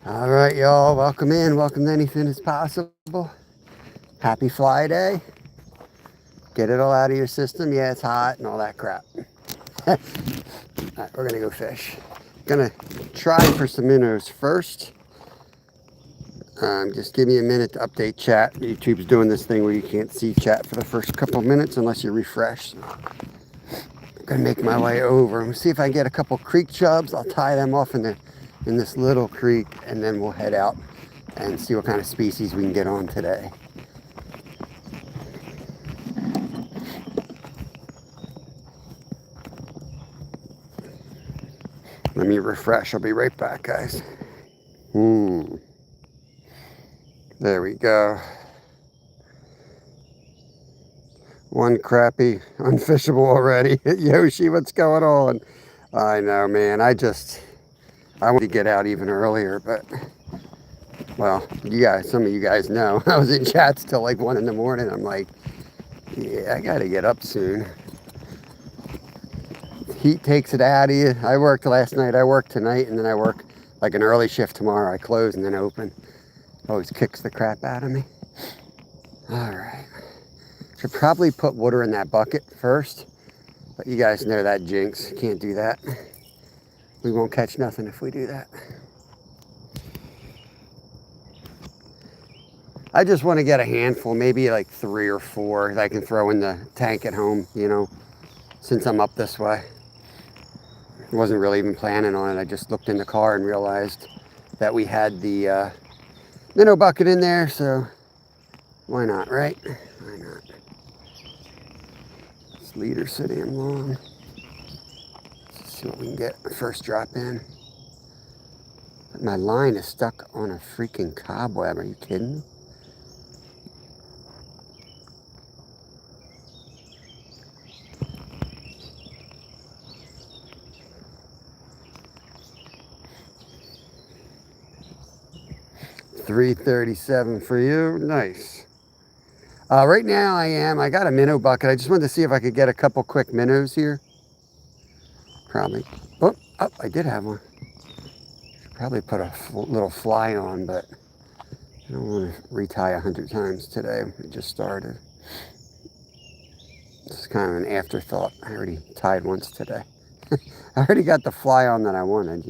All right, y'all. Welcome in. Welcome to Anything is Possible. Happy Fly Day. Get it all out of your system. Yeah, it's hot and all that crap. All right, we're going to go fish. Going to try for some minnows first. Just give me a minute to update chat. YouTube's doing this thing where you can't see chat for the first couple minutes unless you refresh. So I'm going to make my way over. I'm going to see if I can get a couple creek chubs. I'll tie them off in this little creek, and then we'll head out and see what kind of species we can get on today. Let me refresh. I'll be right back, guys. There we go. One crappie, unfishable already. Yoshi, what's going on? I know, man. I wanted to get out even earlier, but, well, some of you guys know. I was in chats till like 1 in the morning. I'm like, yeah, I got to get up soon. Heat takes it out of you. I worked last night. I work tonight, and then I work like an early shift tomorrow. I close and then open. Always kicks the crap out of me. All right. Should probably put water in that bucket first, but you guys know that jinx. Can't do that. We won't catch nothing if we do that. I just want to get a handful, maybe like 3 or 4 that I can throw in the tank at home, since I'm up this way. I wasn't really even planning on it. I just looked in the car and realized that we had the minnow bucket in there, so why not, right? Why not? This leader's so damn long. Let's see what we can get. First drop in. But my line is stuck on a freaking cobweb. Are you kidding me? $3.37 for you. Nice. Right now I got a minnow bucket. I just wanted to see if I could get a couple quick minnows here. Probably. Oh, I did have one. Should probably put a little fly on, but I don't want to retie 100 times today. It just started. This is kind of an afterthought. I already tied once today. I already got the fly on that I wanted,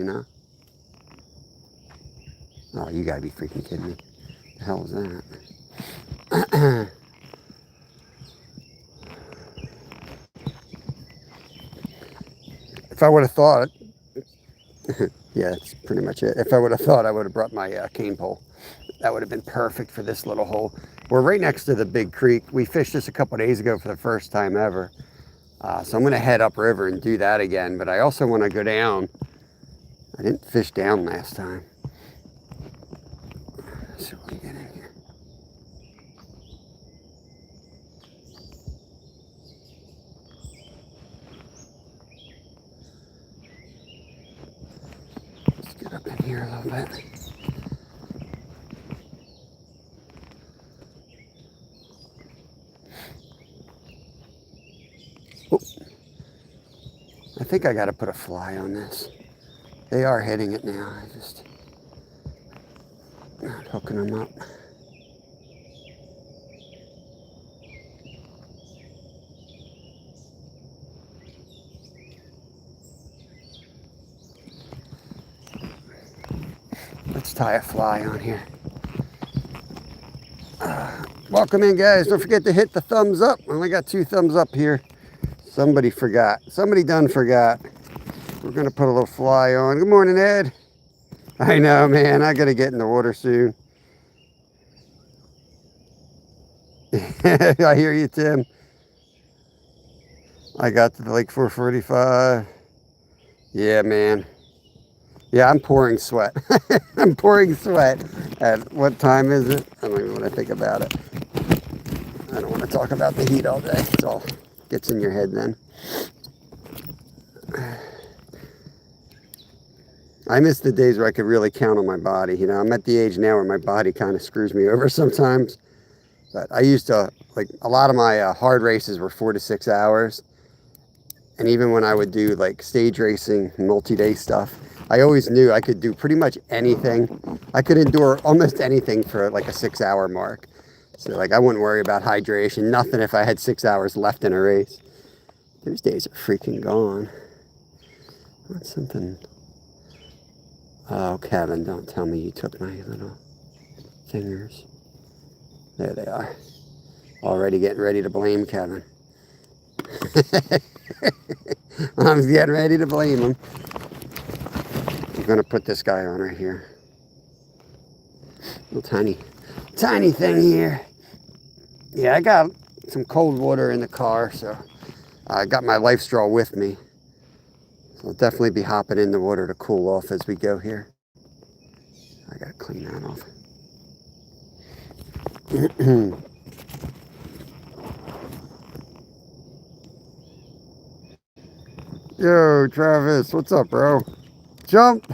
Oh, you gotta be freaking kidding me. The hell is that? If I would have thought, yeah, that's pretty much it. If I would have thought, I would have brought my cane pole. That would have been perfect for this little hole. We're right next to the big creek. We fished this a couple days ago for the first time ever. So I'm going to head upriver and do that again. But I also want to go down. I didn't fish down last time. Let's see what we get in here. Let's get up in here a little bit. Oh, I think I got to put a fly on this. They are hitting it now. I just not hooking them up. Let's tie a fly on here. Welcome in, guys. Don't forget to hit the thumbs up. I only got 2 thumbs up here. Somebody forgot. Somebody done forgot. We're going to put a little fly on. Good morning, Ed. I know, man. I got to get in the water soon. I hear you, Tim. I got to like 4:45. Yeah, man. Yeah, I'm pouring sweat. I'm pouring sweat. At what time is it? I don't even want to think about it. I don't want to talk about the heat all day. It all gets in your head then. I miss the days where I could really count on my body. I'm at the age now where my body kind of screws me over sometimes. But I used to, like, a lot of my hard races were 4 to 6 hours. And even when I would do like stage racing, multi-day stuff, I always knew I could do pretty much anything. I could endure almost anything for like a 6-hour mark. So like I wouldn't worry about hydration, nothing if I had 6 hours left in a race. Those days are freaking gone. What's something? Oh, Kevin, don't tell me you took my little fingers. There they are. Already getting ready to blame Kevin. I'm getting ready to blame him. I'm gonna put this guy on right here. Little tiny thing here. Yeah, I got some cold water in the car, so I got my life straw with me. So I'll definitely be hopping in the water to cool off as we go here. I gotta clean that off. Yo, Travis, what's up, bro? Jump!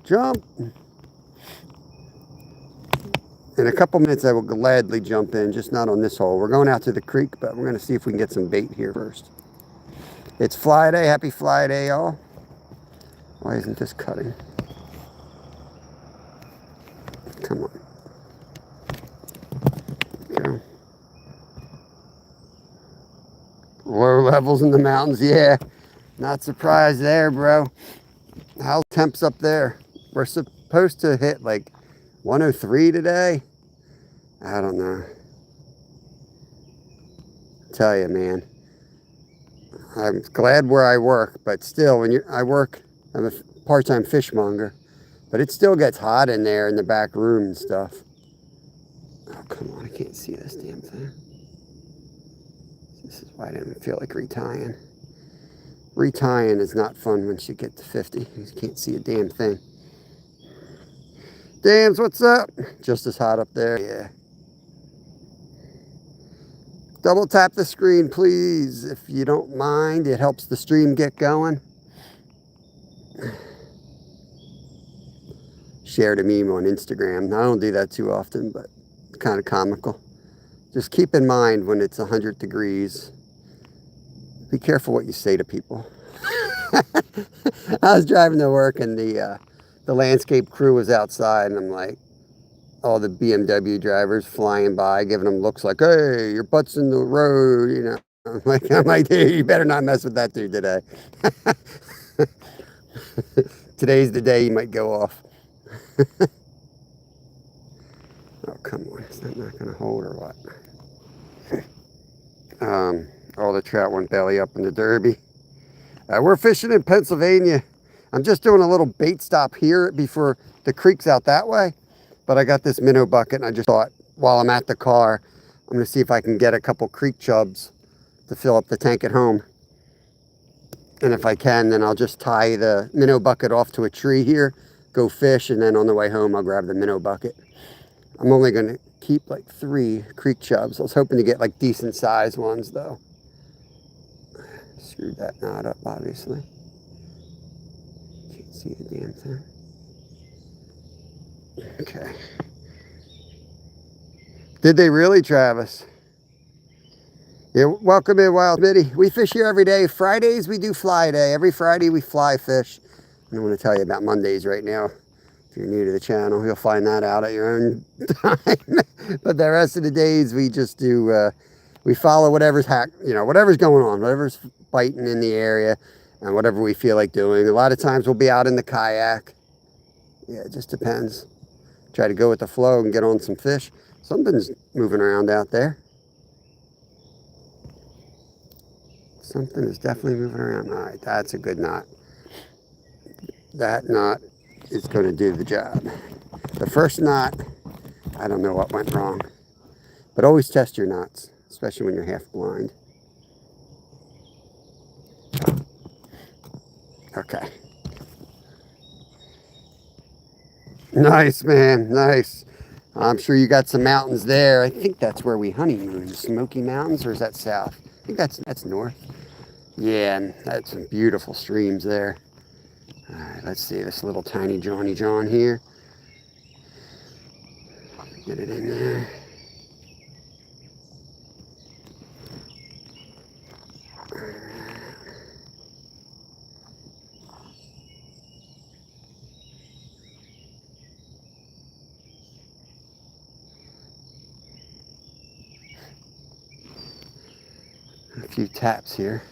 Jump! In a couple minutes, I will gladly jump in, just not on this hole. We're going out to the creek, but we're going to see if we can get some bait here first. It's FLYDAY. Happy FLYDAY, y'all. Why isn't this cutting? Come on. Go. Low levels in the mountains, yeah. Not surprised there, bro. How's temps up there? We're supposed to hit like 103 today. I don't know. Tell you, man. I'm glad where I work, but still, when I'm a part-time fishmonger, but it still gets hot in there in the back room and stuff. Oh, come on, I can't see this damn thing. This is why I didn't feel like retying. Retying is not fun once you get to 50. You can't see a damn thing. Dams, what's up? Just as hot up there, yeah. Double tap the screen, please, if you don't mind. It helps the stream get going. Shared a meme on Instagram. I don't do that too often, but it's kind of comical. Just keep in mind when it's 100 degrees, be careful what you say to people. I was driving to work and the landscape crew was outside, and I'm like, all the BMW drivers flying by, giving them looks like, hey, your butt's in the road, you know. I'm like, dude, you better not mess with that dude today. Today's the day you might go off. Oh, come on, is that not going to hold or what? All the trout went belly up in the Derby. We're fishing in Pennsylvania. I'm just doing a little bait stop here before the creek's out that way. But I got this minnow bucket, and I just thought, while I'm at the car, I'm going to see if I can get a couple creek chubs to fill up the tank at home. And if I can, then I'll just tie the minnow bucket off to a tree here, go fish, and then on the way home, I'll grab the minnow bucket. I'm only going to keep like 3 creek chubs. I was hoping to get like decent sized ones, though. Screwed that knot up, obviously. Can't see the damn thing. Okay. Did they really, Travis? Yeah, welcome in, Wild Mitty. We fish here every day. Fridays, we do FLYDAY. Every Friday, we fly fish. I don't want to tell you about Mondays right now. If you're new to the channel, you'll find that out at your own time. But the rest of the days, we just do, we follow whatever's whatever's going on, whatever's biting in the area, and whatever we feel like doing. A lot of times, we'll be out in the kayak. Yeah, it just depends. Try to go with the flow and get on some fish. Something's moving around out there. Something is definitely moving around. All right, that's a good knot. That knot is going to do the job. The first knot, I don't know what went wrong. But always test your knots, especially when you're half blind. Okay. Nice, man. Nice. I'm sure you got some mountains there. I think that's where we honeymoon. Smoky Mountains, or is that south? I think that's north. Yeah, and that's some beautiful streams there. All right, let's see this little tiny Johnny John here. Get it in there. few taps here.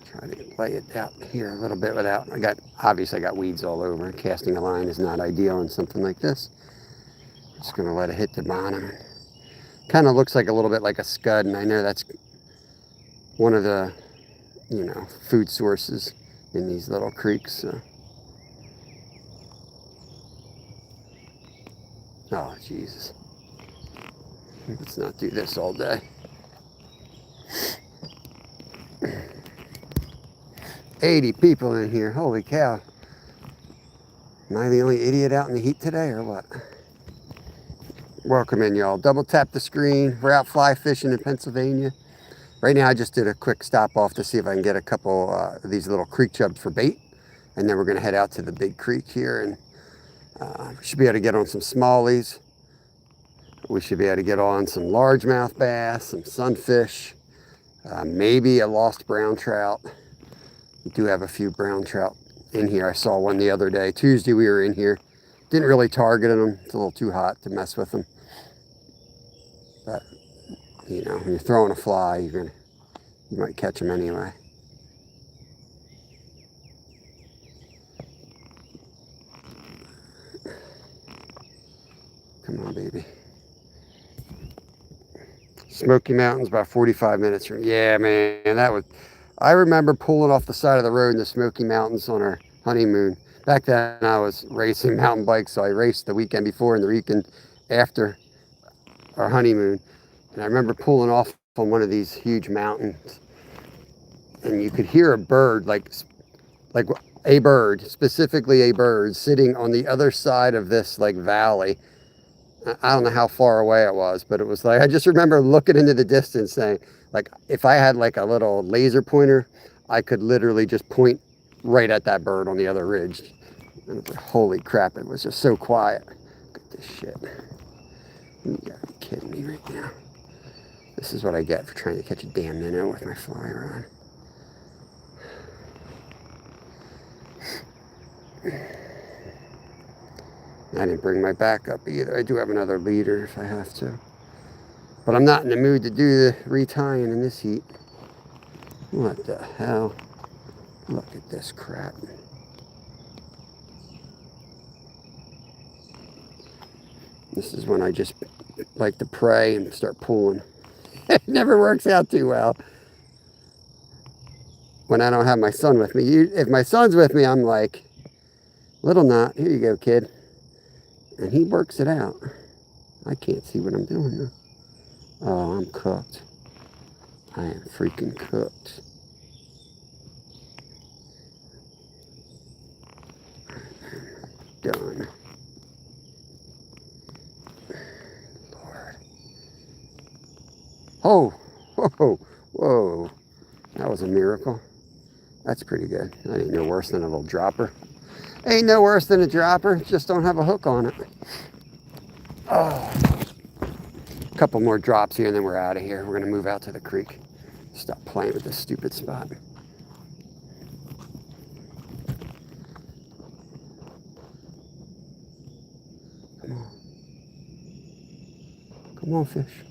Try to lay it out here a little bit without, obviously I got weeds all over. Casting a line is not ideal on something like this. Just gonna let it hit the bottom. Kind of looks like a little bit like a scud, and I know that's one of the, you know, food sources in these little creeks. So. Oh, Jesus. Let's not do this all day. $80 people in here. Holy cow. Am I the only idiot out in the heat today or what? Welcome in, y'all. Double tap the screen. We're out fly fishing in Pennsylvania. Right now I just did a quick stop off to see if I can get a couple of these little creek chubs for bait. And then we're going to head out to the big creek here. And we should be able to get on some smallies. We should be able to get on some largemouth bass, some sunfish, maybe a lost brown trout. We do have a few brown trout in here. I saw one the other day. Tuesday we were in here. Didn't really target them. It's a little too hot to mess with them. But, you know, when you're throwing a fly, you might catch them anyway. Come on, baby. Smoky Mountains, about 45 minutes from. Yeah, man, I remember pulling off the side of the road in the Smoky Mountains on our honeymoon. Back then, I was racing mountain bikes, so I raced the weekend before and the weekend after our honeymoon. And I remember pulling off on one of these huge mountains, and you could hear a bird, like a bird, specifically a bird, sitting on the other side of this like valley. I don't know how far away it was, but it was like, I just remember looking into the distance saying, like, if I had like a little laser pointer, I could literally just point right at that bird on the other ridge. And it was like, holy crap, it was just so quiet. Look at this shit. You gotta be kidding me right now. This is what I get for trying to catch a damn minnow with my fly rod. I didn't bring my backup either. I do have another leader if I have to. But I'm not in the mood to do the retying in this heat. What the hell? Look at this crap. This is when I just like to pray and start pulling. It never works out too well when I don't have my son with me. If my son's with me, I'm like, little knot, here you go, kid. And he works it out. I can't see what I'm doing though. Oh, I'm cooked. I am freaking cooked. Done. Lord. Oh, whoa, whoa. That was a miracle. That's pretty good. That ain't no worse than a little dropper. Ain't no worse than a dropper. Just don't have a hook on it. Oh. A couple more drops here and then we're out of here. We're going to move out to the creek. Stop playing with this stupid spot. Come on. Come on, fish.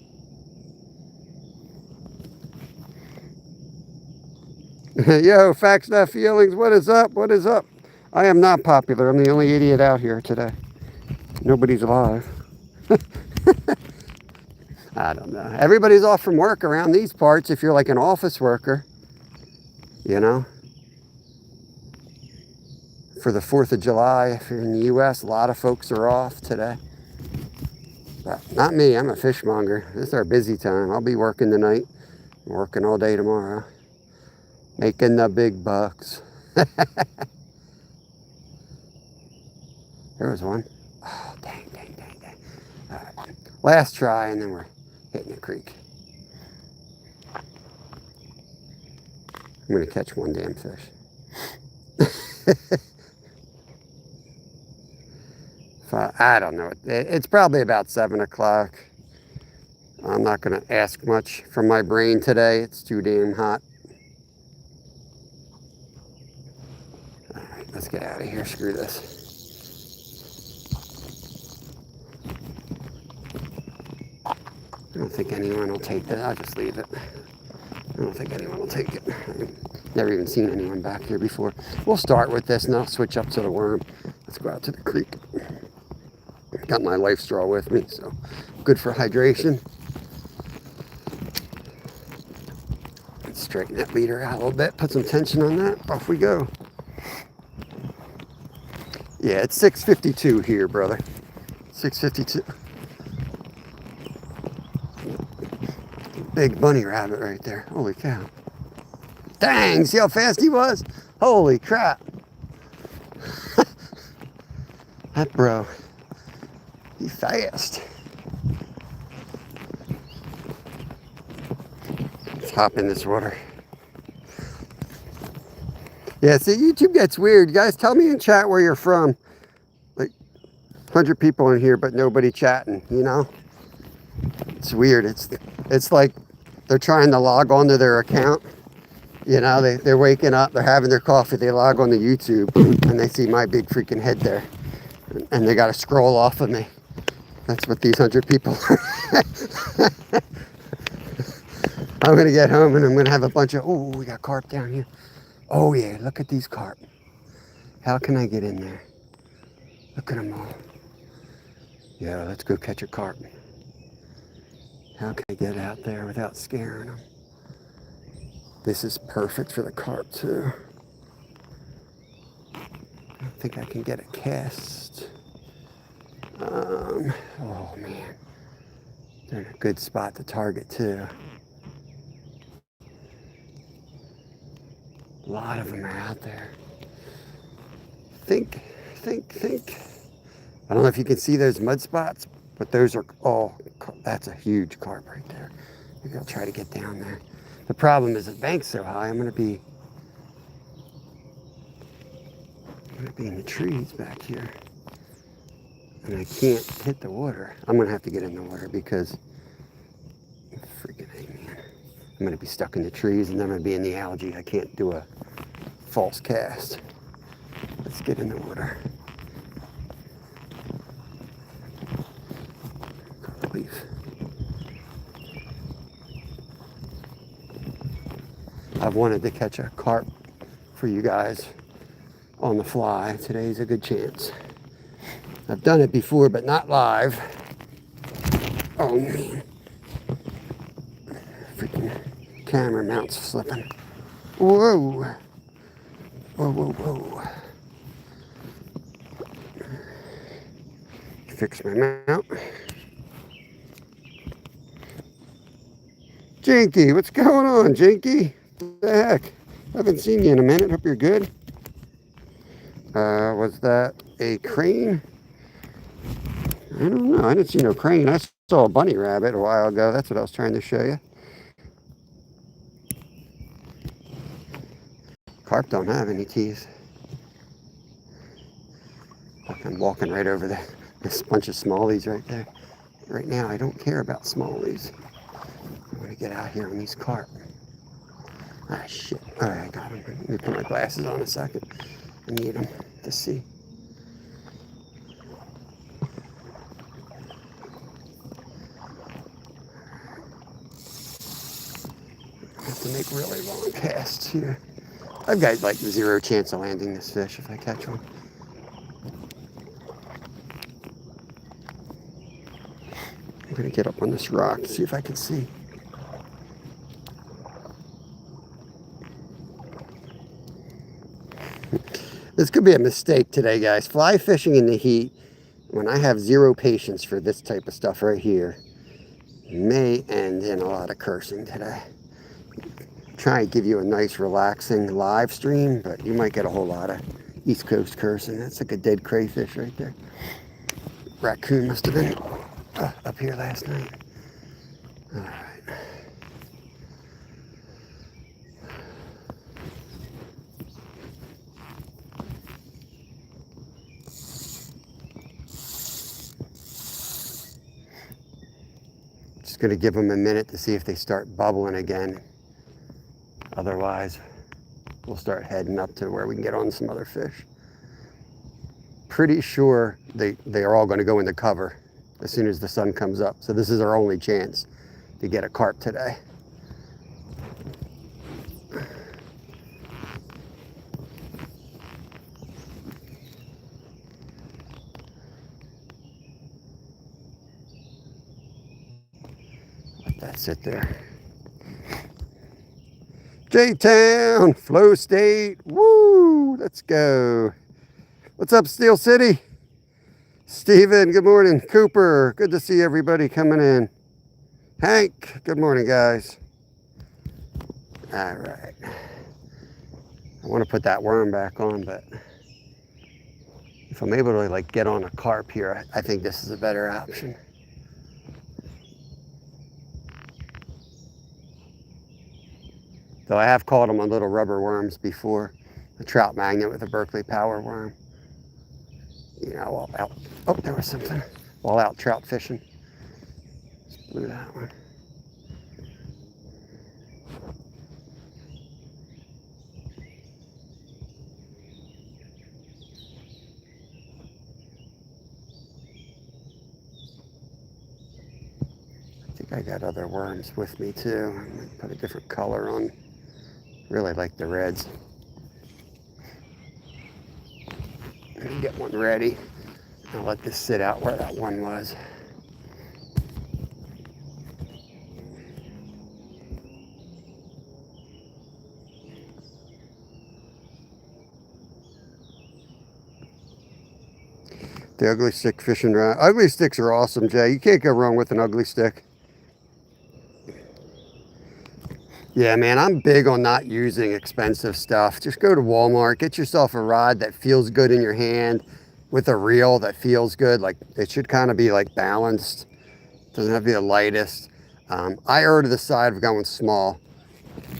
Yo, facts, not feelings. What is up? What is up? I am not popular. I'm the only idiot out here today. Nobody's alive. I don't know. Everybody's off from work around these parts if you're like an office worker, you know. For the 4th of July, if you're in the U.S., a lot of folks are off today. But not me. I'm a fishmonger. This is our busy time. I'll be working tonight. I'm working all day tomorrow. Making the big bucks. There was one. Oh, dang, dang, dang, dang. All right. Last try, and then we're hitting the creek. I'm going to catch one damn fish. I don't know. It's probably about 7 o'clock. I'm not going to ask much from my brain today. It's too damn hot. All right, let's get out of here. Screw this. I don't think anyone will take that. I'll just leave it. I don't think anyone will take it. I've never even seen anyone back here before. We'll start with this and I'll switch up to the worm. Let's go out to the creek. Got my life straw with me, so good for hydration. Let's straighten that leader out a little bit, put some tension on that. Off we go. Yeah, it's 6:52 here, brother. 6:52. Big bunny rabbit right there. Holy cow. Dang, see how fast he was? Holy crap. That bro, he fast. Let's hop in this water. Yeah, see, YouTube gets weird. You guys tell me in chat where you're from. Like, 100 people in here, but nobody chatting, you know? It's weird. It's like they're trying to log onto their account. You know, they're waking up, they're having their coffee, they log on to YouTube, and they see my big freaking head there. And they got to scroll off of me. That's what these 100 people are. I'm going to get home and I'm going to have a bunch of, oh, we got carp down here. Oh yeah, look at these carp. How can I get in there? Look at them all. Yeah, let's go catch a carp. How can I get out there without scaring them? This is perfect for the carp too. I think I can get a cast. Oh man, they're in a good spot to target too. A lot of them are out there. Think. I don't know if you can see those mud spots, but those are, oh, that's a huge carp right there. Maybe I'll try to get down there. The problem is the bank's so high, I'm gonna be in the trees back here. And I can't hit the water. I'm gonna have to get in the water because, freaking A, man. I'm gonna be stuck in the trees and then I'm gonna be in the algae. I can't do a false cast. Let's get in the water. Leave. I've wanted to catch a carp for you guys on the fly. Today's a good chance. I've done it before, but not live. Oh man. Freaking camera mount's slipping. Whoa. Whoa. Fix my mount. Jinky, what's going on, Jinky? What the heck? Haven't seen you in a minute. Hope you're good. Was that a crane? I don't know. I didn't see no crane. I saw a bunny rabbit a while ago. That's what I was trying to show you. Carp don't have any teeth. I'm walking right over this bunch of smallies right there. Right now, I don't care about smallies. I want to get out here on these carp. Ah, shit. All right, I got them. Let me put my glasses on a second. I need them to see. I have to make really long casts here. I've got like 0 chance of landing this fish if I catch one. I'm gonna get up on this rock and see if I can see. This could be a mistake today, guys. Fly fishing in the heat, when I have 0 patience for this type of stuff right here, may end in a lot of cursing today. Try and give you a nice relaxing live stream, but you might get a whole lot of East Coast cursing. That's like a dead crayfish right there. Raccoon must have been up here last night. All right. Just gonna give them a minute to see if they start bubbling again. Otherwise, we'll start heading up to where we can get on some other fish. Pretty sure they are all going to go into cover as soon as the sun comes up. So this is our only chance. to get a carp today. Let that sit there. J-Town, Flow State, woo, let's go. What's up, Steel City? Steven, good morning. Cooper, good to see everybody coming in. Hank, good morning, guys. All right. I want to put that worm back on, but if I'm able to like get on a carp here, I think this is a better option. Though I have caught them on little rubber worms before. A trout magnet with a Berkeley power worm. You know, while out, oh, there was something. While out trout fishing. Just blew that one. I think I got other worms with me too. I might put a different color on. Really like the reds. Get one ready. I'll let this sit out where that one was. The ugly stick fishing rod. Ugly sticks are awesome, Jay. You can't go wrong with an ugly stick. Yeah, man, I'm big on not using expensive stuff. Just go to Walmart, get yourself a rod that feels good in your hand with a reel that feels good. Like, it should kind of be like balanced. Doesn't have to be the lightest. I err to the side of going small.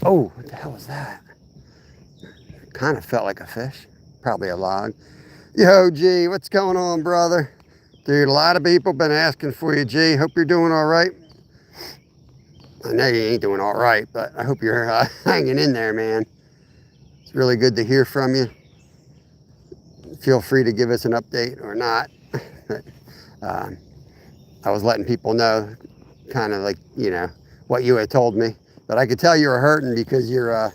Oh, what the hell was that? Kind of felt like a fish. Probably a log. Yo, G, what's going on, brother? Dude, a lot of people been asking for you, G. Hope you're doing all right. I know you ain't doing all right, but I hope you're hanging in there, man. It's really good to hear from you. Feel free to give us an update or not. But, I was letting people know kind of like, you know, what you had told me. But I could tell you were hurting because your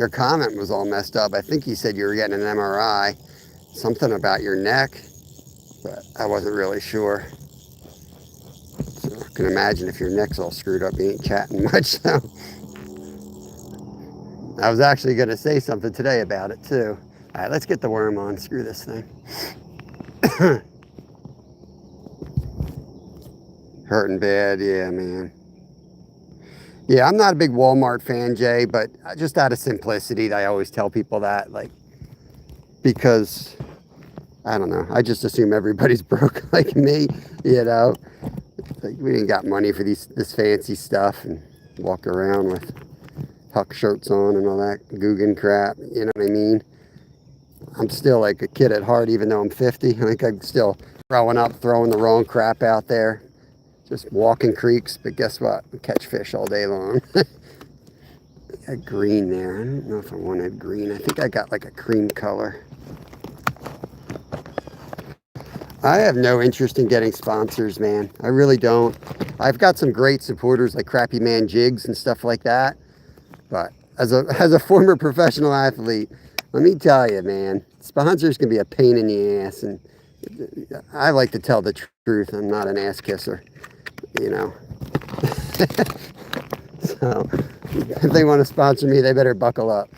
comment was all messed up. I think you said you were getting an MRI. Something about your neck, but I wasn't really sure. So I can imagine if your neck's all screwed up, you ain't chatting much. So I was actually going to say something today about it too. All right, let's get the worm on. Screw this thing. Hurting bad, yeah, man. Yeah, I'm not a big Walmart fan, Jay, but just out of simplicity, I always tell people that, like, because I don't know. I just assume everybody's broke like me, you know. Like, we ain't got money for this fancy stuff and walk around with Huck shirts on and all that Guggen crap, you know what I mean? I'm still like a kid at heart, even though I'm 50. I think I'm still growing up, throwing the wrong crap out there. Just walking creeks, but guess what? We catch fish all day long. Got green there. I don't know if I wanted green. I think I got like a cream color. I have no interest in getting sponsors, man. I really don't. I've got some great supporters like Crappy Man Jigs and stuff like that. But as a former professional athlete, let me tell you, man, sponsors can be a pain in the ass. And I like to tell the truth. I'm not an ass kisser, you know. So if they want to sponsor me, they better buckle up.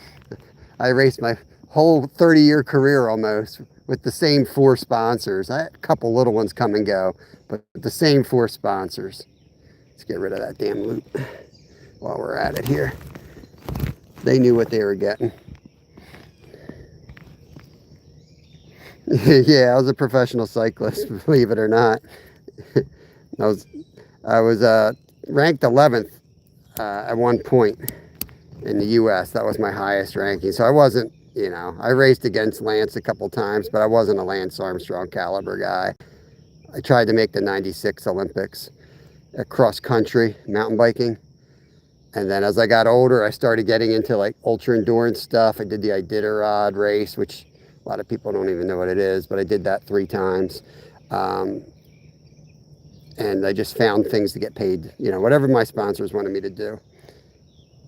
I raced my whole 30-year career almost with the same 4 sponsors. I had a couple little ones come and go, but the same 4 sponsors. Let's get rid of that damn loop while we're at it here. They knew what they were getting. Yeah, I was a professional cyclist, believe it or not. I was ranked 11th at one point in the U.S. That was my highest ranking. So I wasn't, you know, I raced against Lance a couple times, but I wasn't a Lance Armstrong caliber guy. I tried to make the 96 Olympics at cross country, mountain biking. And then as I got older, I started getting into like ultra endurance stuff. I did the Iditarod race, which a lot of people don't even know what it is, but I did that 3 times. And and I just found things to get paid, you know, whatever my sponsors wanted me to do.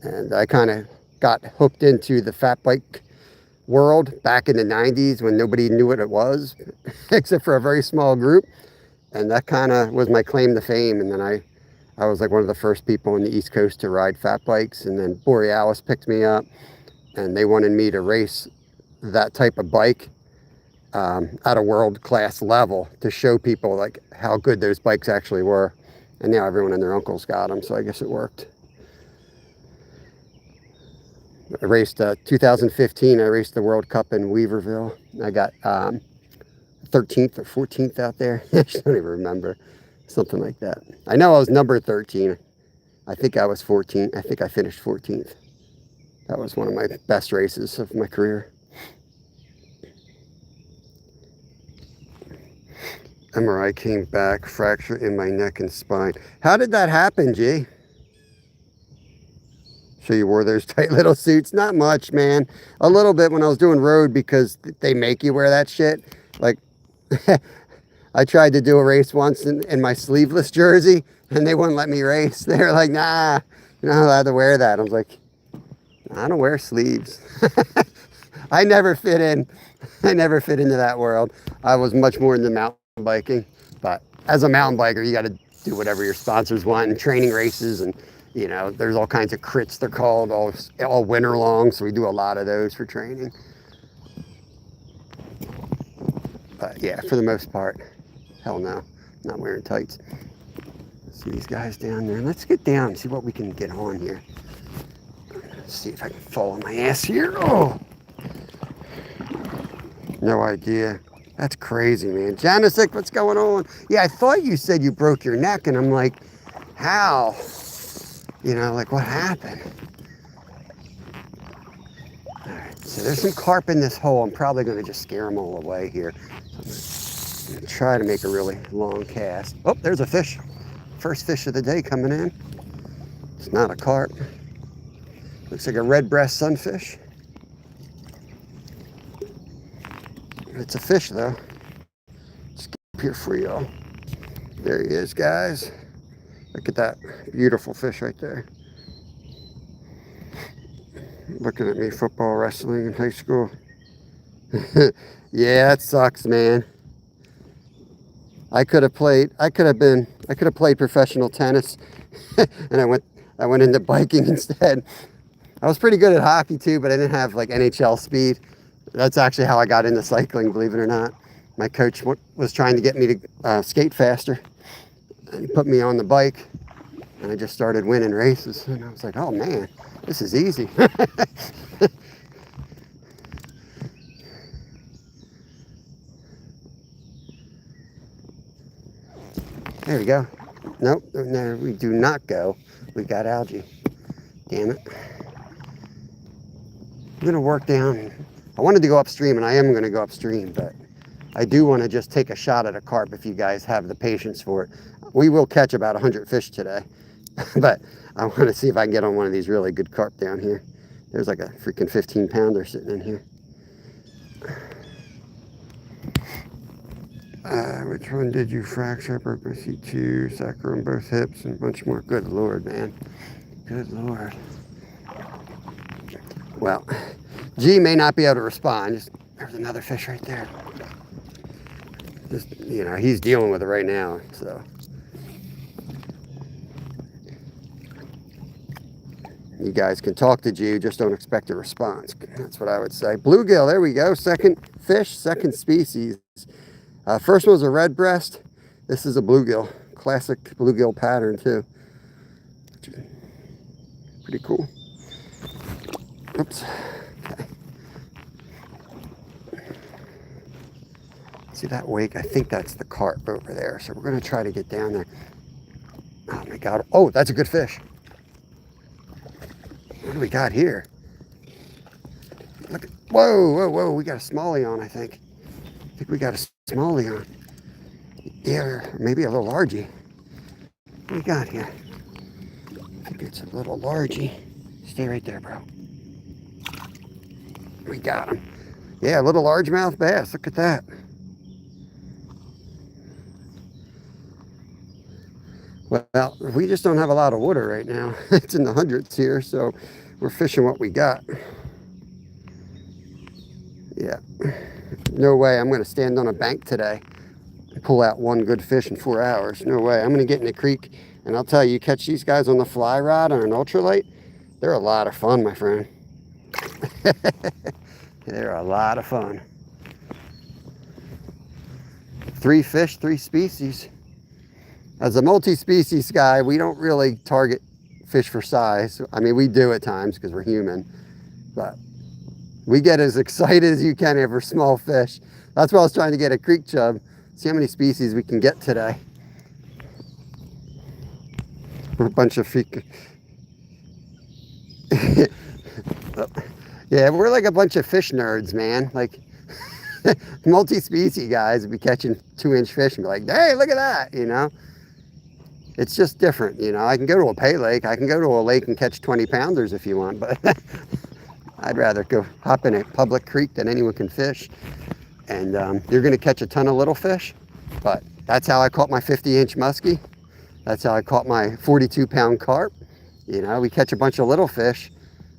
And I kind of got hooked into the fat bike world back in the 90s when nobody knew what it was, except for a very small group. And that kind of was my claim to fame. And then I was like one of the first people on the East Coast to ride fat bikes. And then Borealis picked me up, and they wanted me to race that type of bike at a world-class level to show people like how good those bikes actually were. And now everyone and their uncles got them, so I guess it worked. I raced 2015. I raced the World Cup in Weaverville. I got 13th or 14th out there. I don't even remember. Something like that. I know I was number 13. I think I was 14. I think I finished 14th. That was one of my best races of my career. MRI came back, fracture in my neck and spine. How did that happen, G? So you wore those tight little suits? Not much, man. A little bit when I was doing road, because they make you wear that shit. Like, I tried to do a race once in my sleeveless jersey, and they wouldn't let me race. They were like, nah, you're not allowed to wear that. I was like, I don't wear sleeves. I never fit in. I never fit into that world. I was much more into mountain biking. But as a mountain biker, you got to do whatever your sponsors want, and training races, and you know, there's all kinds of crits, they're called, all winter long, so we do a lot of those for training. But yeah, for the most part, hell no, not wearing tights. See these guys down there. Let's get down and see what we can get on here. Let's see if I can fall on my ass here. Oh, no idea. That's crazy, man. Janisik, what's going on? Yeah, I thought you said you broke your neck, and I'm like, how? You know, like, what happened? All right, so there's some carp in this hole. I'm probably going to just scare them all away here. I'm going to try to make a really long cast. Oh, there's a fish. First fish of the day coming in. It's not a carp. Looks like a red breast sunfish. It's a fish, though. Let's get up here for y'all. There he is, guys. Look at that beautiful fish right there. Looking at me, football, wrestling in high school. Yeah, that sucks, man. I could have played professional tennis, and I went into biking instead. I was pretty good at hockey too, but I didn't have like NHL speed. That's actually how I got into cycling, believe it or not. My coach was trying to get me to skate faster. And he put me on the bike, and I just started winning races. And I was like, oh man, this is easy. There we go. Nope, no, we do not go. We got algae. Damn it. I'm gonna work down. I wanted to go upstream, and I am gonna go upstream, but I do want to just take a shot at a carp if you guys have the patience for it. We will catch about 100 fish today, but I want to see if I can get on one of these really good carp down here. There's like a freaking 15-pounder sitting in here. Which one did you fracture? I broke my C2, sacrum, both hips, and a bunch more. Good Lord, man. Good Lord. Well, G may not be able to respond. There's another fish right there. Just, you know, he's dealing with it right now, so. You guys can talk to G, just don't expect a response. That's what I would say. Bluegill, there we go. Second fish, second species. First one was a red breast. This is a bluegill. Classic bluegill pattern, too. Pretty cool. Oops. Okay. See that wake? I think that's the carp over there. So we're going to try to get down there. Oh, my God. Oh, that's a good fish. What do we got here? Look at, whoa, whoa, whoa. We got a smallie on, I think. I think we got a smallie on. Yeah, or maybe a little largie. What do we got here? I think it's a little largie. Stay right there, bro. We got him. Yeah, a little largemouth bass. Look at that. Well, we just don't have a lot of water right now. It's in the hundreds here, so we're fishing what we got. Yeah. No way I'm going to stand on a bank today and pull out one good fish in 4 hours. No way. I'm going to get in the creek, and I'll tell you, catch these guys on the fly rod on an ultralight, they're a lot of fun, my friend. They're a lot of fun. 3 fish, 3 species. As a multi-species guy, we don't really target fish for size. I mean, we do at times because we're human, but we get as excited as you can over small fish. That's why I was trying to get a creek chub. See how many species we can get today. We're a bunch of freak. Yeah, we're like a bunch of fish nerds, man. Like multi-species guys would be catching 2-inch fish and be like, hey, look at that, you know? It's just different, you know? I can go to a pay lake. I can go to a lake and catch 20-pounders if you want, but I'd rather go hop in a public creek than anyone can fish. And you're going to catch a ton of little fish, but that's how I caught my 50-inch muskie. That's how I caught my 42-pound carp. You know, we catch a bunch of little fish,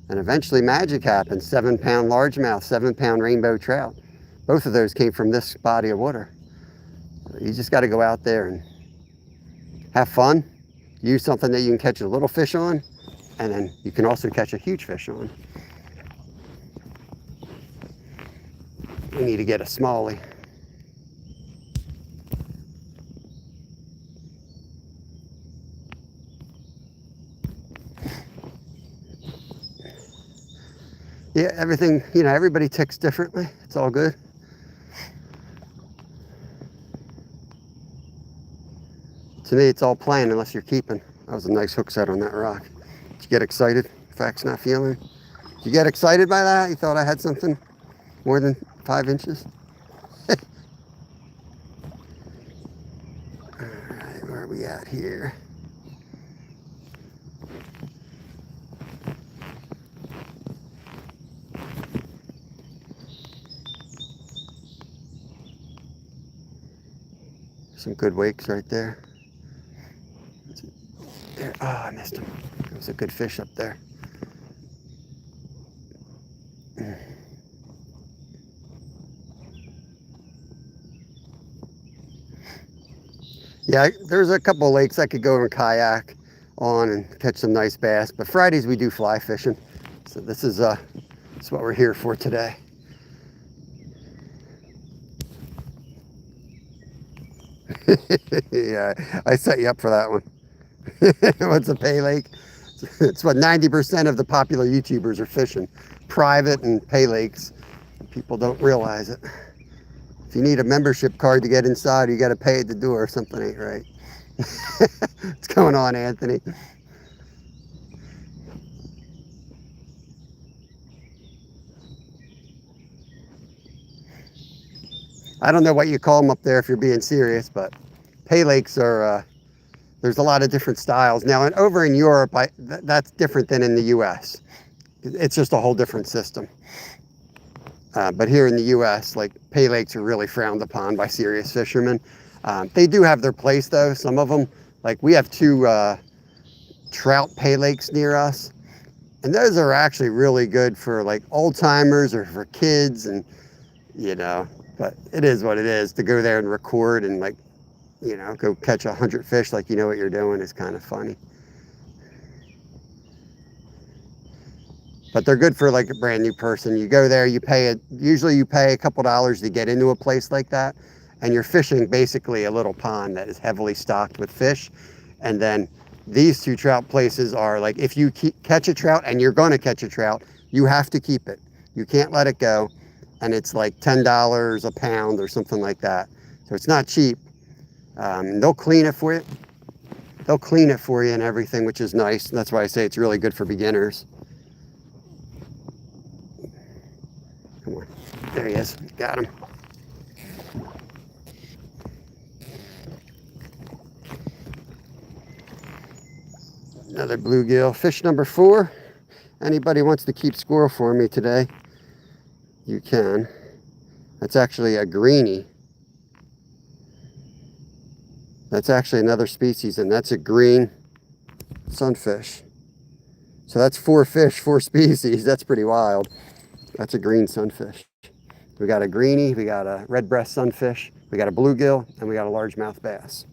and eventually magic happens. 7-pound largemouth, 7-pound rainbow trout. Both of those came from this body of water. You just got to go out there and have fun. Use something that you can catch a little fish on, and then you can also catch a huge fish on. We need to get a smallie. Yeah, everything, you know, everybody ticks differently. It's all good. To me, it's all playing unless you're keeping. That was a nice hook set on that rock. Did you get excited? Fact's not feeling. Did you get excited by that? You thought I had something more than 5 inches? All right, where are we at here? Some good wakes right there. There. Oh, I missed him. There was a good fish up there. Yeah, there's a couple of lakes I could go and kayak on and catch some nice bass, but Fridays we do fly fishing. So this is what we're here for today. Yeah, I set you up for that one. What's a pay lake? It's what 90% of the popular YouTubers are fishing. Private and pay lakes. People don't realize it. If you need a membership card to get inside, you got to pay at the door. Something ain't right. What's going on, Anthony? I don't know what you call them up there if you're being serious, but pay lakes are, there's a lot of different styles. Now, over in Europe, that's different than in the US. It's just a whole different system. But here in the US, like pay lakes are really frowned upon by serious fishermen. They do have their place though, some of them. Like we have 2 trout pay lakes near us. And those are actually really good for like old timers or for kids and, you know, but it is what it is. To go there and record and like, you know, go catch 100 fish like you know what you're doing is kind of funny. But they're good for like a brand new person. You go there, you pay it. Usually you pay a couple dollars to get into a place like that. And you're fishing basically a little pond that is heavily stocked with fish. And then these 2 trout places are like, if you catch a trout and you're going to catch a trout, you have to keep it. You can't let it go. And it's like $10 a pound or something like that. So it's not cheap. They'll clean it for you. They'll clean it for you and everything, which is nice. And that's why I say it's really good for beginners. Come on. There he is. Got him. Another bluegill. Fish number 4. Anybody wants to keep score for me today, you can. That's actually a greenie. That's actually another species, and that's a green sunfish. So that's 4 fish, 4 species. That's pretty wild. That's a green sunfish. We got a greenie, we got a red breast sunfish, we got a bluegill, and we got a largemouth bass.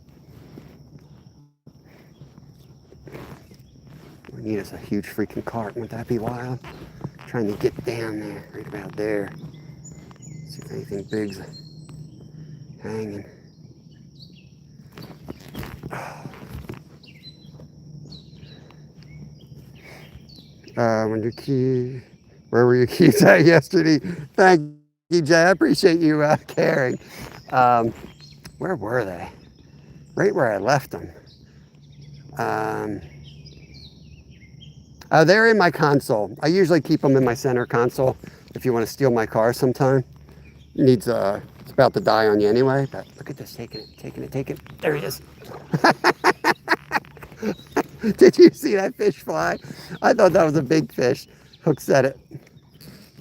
We need us a huge freaking carp. Wouldn't that be wild? Trying to get down there, right about there. See if anything big's hanging. Where were your keys at yesterday? Thank you, Jay. I appreciate you caring. Where were they? Right where I left them. They're in my console. I usually keep them in my center console. If you want to steal my car sometime, it's about to die on you anyway. But look at this, taking it. There he is. Did you see that fish fly? I thought that was a big fish. Hook set it.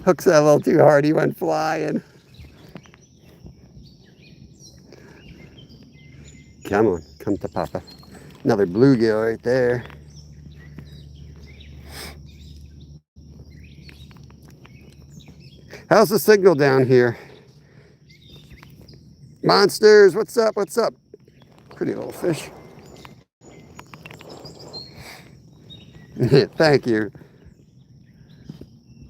Hook set a little too hard. He went flying. Come on, come to Papa. Another bluegill right there. How's the signal down here? Monsters, what's up? What's up? Pretty little fish. Thank you.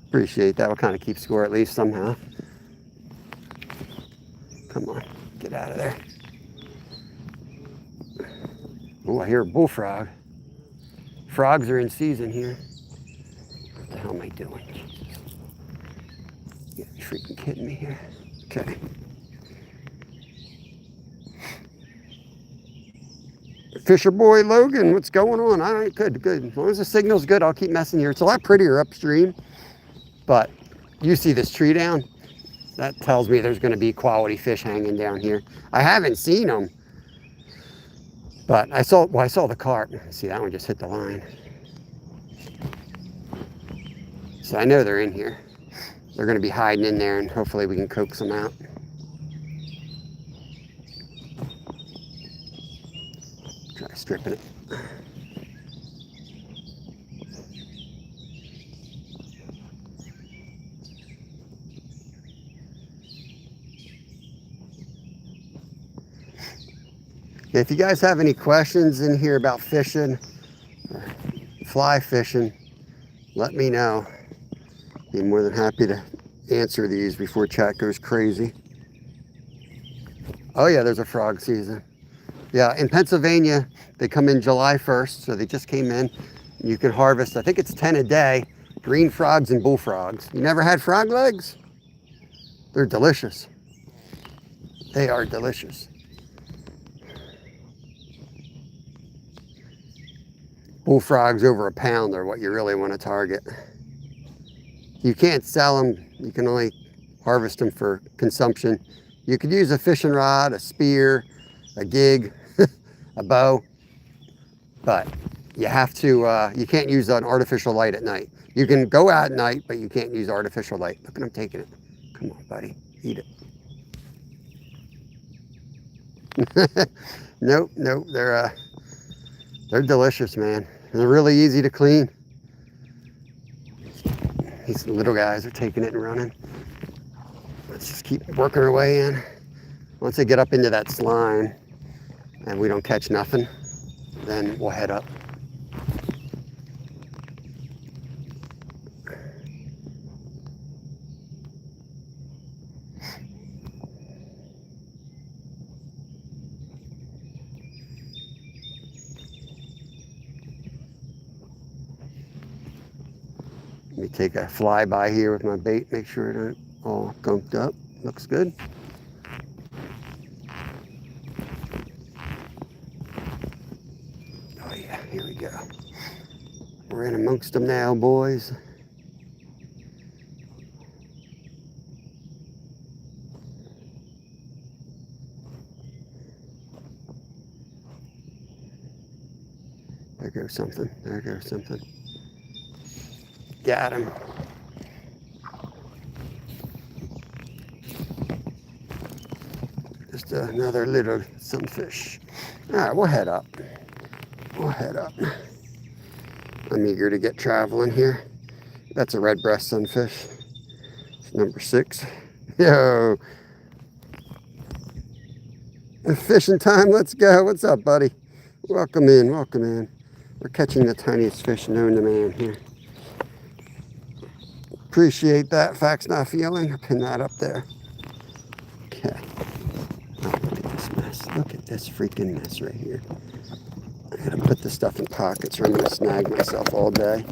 Appreciate that. We'll kind of keep score at least somehow. Come on, get out of there. Oh, I hear a bullfrog. Frogs are in season here. What the hell am I doing? You freaking kidding me here? Okay. Fisher boy Logan, what's going on? All right, good. As long as the signal's good, I'll keep messing here. It's a lot prettier upstream, but you see this tree down? That tells me there's going to be quality fish hanging down here. I haven't seen them, but I saw the carp. See, that one just hit the line. So I know they're in here. They're going to be hiding in there, and hopefully we can coax them out. Try stripping it. If you guys have any questions in here about fishing, or fly fishing, let me know. Be more than happy to answer these before chat goes crazy. Oh yeah, there's a frog season. Yeah, in Pennsylvania, they come in July 1st, so they just came in. You can harvest, I think it's 10 a day, green frogs and bullfrogs. You never had frog legs? They're delicious. They are delicious. Bullfrogs over a pound are what you really want to target. You can't sell them. You can only harvest them for consumption. You could use a fishing rod, a spear, a gig, a bow, but you have to, you can't use an artificial light at night. You can go out at night, but you can't use artificial light. Look at him taking it. Come on, buddy, eat it. Nope, they're delicious, man. And they're really easy to clean. These little guys are taking it and running. Let's just keep working our way in. Once they get up into that slime and we don't catch nothing, then we'll head up. Let me take a flyby here with my bait, make sure it ain't all gunked up. Looks good. Oh yeah, here we go. We're in amongst them now, boys. There goes something. There goes something. Got him. Just another little sunfish. All right, we'll head up. We'll head up. I'm eager to get traveling here. That's a red breast sunfish. It's number 6. Yo, fishing time. Let's go. What's up, buddy? Welcome in. Welcome in. We're catching the tiniest fish known to man here. Appreciate that. Facts not feeling. Pin that up there. Okay. Oh, look at this mess. Look at this freaking mess right here. I gotta put this stuff in pockets or I'm gonna snag myself all day.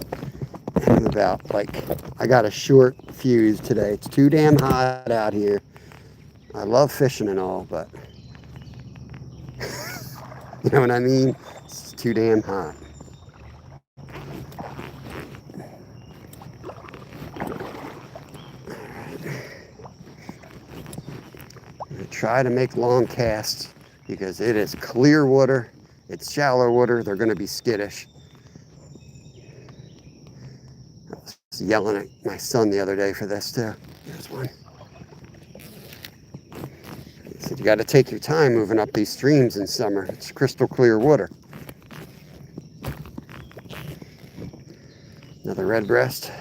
I'm about, like, I got a short fuse today. It's too damn hot out here. I love fishing and all, but you know what I mean? It's too damn hot. I'm gonna try to make long casts because it is clear water. It's shallow water. They're gonna be skittish. I was yelling at my son the other day for this too. There's one. He said, you got to take your time moving up these streams in summer. It's crystal clear water. Another red breast.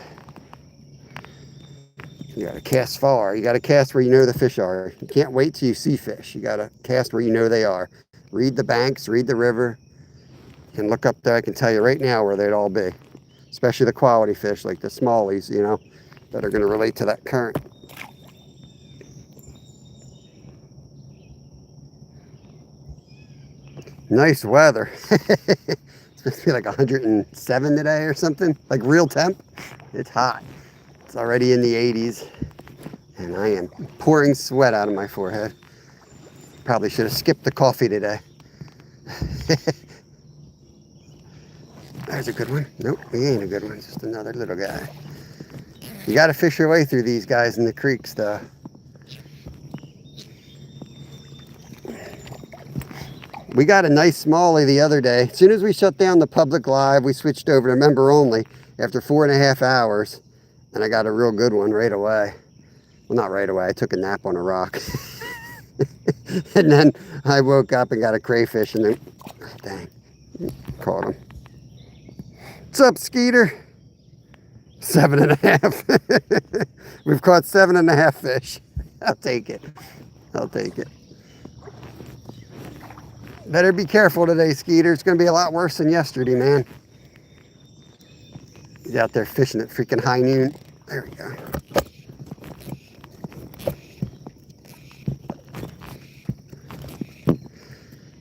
You got to cast far. You got to cast where you know the fish are. You can't wait till you see fish. You got to cast where you know they are. Read the banks, read the river, and look up there. I can tell you right now where they'd all be. Especially the quality fish like the smallies, you know, that are going to relate to that current. Nice weather. It's supposed to be like 107 today or something, like real temp. It's hot. It's already in the 80s, and I am pouring sweat out of my forehead. Probably should have skipped the coffee today. There's a good one. Nope, he ain't a good one. Just another little guy. You got to fish your way through these guys in the creeks, though. We got a nice smallie the other day. As soon as we shut down the public live, we switched over to member only after 4.5 hours, and I got a real good one right away. Well, not right away. I took a nap on a rock. And then I woke up and got a crayfish, and then, dang, caught him. What's up, Skeeter? 7.5. We've caught 7.5 fish. I'll take it. I'll take it. Better be careful today, Skeeter. It's going to be a lot worse than yesterday, man. He's out there fishing at freaking high noon. There we go.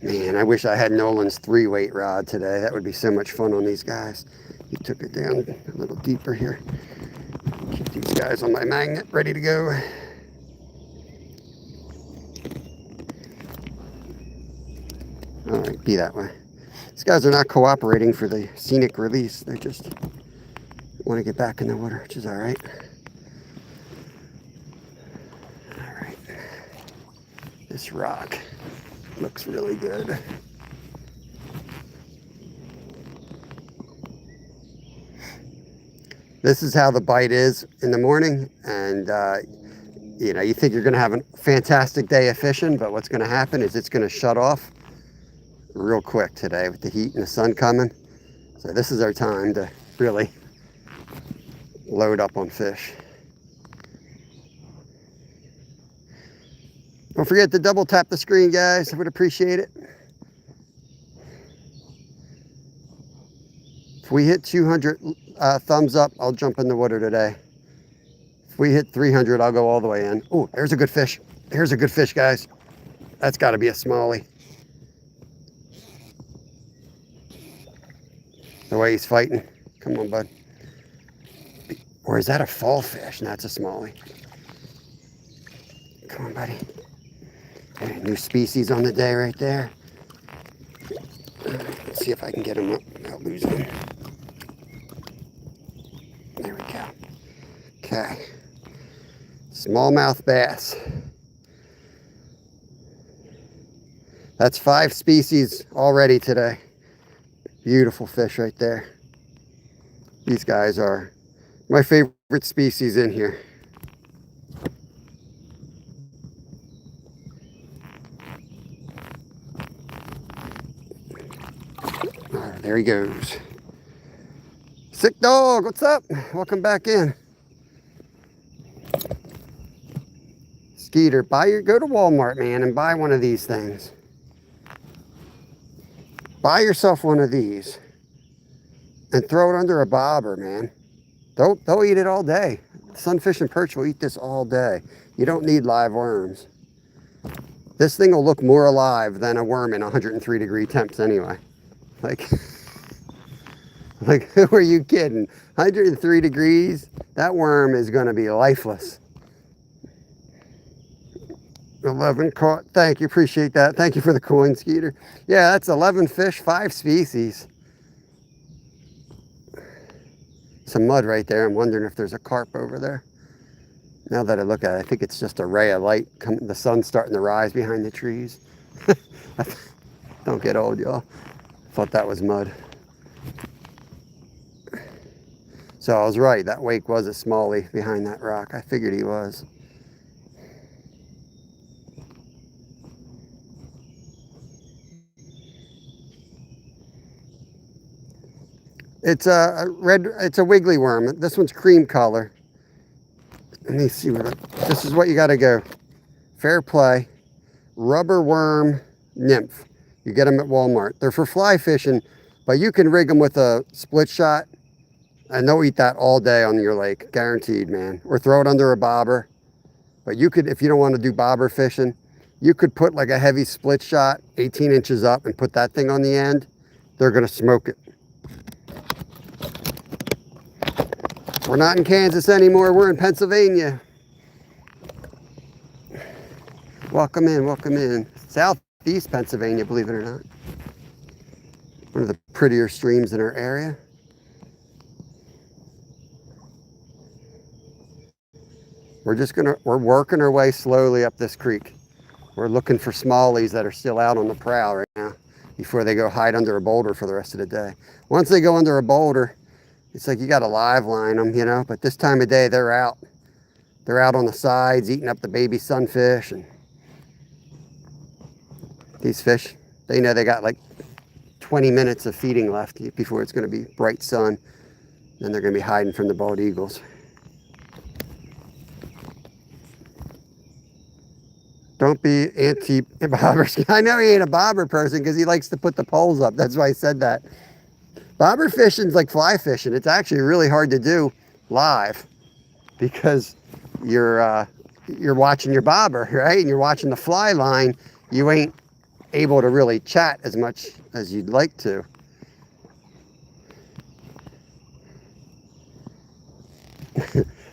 Man, I wish I had Nolan's 3-weight rod today. That would be so much fun on these guys. He took it down a little deeper here. Keep these guys on my magnet ready to go. All right, be that way. These guys are not cooperating for the scenic release. They just want to get back in the water, which is all right. All right. This rock looks really good. This is how the bite is in the morning, and you know, you think you're going to have a fantastic day of fishing, but what's going to happen is it's going to shut off real quick today with the heat and the sun coming. So this is our time to really load up on fish. Don't forget to double tap the screen, guys. I would appreciate it. If we hit 200 thumbs up, I'll jump in the water today. If we hit 300, I'll go all the way in. Oh, there's a good fish. Here's a good fish, guys. That's got to be a smallie. The way he's fighting. Come on, bud. Or is that a fall fish? No, that's a smallie. Come on, buddy. Okay, new species on the day right there. Let's see if I can get him up. I'll lose him. There we go. Okay. Smallmouth bass. That's 5 species already today. Beautiful fish right there. These guys are my favorite species in here. There he goes. Sick dog, what's up? Welcome back in. Skeeter, go to Walmart, man, and buy one of these things. Buy yourself one of these and throw it under a bobber, man. They'll eat it all day. Sunfish and perch will eat this all day. You don't need live worms. This thing will look more alive than a worm in 103 degree temps anyway. Like, who are you kidding? 103 degrees, that worm is going to be lifeless. 11 caught. Thank you, appreciate that. Thank you for the coin, Skeeter. Yeah, that's 11 fish, 5 species. Some mud right there. I'm wondering if there's a carp over there. Now that I look at it, I think it's just a ray of light. The sun's starting to rise behind the trees. Don't get old, y'all. Thought that was mud. So I was right. That wake was a smallie behind that rock. I figured he was. It's a wiggly worm. This one's cream color. Let me see this is what you got to go. Fair play. Rubber worm nymph. You get them at Walmart. They're for fly fishing, but you can rig them with a split shot and they'll eat that all day on your lake. Guaranteed, man. Or throw it under a bobber. But you could, if you don't want to do bobber fishing, you could put like a heavy split shot, 18 inches up, and put that thing on the end. They're going to smoke it. We're not in Kansas anymore. We're in Pennsylvania. Welcome in, welcome in. Southeast Pennsylvania, believe it or not. One of the prettier streams in our area. We're working our way slowly up this creek. We're looking for smallies that are still out on the prowl right now before they go hide under a boulder for the rest of the day. Once they go under a boulder, it's like you got to live line them, you know, but this time of day they're out. They're out on the sides eating up the baby sunfish. And these fish, they know they got like 20 minutes of feeding left before it's going to be bright sun. Then they're going to be hiding from the bald eagles. Don't be anti-bobber. I know he ain't a bobber person because he likes to put the poles up. That's why I said that. Bobber fishing's like fly fishing. It's actually really hard to do live because you're watching your bobber, right? And you're watching the fly line. You ain't able to really chat as much as you'd like to.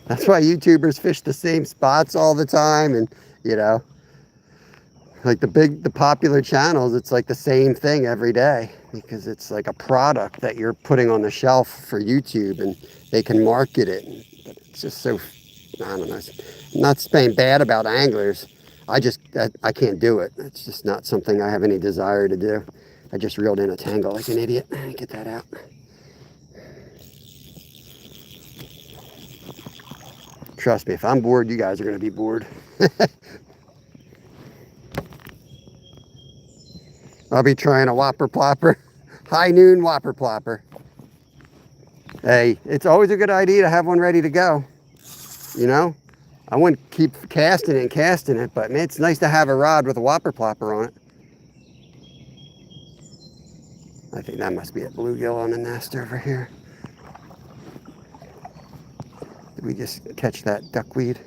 That's why YouTubers fish the same spots all the time, and you know, like the popular channels, it's like the same thing every day because it's like a product that you're putting on the shelf for YouTube and they can market it. But it's just so, I don't know. I'm not being bad about anglers. I can't do it. It's just not something I have any desire to do. I just reeled in a tangle like an idiot. Get that out. Trust me, if I'm bored, you guys are going to be bored. I'll be trying a whopper plopper, high noon whopper plopper. Hey, it's always a good idea to have one ready to go. You know, I wouldn't keep casting it, but man, it's nice to have a rod with a whopper plopper on it. I think that must be a bluegill on the nest over here. Did we just catch that duckweed?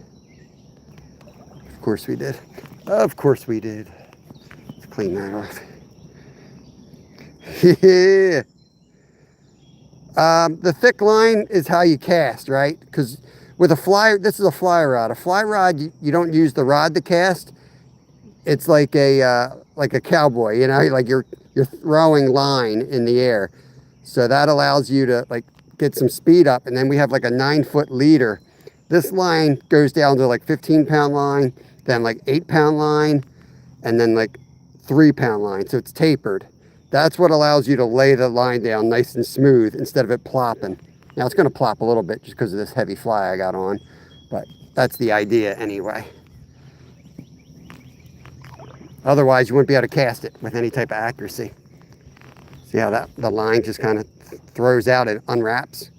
Of course we did. Of course we did. Let's clean that off. Yeah. The thick line is how you cast, right? Because with a fly, this is a fly rod. A fly rod, you don't use the rod to cast. It's like a cowboy, you know, like you're throwing line in the air. So that allows you to like get some speed up. And then we have like a 9-foot leader. This line goes down to like 15-pound line, then like 8-pound line, and then like 3-pound line. So it's tapered. That's what allows you to lay the line down nice and smooth instead of it plopping. Now it's going to plop a little bit just because of this heavy fly I got on, but that's the idea anyway. Otherwise, you wouldn't be able to cast it with any type of accuracy. See See how the line just kind of throws out and unwraps?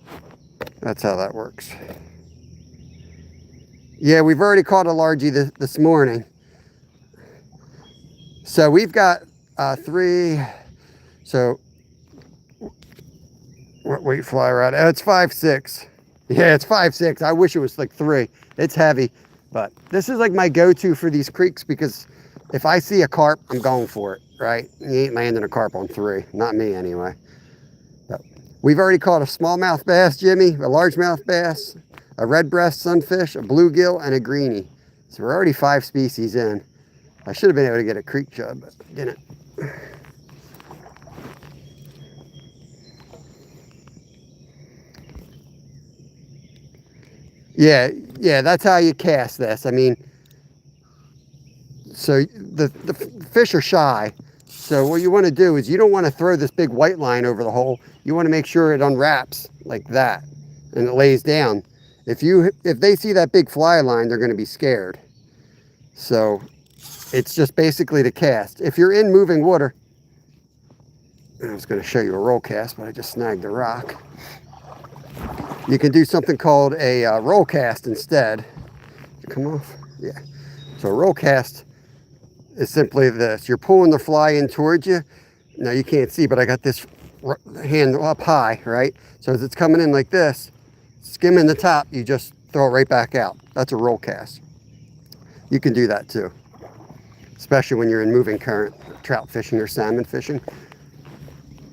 That's how that works. Yeah, we've already caught a largie this morning. So we've got 3. So what weight fly rod? Oh, it's 5.6. Yeah, it's 5.6. I wish it was like 3. It's heavy, but this is like my go-to for these creeks because if I see a carp, I'm going for it, right? You ain't landing a carp on 3. Not me anyway. But we've already caught a smallmouth bass, Jimmy, a largemouth bass, a red breast sunfish, a bluegill, and a greenie. So we're already 5 species in. I should have been able to get a creek chub, but didn't. Yeah, that's how you cast this. I mean, so the fish are shy. So what you want to do is you don't want to throw this big white line over the hole. You want to make sure it unwraps like that and it lays down. If they see that big fly line, they're going to be scared. So it's just basically to cast. If you're in moving water, I was going to show you a roll cast, but I just snagged a rock. You can do something called a roll cast instead. Did it come off? Yeah. So a roll cast is simply this. You're pulling the fly in towards you. Now you can't see, but I got this hand up high, right? So as it's coming in like this, skimming the top, you just throw it right back out. That's a roll cast. You can do that too, especially when you're in moving current, trout fishing or salmon fishing.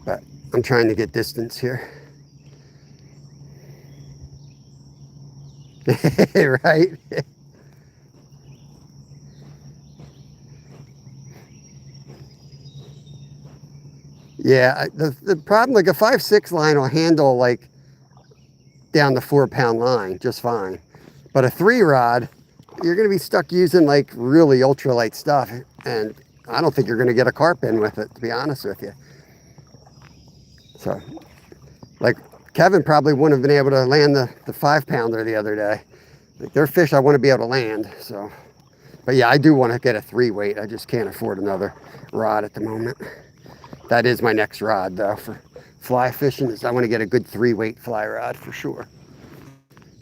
But I'm trying to get distance here. Right? Yeah, the problem, like a 5.6 line will handle like down the 4-pound line just fine. But a 3 rod, you're going to be stuck using like really ultralight stuff. And I don't think you're going to get a carp in with it, to be honest with you. So, like Kevin probably wouldn't have been able to land the 5-pounder the other day. Like they're fish I want to be able to land. So, but yeah, I do want to get a 3 weight. I just can't afford another rod at the moment. That is my next rod though for fly fishing. Is I want to get a good 3 weight fly rod for sure.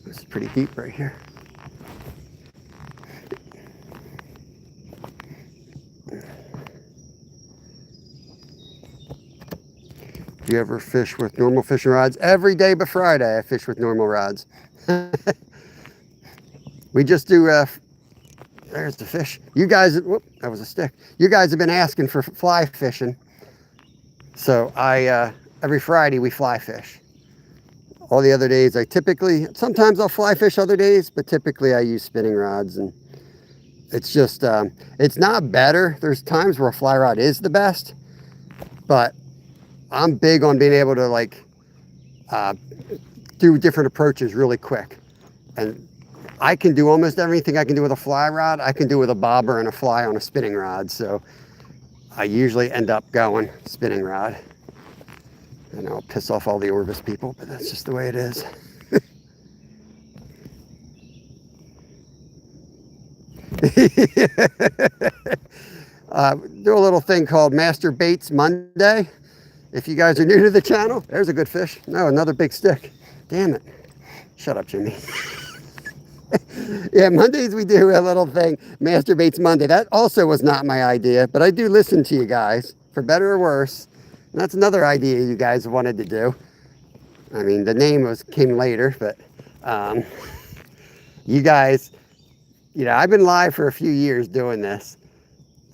This is pretty deep right here. Do you ever fish with normal fishing rods? Every day but Friday I fish with normal rods. We just do, there's the fish. You guys, whoop, that was a stick. You guys have been asking for fly fishing. So every Friday we fly fish. All the other days sometimes I'll fly fish other days, but typically I use spinning rods. And it's just, it's not better. There's times where a fly rod is the best, but I'm big on being able to like do different approaches really quick. And I can do almost everything I can do with a fly rod, I can do with a bobber and a fly on a spinning rod. So I usually end up going spinning rod. And I'll piss off all the Orvis people, but that's just the way it is. Do a little thing called Master Baits Monday. If you guys are new to the channel, there's a good fish. No, another big stick. Damn it. Shut up, Jimmy. Yeah, Mondays we do a little thing, Master Baits Monday. That also was not my idea, but I do listen to you guys, for better or worse. And that's another idea you guys wanted to do. I mean, the name came later, but you guys, I've been live for a few years doing this.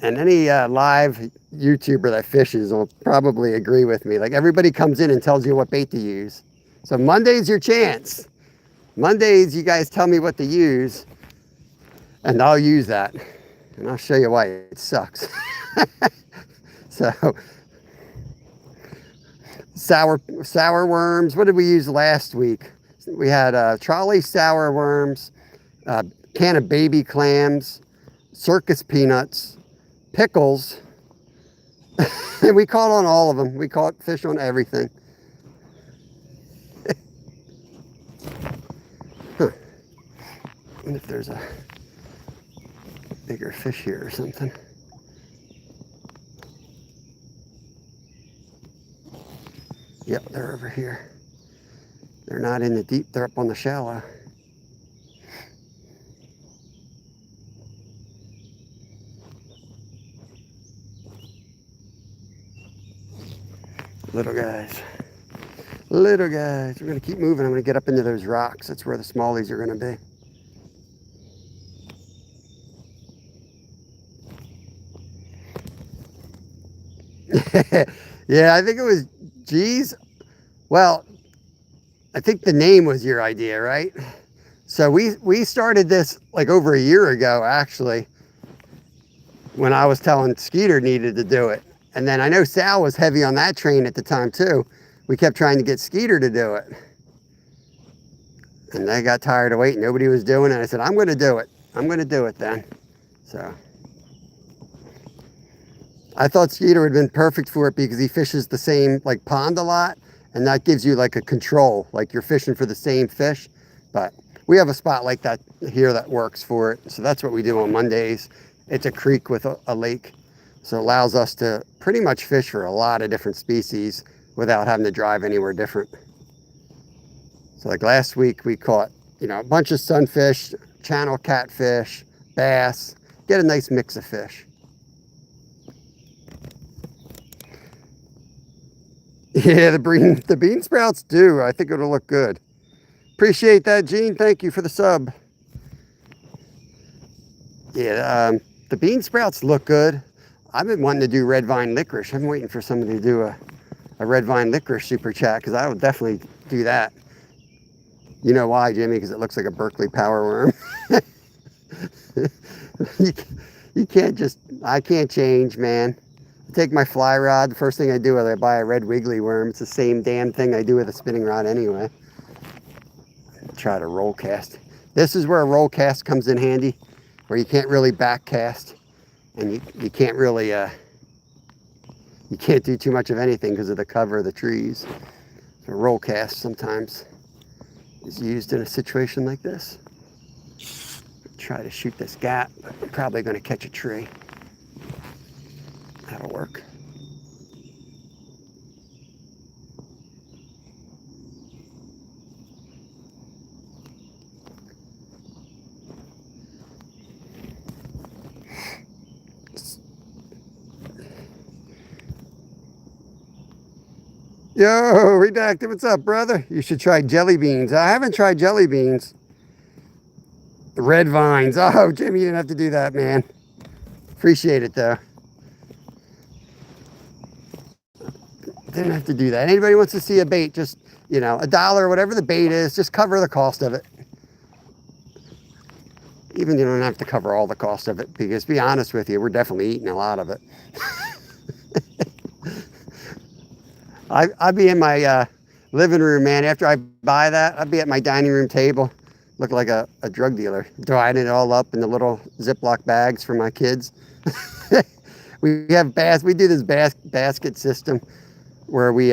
And any live YouTuber that fishes will probably agree with me. Like everybody comes in and tells you what bait to use. So Monday's your chance. Mondays, you guys tell me what to use, and I'll use that. And I'll show you why it sucks. So, sour worms. What did we use last week? We had trolley sour worms, can of baby clams, circus peanuts, pickles. And we caught on all of them. We caught fish on everything. Huh. I wonder if there's a bigger fish here or something. Yep, they're over here. They're not in the deep, they're up on the shallow. Little guys. Little guys. We're going to keep moving. I'm going to get up into those rocks. That's where the smallies are going to be. Yeah, I think it was G's. Well, I think the name was your idea, right? So we started this like over a year ago, actually, when I was telling Skeeter needed to do it. And then I know Sal was heavy on that train at the time too. We kept trying to get Skeeter to do it. And they got tired of waiting. Nobody was doing it. I said, I'm going to do it. I'm going to do it then. So I thought Skeeter would have been perfect for it because he fishes the same like pond a lot. And that gives you like a control, like you're fishing for the same fish. But we have a spot like that here that works for it. So that's what we do on Mondays. It's a creek with a lake. So it allows us to pretty much fish for a lot of different species without having to drive anywhere different. So like last week we caught, a bunch of sunfish, channel catfish, bass, get a nice mix of fish. Yeah, the bean sprouts do. I think it'll look good. Appreciate that, Gene. Thank you for the sub. Yeah, the bean sprouts look good. I've been wanting to do red vine licorice. I'm waiting for somebody to do a red vine licorice super chat because I would definitely do that. You know why, Jimmy? Because it looks like a Berkeley power worm. you can't just, I can't change, man. I take my fly rod. The first thing I do is I buy a red wiggly worm. It's the same damn thing I do with a spinning rod anyway. Try to roll cast. This is where a roll cast comes in handy, where you can't really back cast. And you can't really, you can't do too much of anything because of the cover of the trees. So roll cast sometimes is used in a situation like this. Try to shoot this gap, but I'm probably going to catch a tree. That'll work. Yo, Redacted, what's up, brother? You should try jelly beans. I haven't tried jelly beans. The red vines. Oh, Jimmy, you didn't have to do that, man. Appreciate it, though. Didn't have to do that. Anybody wants to see a bait, just, $1, whatever the bait is, just cover the cost of it. Even you don't have to cover all the cost of it, because to be honest with you, we're definitely eating a lot of it. I'd be in my living room, man. After I buy that, I'd be at my dining room table, look like a drug dealer, dividing it all up in the little Ziploc bags for my kids. We have we do this basket system where we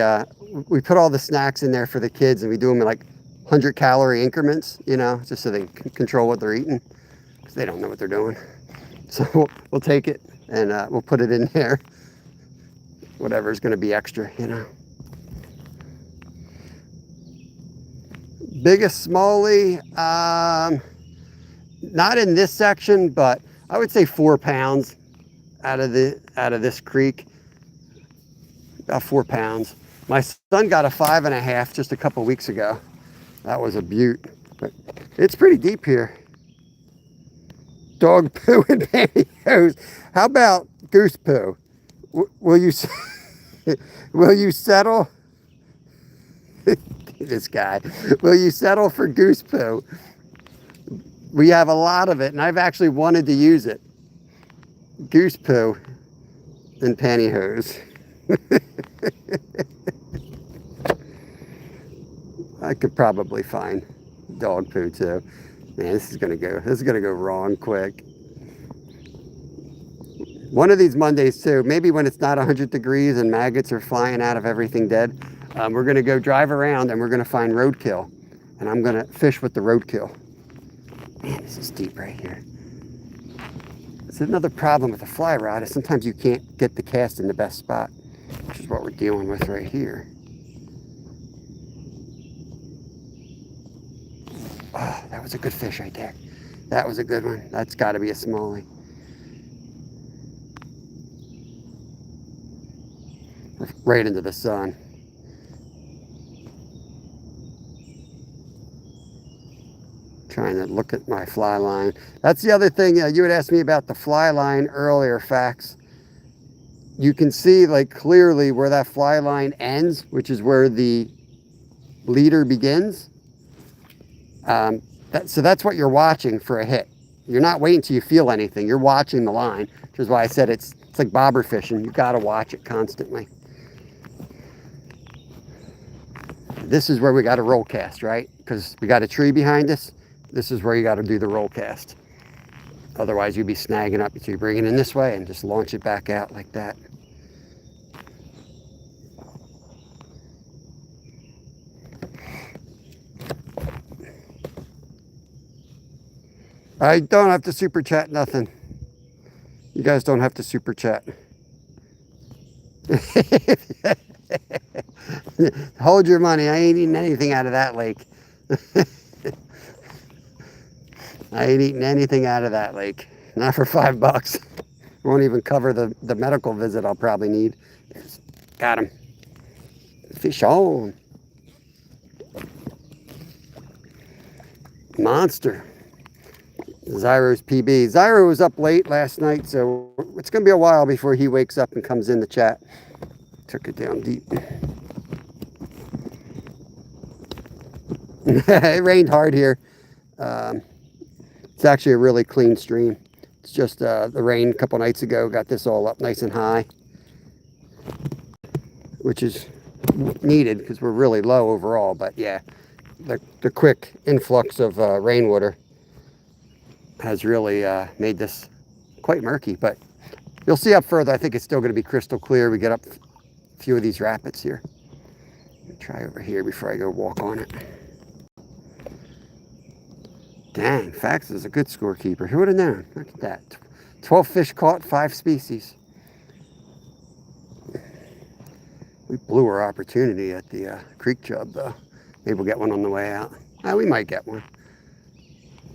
put all the snacks in there for the kids, and we do them in like 100-calorie increments, just so they can control what they're eating, because they don't know what they're doing. So we'll take it and we'll put it in there. Whatever's going to be extra, Biggest smallie, not in this section, but I would say 4 pounds out of this creek. About 4 pounds. My son got a 5.5 just a couple weeks ago. That was a beaut, but it's pretty deep here. Dog poo and pantyhose. How about goose poo? Will you settle? This guy. Will you settle for goose poo? We have a lot of it, and I've actually wanted to use it. Goose poo and pantyhose. I could probably find dog poo too. Man, this is gonna go wrong quick. One of these Mondays too, maybe when it's not 100 degrees and maggots are flying out of everything dead, we're gonna go drive around and we're gonna find roadkill. And I'm gonna fish with the roadkill. Man, this is deep right here. It's another problem with a fly rod is sometimes you can't get the cast in the best spot, which is what we're dealing with right here. Oh, that was a good fish right there. That was a good one. That's got to be a smallie. Right into the sun. Trying to look at my fly line. That's the other thing. You had asked me about the fly line earlier, Fax. You can see like clearly where that fly line ends, which is where the leader begins. So that's what you're watching for a hit. You're not waiting till you feel anything. You're watching the line, which is why I said it's like bobber fishing. You've got to watch it constantly. This is where we got to roll cast, right? Because we got a tree behind us. This is where you got to do the roll cast. Otherwise, you'd be snagging up. So you bring it in this way and just launch it back out like that. I don't have to super chat nothing. You guys don't have to super chat. Hold your money. I ain't eating anything out of that lake. I ain't eating anything out of that lake. Not for $5. Won't even cover the medical visit I'll probably need. Got him. Fish on. Monster. Zyro's PB. Zyro was up late last night, so it's going to be a while before he wakes up and comes in the chat. Took it down deep. It rained hard here. It's actually a really clean stream. It's just the rain a couple nights ago got this all up nice and high, which is needed because we're really low overall. But yeah, the quick influx of rainwater has really made this quite murky. But you'll see up further, I think it's still going to be crystal clear. We get up a few of these rapids here. Try over here before I go walk on it. Dang, Fax is a good scorekeeper. Who would have known? Look at that. 12 fish caught, 5 species. We blew our opportunity at the creek chub, though. Maybe we'll get one on the way out. We might get one.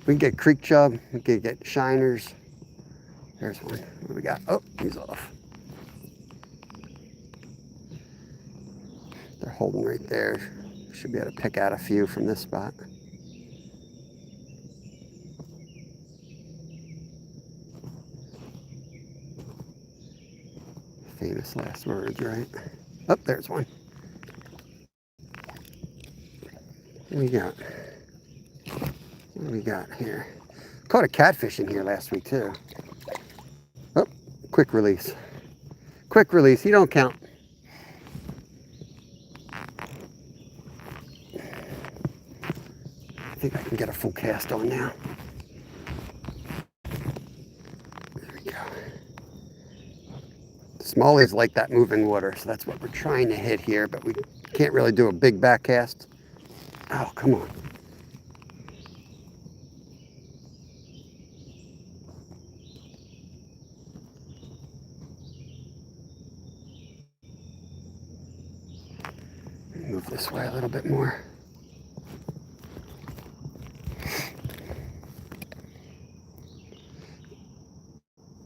We can get creek chub. We can get shiners. There's one. What do we got? Oh, he's off. They're holding right there. Should be able to pick out a few from this spot. Famous last words, right? Oh, there's one. What do we got? What do we got here? Caught a catfish in here last week, too. Oh, quick release. Quick release. He don't count. I think I can get a full cast on now. There we go. Smallies like that moving water, so that's what we're trying to hit here, but we can't really do a big back cast. Oh, come on. Move this way a little bit more.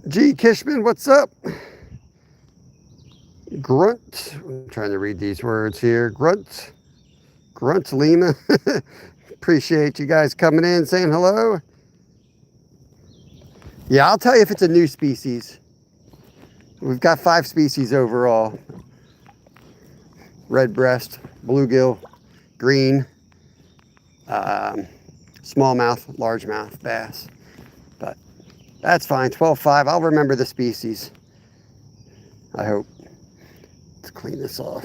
G. Kishman, what's up? Grunt. I'm trying to read these words here. Grunt Lima. Appreciate you guys coming in, saying hello. Yeah, I'll tell you if it's a new species. We've got 5 species overall. Red breast, bluegill, green, smallmouth, largemouth bass. But that's fine, 12.5. I'll remember the species. I hope. Let's clean this off.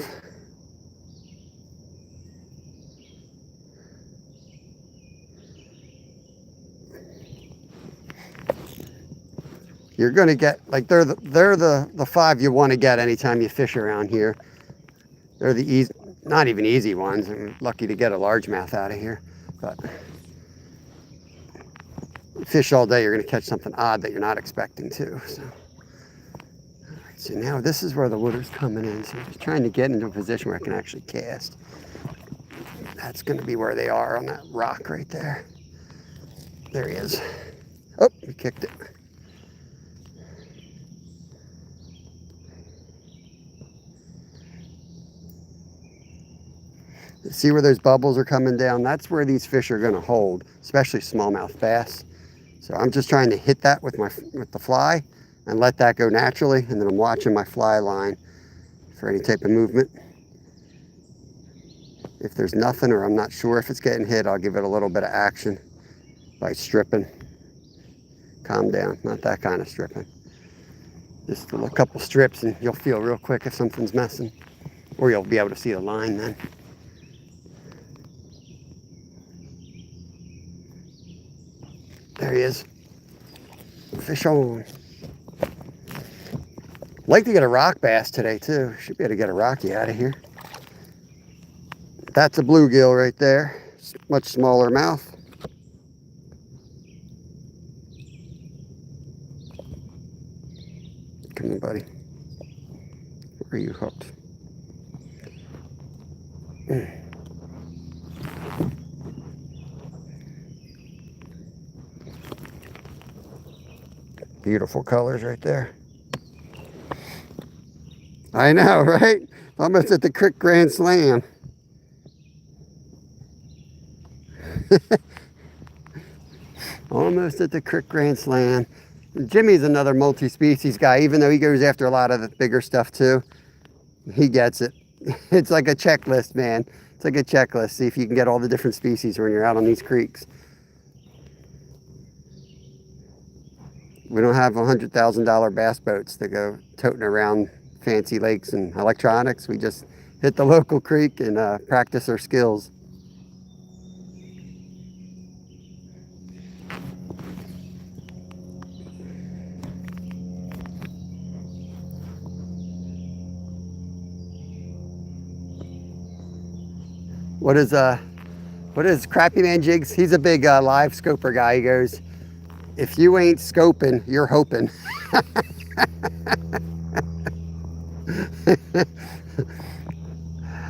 You're going to get, like, they're the 5 you want to get anytime you fish around here. They're the easy, not even easy ones. I'm lucky to get a largemouth out of here. But fish all day, you're going to catch something odd that you're not expecting to. So, all right, so now this is where the water's coming in. So I'm just trying to get into a position where I can actually cast. That's going to be where they are on that rock right there. There he is. Oh, he kicked it. See where those bubbles are coming down? That's where these fish are going to hold, especially smallmouth bass. So I'm just trying to hit that with the fly and let that go naturally, and then I'm watching my fly line for any type of movement. If there's nothing, or I'm not sure if it's getting hit, I'll give it a little bit of action by stripping. Calm down, not that kind of stripping. Just a couple strips and you'll feel real quick if something's messing, or you'll be able to see the line then. There he is. Fish on. Like to get a rock bass today too. Should be able to get a rocky out of here. That's a bluegill right there. Much smaller mouth. Come on, buddy. Where are you hooked? Beautiful colors right there. I know, right? Almost at the Crick Grand Slam. Almost at the Crick Grand Slam. Jimmy's another multi-species guy, even though he goes after a lot of the bigger stuff too. He gets it. It's like a checklist, man. It's like a checklist. See if you can get all the different species when you're out on these creeks. We don't have $100,000 bass boats that go toting around fancy lakes and electronics. We just hit the local creek and practice our skills. What is Crappy Man Jigs? He's a big live scoper guy. He goes, if you ain't scoping, you're hoping.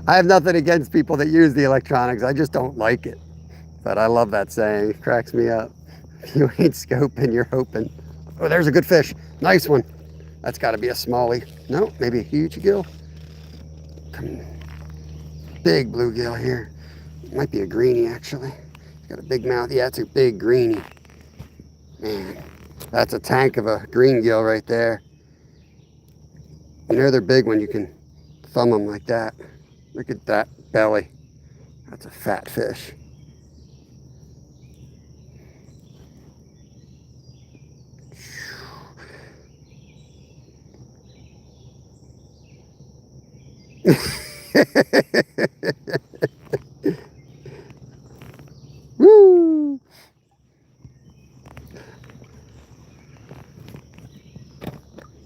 I have nothing against people that use the electronics. I just don't like it. But I love that saying. It cracks me up. If you ain't scoping, you're hoping. Oh, there's a good fish. Nice one. That's got to be a smallie. No, maybe a huge gill. Come on. Big bluegill here. Might be a greenie, actually. Got a big mouth. Yeah, it's a big greenie. Man, that's a tank of a green gill right there. You know they're big when you can thumb them like that. Look at that belly. That's a fat fish. Woo!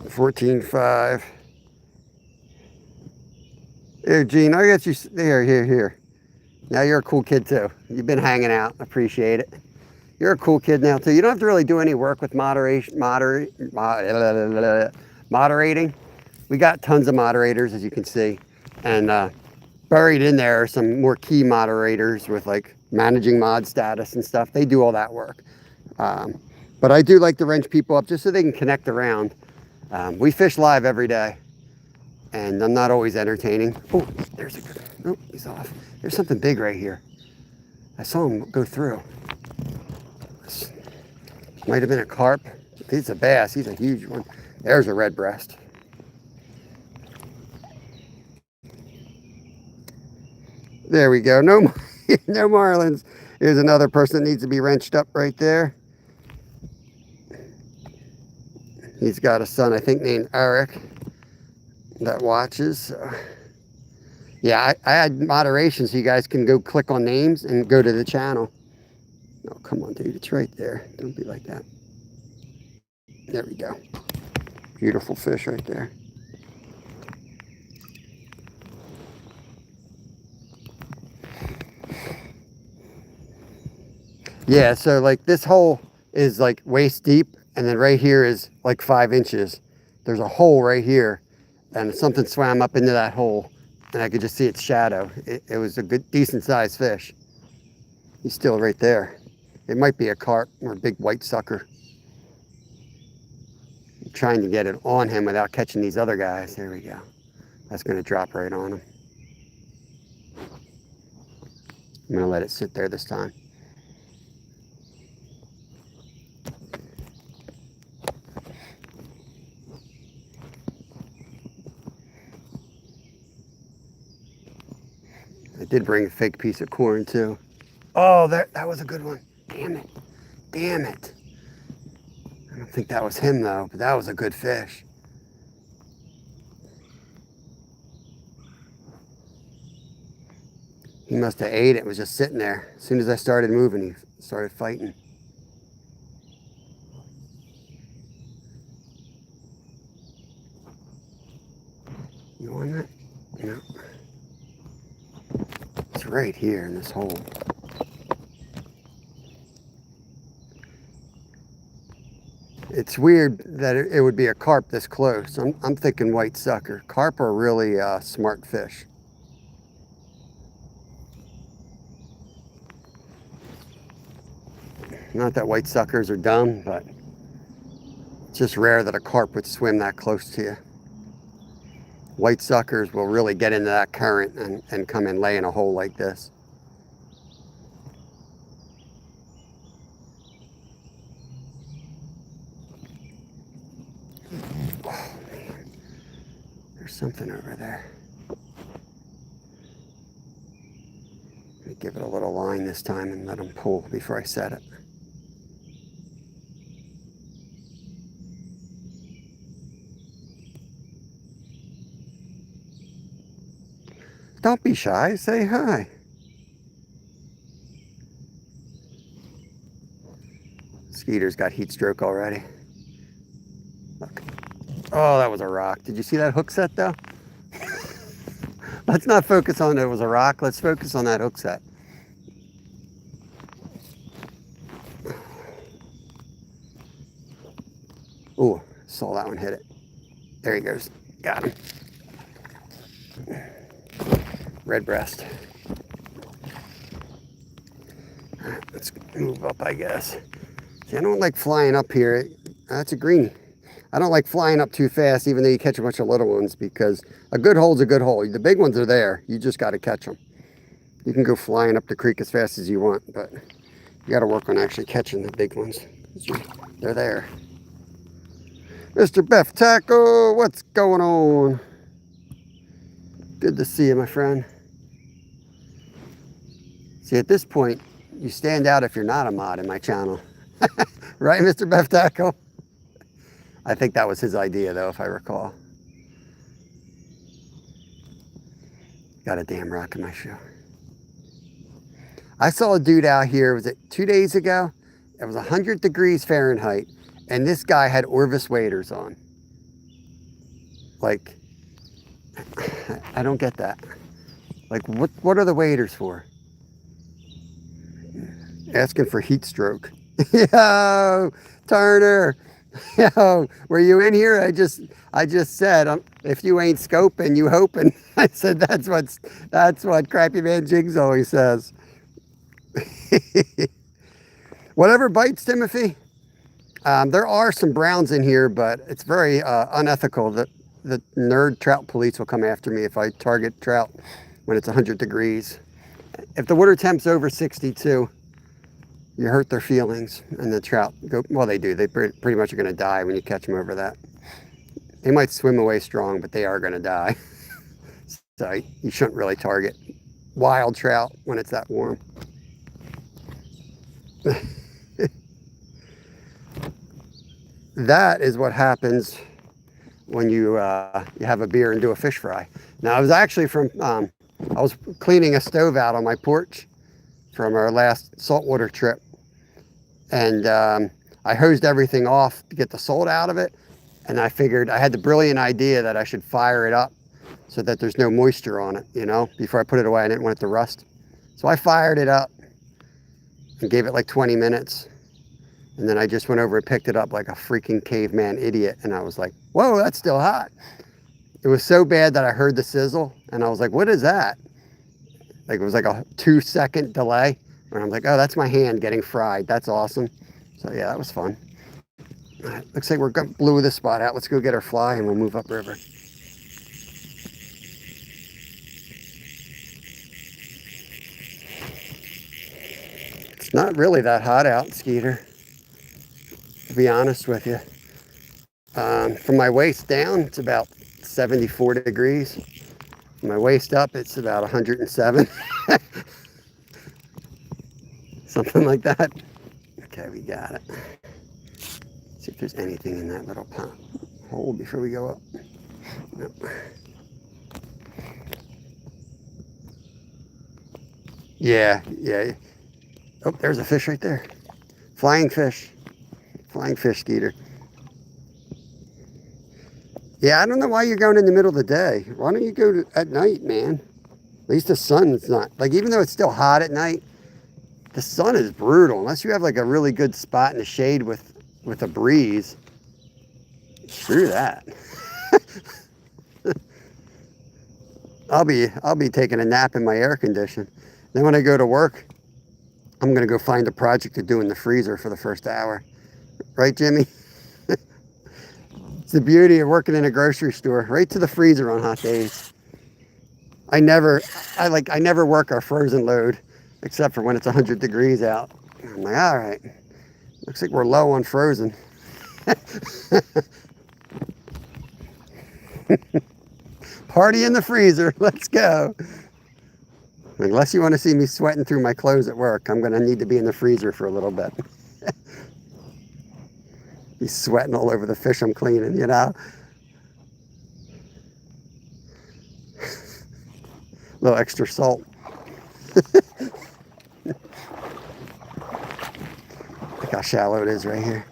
$14.5. Here, Gene, I got you. Here. Now you're a cool kid too. You've been hanging out. Appreciate it. You're a cool kid now too. You don't have to really do any work with moderating. We got tons of moderators, as you can see, and buried in there are some more key moderators with like managing mod status and stuff. They do all that work. But I do like to wrench people up just so they can connect around. We fish live every day, and I'm not always entertaining. Oh, there's a good, oh, he's off. There's something big right here. I saw him go through. This might have been a carp. If he's a bass, he's a huge one. There's a red breast. There we go. No, no marlins. Here's another person that needs to be wrenched up right there. He's got a son, I think, named Eric that watches. So. Yeah, I had moderation so you guys can go click on names and go to the channel. Oh, come on, dude. It's right there. Don't be like that. There we go. Beautiful fish right there. Yeah, so like this hole is like waist deep, and then right here is like 5 inches. There's a hole right here, and something swam up into that hole, and I could just see its shadow. It was a good, decent sized fish. He's still right there. It might be a carp or a big white sucker. I'm trying to get it on him without catching these other guys. There we go. That's going to drop right on him. I'm going to let it sit there this time. I did bring a fake piece of corn too. Oh, that was a good one. Damn it. Damn it. I don't think that was him though, but that was a good fish. He must have ate it. It was just sitting there. As soon as I started moving, he started fighting. You on that? No. It's right here in this hole. It's weird that it would be a carp this close. I'm thinking white sucker. Carp are really smart fish. Not that white suckers are dumb, but it's just rare that a carp would swim that close to you. White suckers will really get into that current and come and lay in a hole like this. Oh man, there's something over there. Let me give it a little line this time and let them pull before I set it. Don't be shy, say hi. Skeeter's got heat stroke already. Look. Oh, that was a rock. Did you see that hook set though? Let's not focus on it was a rock. Let's focus on that hook set. Ooh, saw that one hit it. There he goes. Got him. Red breast. All right, let's move up, I guess. See, I don't like flying up here. That's a greenie. I don't like flying up too fast, even though you catch a bunch of little ones, because a good hole's a good hole. The big ones are there. You just got to catch them. You can go flying up the creek as fast as you want, but you got to work on actually catching the big ones. They're there. Mr. Beth Tackle, what's going on? Good to see you, my friend. See, at this point, you stand out if you're not a mod in my channel. Right, Mr. Beth Tackle? I think that was his idea, though, if I recall. Got a damn rock in my shoe. I saw a dude out here, was it 2 days ago? It was 100 degrees Fahrenheit, and this guy had Orvis waders on. Like, I don't get that. Like, what are the waders for? Asking for heat stroke. Yo, Turner. Yo, were you in here? I just said, if you ain't scoping, you hoping. I said that's what Crappy Man Jigs always says. Whatever bites, Timothy. There are some browns in here, but it's very unethical that the nerd trout police will come after me if I target trout when it's 100 degrees. If the water temp's over 62, you hurt their feelings, and the trout go, well, they do. They pretty much are going to die when you catch them over that. They might swim away strong, but they are going to die. So you shouldn't really target wild trout when it's that warm. That is what happens when you have a beer and do a fish fry. Now, I was actually I was cleaning a stove out on my porch from our last saltwater trip. And I hosed everything off to get the salt out of it. And I figured I had the brilliant idea that I should fire it up so that there's no moisture on it, you know, before I put it away. I didn't want it to rust. So I fired it up and gave it like 20 minutes. And then I just went over and picked it up like a freaking caveman idiot. And I was like, whoa, that's still hot. It was so bad that I heard the sizzle. And I was like, what is that? Like, it was like a 2-second delay. And I'm like, oh, that's my hand getting fried. That's awesome. So yeah, that was fun. All right, looks like we're blew this spot out. Let's go get our fly and we'll move upriver. It's not really that hot out, Skeeter, to be honest with you. From my waist down, it's about 74 degrees. From my waist up, it's about 107. Something like that. Okay, we got it. See if there's anything in that little pond hole before we go up. Nope. Yeah. Oh, there's a fish right there. Flying fish. Flying fish, Skeeter. Yeah, I don't know why you're going in the middle of the day. Why don't you go at night, man? At least the sun's not, like, even though it's still hot at night, the sun is brutal. Unless you have like a really good spot in the shade with a breeze. Screw that. I'll be taking a nap in my air condition. Then when I go to work, I'm gonna go find a project to do in the freezer for the first hour. Right, Jimmy? It's the beauty of working in a grocery store. Right to the freezer on hot days. I never work our frozen load except for when it's 100 degrees out. I'm like, all right, looks like we're low on frozen. Party in the freezer, let's go. Unless you want to see me sweating through my clothes at work, I'm gonna need to be in the freezer for a little bit. Be sweating all over the fish I'm cleaning, you know? A little extra salt. Look how shallow it is right here.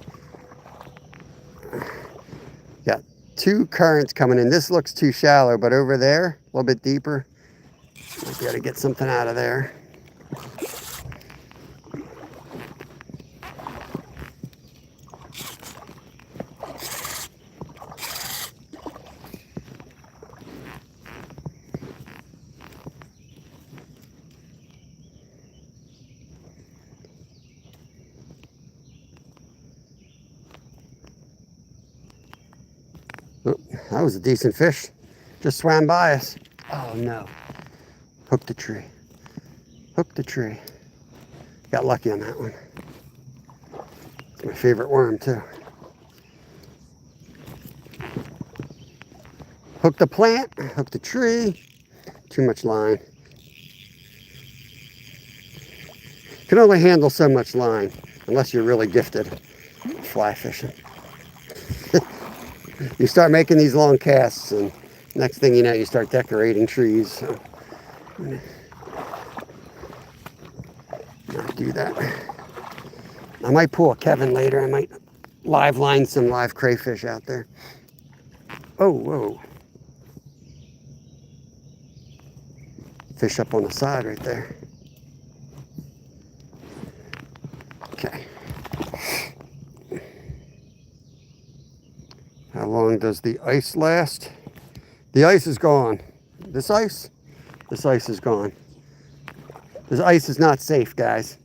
Got two currents coming in. This looks too shallow, but over there, a little bit deeper, might be able to get something out of there. Oh, that was a decent fish. Just swam by us. Oh no. Hooked the tree. Hooked the tree. Got lucky on that one. It's my favorite worm too. Hooked the plant, hooked the tree. Too much line. Can only handle so much line unless you're really gifted fly fishing. You start making these long casts, and next thing you know, you start decorating trees. So, not do that. I might pull a Kevin later. I might live line some live crayfish out there. Oh, whoa. Fish up on the side right there. Okay. How long does the ice last? The ice is gone. This ice is gone. This ice is not safe, guys.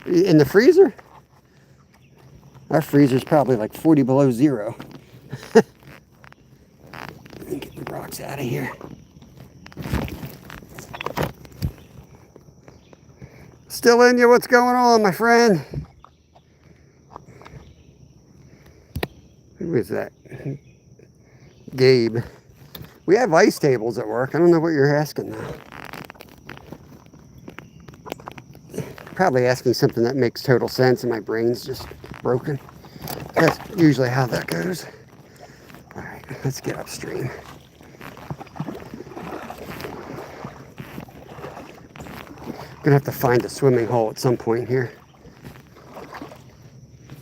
In the freezer? Our freezer's probably like 40 below zero. Let me get the rocks out of here. Still in you? What's going on, my friend? Who is that? Gabe. We have ice tables at work. I don't know what you're asking now. Probably asking something that makes total sense and my brain's just broken. That's usually how that goes. All right, let's get upstream. Gonna have to find a swimming hole at some point here.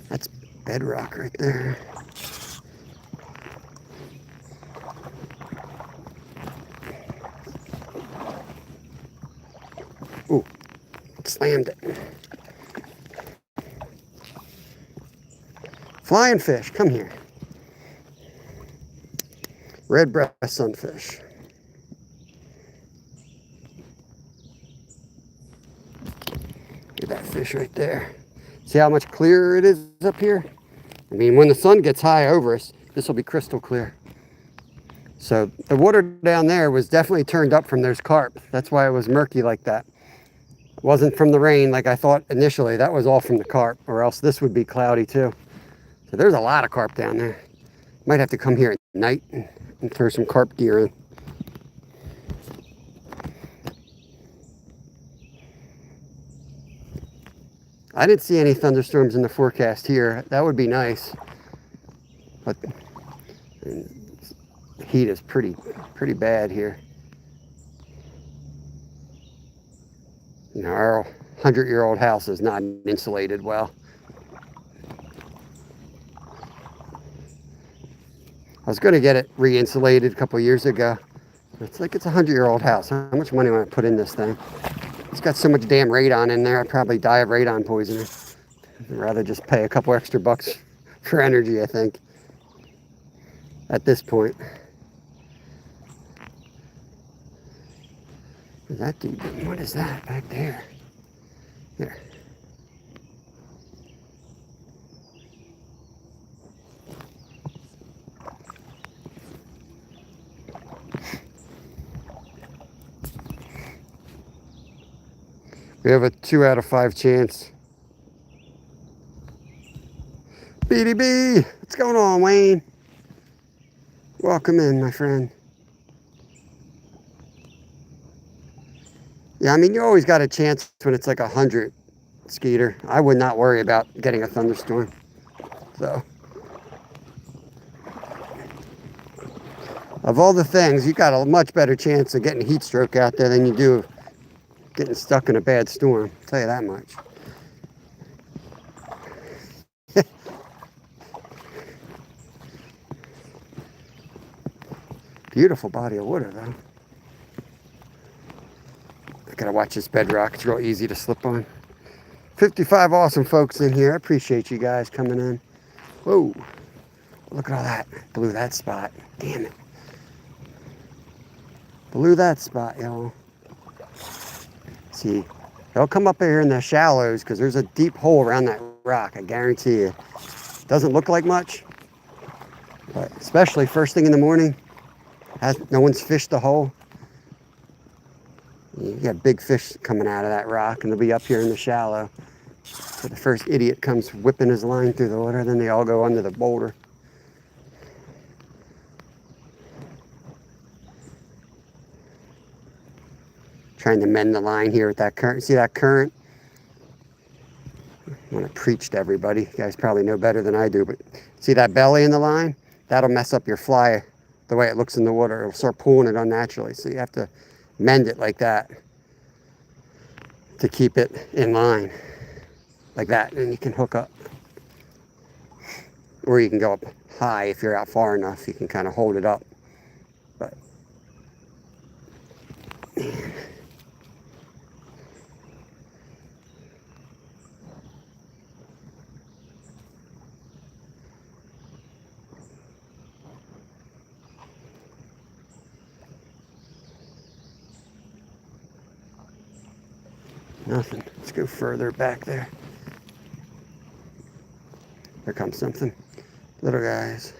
That's bedrock right there. Ooh, slammed it. Flying fish, come here. Red breast sunfish. at that fish right there. See how much clearer it is up here? I mean, when the sun gets high over us, this will be crystal clear. So the water down there was definitely turned up from those carp. That's why it was murky like that. It wasn't from the rain like I thought initially. That was all from the carp, or else this would be cloudy too. So there's a lot of carp down there. Might have to come here at night and throw some carp gear in. I didn't see any thunderstorms in the forecast here. That would be nice. But the heat is pretty bad here. You know, our 100-year-old house is not insulated well. I was going to get it re-insulated a couple years ago. It's like it's a 100-year-old house. How much money would I put in this thing? It's got so much damn radon in there, I'd probably die of radon poisoning. I'd rather just pay a couple extra bucks for energy, I think, at this point. That dude, what is that back there? There. We have a 2 out of 5 chance. BDB, what's going on, Wayne? Welcome in, my friend. Yeah, I mean, you always got a chance when it's like 100, Skeeter. I would not worry about getting a thunderstorm. So, of all the things, you got a much better chance of getting a heat stroke out there than you do getting stuck in a bad storm. I'll tell you that much. Beautiful body of water, though. I gotta watch this bedrock. It's real easy to slip on. 55 awesome folks in here. I appreciate you guys coming in. Whoa. Look at all that. Blew that spot. Damn it. Blew that spot, y'all. See, they'll come up here in the shallows because there's a deep hole around that rock. I guarantee you. Doesn't look like much, but especially first thing in the morning, no one's fished the hole. You got big fish coming out of that rock, and they'll be up here in the shallow. So the first idiot comes whipping his line through the water, then they all go under the boulder. Trying to mend the line here with that current. See that current? I want to preach to everybody. You guys probably know better than I do, but see that belly in the line? That'll mess up your fly the way it looks in the water. It'll start pulling it unnaturally. So you have to mend it like that to keep it in line. Like that, and you can hook up. Or you can go up high if you're out far enough. You can kind of hold it up. But man. Nothing. Let's go further back there. Here comes something. Little guys.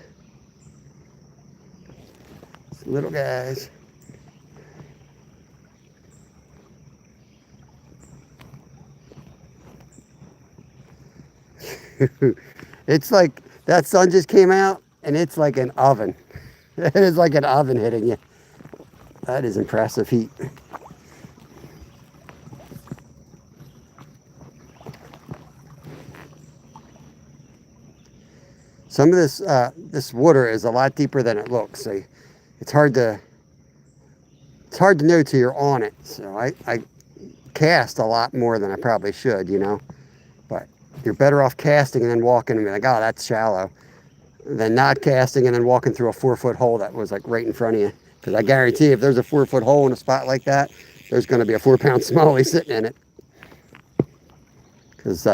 Little guys. It's like that sun just came out and it's like an oven. It is like an oven hitting you. That is impressive heat. Some of this water is a lot deeper than it looks. So it's hard to know till you're on it. So I cast a lot more than I probably should, you know. But you're better off casting and then walking and be like, oh, that's shallow, than not casting and then walking through a 4-foot hole that was like right in front of you. Because I guarantee if there's a 4-foot hole in a spot like that, there's going to be a 4-pound smallie sitting in it. Because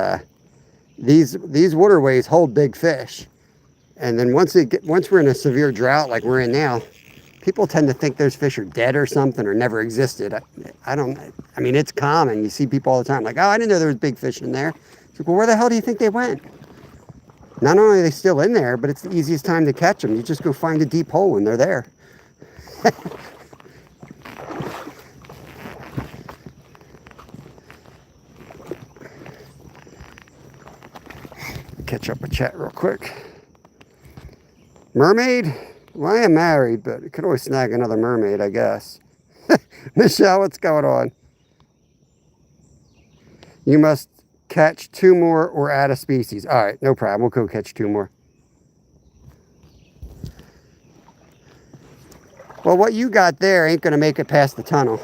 these waterways hold big fish. And then once we're in a severe drought like we're in now, People tend to think those fish are dead or something or never existed. I mean, it's common. You see people all the time like, oh, I didn't know there was big fish in there. It's like, well, where the hell do you think they went? Not only are they still in there, but it's the easiest time to catch them. You just go find a deep hole and they're there. Catch up with chat real quick. Mermaid? Well, I am married, but you could always snag another mermaid, I guess. Michelle, what's going on? You must catch 2 more or add a species. All right, no problem. We'll go catch 2 more. Well, what you got there ain't going to make it past the tunnel,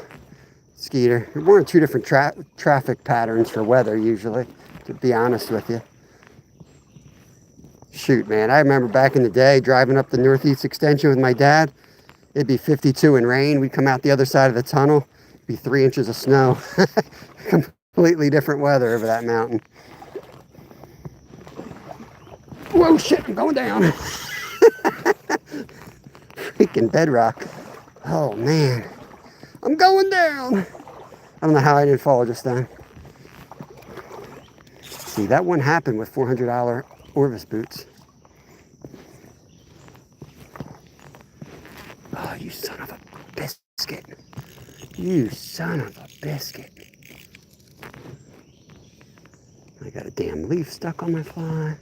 Skeeter. We're in 2 different traffic patterns for weather, usually, to be honest with you. Shoot, man, I remember back in the day driving up the Northeast Extension with my dad. It'd be 52 and rain. We'd come out the other side of the tunnel. It'd be 3 inches of snow. Completely different weather over that mountain. Whoa, shit, I'm going down. Freaking bedrock. Oh, man. I'm going down. I don't know how I didn't fall just then. See, that wouldn't happen with $400 Orvis boots. Oh, you son of a biscuit. You son of a biscuit. I got a damn leaf stuck on my fly.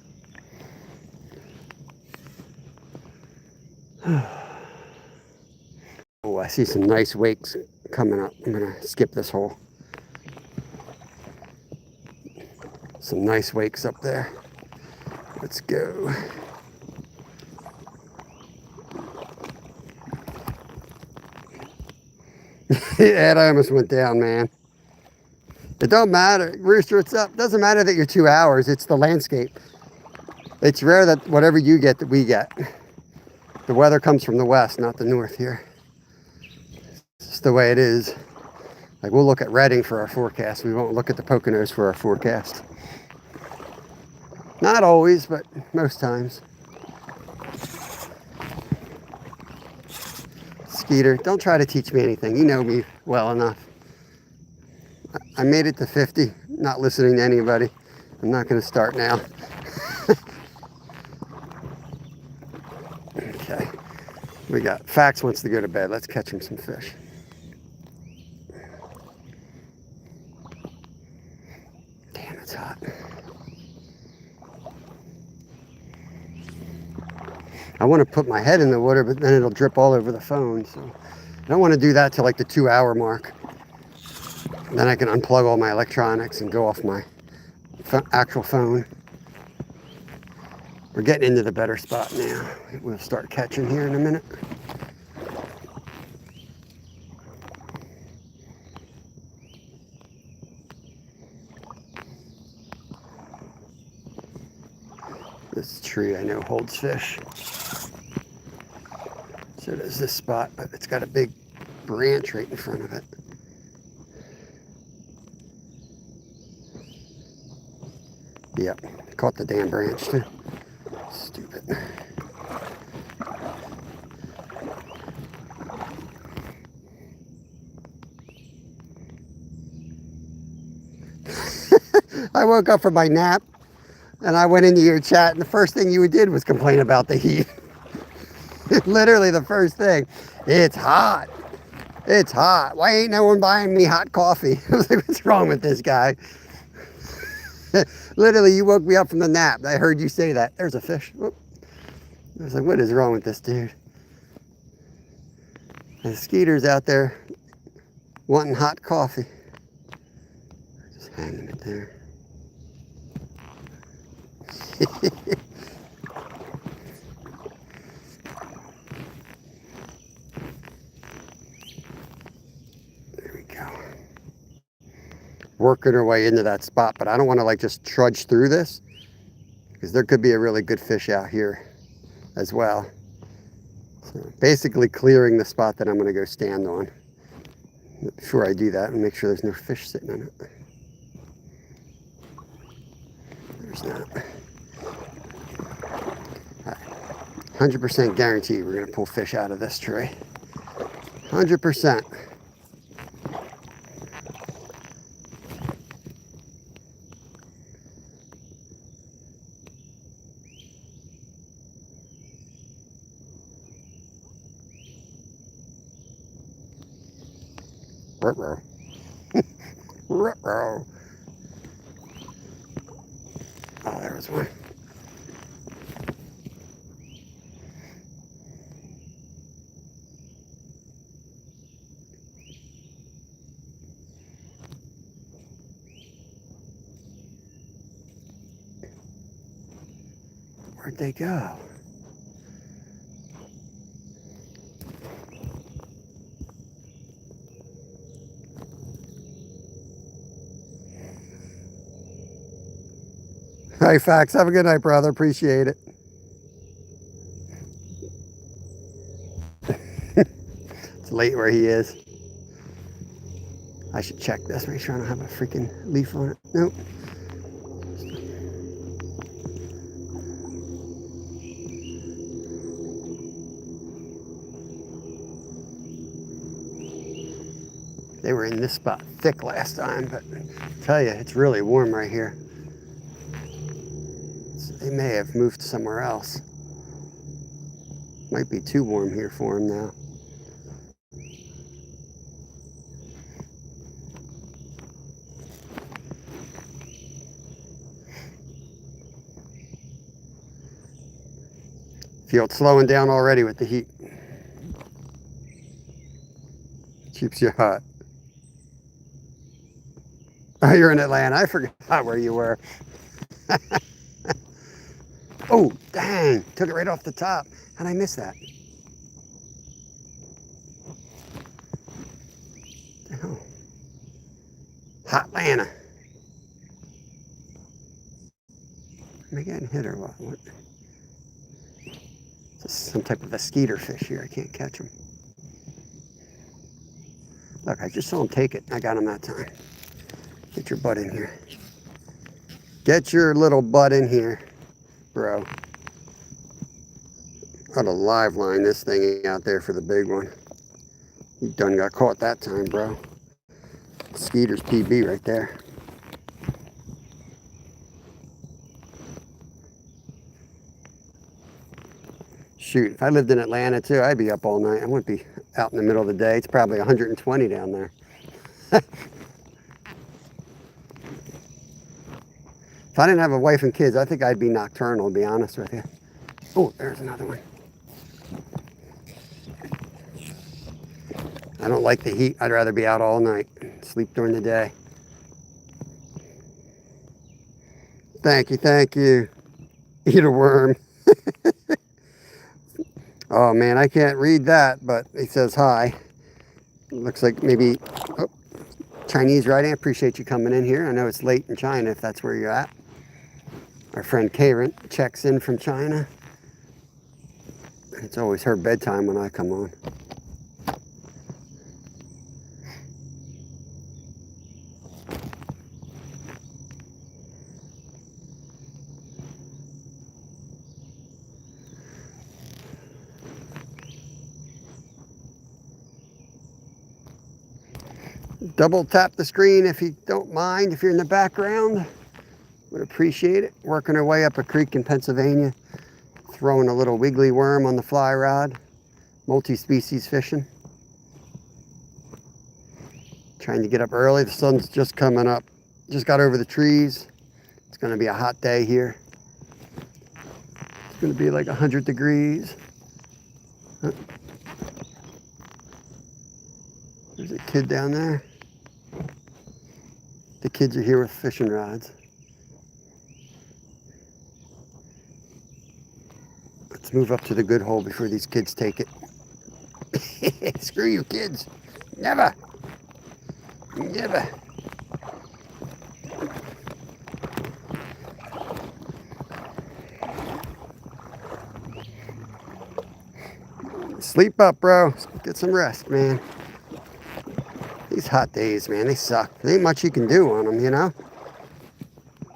Oh, I see some nice wakes coming up. I'm gonna skip this hole. Some nice wakes up there. Let's go. Ed, I almost went down, man. It don't matter. Rooster, it's up. Doesn't matter that you're 2 hours. It's the landscape. It's rare that whatever you get that we get. The weather comes from the west, not the north here. It's just the way it is. Like, we'll look at Redding for our forecast. We won't look at the Poconos for our forecast. Not always, but most times. Skeeter, don't try to teach me anything. You know me well enough. I made it to 50, not listening to anybody. I'm not going to start now. Okay. We got Fax wants to go to bed. Let's catch him some fish. Damn, it's hot. I want to put my head in the water, but then it'll drip all over the phone. So I don't want to do that till like the 2 hour mark. Then I can unplug all my electronics and go off my actual phone. We're getting into the better spot now. We'll start catching here in a minute. This tree I know holds fish. So does this spot, but it's got a big branch right in front of it. Yep, caught the damn branch too. Stupid. I woke up from my nap and I went into your chat and the first thing you did was complain about the heat. Literally the first thing. It's hot. It's hot. Why ain't no one buying me hot coffee? I was like, what's wrong with this guy? Literally, you woke me up from the nap. I heard you say that. There's a fish. Whoop. I was like, what is wrong with this dude? And Skeeter's out there wanting hot coffee. Just hanging it there. There we go. Working our way into that spot, but I don't want to like just trudge through this because there could be a really good fish out here as well. So basically clearing the spot that I'm going to go stand on. Before I do that, and make sure there's no fish sitting on it. There's not. 100% guarantee we're going to pull fish out of this tree. 100%. Ruh-roh. Ruh-roh. Oh, there was one. Where'd they go? Hey, Fax, have a good night, brother. Appreciate it. It's late where he is. I should check this, make sure I don't have a freaking leaf on it. Nope. They were in this spot thick last time, but I tell you, it's really warm right here. They may have moved somewhere else. Might be too warm here for them now. Feel it slowing down already with the heat. Keeps you hot. Oh, you're in Atlanta. I forgot where you were. Oh, dang. Took it right off the top. How'd I miss that? Oh. Hot Atlanta. Am I getting hit or what? It's some type of a skeeter fish here. I can't catch him. Look, I just saw him take it. I got him that time. Get your butt in here. Get your little butt in here, bro. Ought to live line this thing out there for the big one. You done got caught that time, bro. Skeeter's PB right there. Shoot, if I lived in Atlanta too, I'd be up all night. I wouldn't be out in the middle of the day. It's probably 120 down there. If I didn't have a wife and kids, I think I'd be nocturnal, to be honest with you. Oh, there's another one. I don't like the heat. I'd rather be out all night, sleep during the day. Thank you, thank you. Eat a worm. Oh man, I can't read that, but it says hi. Looks like maybe Chinese writing. I appreciate you coming in here. I know it's late in China if that's where you're at. Our friend Karen checks in from China. It's always her bedtime when I come on. Double tap the screen if you don't mind, if you're in the background. Would appreciate it. Working our way up a creek in Pennsylvania, throwing a little wiggly worm on the fly rod, multi-species fishing. Trying to get up early. The sun's just coming up. Just got over the trees. It's going to be a hot day here. It's going to be like 100 degrees. There's a kid down there. The kids are here with fishing rods. Let's move up to the good hole before these kids take it. Screw you kids. Never. Never. Sleep up, bro. Get some rest, man. These hot days, man, they suck. There ain't much you can do on them, you know?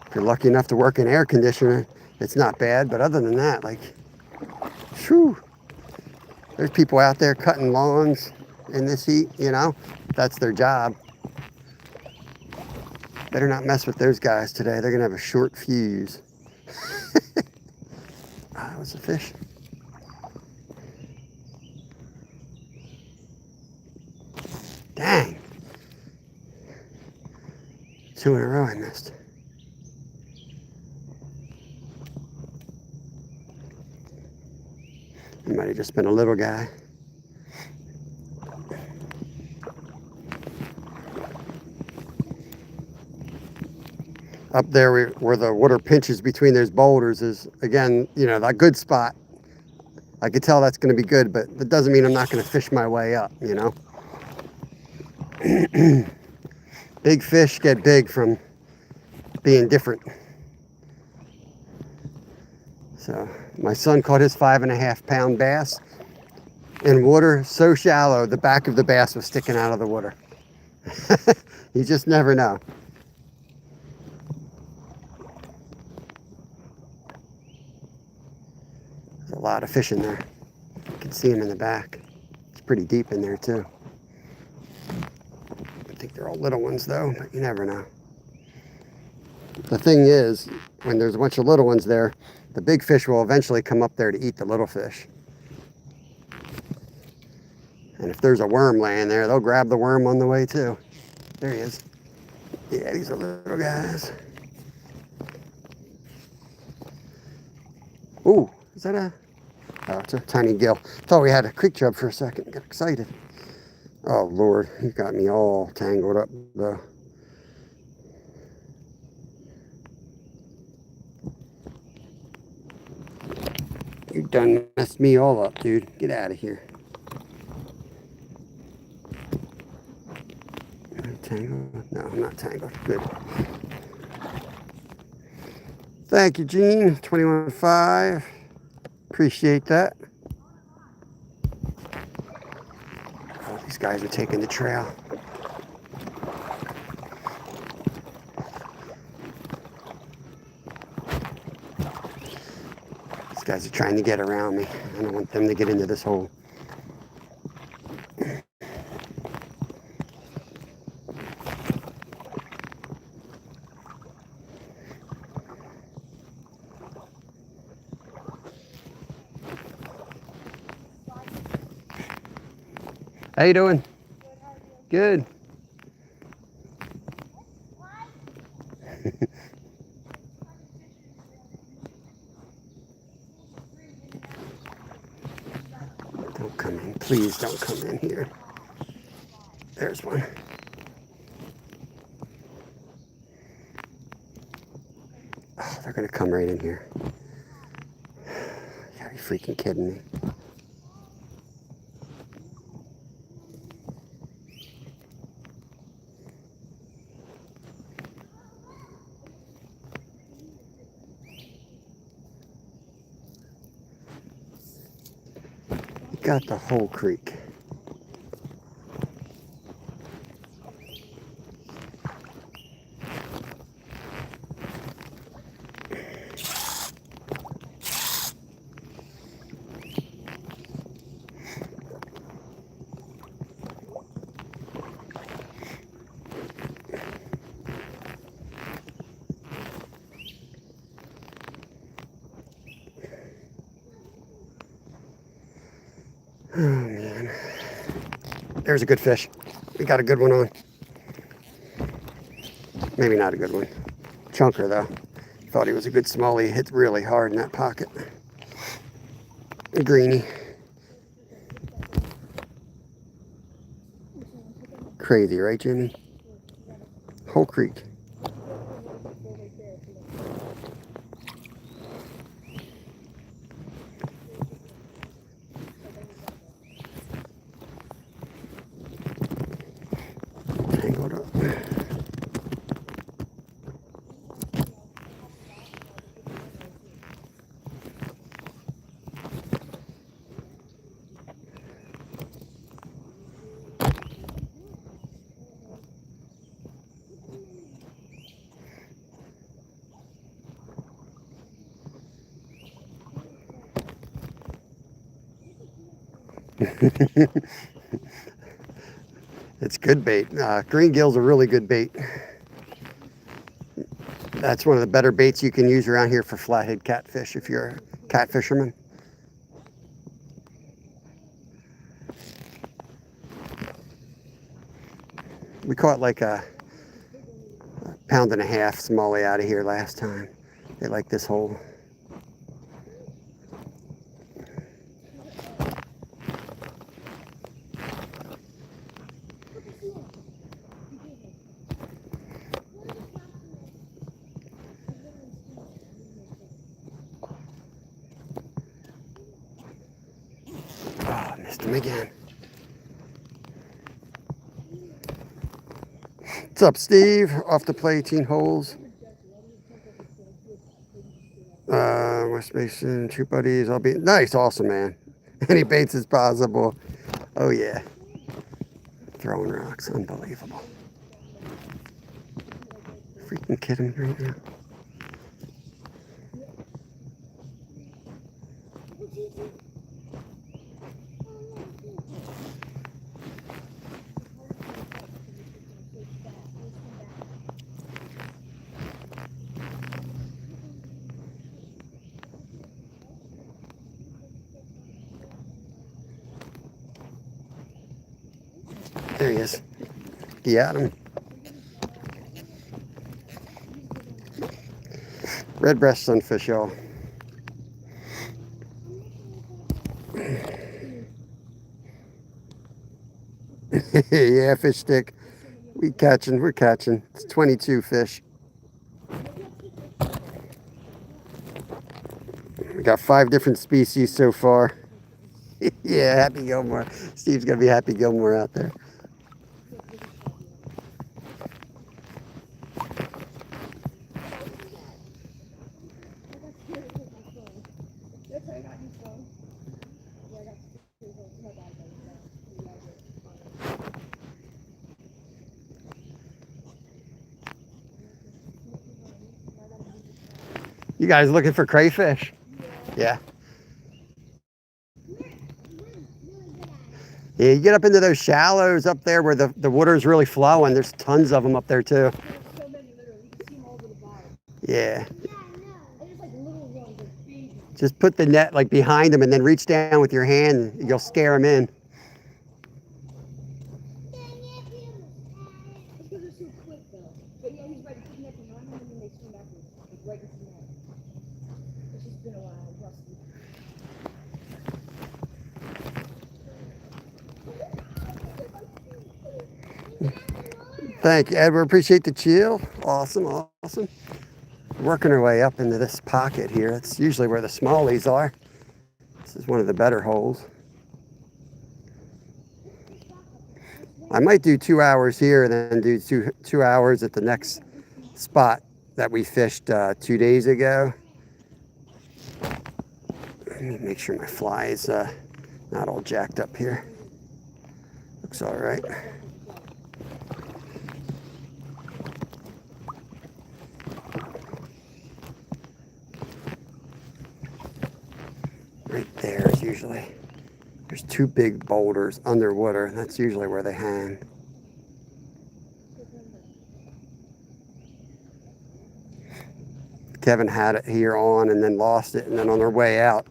If you're lucky enough to work in air conditioner, it's not bad. But other than that, like, whew. There's people out there cutting lawns, in this heat, you know? That's their job. Better not mess with those guys today. They're gonna have a short fuse. Ah, that was a fish. Dang. 2 in a row I missed. It might have just been a little guy. Up there where the water pinches between those boulders is, again, you know, that good spot. I could tell that's going to be good, but that doesn't mean I'm not going to fish my way up, you know. Big fish get big from being different. So my son caught his 5.5-pound bass in water so shallow the back of the bass was sticking out of the water. You just never know. There's a lot of fish in there. You can see them in the back. It's pretty deep in there too. I think they're all little ones though, but you never know. The thing is, when there's a bunch of little ones there, the big fish will eventually come up there to eat the little fish. And if there's a worm laying there, they'll grab the worm on the way too. There he is. Yeah, these are little guys. Ooh, is that a... Oh, it's a tiny gill. Thought we had a creek chub for a second. Got excited. Oh, Lord. You got me all tangled up, though. You done messed me all up, dude. Get out of here. Am I tangled? No, I'm not tangled. Good. Thank you, Gene. 21.5. Appreciate that. Oh, these guys are taking the trail. These guys are trying to get around me. I don't want them to get into this hole. How you doing? Good. Don't come in. Please don't come in here. There's one. Oh, they're going to come right in here. You gotta be freaking kidding me. Got the whole creek. Oh, man. There's a good fish. We got a good one on. Maybe not a good one. Chunker, though. Thought he was a good smallie. He hit really hard in that pocket. A greenie. Crazy, right, Jimmy? Whole creek. Tangled up. It's good bait. Green gill's a really good bait. That's one of the better baits you can use around here for flathead catfish if you're a cat fisherman. We caught like a pound and a half smallie out of here last time. They like this hole. Oh, missed him again. What's up, Steve? Off to play 18 holes. West Mason, 2 buddies. I'll be nice, awesome, man. Any baits is possible. Oh yeah. Throwing rocks, unbelievable. Freaking kidding me right now. There he is. You got him. Red breast sunfish, y'all. Yeah, fish stick. We're catching. It's 22 fish. We got 5 different species so far. Yeah, Happy Gilmore. Steve's gonna be Happy Gilmore out there. You guys looking for crayfish? Yeah. Yeah, you get up into those shallows up there where the water's really flowing. There's tons of them up there too. So many, literally. You can see them all over the bottom. Yeah. There's like little ones, like big. Just put the net like behind them and then reach down with your hand and you'll scare them in. It's because they're so quick though. But yeah, he's right. Put the net behind him and then they swim backwards. Like right into the net. It's just been a while, rusty. Thank you, Edward. Appreciate the chill. Awesome, awesome. Working our way up into this pocket here. It's usually where the smallies are. This is one of the better holes. I might do 2 hours here and then do two hours at the next spot that we fished 2 days ago. Let me make sure my fly is not all jacked up here. Looks all right. Right there is usually, there's 2 big boulders underwater. That's usually where they hang. Kevin had it here on and then lost it. And then on our way out,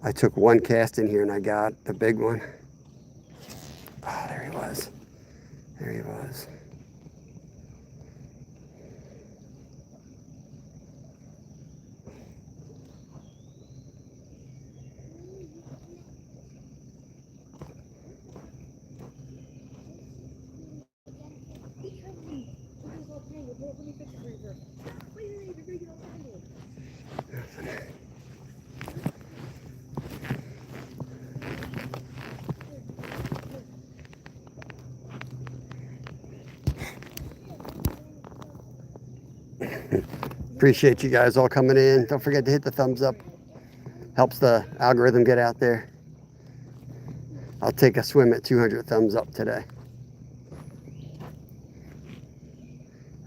I took 1 cast in here and I got the big one. Oh, there he was. There he was. Appreciate you guys all coming in. Don't forget to hit the thumbs up. Helps the algorithm get out there. I'll take a swim at 200 thumbs up today.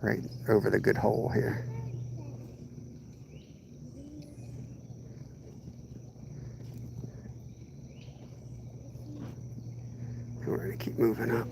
Right over the good hole here. We're going to keep keep moving up.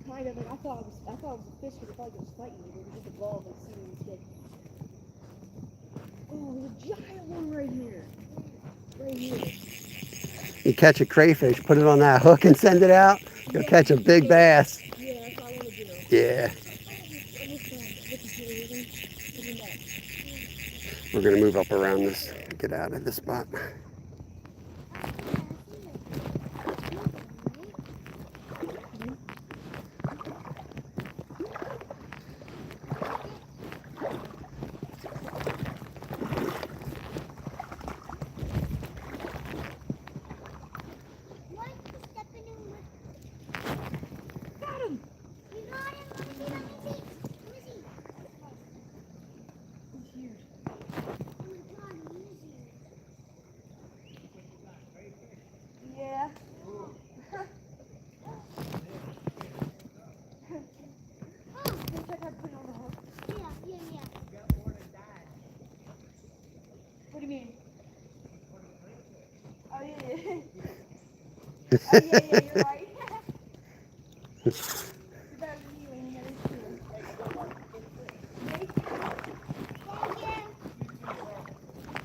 Kind of, like, I thought it was a fish because I thought it was fighting me. It was just a ball, like, seeing this kid. Oh, there's a giant one right here. Right here. You catch a crayfish, put it on that hook and send it out, you'll catch a big bass. Yeah, that's what I want to do. Yeah. We're going to move up around this, get out of this spot. Yeah. What do you mean? Oh, yeah, yeah. Oh, yeah, you're right.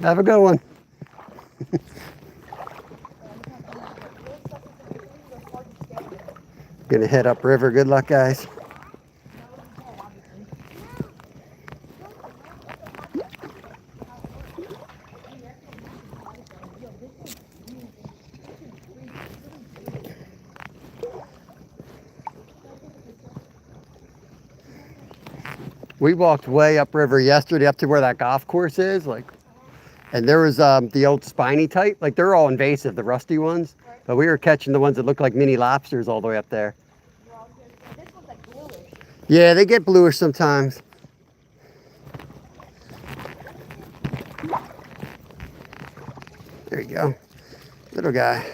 Have a good one. Gonna head upriver. Good luck, guys. We walked way upriver yesterday up to where that golf course is, like, and there was the old spiny type. Like, they're all invasive, the rusty ones, but we were catching the ones that look like mini lobsters all the way up there. This one's like bluish. Yeah, they get bluish sometimes. There you go, little guy.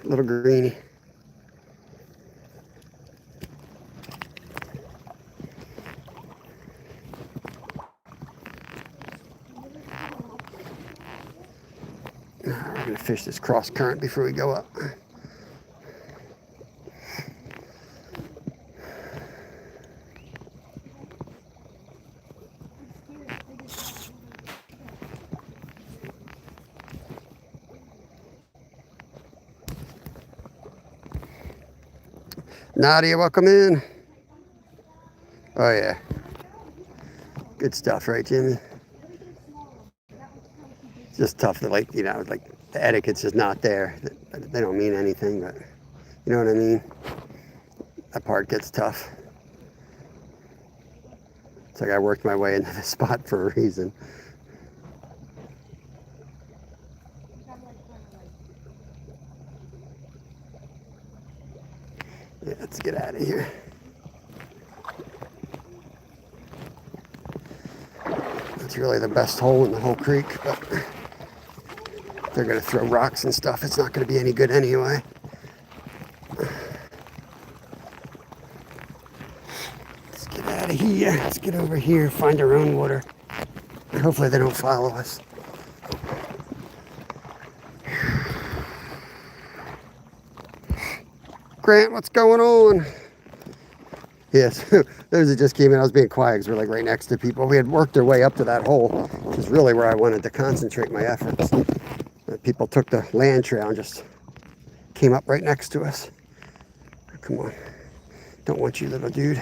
Little greenie. We're gonna fish this cross current before we go up. Nadia, welcome in. Oh yeah. Good stuff, right, Jimmy? It's just tough to, like, you know, like, the etiquette's just not there. They don't mean anything, but you know what I mean? That part gets tough. It's like I worked my way into this spot for a reason. Yeah, let's get out of here. It's really the best hole in the whole creek, but if they're gonna throw rocks and stuff, it's not gonna be any good anyway. Let's get out of here. Let's get over here, find our own water. Hopefully they don't follow us. Grant, what's going on? Yes, those that just came in, I was being quiet because we're like right next to people. We had worked their way up to that hole, which is really where I wanted to concentrate my efforts. But people took the land trail and just came up right next to us. Come on. Don't want you, little dude.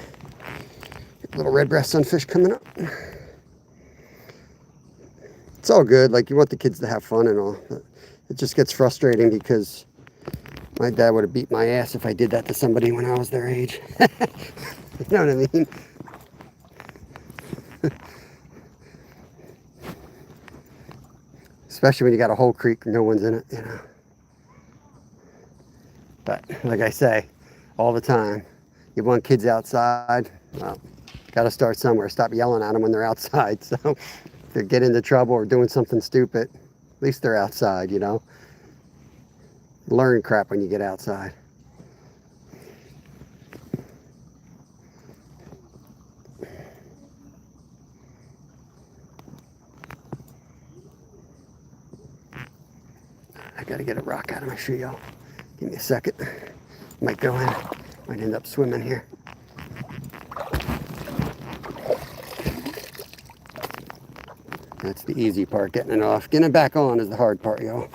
Little red breast sunfish coming up. It's all good. Like, you want the kids to have fun and all. But it just gets frustrating because my dad would have beat my ass if I did that to somebody when I was their age. You know what I mean? Especially when you got a whole creek, no one's in it, you know. But like I say all the time, you want kids outside, well, Got to start somewhere. Stop yelling at them when they're outside. So if they get into trouble or doing something stupid, at least they're outside, you know. Learn crap when you get outside. I gotta get a rock out of my shoe, y'all. Give me a second. Might go in. Might end up swimming here. That's the easy part, getting it off. Getting it back on is the hard part, y'all.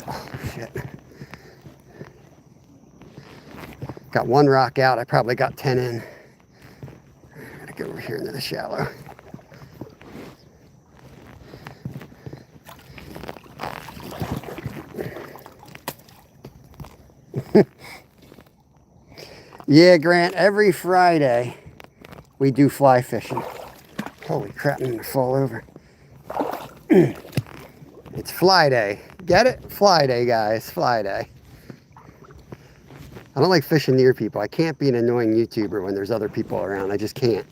Oh, shit. Got one rock out. I probably got 10 in. Gotta get over here into the shallow. Yeah, Grant, every Friday we do fly fishing. Holy crap, I'm gonna fall over. It's fly day. Get it? Fly day, guys. Fly day. I don't like fishing near people. I can't be an annoying YouTuber when there's other people around. I just can't.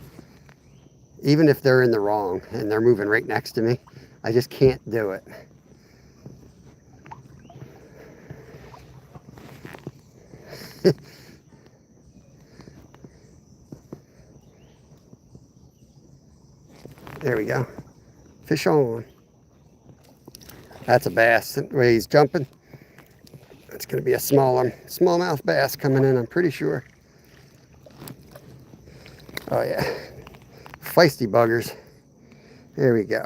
Even if they're in the wrong and they're moving right next to me, I just can't do it. There we go. Fish on. That's a bass. The way he's jumping, it's going to be a smallmouth bass coming in, I'm pretty sure. Oh yeah. Feisty buggers. There we go.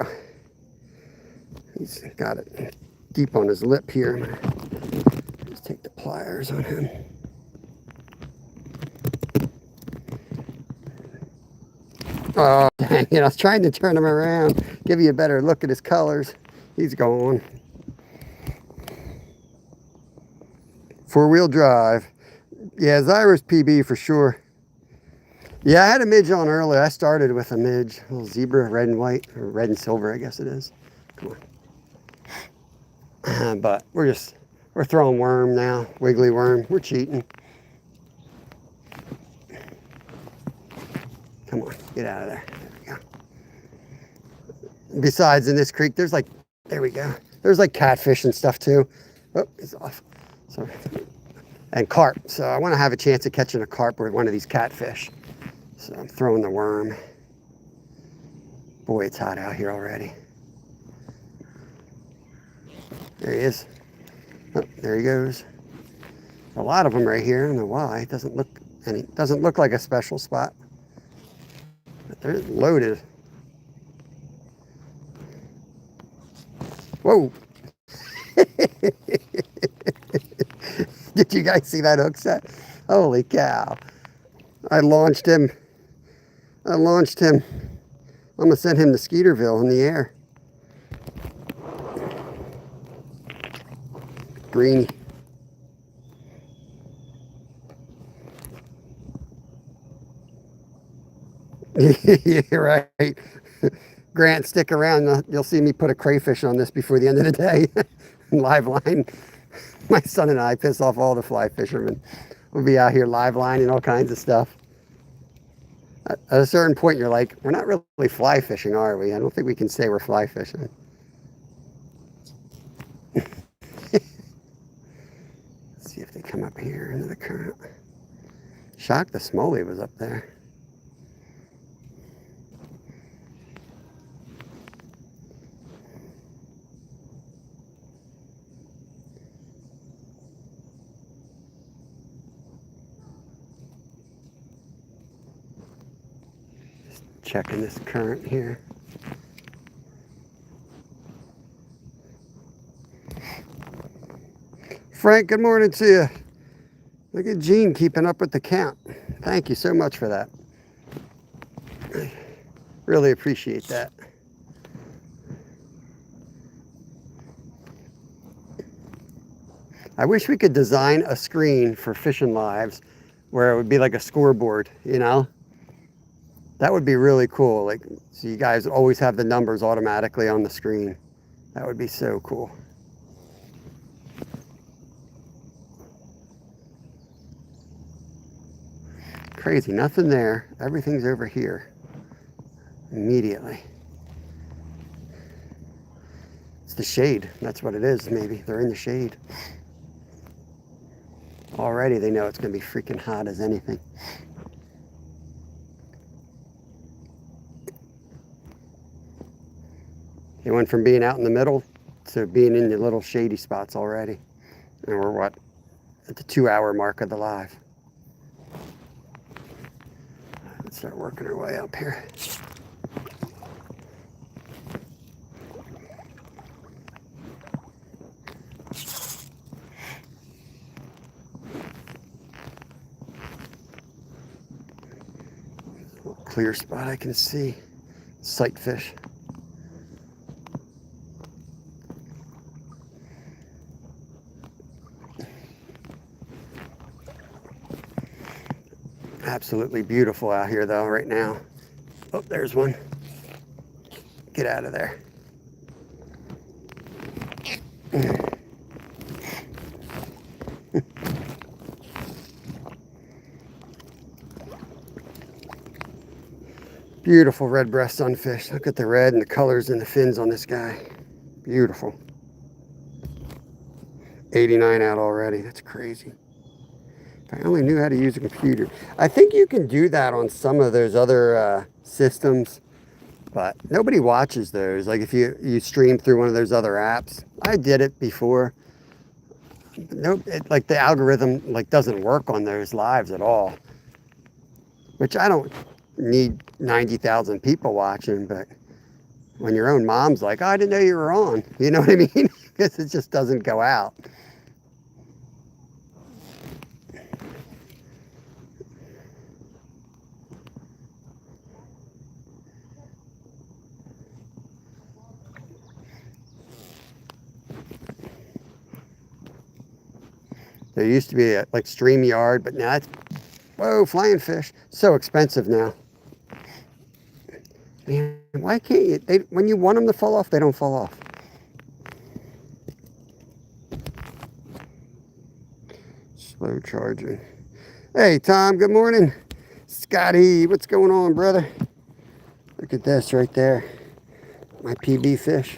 He's got it deep on his lip here. I'm going to just take the pliers on him. Oh, dang it. I was trying to turn him around, give you a better look at his colors. He's gone. Four-wheel drive. Yeah, Zyra's PB for sure. Yeah, I had a midge on earlier. I started with a midge. A little zebra, red and white, or red and silver, I guess it is. Come on. But we're throwing worm now, wiggly worm. We're cheating. Come on, get out of there. There we go. Besides, in this creek, there's like, there we go. There's like catfish and stuff too. Oh, he's off. So, and carp. So I want to have a chance of catching a carp with one of these catfish. So I'm throwing the worm. Boy, it's hot out here already. There he is. Oh, there he goes. A lot of them right here. I don't know why. It doesn't look like a special spot. But they're loaded. Whoa. Did you guys see that hook set? Holy cow. I launched him. I'm going to send him to Skeeterville in the air. Greeny. You're right. Grant, stick around. You'll see me put a crayfish on this before the end of the day. Live line. My son and I piss off all the fly fishermen. We'll be out here live lining all kinds of stuff. At a certain point, you're like, we're not really fly fishing, are we? I don't think we can say we're fly fishing. Let's see if they come up here into the current. Shocked the smoly was up there. Checking this current here. Frank, good morning to you. Look at Gene keeping up with the count. Thank you so much for that. I really appreciate that. I wish we could design a screen for Fishing Lives where it would be like a scoreboard, you know? That would be really cool. Like, so you guys always have the numbers automatically on the screen. That would be so cool. Crazy, nothing there. Everything's over here immediately. It's the shade. That's what it is, maybe. They're in the shade. Already they know it's going to be freaking hot as anything. They went from being out in the middle to being in the little shady spots already. And we're what? At the 2-hour mark of the live. Let's start working our way up here. Clear spot I can see. Sight fish. Absolutely beautiful out here though right now. Oh, there's one. Get out of there. Beautiful red breast sunfish. Look at the red and the colors and the fins on this guy. Beautiful. 89 out already. That's crazy. If I only knew how to use a computer. I think you can do that on some of those other systems, but nobody watches those. Like if you stream through one of those other apps. I did it before. Nope, like the algorithm like doesn't work on those lives at all. Which I don't need 90,000 people watching, but when your own mom's like, oh, I didn't know you were on. You know what I mean? Because it just doesn't go out. There used to be a like StreamYard, but now it's, whoa, flying fish. So expensive now. Man, why can't you, when you want them to fall off, they don't fall off. Slow charging. Hey, Tom, good morning. Scotty, what's going on, brother? Look at this right there. My PB fish.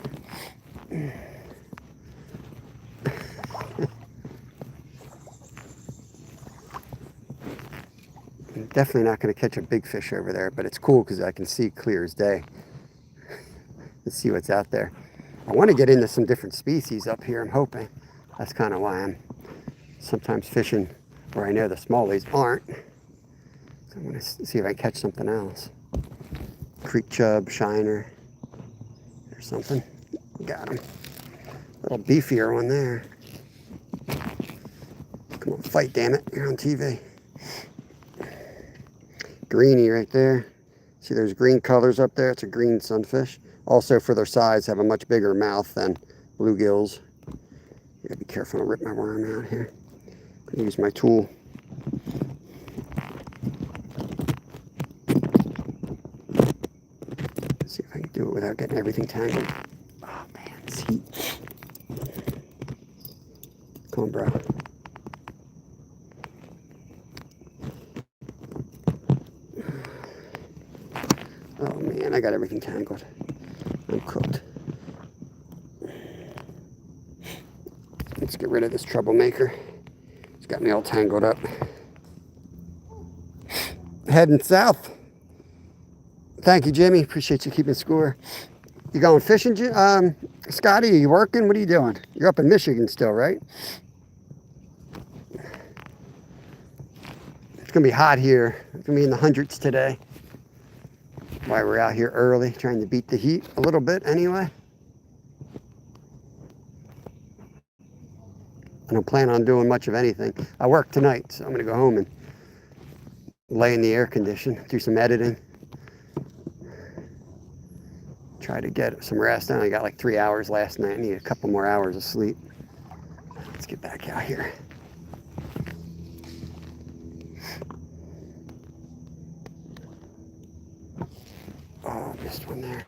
I'm definitely not going to catch a big fish over there, but it's cool because I can see clear as day. Let's see what's out there. I want to get into some different species up here, I'm hoping. That's kind of why I'm sometimes fishing where I know the smallies aren't. So I'm going to see if I catch something else. Creek chub, shiner, or something. Got him. A little beefier one there. Come on, fight, damn it. You're on TV. Greenie right there. See those green colors up there? It's a green sunfish. Also, for their size, have a much bigger mouth than bluegills. You gotta be careful to rip my worm out here. Use my tool. Let's see if I can do it without getting everything tangled. Oh man, this heat. Come on, bro. Oh man, I got everything tangled. I'm cooked. Let's get rid of this troublemaker. It's got me all tangled up. Heading south. Thank you, Jimmy. Appreciate you keeping score. You going fishing, Scotty? Are you working? What are you doing? You're up in Michigan still, right? It's gonna be hot here. It's gonna be in the hundreds today. Why we're out here early, trying to beat the heat a little bit anyway. I don't plan on doing much of anything. I work tonight, so I'm gonna go home and lay in the air condition, do some editing. Try to get some rest. I only got like 3 hours last night. I need a couple more hours of sleep. Let's get back out here. Oh, missed one there.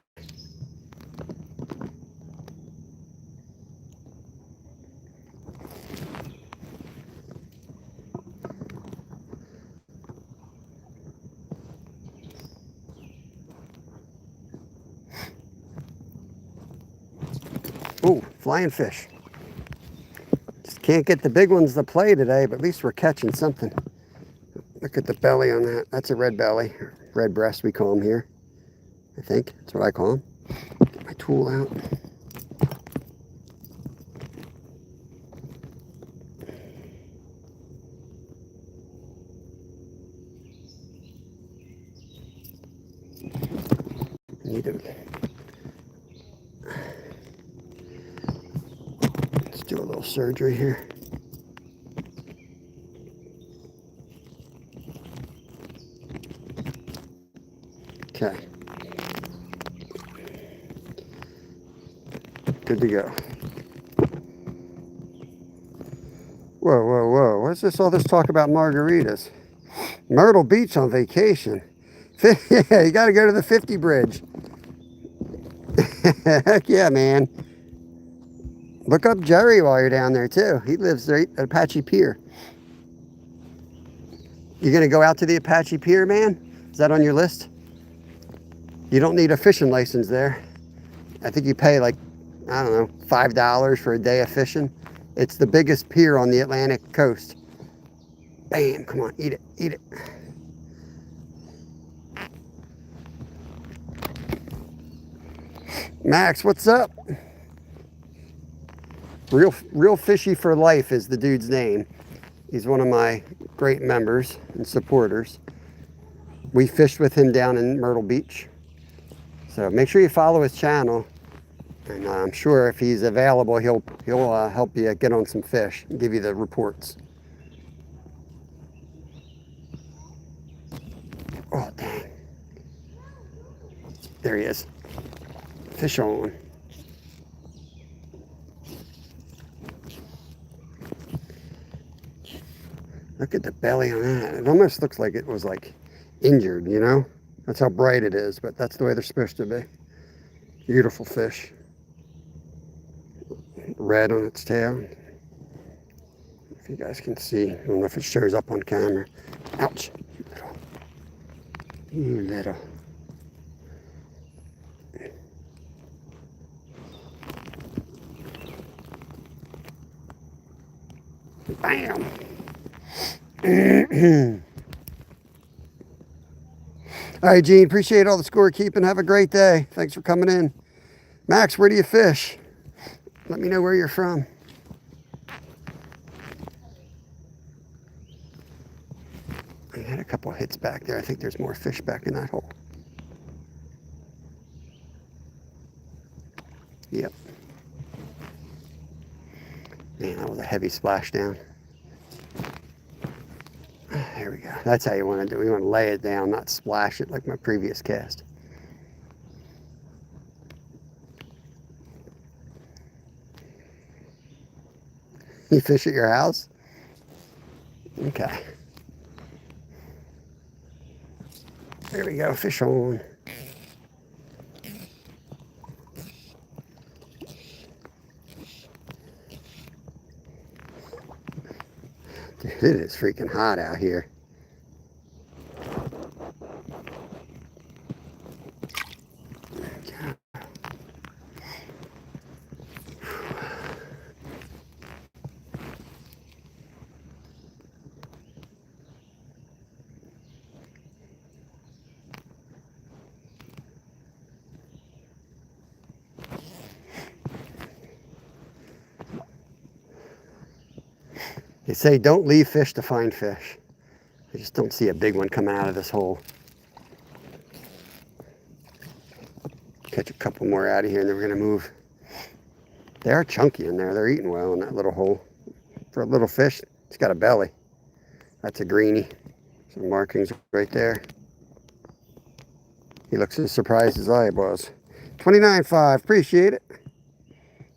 Oh, flying fish. Just can't get the big ones to play today, but at least we're catching something. Look at the belly on that. That's a red belly. Red breast, we call them here. I think that's what I call them. Get my tool out. Need to. Let's do a little surgery here. Okay. Good to go. Whoa, whoa, whoa. What's this? All this talk about margaritas? Myrtle Beach on vacation. Yeah, you got to go to the 50 bridge. Heck yeah, man. Look up Jerry while you're down there, too. He lives right at Apache Pier. You going to go out to the Apache Pier, man? Is that on your list? You don't need a fishing license there. I think you pay like, I don't know, $5 for a day of fishing. It's the biggest pier on the Atlantic coast. Bam, come on, eat it, eat it. Max, what's up? Real Fishy for Life is the dude's name. He's one of my great members and supporters. We fished with him down in Myrtle Beach. So make sure you follow his channel. And I'm sure if he's available, he'll help you get on some fish and give you the reports. Oh, dang. There he is. Fish on. Look at the belly on that. It almost looks like it was like injured, you know? That's how bright it is, but that's the way they're supposed to be. Beautiful fish. Red on its tail. If you guys can see, I don't know if it shows up on camera. Ouch, you little. You little. Bam. All right, Gene, appreciate all the scorekeeping. Have a great day. Thanks for coming in. Max, where do you fish? Let me know where you're from. I had a couple hits back there. I think there's more fish back in that hole. Yep. Man, that was a heavy splashdown. There we go. That's how you want to do it. You want to lay it down, not splash it like my previous cast. You fish at your house? Okay. There we go. Fish on. Dude, it is freaking hot out here. They say don't leave fish to find fish. I just don't see a big one coming out of this hole. Catch a couple more out of here and then we're gonna move. They are chunky in there. They're eating well in that little hole. For a little fish, it's got a belly. That's a greenie. Some markings right there. He looks as surprised as I was. 29.5, appreciate it.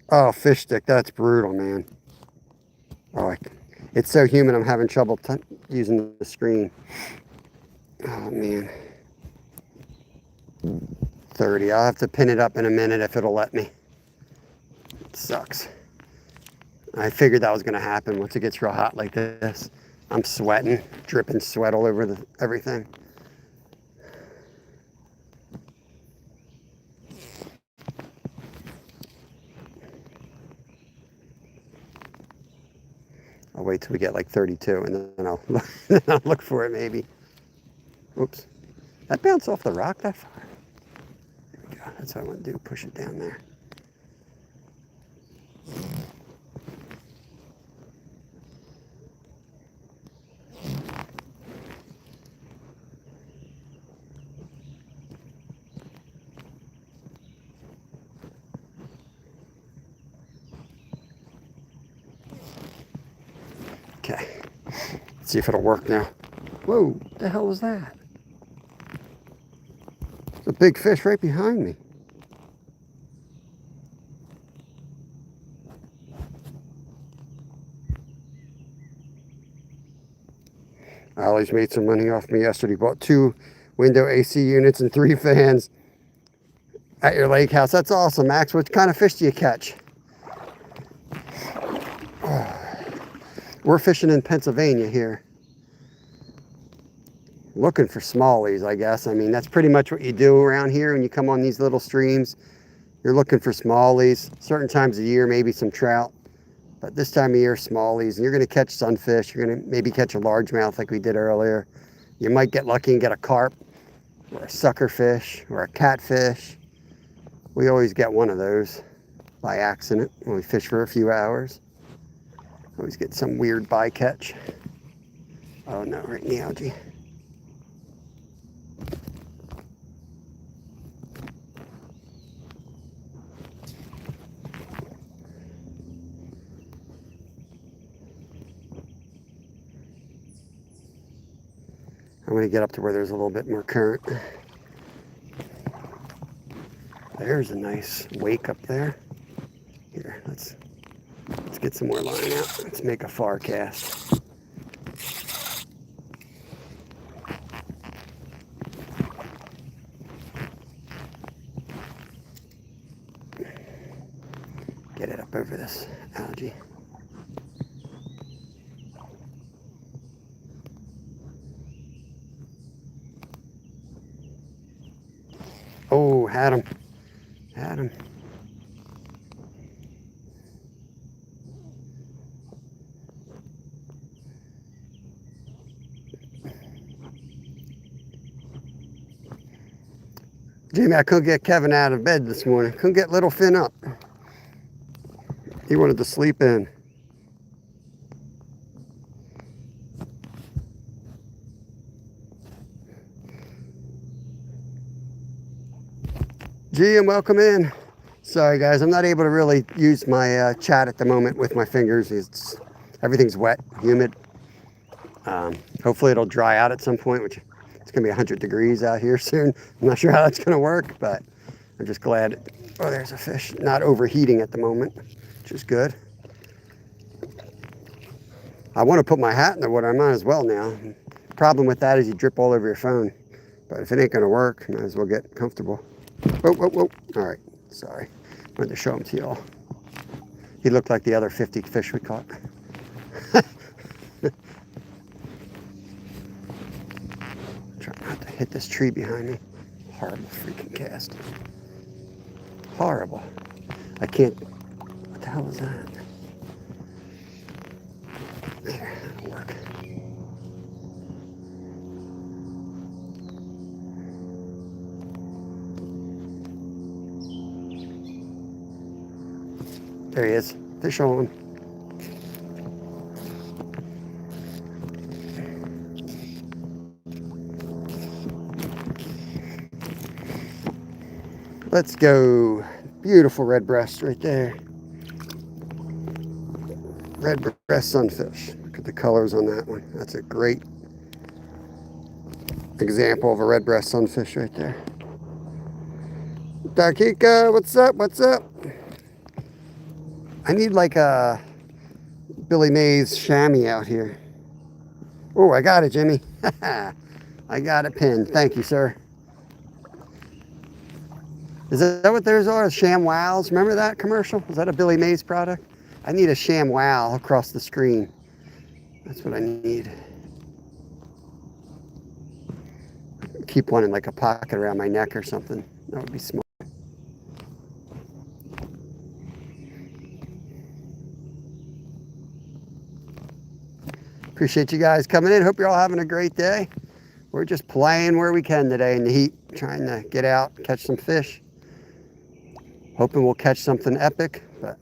Oh, fish stick, that's brutal, man. Oh, it's so humid, I'm having trouble using the screen. Oh, man. 30, I'll have to pin it up in a minute if it'll let me. It sucks. I figured that was gonna happen once it gets real hot like this. I'm sweating, dripping sweat all over everything. I'll wait till we get like 32 and then I'll, then I'll look for it maybe. Oops. That bounced off the rock that far. There we go. That's what I want to do. Push it down there. Okay. Let's see if it'll work now. Whoa, what the hell was that? There's a big fish right behind me. Ollie's made some money off me yesterday. Bought 2 window AC units and 3 fans at your lake house. That's awesome, Max. What kind of fish do you catch? Oh, we're fishing in Pennsylvania here. Looking for smallies, I guess. I mean, that's pretty much what you do around here when you come on these little streams. You're looking for smallies. Certain times of year, maybe some trout. But this time of year, smallies. And you're going to catch sunfish. You're going to maybe catch a largemouth like we did earlier. You might get lucky and get a carp or a sucker fish or a catfish. We always get one of those by accident when we fish for a few hours. Always get some weird bycatch. Oh no, right in the algae. I'm going to get up to where there's a little bit more current. There's a nice wake up there. Here, let's get some more line out. Let's make a far cast. Get it up over this algae. Oh, had him. Had him. Jamie, I couldn't get Kevin out of bed this morning. Couldn't get little Finn up. He wanted to sleep in. G, and welcome in. Sorry guys, I'm not able to really use my chat at the moment with my fingers. Everything's wet, humid. Hopefully it'll dry out at some point, which it's gonna be 100 degrees out here soon. I'm not sure how that's gonna work, but I'm just glad. Oh, there's a fish, not overheating at the moment, which is good. I want to put my hat in the water. I might as well now. Problem with that is you drip all over your phone. But if it ain't gonna work, might as well get comfortable. Whoa, whoa, whoa. All right, sorry. Wanted to show him to y'all. He looked like the other 50 fish we caught. Trying not to hit this tree behind me. Horrible freaking cast. Horrible. I can't. What the hell is that? There, that'll work. There he is. Fish on. Let's go. Beautiful red breast right there. Red breast sunfish. Look at the colors on that one. That's a great example of a red breast sunfish right there. Dakika, what's up? What's up? I need like a Billy Mays chamois out here. Oh, I got it, Jimmy. I got it pinned. Thank you, sir. Is that what theirs are? ShamWows? Remember that commercial? Is that a Billy Mays product? I need a ShamWow across the screen. That's what I need. Keep one in like a pocket around my neck or something. That would be smart. Appreciate you guys coming in. Hope you're all having a great day. We're just playing where we can today in the heat, trying to get out, catch some fish. Hoping we'll catch something epic, but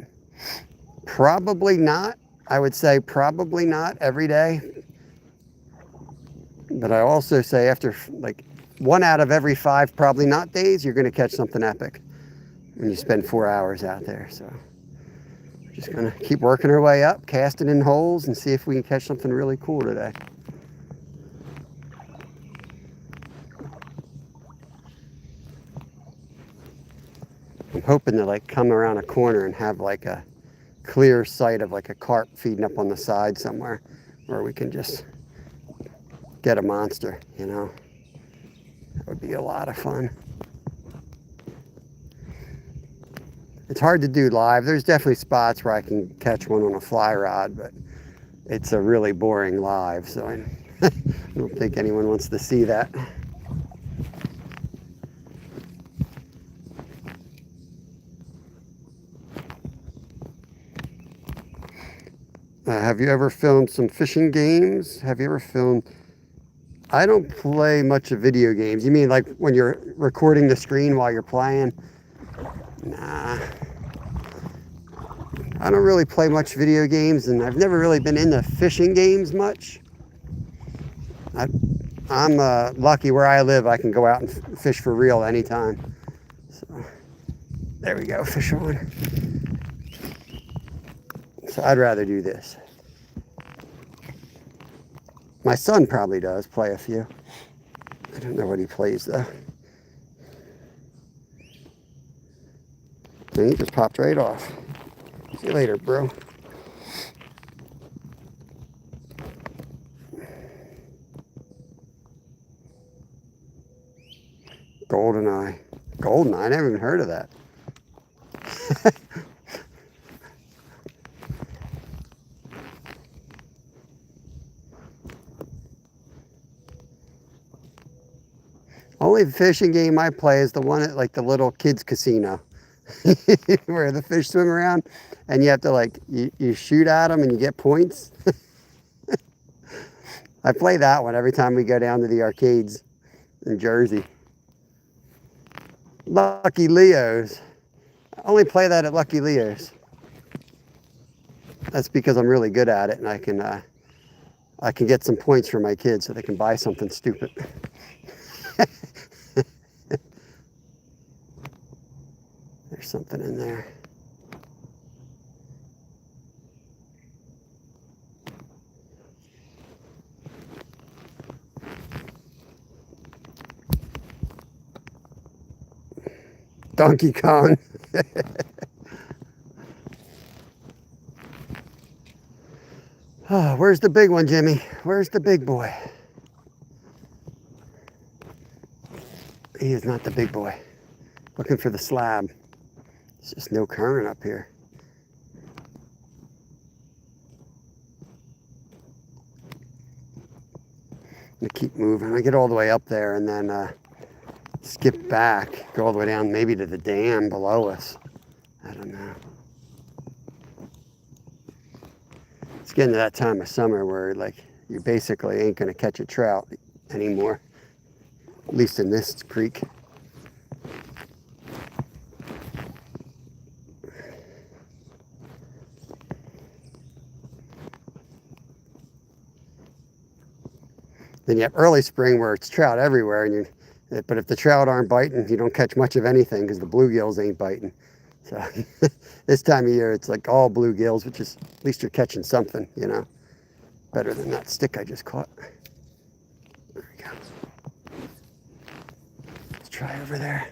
probably not. I would say probably not every day. But I also say after like 1 out of every 5 probably not days, you're going to catch something epic when you spend 4 hours out there. So we're just going to keep working our way up, casting in holes, and see if we can catch something really cool today. I'm hoping to like come around a corner and have like a clear sight of like a carp feeding up on the side somewhere where we can just get a monster, you know. That would be a lot of fun. It's hard to do live. There's definitely spots where I can catch one on a fly rod, but it's a really boring live, so I don't think anyone wants to see that. Have you ever filmed some fishing games? Have you ever filmed? I don't play much of video games. You mean like when you're recording the screen while you're playing? Nah. I don't really play much video games, and I've never really been into fishing games much. I'm lucky where I live. I can go out and fish for real anytime. So there we go, fish on. So I'd rather do this. My son probably does play a few. I don't know what he plays though. And he just popped right off. See you later, bro. GoldenEye. GoldenEye? I never even heard of that. Only fishing game I play is the one at like the little kids casino where the fish swim around and you have to like, you shoot at them and you get points. I play that one every time we go down to the arcades in Jersey. Lucky Leo's. I only play that at Lucky Leo's. That's because I'm really good at it and I can get some points for my kids so they can buy something stupid. There's something in there. Donkey Kong. Oh, where's the big one, Jimmy? Where's the big boy? He is not the big boy. Looking for the slab. There's just no current up here. I'm gonna keep moving. I get all the way up there and then skip back, go all the way down maybe to the dam below us. I don't know. It's getting to that time of summer where like you basically ain't gonna catch a trout anymore, at least in this creek. Then you have early spring where it's trout everywhere, and but if the trout aren't biting, you don't catch much of anything because the bluegills ain't biting. So this time of year, it's like all bluegills, which is at least you're catching something, you know, better than that stick I just caught. There we go. Let's try over there.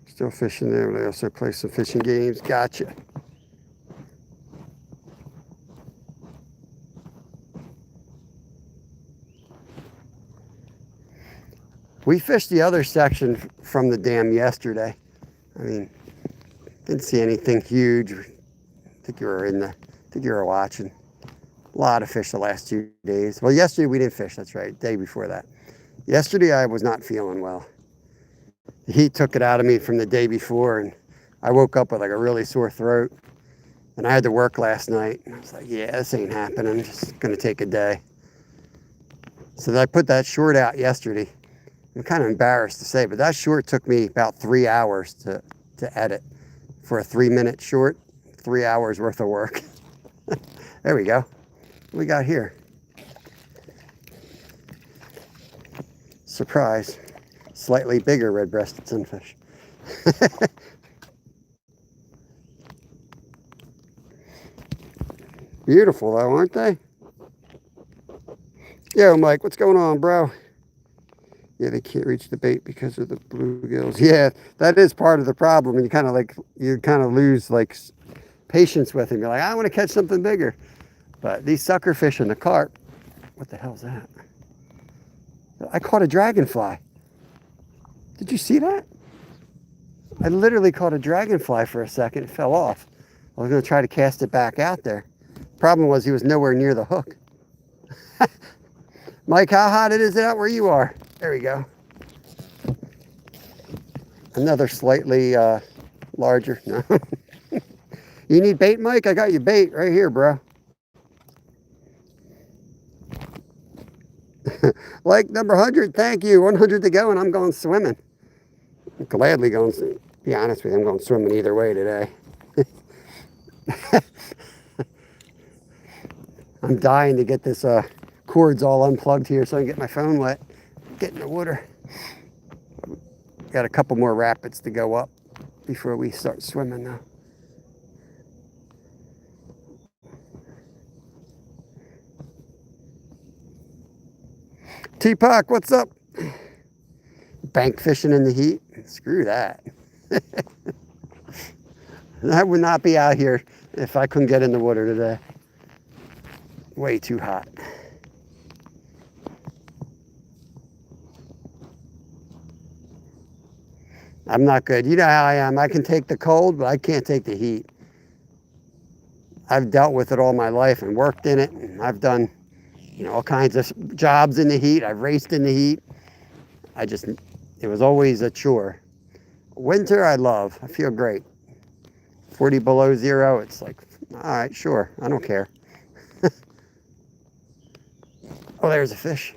Still fishing there, but I also play some fishing games. Gotcha. We fished the other section from the dam yesterday. I mean, didn't see anything huge. I think you were watching. A lot of fish the last 2 days. Well, yesterday we didn't fish, that's right, day before that. Yesterday I was not feeling well. The heat took it out of me from the day before, and I woke up with like a really sore throat. And I had to work last night. I was like, yeah, this ain't happening. I'm just going to take a day. So I put that short out yesterday. I'm kind of embarrassed to say, but that short took me about 3 hours to edit. For a 3-minute short, 3 hours worth of work. There we go. What we got here? Surprise. Slightly bigger red-breasted sunfish. Beautiful though, aren't they? Yo, Mike, what's going on, bro? Yeah, they can't reach the bait because of the bluegills. Yeah, that is part of the problem. And you kind of lose like patience with him. You're like, I want to catch something bigger. But these sucker fish and the carp, what the hell's that? I caught a dragonfly. Did you see that? I literally caught a dragonfly for a second. It fell off. I was going to try to cast it back out there. Problem was he was nowhere near the hook. Mike, how hot it is out where you are? There we go. Another slightly larger. No. You need bait, Mike? I got you bait right here, bro. Like number 100, thank you. 100 to go, and I'm going swimming. I'm gladly going. To be honest with you, I'm going swimming either way today. I'm dying to get this cords all unplugged here so I can get my phone wet. Get in the water. Got a couple more rapids to go up before we start swimming now. T-Pac, what's up? Bank fishing in the heat? Screw that. I would not be out here if I couldn't get in the water today. Way too hot. I'm not good. You know how I am. I can take the cold, but I can't take the heat. I've dealt with it all my life and worked in it. And I've done, all kinds of jobs in the heat. I've raced in the heat. It was always a chore. Winter, I love. I feel great. 40 below zero, it's like, all right, sure. I don't care. Oh, there's a fish.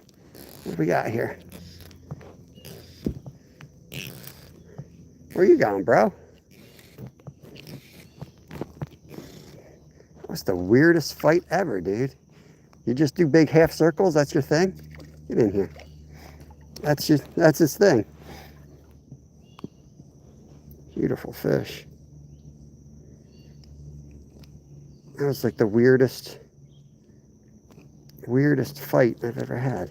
What do we got here? Where you going, bro? What's the weirdest fight ever, dude? You just do big half circles? That's your thing? Get in here. That's his thing. Beautiful fish. That was like the weirdest fight I've ever had.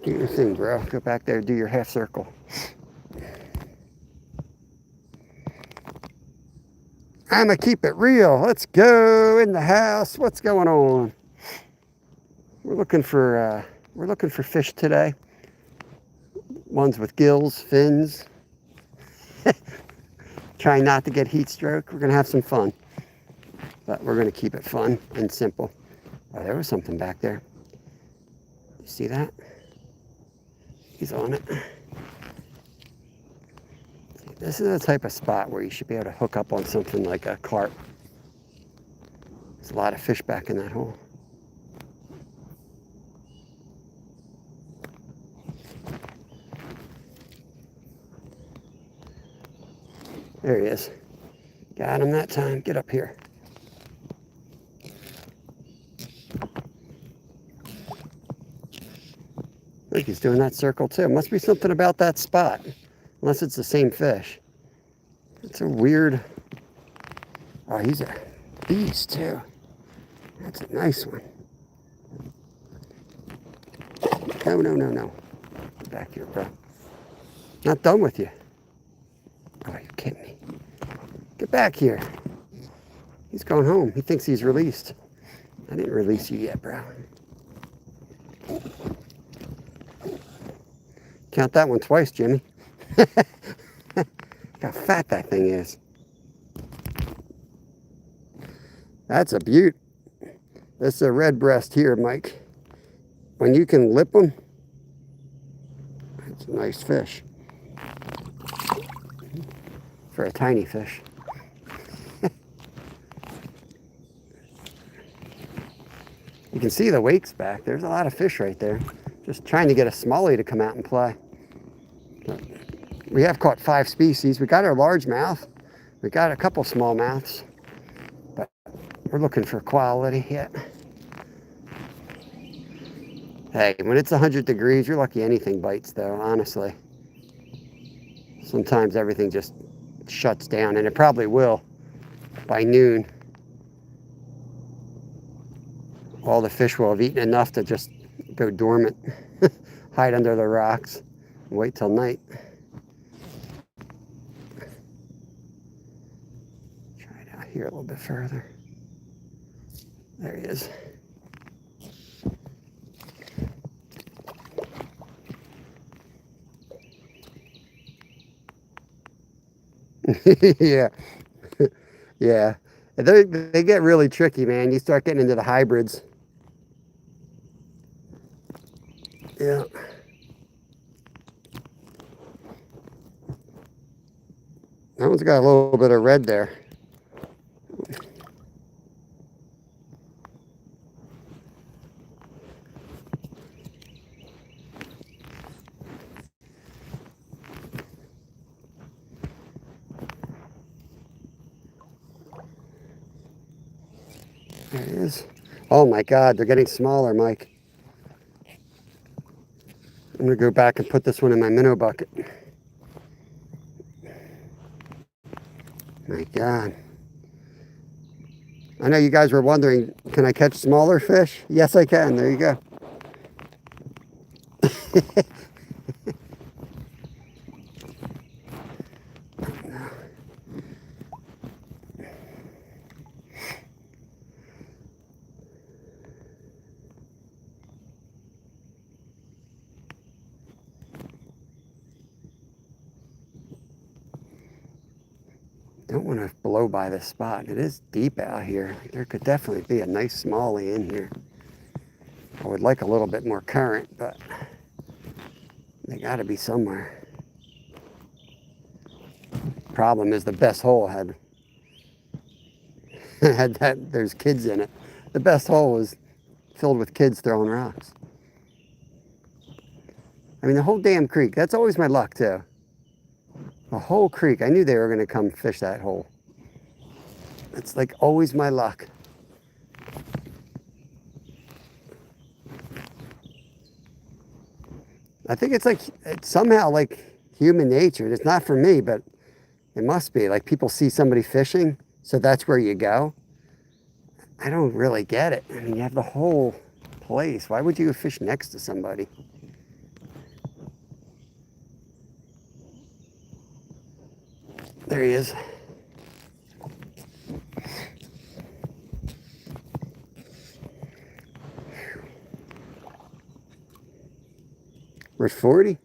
Do your thing, bro. Go back there, do your half circle. I'ma keep it real. Let's go in the house. What's going on? We're looking for fish today. Ones with gills, fins. Trying not to get heat stroke. We're gonna have some fun, but we're gonna keep it fun and simple. Oh, there was something back there. You see that? He's on it. This is the type of spot where you should be able to hook up on something like a carp. There's a lot of fish back in that hole. There he is. Got him that time. Get up here. I think he's doing that circle too. Must be something about that spot. Unless it's the same fish. It's a weird... Oh, he's a beast too. That's a nice one. No. Get back here, bro. Not done with you. Oh, you're kidding me. Get back here. He's going home. He thinks he's released. I didn't release you yet, bro. Count that one twice, Jimmy. How fat that thing is. That's a beaut. This is a red breast here, Mike. When you can lip them, nice fish for a tiny fish. You can see the wakes back. There's a lot of fish right there. Just trying to get a smallie to come out and play. But we have caught 5 species. We got our largemouth. We got a couple smallmouths. But we're looking for quality yet. Hey, when it's 100 degrees, you're lucky anything bites though, honestly. Sometimes everything just shuts down, and it probably will by noon. All the fish will have eaten enough to just go dormant, hide under the rocks, and wait till night. Try it out here a little bit further. There he is. Yeah, yeah. They get really tricky, man. You start getting into the hybrids. Yeah. That one's got a little bit of red there. There he is. Oh my God, they're getting smaller, Mike. I'm gonna go back and put this one in my minnow bucket. My God. I know you guys were wondering, can I catch smaller fish? Yes, I can. There you go. Don't want to blow by this spot. It is deep out here. There could definitely be a nice smallie in here. I would like a little bit more current, but they got to be somewhere. Problem is the best hole had there's kids in it. The best hole was filled with kids throwing rocks. I mean, the whole damn creek. That's always my luck too. The whole creek. I knew they were going to come fish that hole. It's like always my luck. I think it's somehow like human nature. It's not for me, but it must be. Like people see somebody fishing, so that's where you go. I don't really get it. I mean, you have the whole place. Why would you go fish next to somebody? There he is. We're at 40.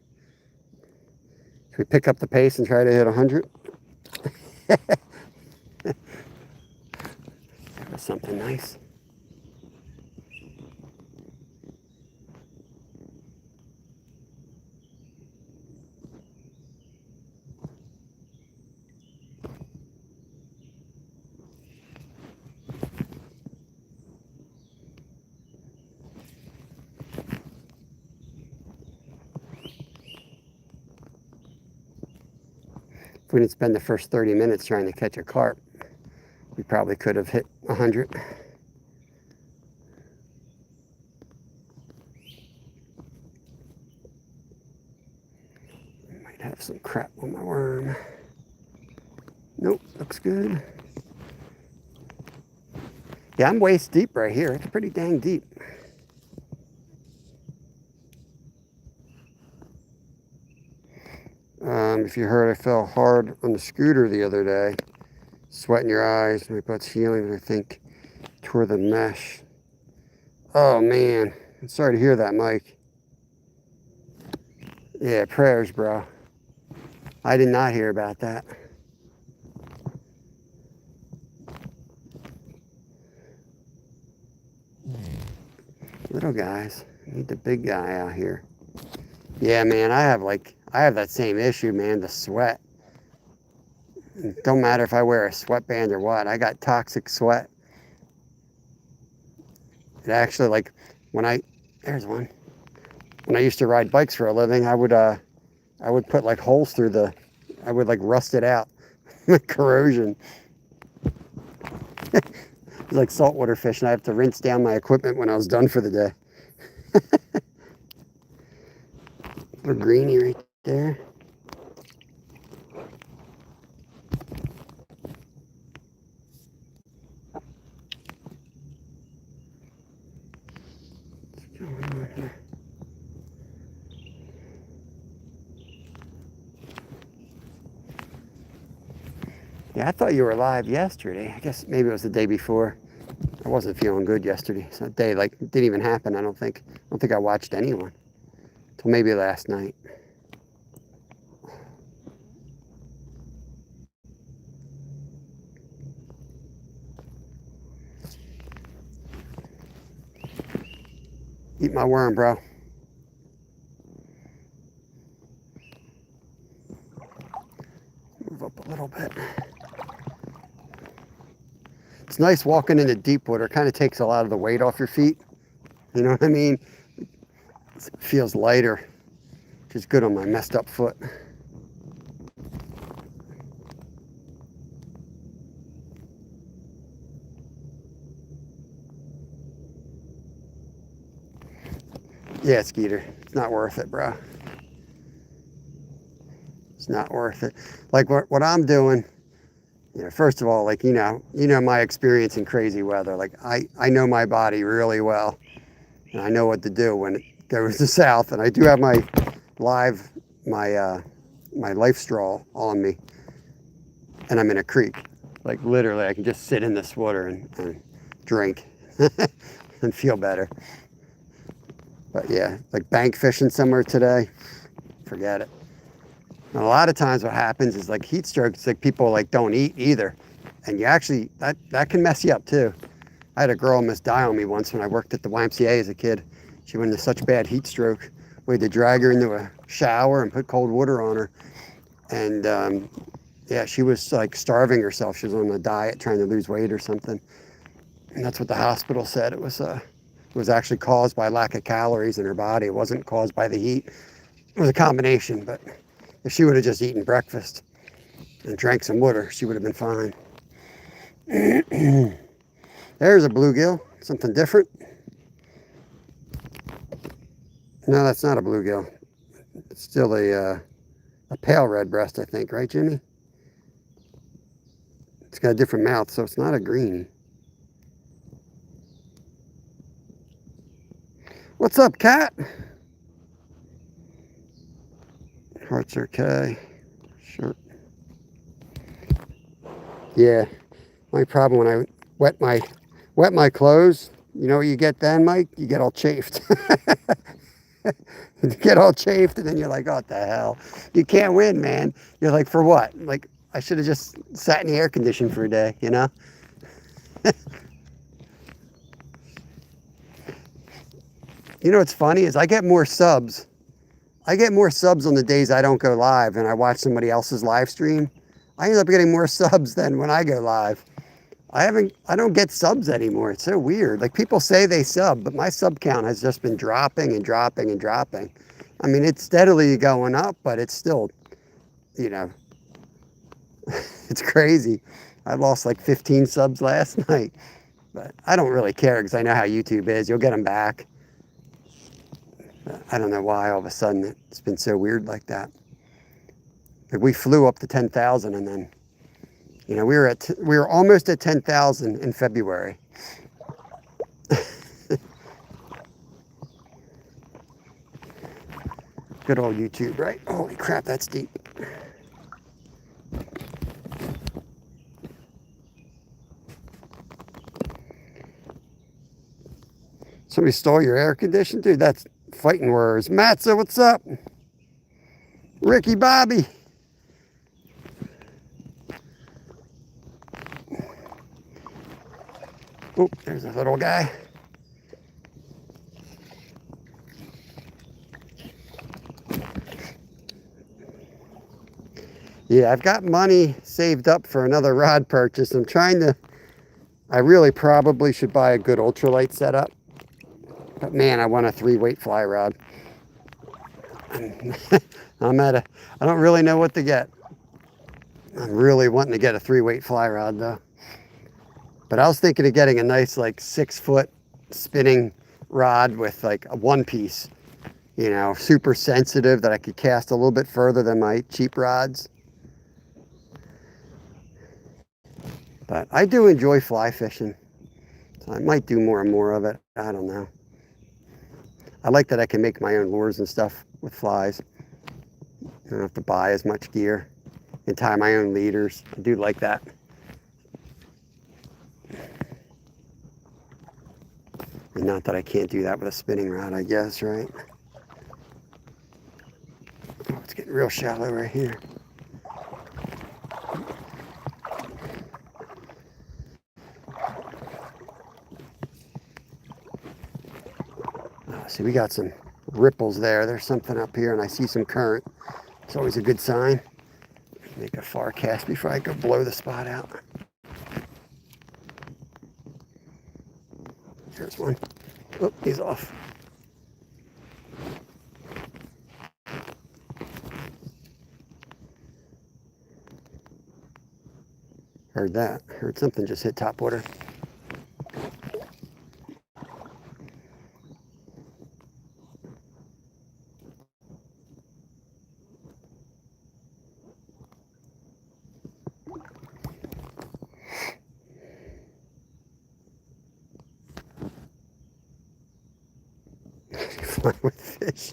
Should we pick up the pace and try to hit 100? That was something nice. If we didn't spend the first 30 minutes trying to catch a carp, we probably could have hit 100. Might have some crap on my worm. Nope, looks good. Yeah, I'm waist deep right here. It's pretty dang deep. If you heard, I fell hard on the scooter the other day. Sweat in your eyes. My butt's healing, I think. Tore the mesh. Oh, man. I'm sorry to hear that, Mike. Yeah, prayers, bro. I did not hear about that. Little guys. I need the big guy out here. Yeah, man, I have like I have that same issue, man, the sweat. It don't matter if I wear a sweatband or what. I got toxic sweat. It actually, like, there's one. When I used to ride bikes for a living, I would put like holes through I would like rust it out. Corrosion. It's like saltwater fish, and I have to rinse down my equipment when I was done for the day. A greenie right there. Yeah, I thought you were live yesterday. I guess maybe it was the day before. I wasn't feeling good yesterday. So that day, like, it didn't even happen. I don't think I watched anyone till maybe last night. Eat my worm, bro. Move up a little bit. It's nice walking into deep water. It kind of takes a lot of the weight off your feet. You know what I mean? It feels lighter, which is good on my messed up foot. Yeah, Skeeter, it's not worth it, bro. It's not worth it. Like what I'm doing, first of all, like, my experience in crazy weather. Like I know my body really well, and I know what to do when it goes to south. And I do have my my life straw on me, and I'm in a creek. Like literally, I can just sit in this water and drink and feel better. But yeah, like bank fishing somewhere today, forget it. And a lot of times what happens is like heat strokes, like people like don't eat either. And you actually, that can mess you up too. I had a girl almost die on me once when I worked at the YMCA as a kid. She went into such bad heat stroke. We had to drag her into a shower and put cold water on her. And yeah, she was like starving herself. She was on a diet trying to lose weight or something. And that's what the hospital said. It was actually caused by lack of calories in her body. It wasn't caused by the heat. It was a combination, but if she would have just eaten breakfast and drank some water, she would have been fine. There's a bluegill, something different. No, that's not a bluegill. It's still a pale red breast, I think, right, Jimmy? It's got a different mouth, so it's not a greenie. What's up, cat? Hearts are okay. Sure. Yeah, my problem when I wet my clothes, you know what you get then, Mike? You get all chafed. You get all chafed, and then you're like, oh, what the hell? You can't win, man. You're like, for what? Like, I should have just sat in the air condition for a day, you know? You know what's funny is I get more subs. I get more subs on the days I don't go live and I watch somebody else's live stream. I end up getting more subs than when I go live. I don't get subs anymore. It's so weird. Like people say they sub, but my sub count has just been dropping and dropping and dropping. I mean, it's steadily going up, but it's still, it's crazy. I lost like 15 subs last night, but I don't really care because I know how YouTube is. You'll get them back. But I don't know why all of a sudden it's been so weird like that. Like we flew up to 10,000 and then, we were almost at 10,000 in February. Good old YouTube, right? Holy crap, that's deep. Somebody stole your air conditioner? Dude, that's fighting words. Matza, what's up? Ricky Bobby. Oh, there's a little guy. Yeah, I've got money saved up for another rod purchase. I really probably should buy a good ultralight setup. But man, I want a 3-weight fly rod. I don't really know what to get. I'm really wanting to get a 3-weight fly rod though. But I was thinking of getting a nice like 6-foot spinning rod with like a one piece, you know, super sensitive that I could cast a little bit further than my cheap rods. But I do enjoy fly fishing. So I might do more and more of it. I don't know. I like that I can make my own lures and stuff with flies. I don't have to buy as much gear and tie my own leaders. I do like that. And not that I can't do that with a spinning rod, I guess, right? Oh, it's getting real shallow right here. Oh, see, we got some ripples there. There's something up here, and I see some current. It's always a good sign. Make a far cast before I go blow the spot out. Here's one. Oh, he's off. Heard that. Heard something just hit top water. Fly with fish.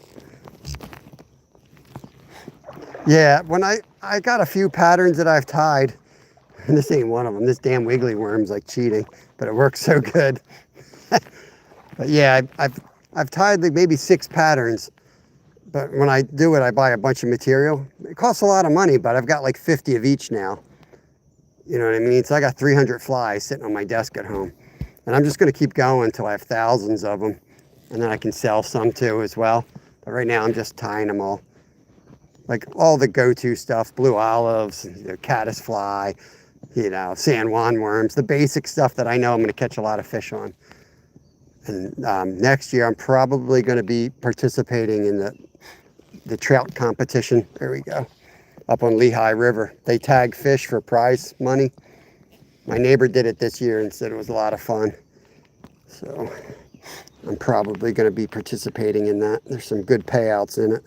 Yeah, when I got a few patterns that I've tied, and this ain't one of them. This damn wiggly worm's like cheating, but it works so good. But yeah, I've tied like maybe 6 patterns. But when I do it, I buy a bunch of material. It costs a lot of money, but I've got like 50 of each now. You know what I mean? So I got 300 flies sitting on my desk at home. And I'm just going to keep going until I have thousands of them. And then I can sell some too as well. But right now I'm just tying them all. Like all the go-to stuff, blue olives, you know, caddisfly, you know, San Juan worms, the basic stuff that I know I'm going to catch a lot of fish on. And next year I'm probably going to be participating in the trout competition. There we go. Up on Lehigh River. They tag fish for prize money. My neighbor did it this year and said it was a lot of fun. So I'm probably going to be participating in that. There's some good payouts in it.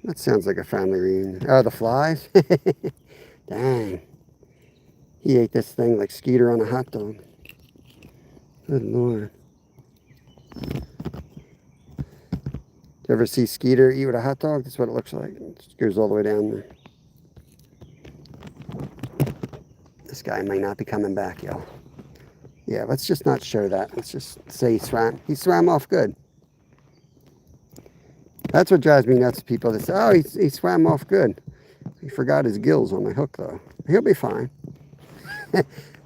That sounds like a family reunion. Oh, the flies? Dang. He ate this thing like Skeeter on a hot dog. Good Lord. You ever see Skeeter eat with a hot dog? That's what it looks like. It just goes all the way down there. This guy may not be coming back, y'all. Yeah, let's just not show that. Let's just say he swam. He swam off good. That's what drives me nuts. People that say, oh, he swam off good. He forgot his gills on the hook, though. He'll be fine.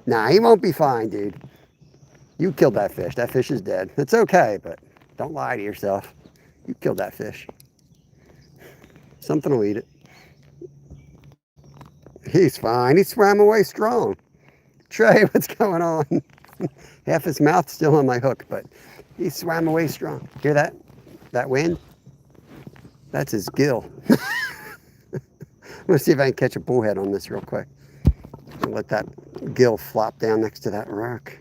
Nah, he won't be fine, dude. You killed that fish. That fish is dead. It's okay, but don't lie to yourself. You killed that fish. Something will eat it. He's fine. He swam away strong. Trey, what's going on? Half his mouth's still on my hook, but he swam away strong. Hear that? That wind? That's his gill. I'm going to see if I can catch a bullhead on this real quick. I'll let that gill flop down next to that rock.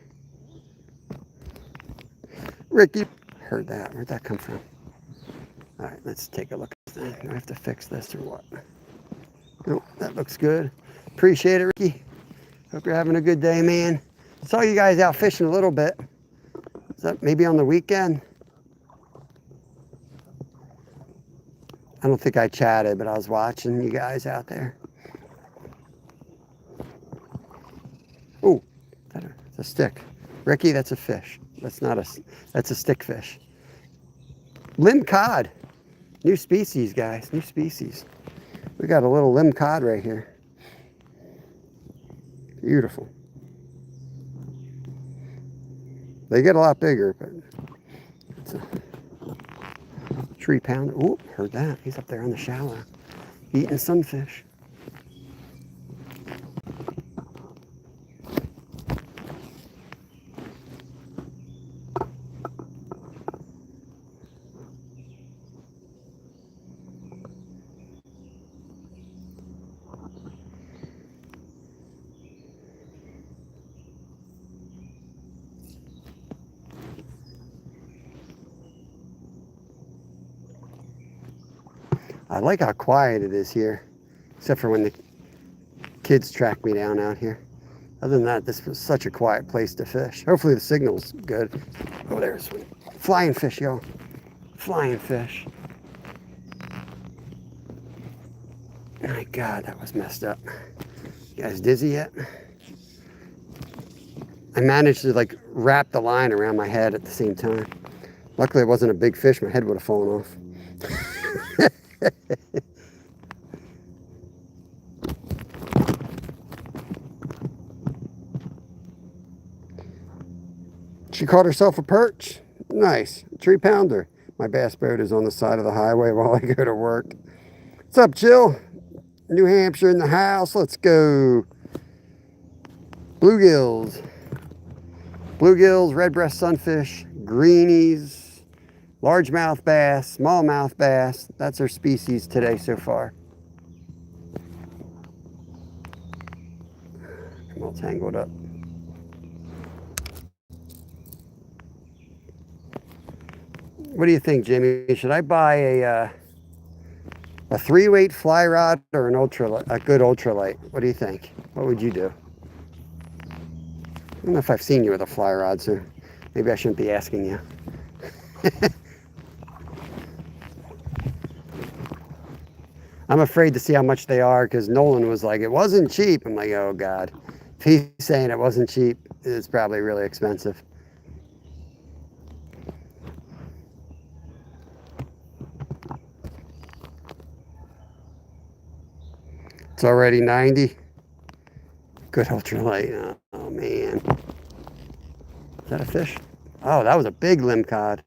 Ricky, heard that. Where'd that come from? All right, let's take a look at this thing. Do I have to fix this or what? Nope, that looks good. Appreciate it, Ricky. Hope you're having a good day, man. Saw you guys out fishing a little bit. Is that maybe on the weekend? I don't think I chatted, but I was watching you guys out there. Oh, that's a stick. Ricky, that's a fish. That's a stick fish. Limb cod. New species, guys, new species. We got a little limb cod right here. Beautiful. They get a lot bigger, but it's a tree pounder. Ooh, heard that. He's up there on the shallow, eating sunfish. I like how quiet it is here, except for when the kids track me down out here. Other than that, this was such a quiet place to fish. Hopefully the signal's good. Oh, there's one. Flying fish, y'all. Flying fish. My God, that was messed up. You guys dizzy yet? I managed to like wrap the line around my head at the same time. Luckily it wasn't a big fish. My head would have fallen off. She caught herself a perch. Nice. 3-pounder. My bass boat is on the side of the highway while I go to work. What's up, Jill? New Hampshire in the house. Let's go. Bluegills. Bluegills, red breast sunfish, greenies, largemouth bass, smallmouth bass. That's our species today so far. I'm all tangled up. What do you think, Jimmy? Should I buy a 3-weight fly rod or a good ultralight? What do you think? What would you do? I don't know if I've seen you with a fly rod, so maybe I shouldn't be asking you. I'm afraid to see how much they are because Nolan was like, it wasn't cheap. I'm like, oh God. If he's saying it wasn't cheap, it's probably really expensive. It's already 90. Good ultralight. Oh man. Is that a fish? Oh, that was a big limb cod.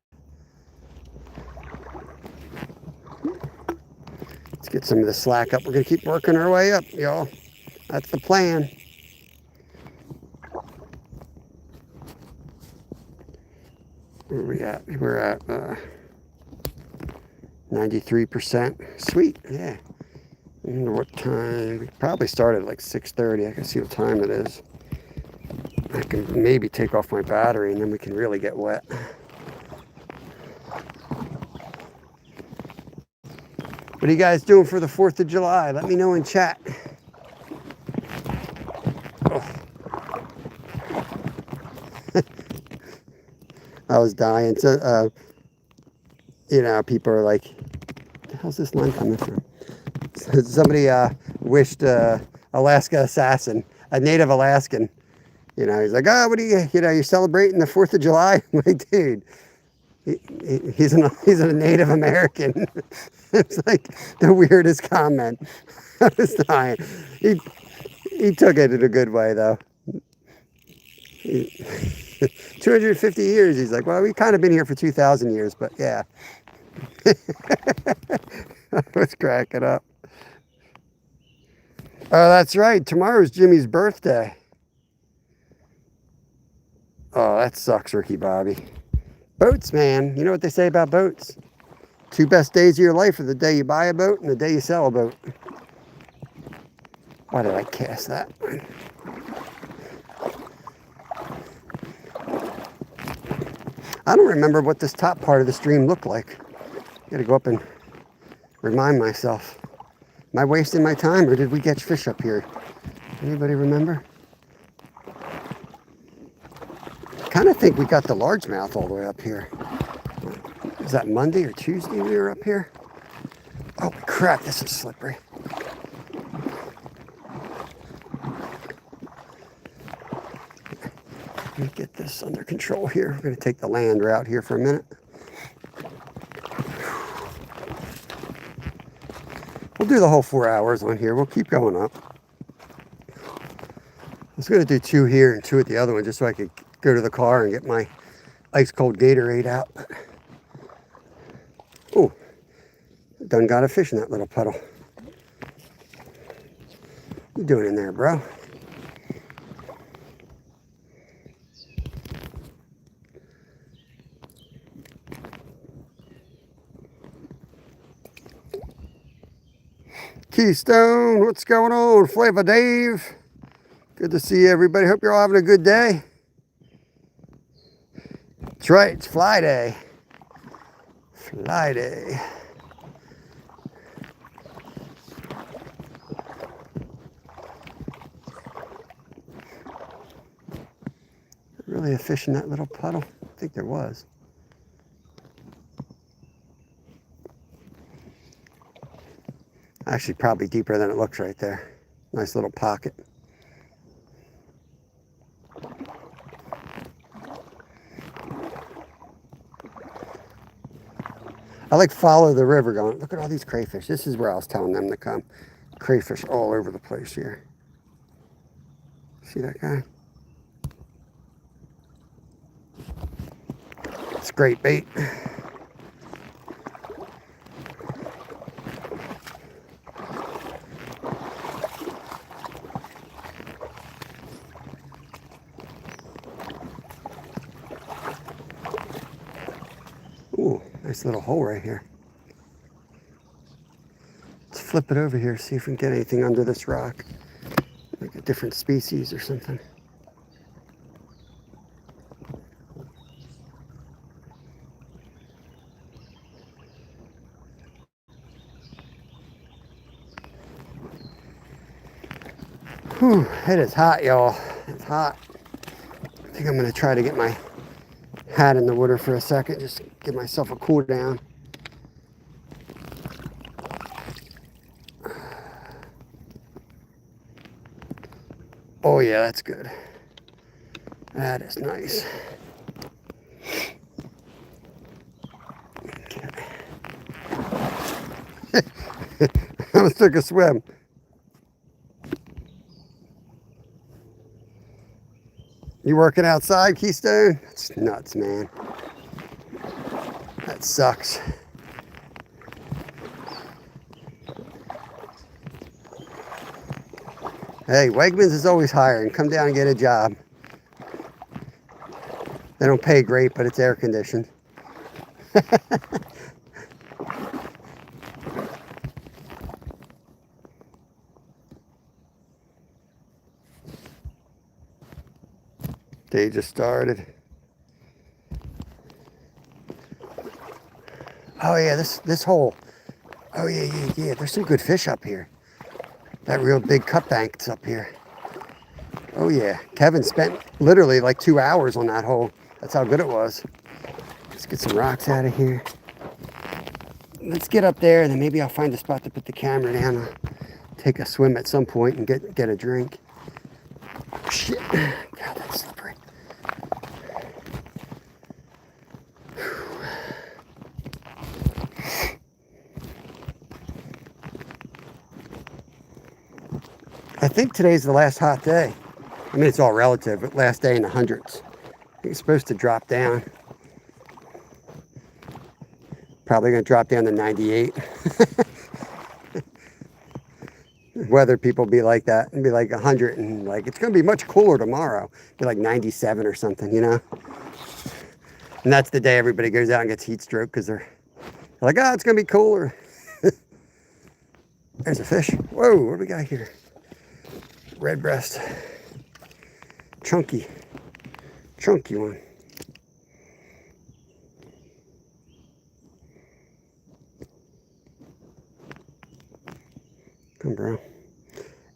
Let's get some of the slack up. We're gonna keep working our way up, y'all. That's the plan. Where are we at? We're at 93%. Sweet, yeah. I wonder what time. We probably started at like 6:30. I can see what time it is. I can maybe take off my battery and then we can really get wet. What are you guys doing for the 4th of July? Let me know in chat. Oh. I was dying. So, you know, people are like, "Where the hell's this line coming from?" Somebody wished Alaska Assassin, a native Alaskan. You know, he's like, oh, what are you, you're celebrating the 4th of July? I'm like, dude, he's a Native American. It's like the weirdest comment. I was dying. He took it in a good way, though. 250 years, he's like, well, we've kind of been here for 2,000 years, but yeah. I was cracking up. Oh, that's right. Tomorrow's Jimmy's birthday. Oh, that sucks, Ricky Bobby. Boats, man. You know what they say about boats? 2 best days of your life are the day you buy a boat and the day you sell a boat. Why did I cast that? I don't remember what this top part of the stream looked like. Gotta go up and remind myself. Am I wasting my time or did we catch fish up here? Anybody remember? I kind of think we got the largemouth all the way up here. Was that Monday or Tuesday we were up here? Oh crap, this is slippery. Let me get this under control here. We're going to take the land route here for a minute. We'll do the whole 4 hours on here. We'll keep going up. I was going to do 2 here and 2 at the other one just so I could go to the car and get my ice cold Gatorade out. Oh, done got a fish in that little puddle. What you doing in there, bro? Keystone, what's going on? Flavor Dave. Good to see everybody. Hope you're all having a good day. That's right, it's FLYDAY. FLYDAY. Really a fish in that little puddle? I think there was. Actually, probably deeper than it looks right there. Nice little pocket. I like follow the river going. Look at all these crayfish. This is where I was telling them to come. Crayfish all over the place here. See that guy? It's great bait. Ooh, nice little hole right here. Let's flip it over here, see if we can get anything under this rock. Like a different species or something. Whew, it is hot, y'all. It's hot. I think I'm gonna try to get my hat in the water for a second, just give myself a cool down. Oh yeah, that's good. That is nice. I almost took a swim. You working outside, Keystone? That's nuts, man. That sucks. Hey, Wegmans is always hiring. Come down and get a job. They don't pay great, but it's air conditioned. Day just started. Oh yeah, this hole. Oh yeah. There's some good fish up here. That real big cut bank's up here. Oh yeah, Kevin spent literally like 2 hours on that hole. That's how good it was. Let's get some rocks out of here. Let's get up there and then maybe I'll find a spot to put the camera down. I'll take a swim at some point and get a drink. Oh, shit, God, that's slippery. I think today's the last hot day. I mean, it's all relative, but last day in the hundreds. I think it's supposed to drop down. Probably going to drop down to 98. Weather people be like that and be like 100 and like, it's going to be much cooler tomorrow. Be like 97 or something, you know? And that's the day everybody goes out and gets heat stroke because they're like, oh, it's going to be cooler. There's a fish. Whoa, what do we got here? Red breast. Chunky one. Come, bro.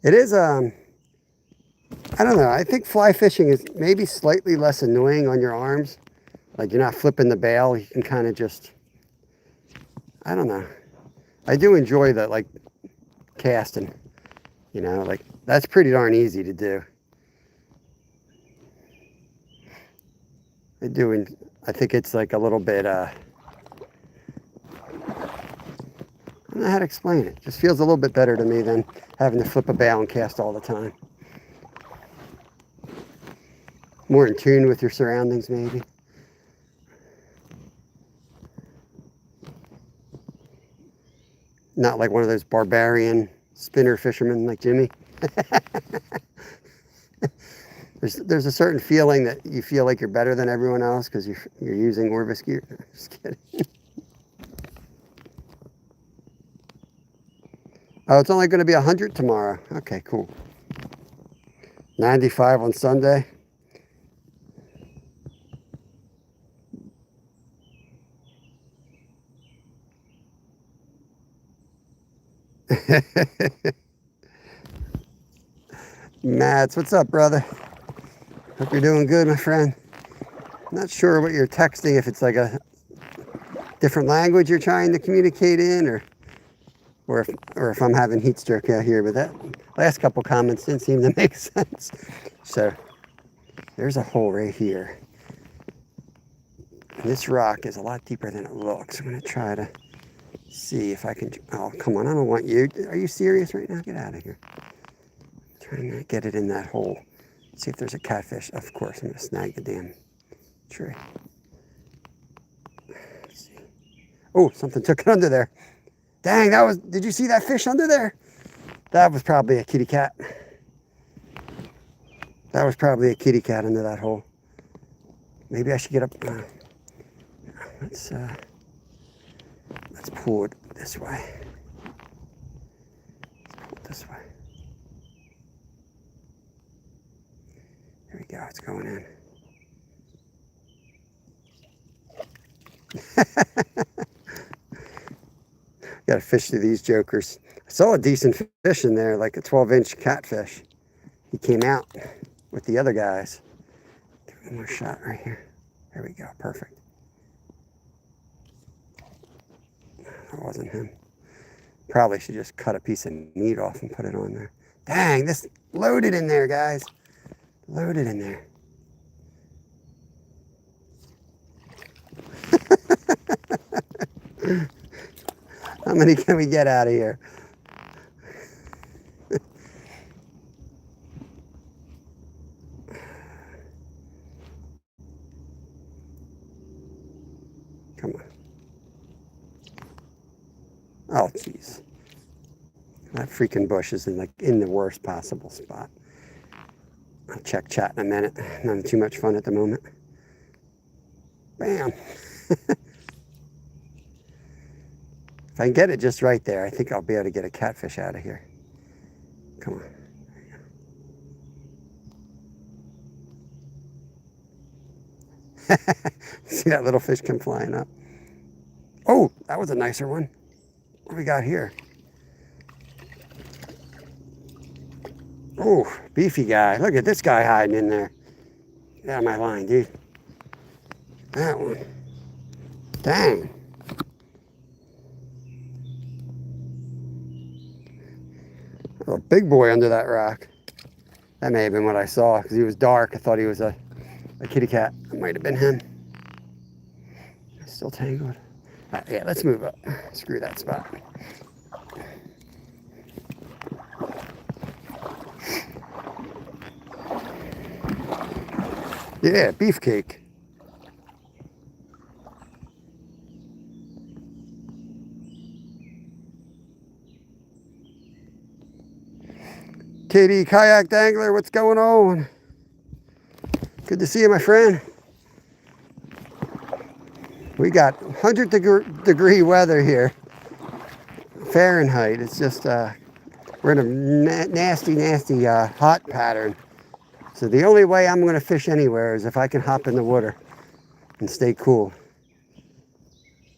It is, I don't know. I think fly fishing is maybe slightly less annoying on your arms. Like you're not flipping the bail. You can kind of just, I don't know. I do enjoy that, like casting, you know, like that's pretty darn easy to do. I think it's like a little bit, I don't know how to explain it. Just feels a little bit better to me than having to flip a bail and cast all the time. More in tune with your surroundings, maybe. Not like one of those barbarian spinner fishermen like Jimmy. There's a certain feeling that you feel like you're better than everyone else because you're using Orvis gear. Just kidding. Oh, it's only going to be 100 tomorrow. Okay, cool. 95 on Sunday. Mats, what's up, brother? Hope you're doing good, my friend. I'm not sure what you're texting, if it's like a different language you're trying to communicate in, or if I'm having heat stroke out here, but that last couple comments didn't seem to make sense. So there's a hole right here. And this rock is a lot deeper than it looks. I'm going to try to see if I can. Oh, come on. I don't want you. Are you serious right now? Get out of here. I'm trying to get it in that hole. See if there's a catfish. Of course, I'm going to snag the damn tree. Let's see. Oh, something took it under there. Dang, did you see that fish under there? That was probably a kitty cat. That was probably a kitty cat under that hole. Maybe I should get up. Let's pull it this way. Let's pull it this way. There we go, it's going in. Gotta fish through these jokers. I saw a decent fish in there, like a 12-inch catfish. He came out with the other guys. Give it one more shot right here. There we go, perfect. That wasn't him. Probably should just cut a piece of meat off and put it on there. Dang, this loaded in there, guys. Loaded in there. How many can we get out of here? Come on. Oh, jeez. That freaking bush is in the worst possible spot. I'll check chat in a minute. Not having too much fun at the moment. Bam. If I can get it just right there, I think I'll be able to get a catfish out of here. Come on. See that little fish come flying up? Oh, that was a nicer one. What do we got here? Oh, beefy guy. Look at this guy hiding in there. Get out of my line, dude. That one. Dang. There's a big boy under that rock. That may have been what I saw because he was dark. I thought he was a kitty cat. It might have been him. Still tangled. Yeah, let's move up. Screw that spot. Yeah, beefcake. Katie, kayak dangler, what's going on? Good to see you, my friend. We got 100-degree weather here. Fahrenheit. It's just, we're in a nasty, hot pattern. So the only way I'm going to fish anywhere is if I can hop in the water and stay cool.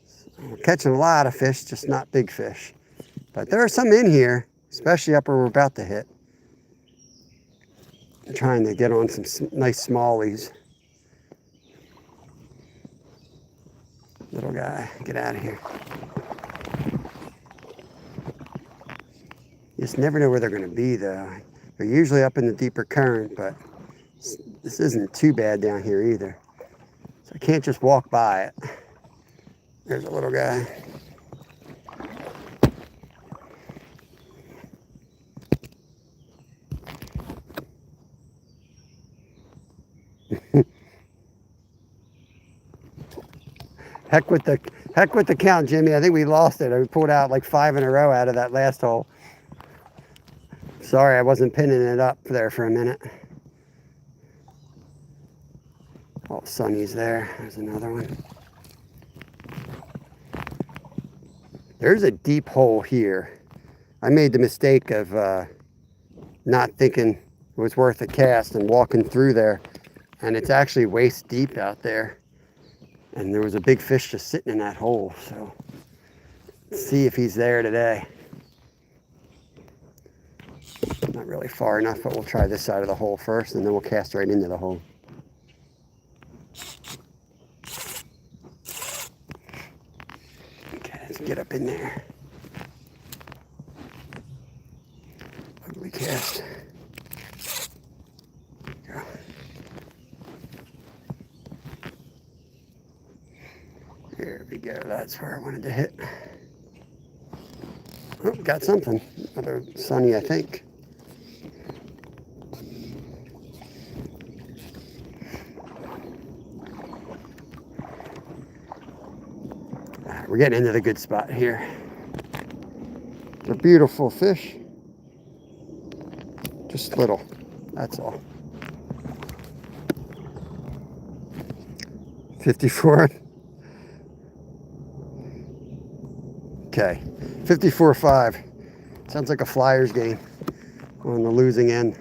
So we're catching a lot of fish, just not big fish. But there are some in here, especially up where we're about to hit. I'm trying to get on some nice smallies. Little guy, get out of here. You just never know where they're going to be, though. They're usually up in the deeper current, but this isn't too bad down here either. So I can't just walk by it. There's a little guy. Heck with the count, Jimmy. I think we lost it. We pulled out like 5 in a row out of that last hole. Sorry, I wasn't pinning it up there for a minute. Oh, Sonny's there. There's another one. There's a deep hole here. I made the mistake of not thinking it was worth a cast and walking through there. And it's actually waist deep out there. And there was a big fish just sitting in that hole. So let's see if he's there today. Not really far enough, but we'll try this side of the hole first and then we'll cast right into the hole. Okay, let's get up in there. Ugly cast. Go. There we go. That's where I wanted to hit. Oh, got something. Another Sunny, I think. We're getting into the good spot here. It's a beautiful fish. Just little, that's all. 54. Okay, 54-5. Sounds like a Flyers game on the losing end.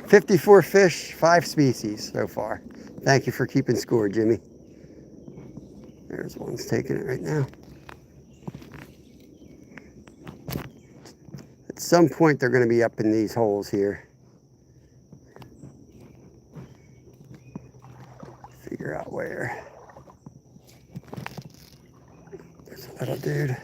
54 fish, 5 species so far. Thank you for keeping score, Jimmy. There's one's taking it right now. At some point, they're going to be up in these holes here. Figure out where. There's a little dude.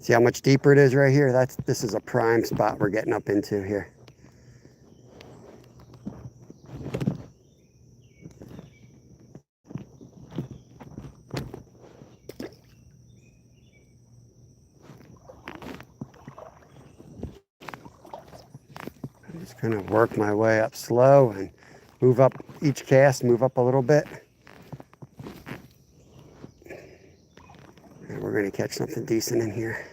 See how much deeper it is right here? This is a prime spot we're getting up into here. Just kind of work my way up slow and move up each cast, move up a little bit. And we're going to catch something decent in here.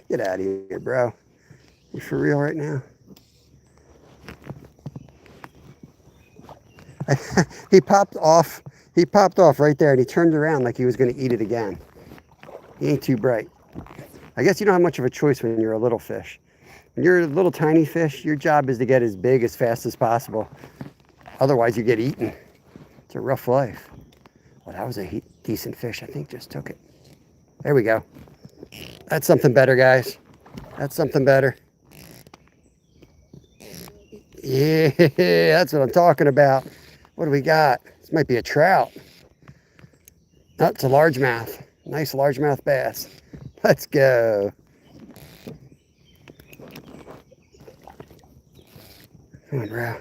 Get out of here, bro. You for real right now? He popped off right there and he turned around like he was going to eat it again. He ain't too bright. I guess you don't have much of a choice when you're a little fish. When you're a little tiny fish, your job is to get as big as fast as possible. Otherwise you get eaten. It's a rough life. Well, that was a decent fish. I think just took it. There we go. That's something better, guys. That's something better. Yeah, that's what I'm talking about. What do we got? This might be a trout. That's a largemouth. Nice largemouth bass. Let's go. Come on, bro.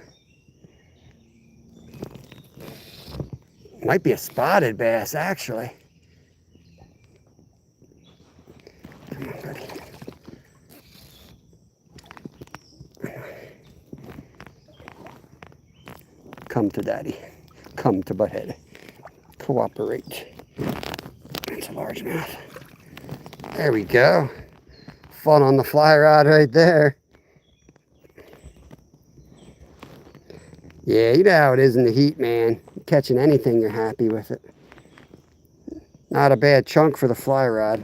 Might be a spotted bass, actually. Come on, buddy. Come to daddy. Come to butthead. Cooperate. It's a largemouth. There we go. Fun on the fly rod right there. Yeah, you know how it is in the heat, man. Catching anything, you're happy with it. Not a bad chunk for the fly rod.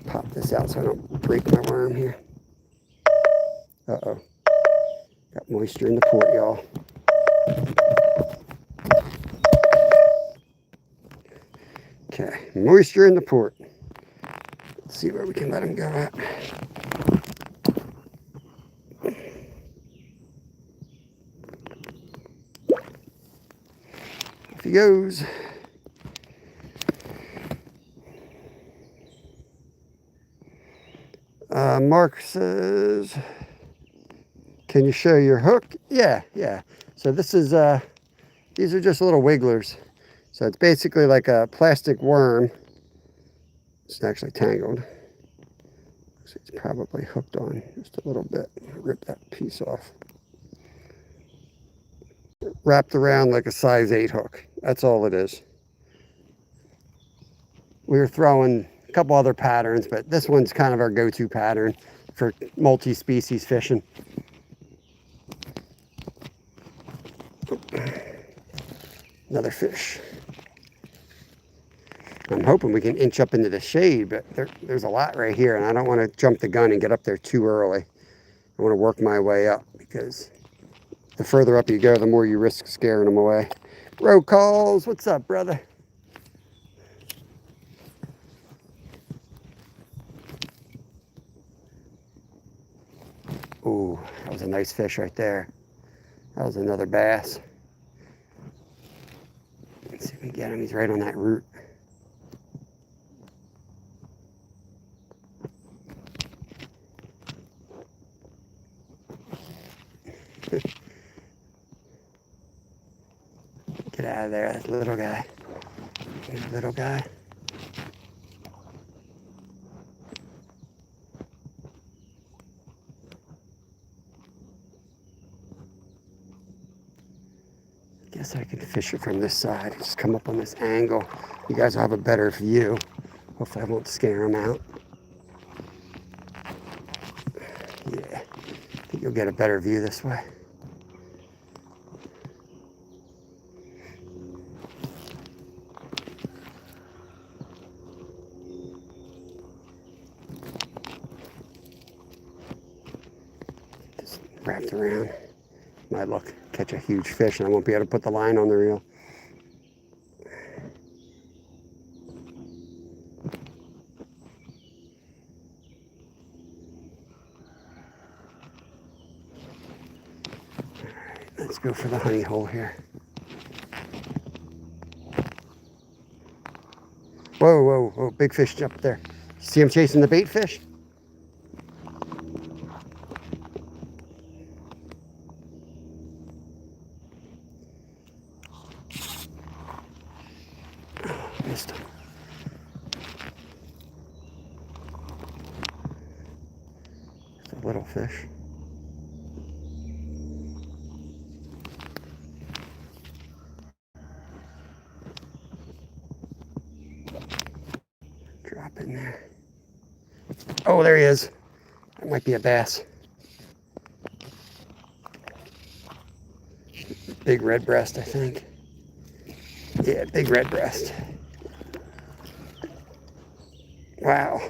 Pop this out so I don't break my worm here. Uh-oh. Got moisture in the port, y'all. Okay, moisture in the port. Let's see where we can let him go at. Off he goes. Mark says, can you show your hook? Yeah. So this is These are just little wigglers. So it's basically like a plastic worm. It's actually tangled. So it's probably hooked on just a little bit. Rip that piece off. Wrapped around like a size 8 hook. That's all it is. We were throwing a couple other patterns, but this one's kind of our go-to pattern for multi-species fishing. Another fish. I'm hoping we can inch up into the shade, but there's a lot right here, and I don't want to jump the gun and get up there too early. I want to work my way up, because the further up you go, the more you risk scaring them away. Road calls, what's up, brother? Ooh, that was a nice fish right there. That was another bass. Let's see if we can get him. He's right on that root. Get out of there, that little guy. Little guy. Guess I can fish it from this side. Just come up on this angle. You guys will have a better view. Hopefully I won't scare them out. Yeah, I think you'll get a better view this way. Just wrapped around. Might look, catch a huge fish, and I won't be able to put the line on the reel. Let's go for the honey hole here. Whoa, whoa, whoa, big fish up there. See him chasing the bait fish? Oh, missed him. It's a little fish. Drop in there. Oh, there he is. That might be a bass. Big red breast, I think. Yeah, big red breast. Wow.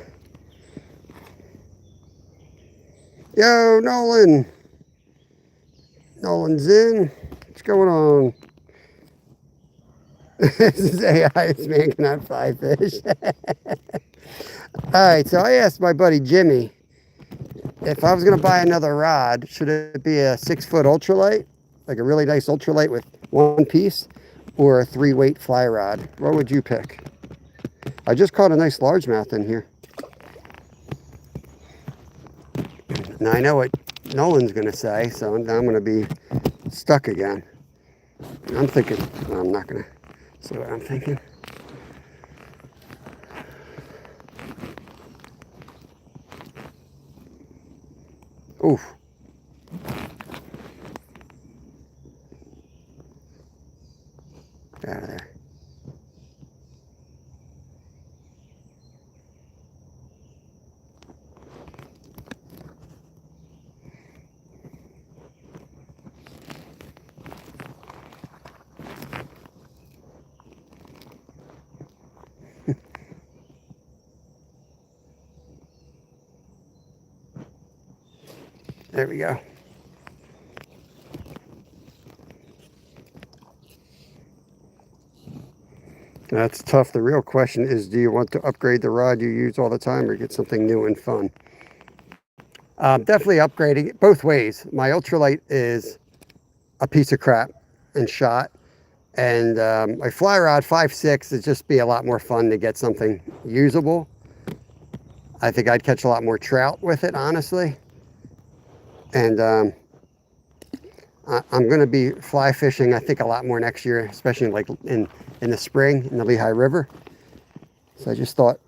Yo, Nolan. Nolan's in. What's going on? This is AI. This man cannot fly fish. All right, so I asked my buddy Jimmy if I was going to buy another rod, should it be a 6-foot ultralight, like a really nice ultralight with one piece, or a 3-weight fly rod? What would you pick? I just caught a nice largemouth in here. Now I know what Nolan's going to say, so I'm going to be stuck again. I'm thinking, well, I'm not going to say what I'm thinking. Oof. Get out of there. There we go. That's tough. The real question is, do you want to upgrade the rod you use all the time or get something new and fun? Definitely upgrading it both ways. My ultralight is a piece of crap and shot. And my fly rod 5.6 would just be a lot more fun to get something usable. I think I'd catch a lot more trout with it, honestly. And I'm going to be fly fishing, I think, a lot more next year, especially like in the spring in the Lehigh River. So I just thought,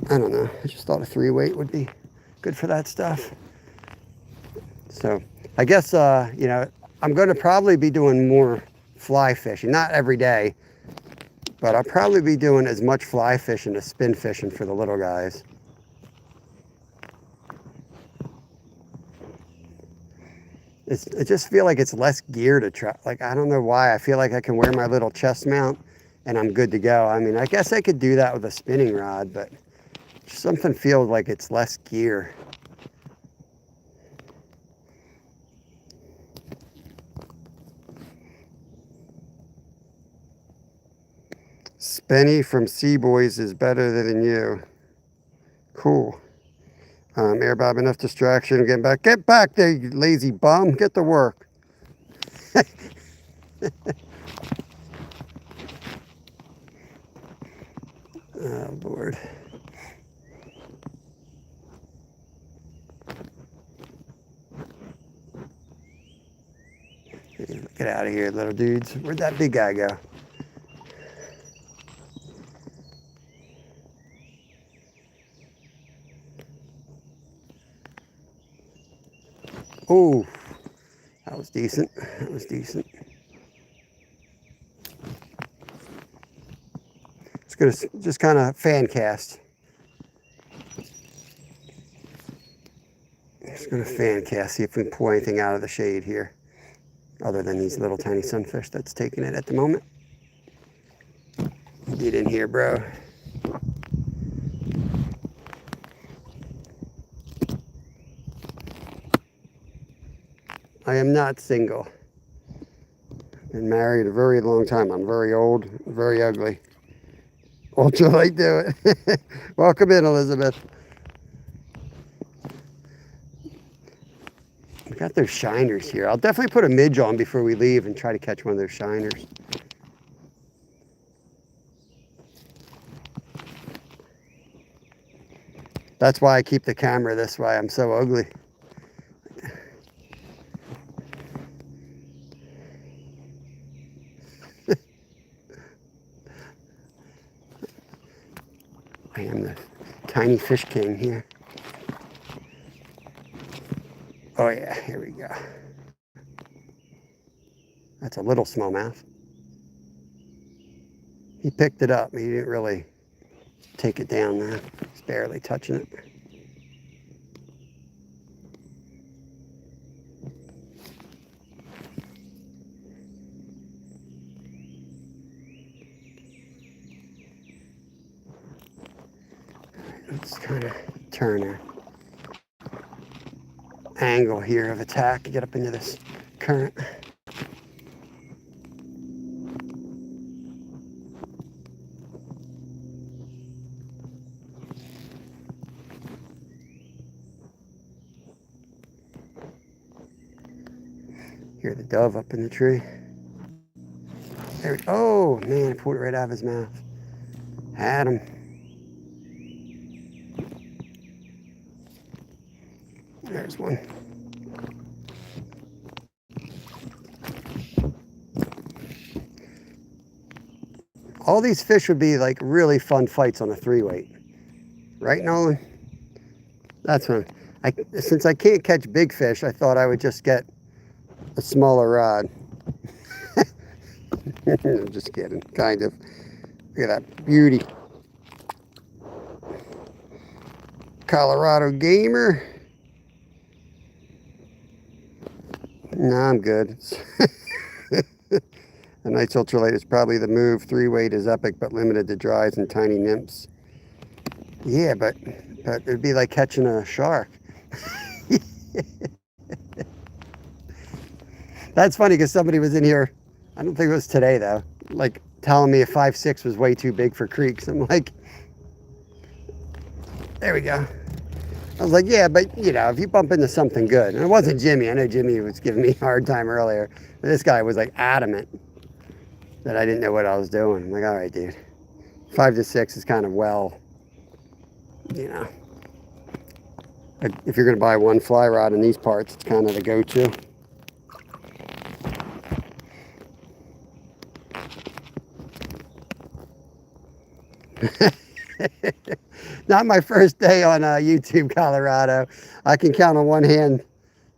I don't know, I just thought a 3-weight would be good for that stuff. So I guess, you know, I'm going to probably be doing more fly fishing, not every day, but I'll probably be doing as much fly fishing as spin fishing for the little guys. I just feel like it's less gear to try. Like, I don't know why. I feel like I can wear my little chest mount and I'm good to go. I mean, I guess I could do that with a spinning rod, but something feels like it's less gear. Spenny from Sea Boys is better than you. Cool. Air Bob, enough distraction. Getting back. Get back there, you lazy bum. Get to work. Oh, Lord. Get out of here, little dudes. Where'd that big guy go? Oh, that was decent. That was decent. It's gonna just kind of fan cast. Just gonna fan cast, see if we can pull anything out of the shade here, other than these little tiny sunfish that's taking it at the moment. Get in here, bro. I am not single. Been married a very long time. I'm very old, very ugly. Ultralight, do it. Welcome in, Elizabeth. We got those shiners here. I'll definitely put a midge on before we leave and try to catch one of those shiners. That's why I keep the camera this way. I'm so ugly. I am the tiny fish king here. Oh yeah, here we go. That's a little smallmouth. He picked it up, but he didn't really take it down there. He's barely touching it. Let's kind of turn our angle here of attack to get up into this current. Hear the dove up in the tree. There we go. Oh man, I pulled it right out of his mouth. Had him. There's one. All these fish would be like really fun fights on a 3-weight. Right, Nolan? That's what since I can't catch big fish, I thought I would just get a smaller rod. I'm just kidding, kind of. Look at that beauty. Colorado Gamer. No, I'm good. A Night's Ultralight is probably the move. 3-weight is epic, but limited to dries and tiny nymphs. Yeah, but it'd be like catching a shark. That's funny because somebody was in here, I don't think it was today though, like telling me a 5'6" was way too big for creeks. I'm like, there we go. I was like, yeah, but you know, if you bump into something good, and it wasn't Jimmy. I know Jimmy was giving me a hard time earlier, but this guy was like adamant that I didn't know what I was doing. I'm like, all right, dude, 5 to 6 is kind of well, you know, if you're going to buy one fly rod in these parts, it's kind of the go-to. Not my first day on YouTube, Colorado. I can count on one hand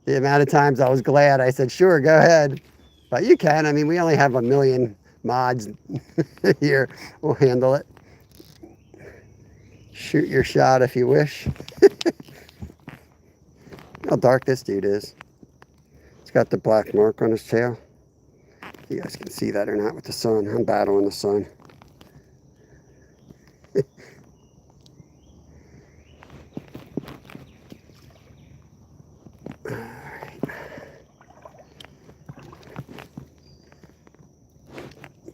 the amount of times I was glad. I said, sure, go ahead. But you can. I mean, we only have 1,000,000 mods here. We'll handle it. Shoot your shot if you wish. How dark this dude is. He's got the black mark on his tail. You guys can see that or not with the sun. I'm battling the sun. Alright.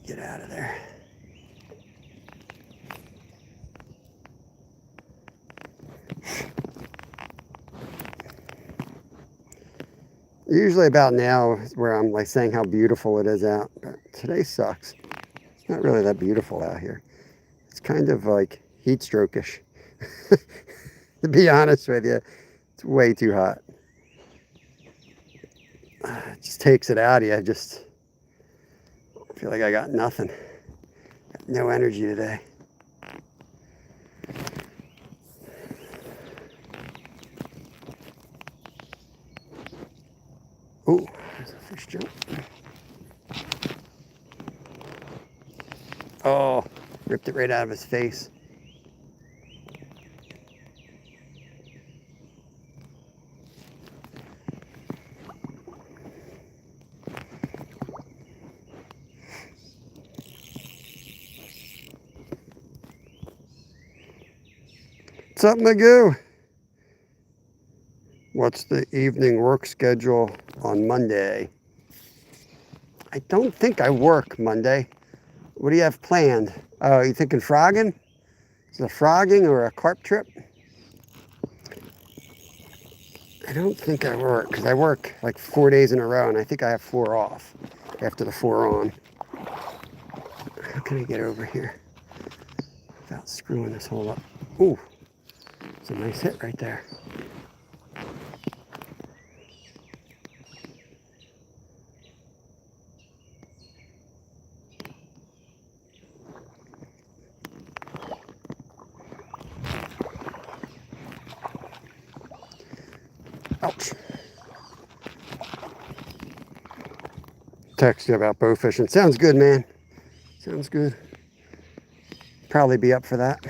Get out of there. Usually about now is where I'm like saying how beautiful it is out, but today sucks. It's not really that beautiful out here. It's kind of like heat stroke-ish. To be honest with you, it's way too hot. It just takes it out of you. I just feel like I got nothing. Got no energy today. Oh, there's a fish jump. Oh, ripped it right out of his face. What's up, Magoo? What's the evening work schedule on Monday? I don't think I work Monday. What do you have planned? Oh, you thinking frogging? Is it a frogging or a carp trip? I don't think I work, because I work like 4 days in a row, and I think I have 4 off after the 4 on. How can I get over here without screwing this hole up? Ooh, it's a nice hit right there. Ouch. Text you about bow fishing. Sounds good, man. Sounds good. Probably be up for that.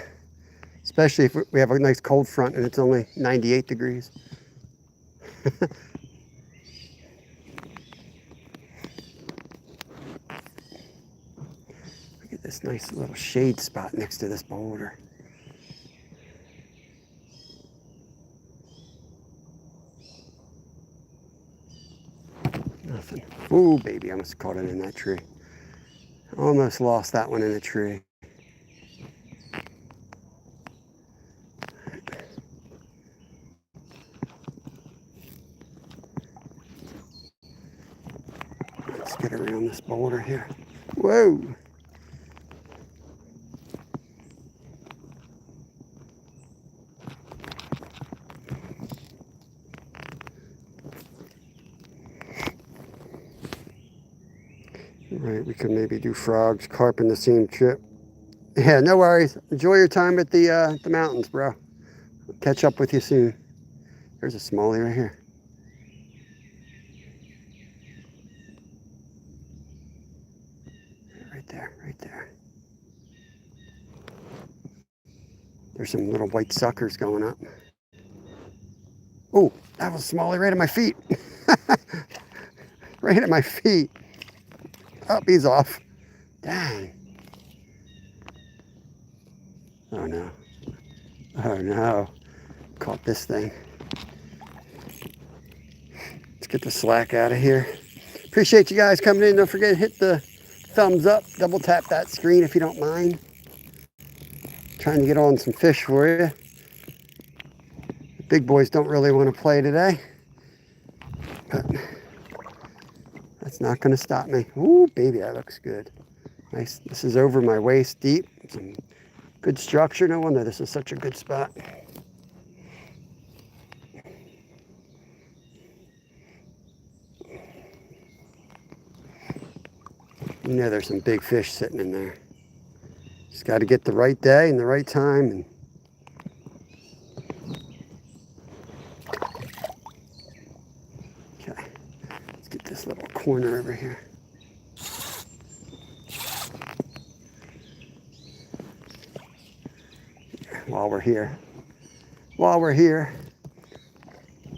Especially if we have a nice cold front and it's only 98 degrees. Look at this nice little shade spot next to this boulder. Nothing. Ooh, baby, I almost caught it in that tree. Almost lost that one in a tree. Let's get around this boulder here. Whoa! Right, we could maybe do frogs, carp in the same trip. Yeah, no worries. Enjoy your time at the mountains, bro. I'll catch up with you soon. There's a smallie right here. Right there, right there. There's some little white suckers going up. Oh, that was a smallie right at my feet. Right at my feet. Oh, he's off. Dang. Oh no. Oh no. Caught this thing. Let's get the slack out of here. Appreciate you guys coming in. Don't forget to hit the thumbs up. Double tap that screen if you don't mind. Trying to get on some fish for you. The big boys don't really want to play today. But that's not going to stop me. Ooh, baby, that looks good. Nice. This is over my waist deep. Some good structure. No wonder this is such a good spot. You know there's some big fish sitting in there. Just got to get the right day and the right time. And okay, let's get this little corner over here. While we're here,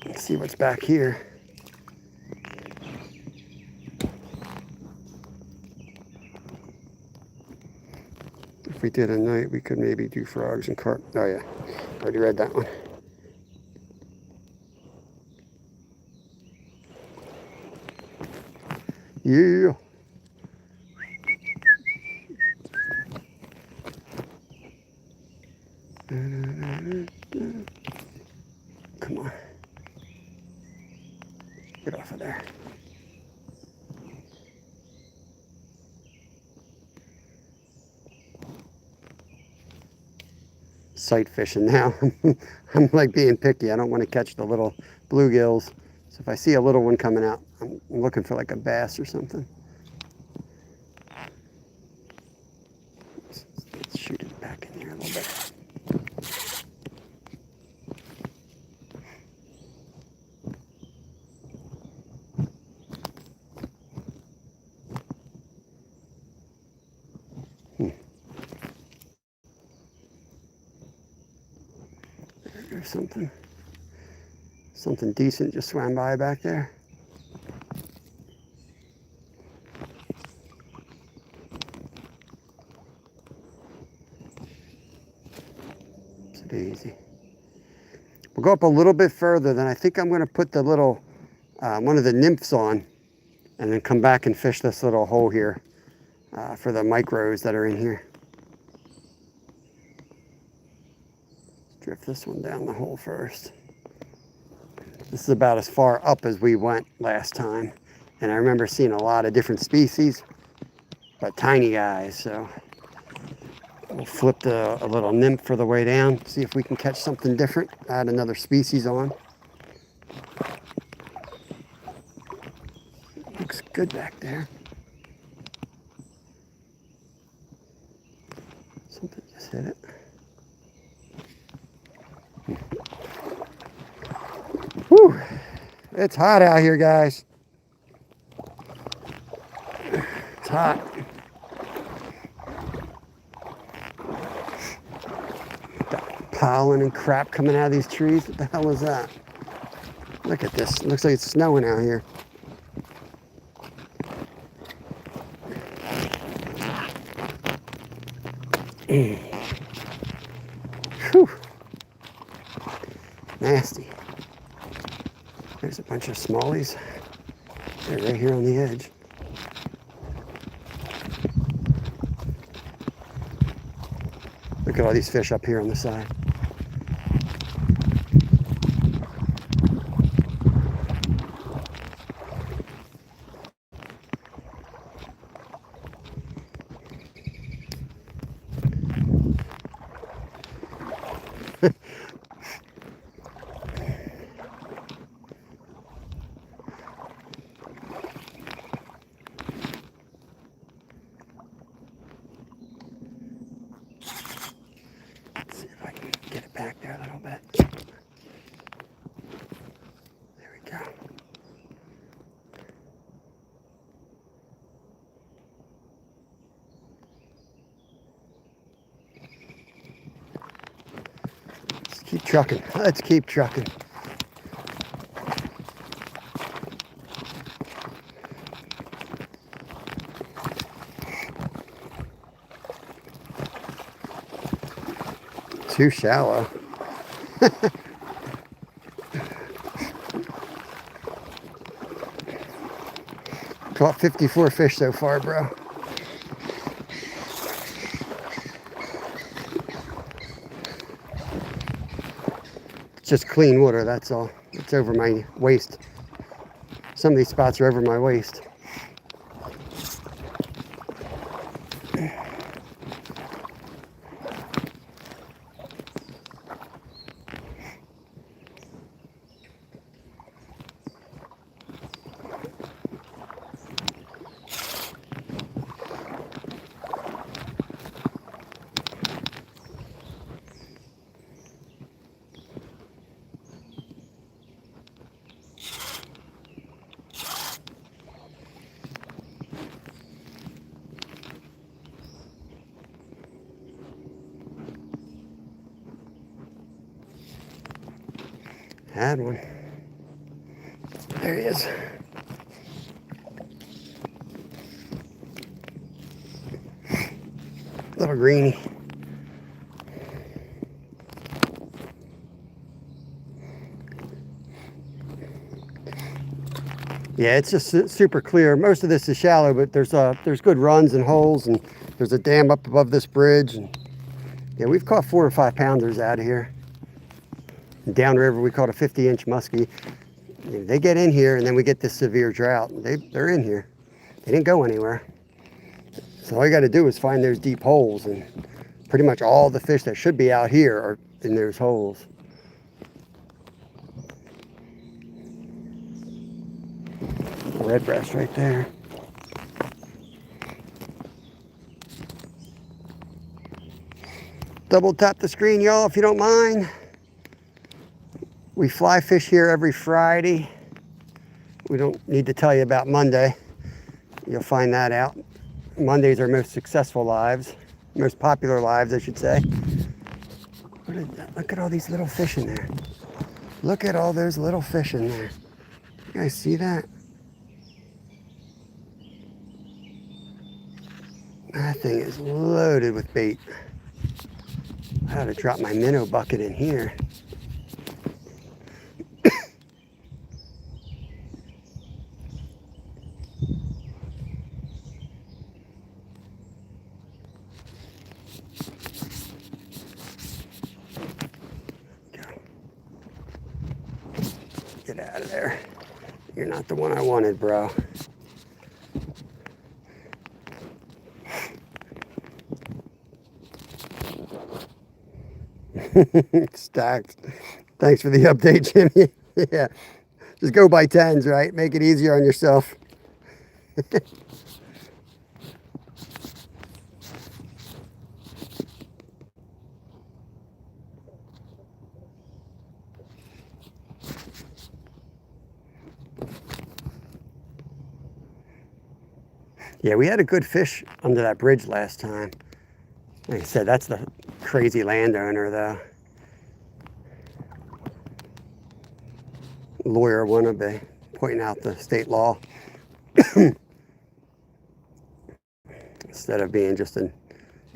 let's see what's back here. If we did a night, we could maybe do frogs and carp. Oh yeah, already read that one. Yeah. Come on. Get off of there. Sight fishing now. I'm like being picky. I don't want to catch the little bluegills. So if I see a little one coming out, I'm looking for like a bass or something. Let's shoot it back in here a little bit. There's something decent just swam by back there. It's easy. We'll go up a little bit further, then I think I'm going to put the little, one of the nymphs on, and then come back and fish this little hole here for the micros that are in here. Drift this one down the hole first. This is about as far up as we went last time. And I remember seeing a lot of different species, but tiny guys. So we'll flip a little nymph for the way down, see if we can catch something different, add another species on. Looks good back there. Something just hit it. Whew. It's hot out here, guys. It's hot. Got pollen and crap coming out of these trees. What the hell is that? Look at this. It looks like it's snowing out here. Whew. Nasty. There's a bunch of smallies. They're right here on the edge. Look at all these fish up here on the side. Get it back there a little bit. There we go. Let's keep trucking. Let's keep trucking. Too shallow. Caught 54 fish so far, bro. It's just clean water, that's all. It's over my waist. Some of these spots are over my waist. Had one. There he is. Little greenie. Yeah, it's just super clear. Most of this is shallow, but there's good runs and holes, and there's a dam up above this bridge. And yeah, we've caught 4 and 5 pounders out of here. And downriver, we caught a 50-inch muskie. They get in here, and then we get this severe drought. They're in here. They didn't go anywhere. So all you got to do is find those deep holes, and pretty much all the fish that should be out here are in those holes. Red breast right there. Double tap the screen, y'all, if you don't mind. We fly fish here every Friday. We don't need to tell you about Monday. You'll find that out. Monday's our most successful lives, most popular lives, I should say. Look at all these little fish in there. Look at all those little fish in there. You guys see that? That thing is loaded with bait. I ought to drop my minnow bucket in here. Get out of there. You're not the one I wanted, bro. Stacked. Thanks for the update, Jimmy. Yeah. Just go by tens, right? Make it easier on yourself. Yeah, we had a good fish under that bridge last time. Like I said, that's the crazy landowner, though. Lawyer wannabe, pointing out the state law. Instead of being just a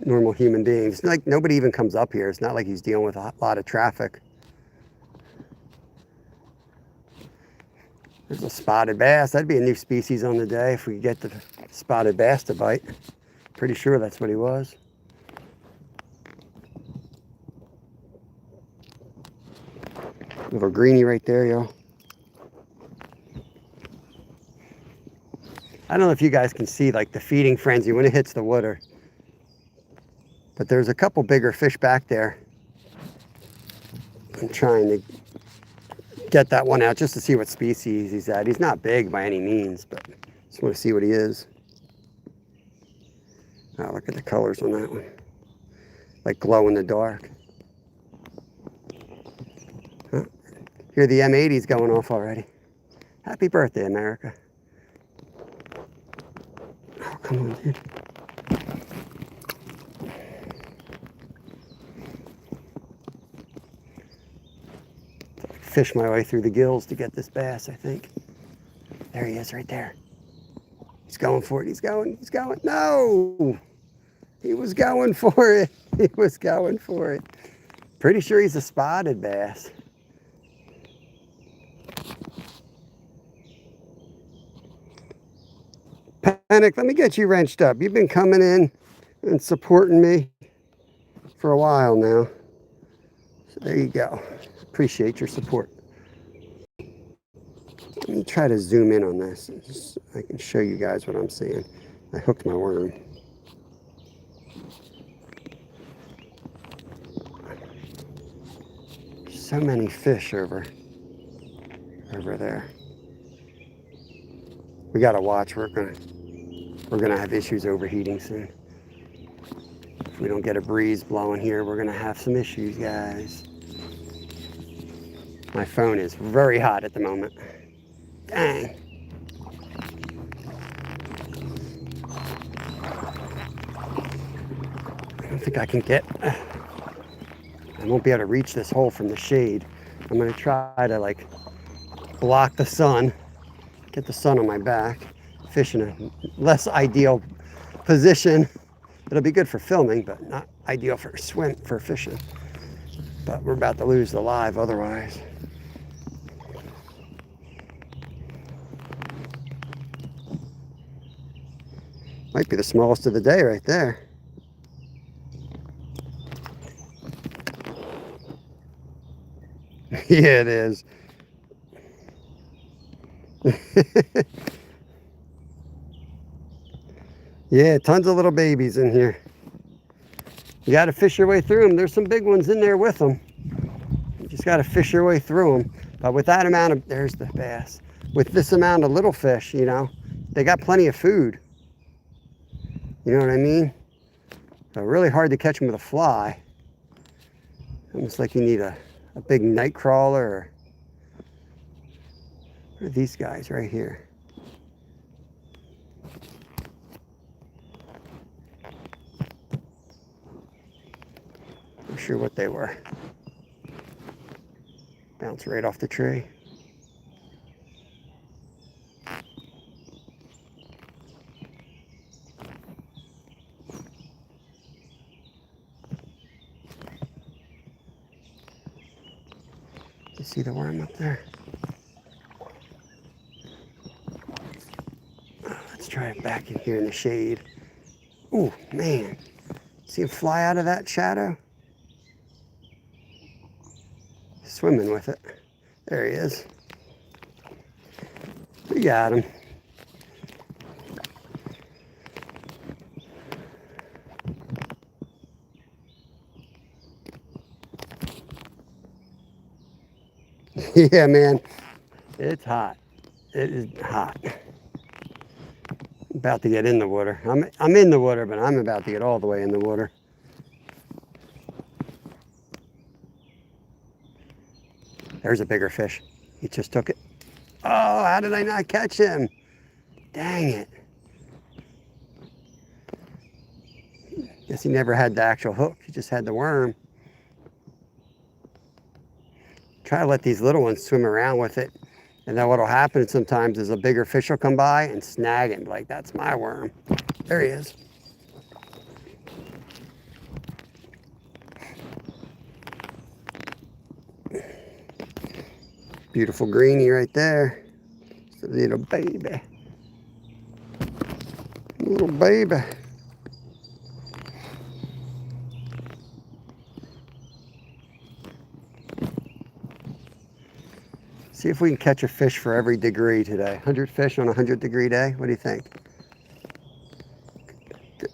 normal human being. It's like nobody even comes up here. It's not like he's dealing with a lot of traffic. There's a spotted bass. That'd be a new species on the day if we could get the spotted bass to bite. Pretty sure that's what he was. Little greenie right there, y'all. I don't know if you guys can see like the feeding frenzy when it hits the water. But there's a couple bigger fish back there. I'm trying to get that one out just to see what species he's at. He's not big by any means, but just want to see what he is. Oh, look at the colors on that one. Like glow in the dark. Huh. Hear the M80's going off already. Happy birthday, America. Oh, come on, dude. Fish my way through the gills to get this bass, I think. There he is right there. He's going for it. He's going. No! He was going for it. He was going for it. Pretty sure he's a spotted bass. Panic, let me get you wrenched up. You've been coming in and supporting me for a while now. So there you go. Appreciate your support. Let me try to zoom in on this. Just, I can show you guys what I'm seeing. I hooked my worm. So many fish over there. We gotta watch. We're gonna have issues overheating soon. If we don't get a breeze blowing here, we're gonna have some issues, guys. My phone is very hot at the moment. Dang. I don't think I can get... I won't be able to reach this hole from the shade. I'm gonna try to like block the sun, get the sun on my back, fish in a less ideal position. It'll be good for filming, but not ideal for fishing. But we're about to lose the live otherwise. Might be the smallest of the day right there. Yeah, it is. Yeah, tons of little babies in here. You got to fish your way through them. There's some big ones in there with them. You just got to fish your way through them. But with that amount of, there's the bass. With this amount of little fish, you know, they got plenty of food. You know what I mean? So really hard to catch them with a fly. Almost like you need a big night crawler. Or, what are these guys right here? Not sure what they were. Bounce right off the tree. You see the worm up there? Oh, let's try it back in here in the shade. Ooh, man. See him fly out of that shadow? Swimming with it. There he is. We got him. Yeah, man. It's hot. It is hot. About to get in the water. I'm in the water, but I'm about to get all the way in the water. There's a bigger fish. He just took it. Oh, how did I not catch him? Dang it. Guess he never had the actual hook. He just had the worm. Try to let these little ones swim around with it. And then what'll happen sometimes is a bigger fish will come by and snag it. Like, that's my worm. There he is. Beautiful greenie right there. It's a little baby. Little baby. See if we can catch a fish for every degree today. 100 fish on a 100-degree day. What do you think?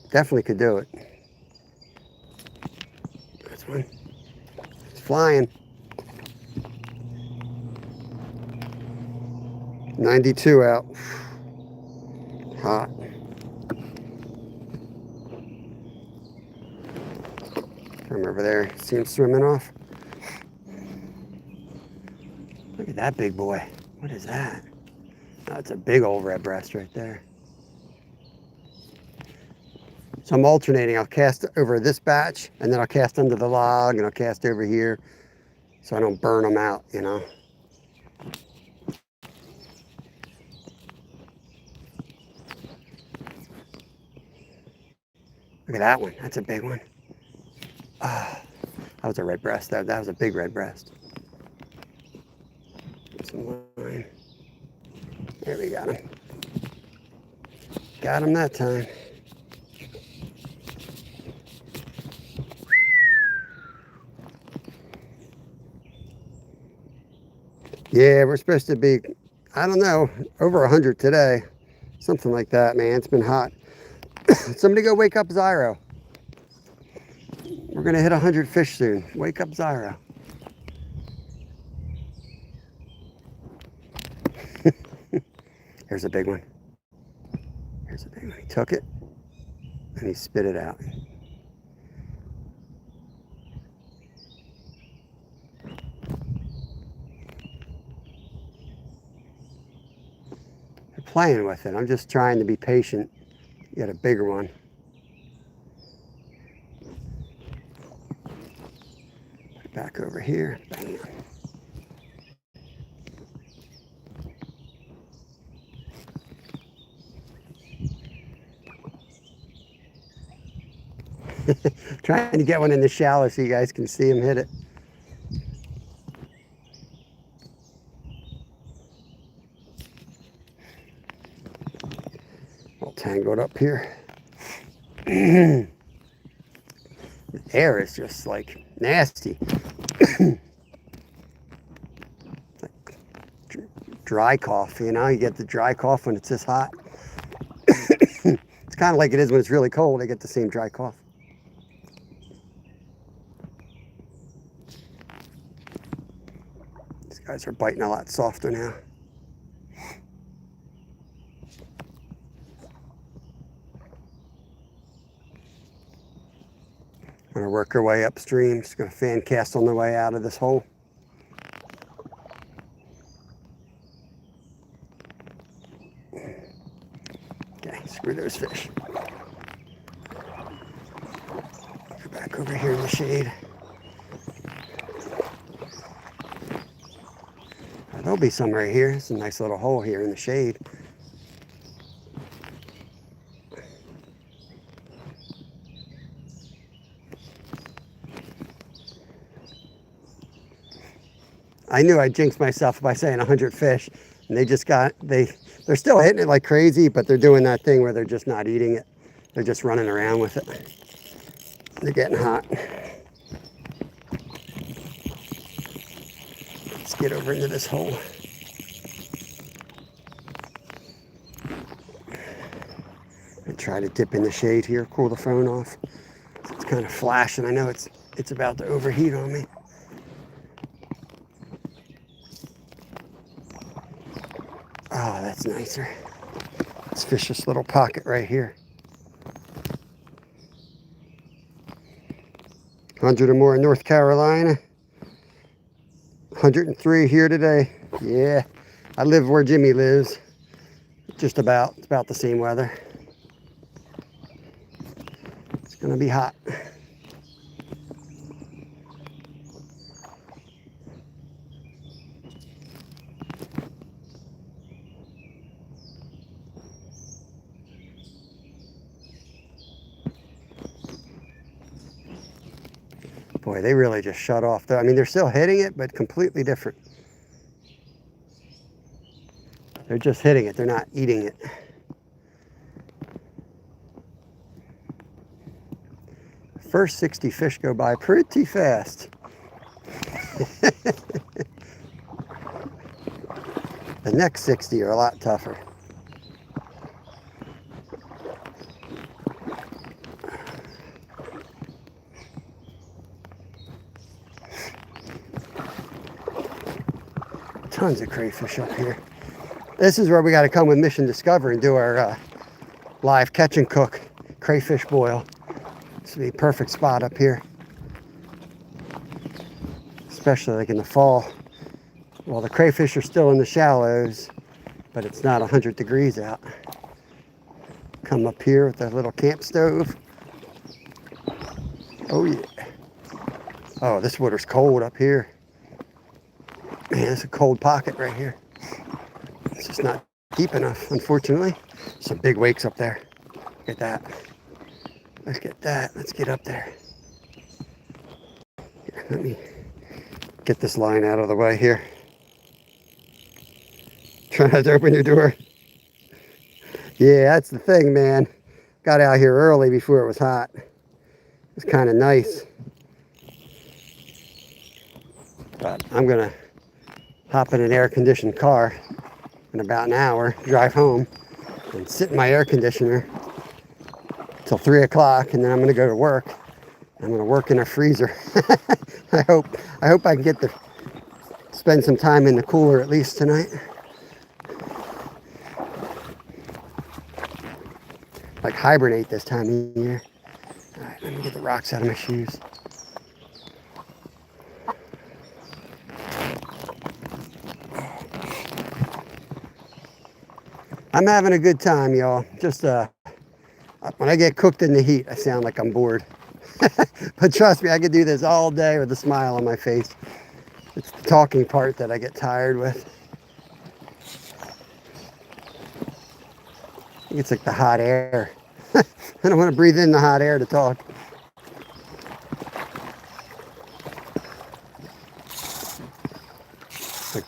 Definitely could do it. That's one. It's flying. 92 out. Hot. From over there. See him swimming off? Look at that big boy. What is that? Oh, it's a big old red breast right there. So I'm alternating. I'll cast over this batch, and then I'll cast under the log, and I'll cast over here, so I don't burn them out, you know. Look at that one. That's a big one. Ah, that was a red breast. That was a big red breast. Some line. There we got him. Got him that time. Yeah, we're supposed to be, I don't know, over 100 today. Something like that, man. It's been hot. Somebody go wake up Zyro. We're going to hit 100 fish soon. Wake up Zyro. Here's a big one. Here's a big one. He took it and he spit it out. They're playing with it. I'm just trying to be patient. Get a bigger one. Put it back over here. Bam. Trying to get one in the shallow so you guys can see him hit it. All tangled up here. The air is just like nasty. Like dry cough, you know, you get the dry cough when it's this hot. It's kind of like it is when it's really cold. I get the same dry cough. These guys are biting a lot softer now. I'm going to work our way upstream. Just going to fan cast on the way out of this hole. Okay, screw those fish. Go back over here in the shade. There'll be some right here. It's a nice little hole here in the shade. I knew I jinxed myself by saying 100 fish, and they're still hitting it like crazy, but they're doing that thing where they're just not eating it. They're just running around with it. They're getting hot. Let's get over into this hole. And try to dip in the shade here, cool the phone off. It's kind of flashing. I know it's about to overheat on me. Oh, that's nicer. Let's fish this little pocket right here. 100 or more in North Carolina. 103 here today. Yeah, I live where Jimmy lives. Just about. It's about the same weather. It's gonna be hot. Boy, they really just shut off though. I mean, they're still hitting it, but completely different. They're just hitting it, they're not eating it. First 60 fish go by pretty fast. The next 60 are a lot tougher. Tons of crayfish up here. This is where we got to come with Mission Discover and do our live catch and cook crayfish boil. This would be a perfect spot up here, especially like in the fall. Well, the crayfish are still in the shallows, but it's not 100 degrees out. Come up here with a little camp stove. Oh yeah. Oh, this water's cold up here. Man, it's a cold pocket right here. It's just not deep enough, unfortunately. Some big wakes up there. Look at that. Let's get that. Let's get up there. Here, let me get this line out of the way here. Try not to open your door. Yeah, that's the thing, man. Got out here early before it was hot. It's kind of nice. But I'm going to hop in an air-conditioned car in about an hour, drive home, and sit in my air conditioner till 3 o'clock, and then I'm going to go to work. I'm going to work in a freezer. I hope I can get to spend some time in the cooler at least tonight. Like hibernate this time of year. All right, let me get the rocks out of my shoes. I'm having a good time, y'all. Just when I get cooked in the heat, I sound like I'm bored. But trust me, I could do this all day with a smile on my face. It's the talking part that I get tired with. I think it's like the hot air. I don't want to breathe in the hot air to talk.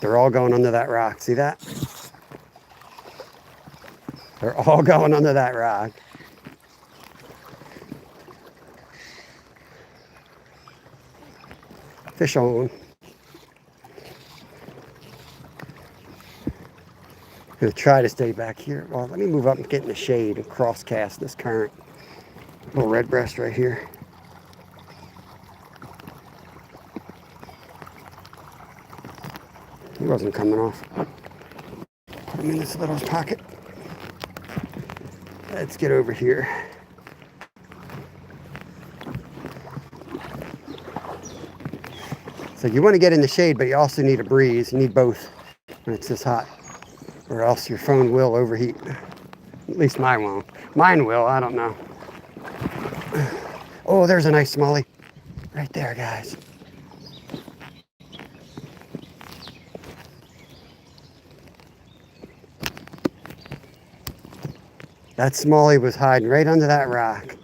They're all going under that rock. See that? They're all going under that rock. Fish on. I'm gonna try to stay back here. Well, let me move up and get in the shade and cross cast this current. Little red breast right here. He wasn't coming off. Put him in this little pocket. Let's get over here. So you want to get in the shade, but you also need a breeze. You need both when it's this hot, or else your phone will overheat. At least mine won't. Mine will, I don't know. Oh, there's a nice smallie. Right there, guys. That smallie was hiding right under that rock.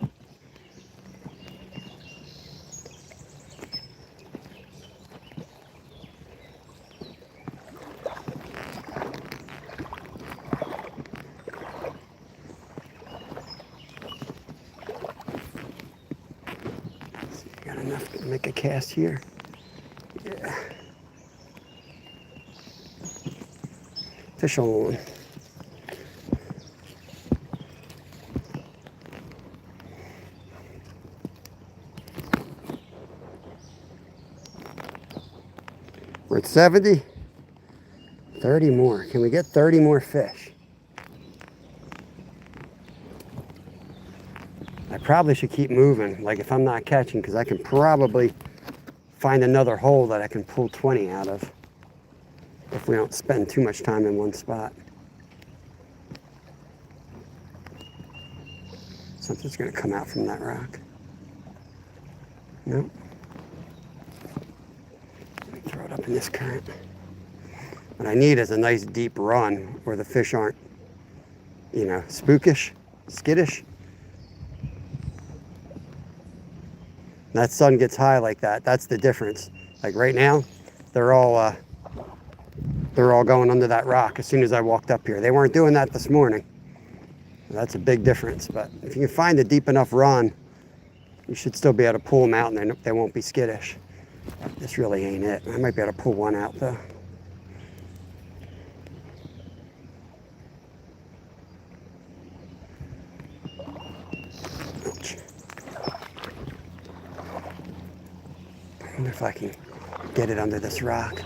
Got enough to make a cast here. Yeah. Fish on. We're at 70. 30 more. Can we get 30 more fish? I probably should keep moving, like if I'm not catching, because I can probably find another hole that I can pull 20 out of if we don't spend too much time in one spot. Something's going to come out from that rock. Nope. Throw it up in this current. What I need is a nice deep run where the fish aren't, you know, spookish, skittish. That sun gets high like that. That's the difference. Like right now, they're all going under that rock as soon as I walked up here. They weren't doing that this morning. That's a big difference. But if you can find a deep enough run, you should still be able to pull them out and they won't be skittish. This really ain't it. I might be able to pull one out though. Ouch. I wonder if I can get it under this rock.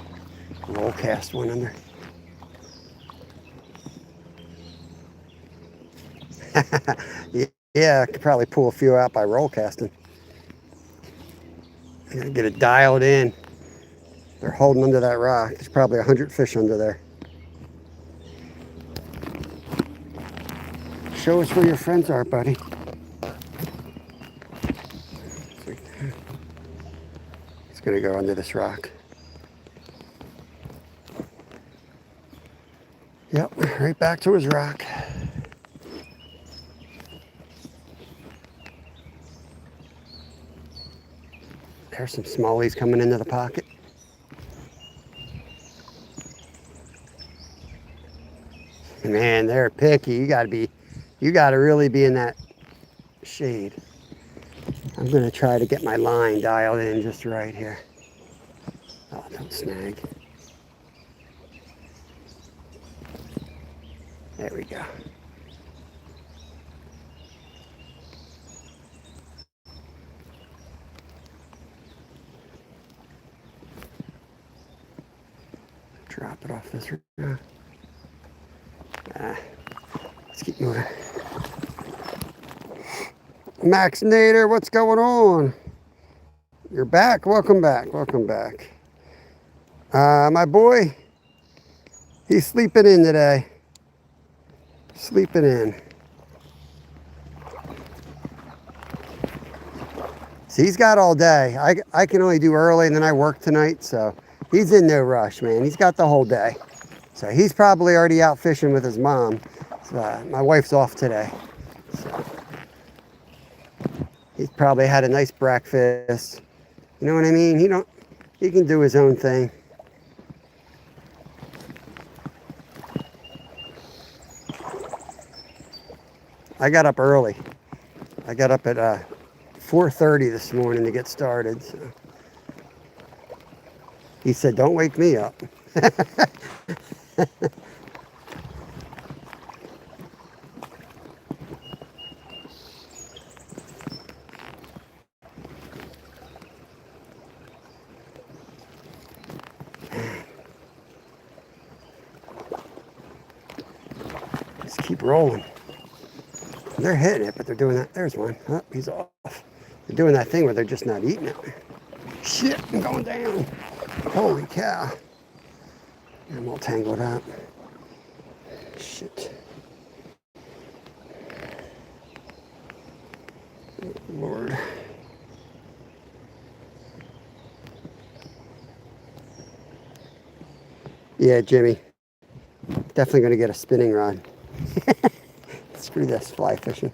Roll cast one under. Yeah, I could probably pull a few out by roll casting. I gotta get it dialed in. They're holding under that rock. There's probably 100 fish under there. Show us where your friends are, buddy. It's gonna go under this rock. Yep, right back to his rock. There's some smallies coming into the pocket. Man, they're picky. You gotta really be in that shade. I'm gonna try to get my line dialed in just right here. Oh, don't snag. There we go. Drop it off this rock. Let's keep moving. Max Nader, what's going on? You're back? Welcome back. Welcome back. My boy, he's sleeping in today. Sleeping in. So he's got all day. I can only do early and then I work tonight, so he's in no rush, man. He's got the whole day. So he's probably already out fishing with his mom. So, my wife's off today. So he's probably had a nice breakfast. You know what I mean? He can do his own thing. I got up early. I got up at 4:30 this morning to get started. So he said, "Don't wake me up." Just keep rolling. They're hitting it, but they're doing that. There's one. Oh, he's off. They're doing that thing where they're just not eating it. Shit, I'm going down. Holy cow. I'm all tangled up. Shit. Oh, Lord. Yeah, Jimmy. Definitely going to get a spinning rod. Screw this fly fishing.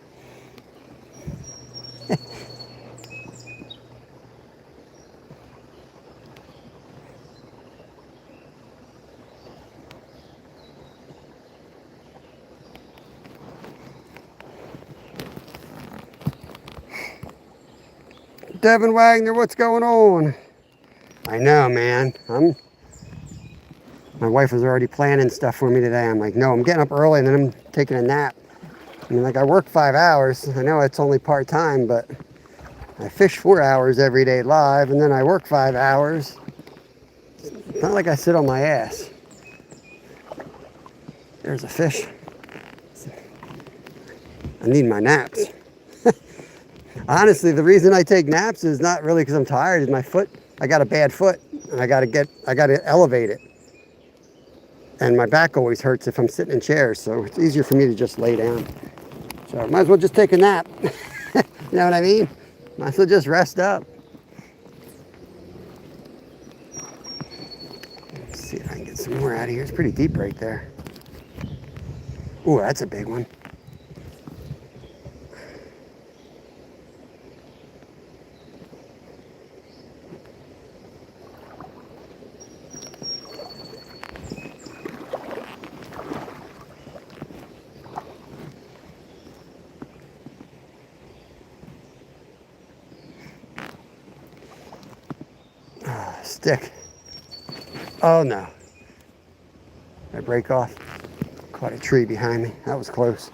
Devin Wagner, what's going on? I know, man. My wife was already planning stuff for me today. I'm like, no, I'm getting up early and then I'm taking a nap. I mean, like, I work 5 hours. I know it's only part-time, but I fish 4 hours every day live, and then I work 5 hours. It's not like I sit on my ass. There's a fish. I need my naps. Honestly, the reason I take naps is not really because I'm tired. Is my foot. I got a bad foot, and I got to elevate it. And my back always hurts if I'm sitting in chairs, so it's easier for me to just lay down. So might as well just take a nap. You know what I mean? Might as well just rest up. Let's see if I can get some more out of here. It's pretty deep right there. Ooh, that's a big one. Stick. Oh no. I break off. Caught a tree behind me. That was close.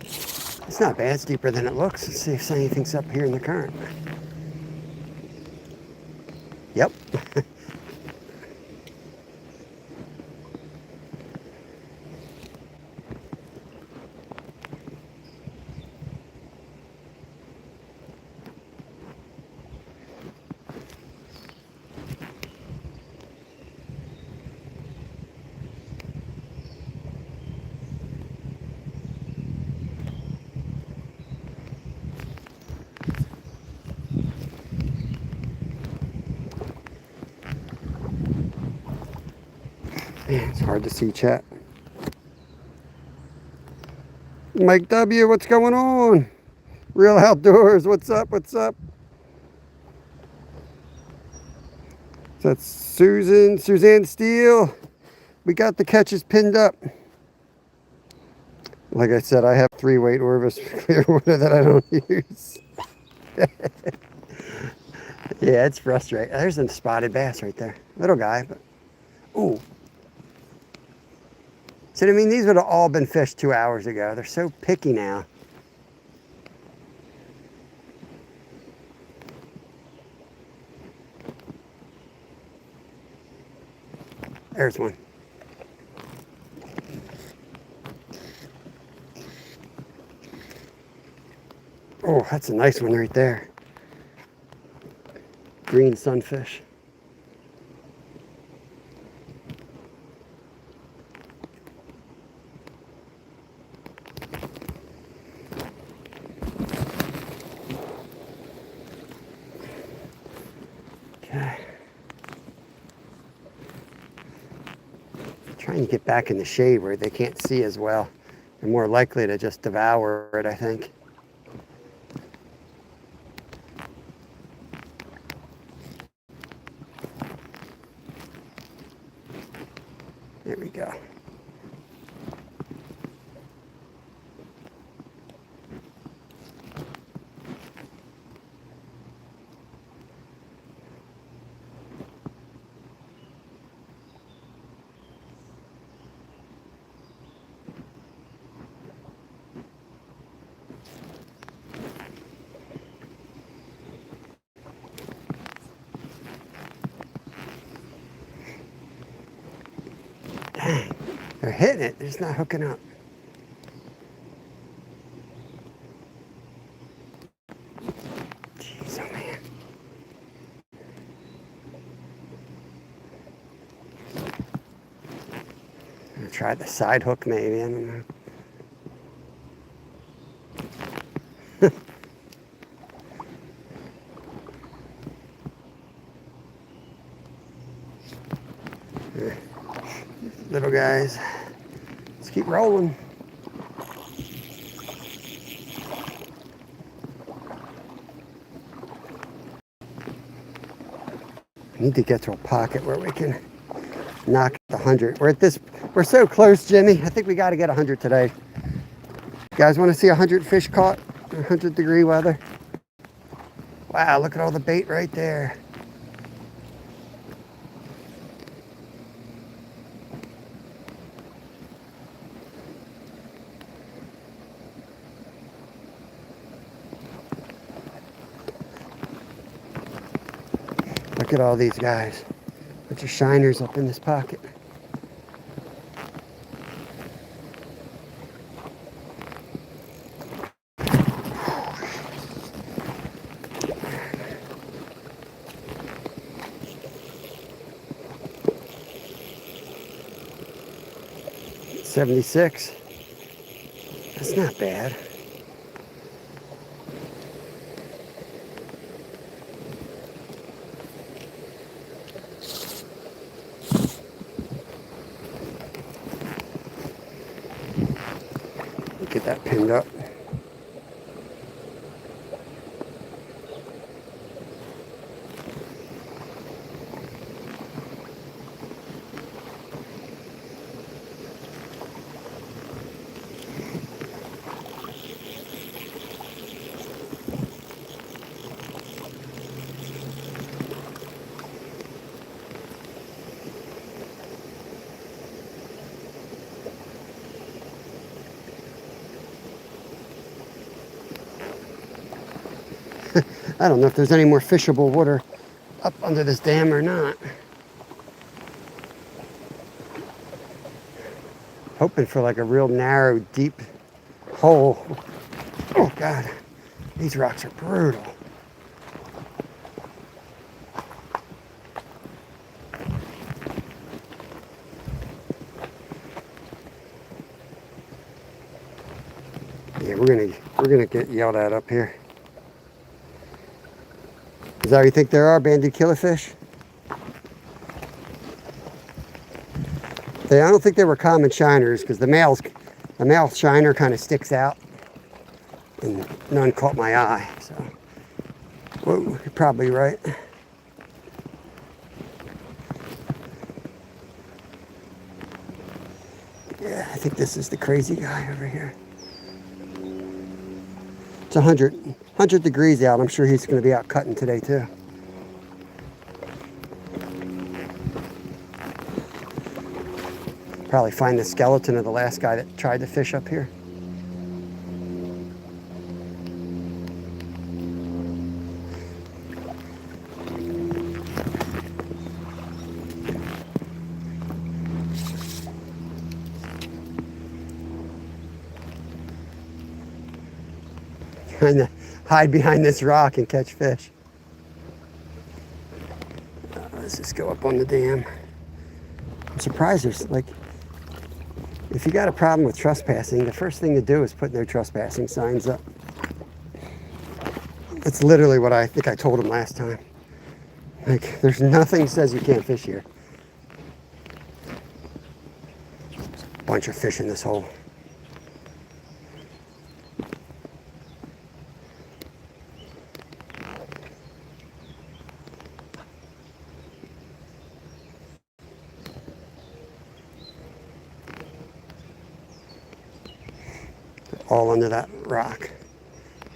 It's not bad. It's deeper than it looks. Let's see if anything's up here in the current. Yep. Man, it's hard to see chat. Mike W, what's going on? Real Outdoors, what's up? What's up? That's Suzanne Steele. We got the catches pinned up. Like I said, I have 3-weight Orvis Clearwater that I don't use. Yeah, it's frustrating. There's a spotted bass right there. Little guy, but ooh. So I mean, these would have all been fished 2 hours ago. They're so picky now. There's one. Oh, that's a nice one right there. Green sunfish. Okay. Trying to get back in the shade where they can't see as well. They're more likely to just devour it, I think. There we go. Dang, they're hitting it, they're just not hooking up. Jeez, oh man. I'm gonna try the side hook maybe, I don't know. Little guys, let's keep rolling. I need to get to a pocket where we can knock the 100. We're so close, Jimmy. I think we got to get 100 today. You guys want to see 100 fish caught in 100-degree weather? Wow, look at all the bait right there. Look at all these guys. Bunch of shiners up in this pocket. $76. That's not bad. Get that pinned up. I don't know if there's any more fishable water up under this dam or not. Hoping for like a real narrow, deep hole. Oh God, these rocks are brutal. Yeah, we're gonna get yelled at up here. Is that what you think there are, banded killifish? I don't think they were common shiners because the male shiner kind of sticks out, and none caught my eye. So, whoa, you're probably right. Yeah, I think this is the crazy guy over here. It's 100 degrees out. I'm sure he's going to be out cutting today too. Probably find the skeleton of the last guy that tried to fish up here. Trying to hide behind this rock and catch fish. Let's just go up on the dam. I'm surprised there's like, if you got a problem with trespassing, the first thing to do is put no trespassing signs up. That's literally what I think I told him last time. Like, there's nothing that says you can't fish here. There's a bunch of fish in this hole. All under that rock.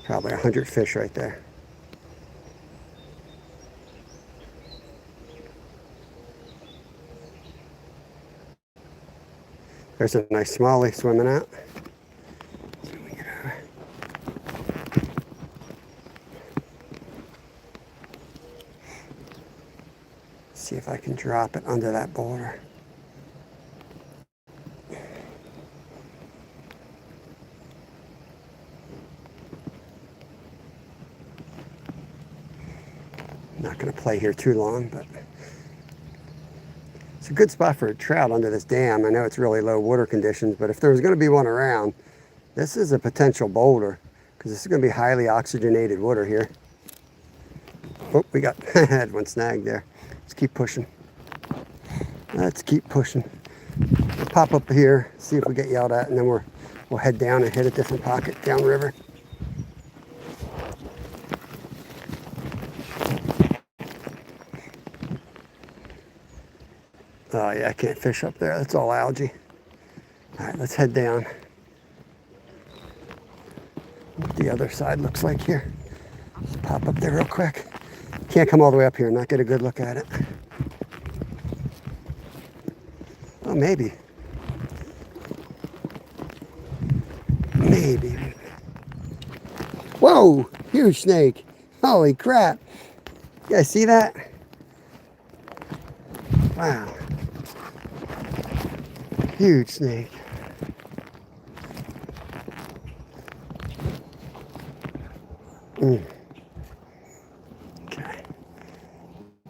Probably 100 fish right there. There's a nice smallie swimming out. See if I can drop it under that boulder. Not going to play here too long, but it's a good spot for a trout under this dam. I know it's really low water conditions, but if there was going to be one around, this is a potential boulder because this is going to be highly oxygenated water here. Oh, we got had one snag there. Let's keep pushing. Let's keep pushing. We'll pop up here, see if we get yelled at, and then we'll head down and hit a different pocket downriver. Oh yeah, I can't fish up there. That's all algae. All right, let's head down. What the other side looks like here. Just pop up there real quick. Can't come all the way up here and not get a good look at it. Oh, maybe. Maybe. Whoa, huge snake. Holy crap. You guys see that? Wow. Huge snake. Okay.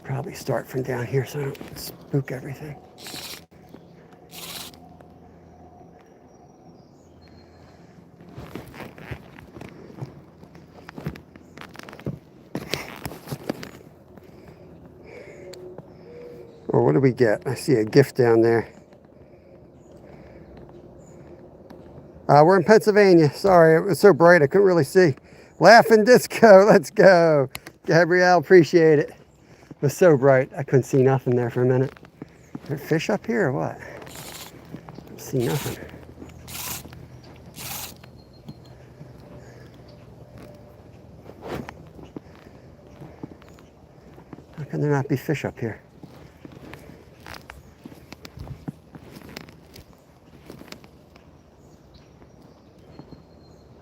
Probably start from down here so I don't spook everything. Or what do we get? I see a gift down there. We're in Pennsylvania. Sorry, it was so bright I couldn't really see. Laughing Disco, let's go. Gabrielle, appreciate it. It was so bright I couldn't see nothing there for a minute. Is there fish up here or what? I don't see nothing. How can there not be fish up here?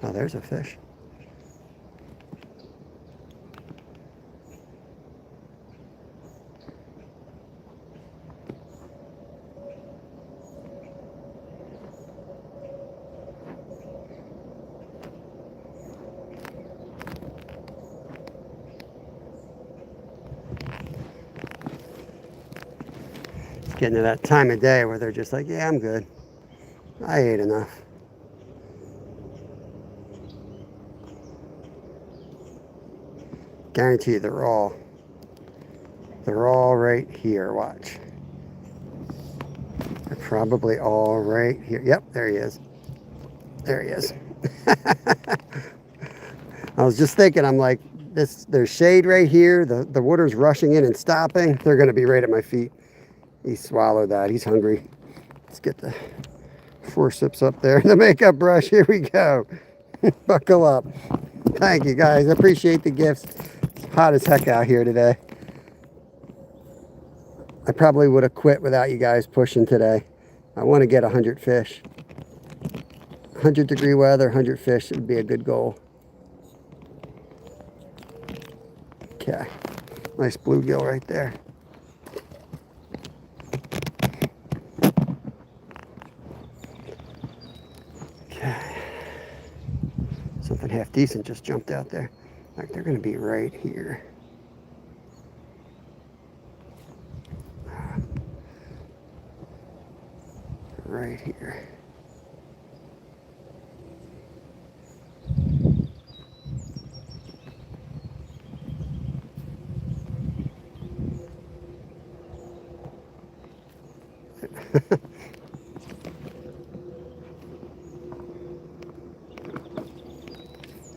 Oh, there's a fish. It's getting to that time of day where they're just like, yeah, I'm good. I ate enough. Guarantee you they're all right here. Watch. They're probably all right here. Yep, there he is. There he is. I was just thinking, I'm like, there's shade right here. The water's rushing in and stopping. They're going to be right at my feet. He swallowed that. He's hungry. Let's get the forceps up there. The makeup brush. Here we go. Buckle up. Thank you, guys. I appreciate the gifts. It's hot as heck out here today. I probably would have quit without you guys pushing today. I want to get 100 fish. 100-degree weather, 100 fish would be a good goal. Okay. Nice bluegill right there. Okay. Something half decent just jumped out there. Like they're going to be right here. Right here.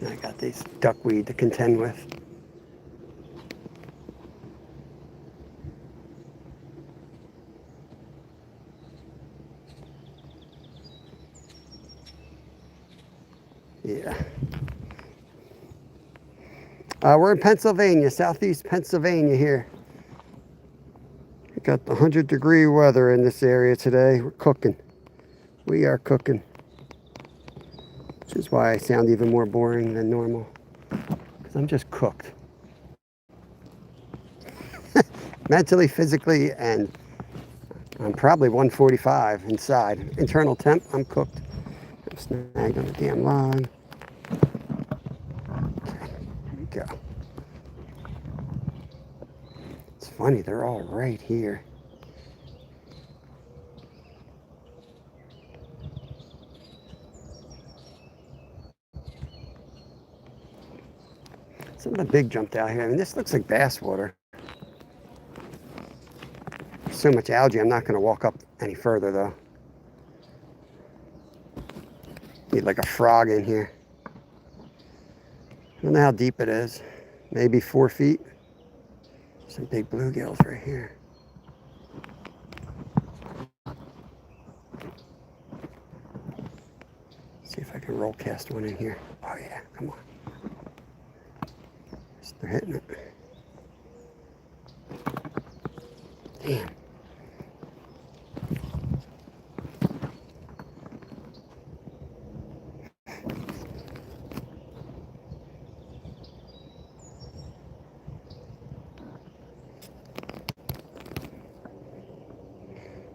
I got these duckweed to contend with. Yeah. We're in Pennsylvania, southeast Pennsylvania here. We got the 100-degree weather in this area today. We're cooking. We are cooking. Which is why I sound even more boring than normal. Because I'm just cooked. Mentally, physically, and I'm probably 145 inside. Internal temp, I'm cooked. I'm snagged on the damn log. Okay, here we go. funny, they're all right here. Something big jumped out here. I mean, this looks like bass water. There's so much algae, I'm not going to walk up any further, though. Need like a frog in here. I don't know how deep it is. Maybe 4 feet. Some big bluegills right here. See if I can roll cast one in here. Oh yeah, come on. They're hitting it. Damn.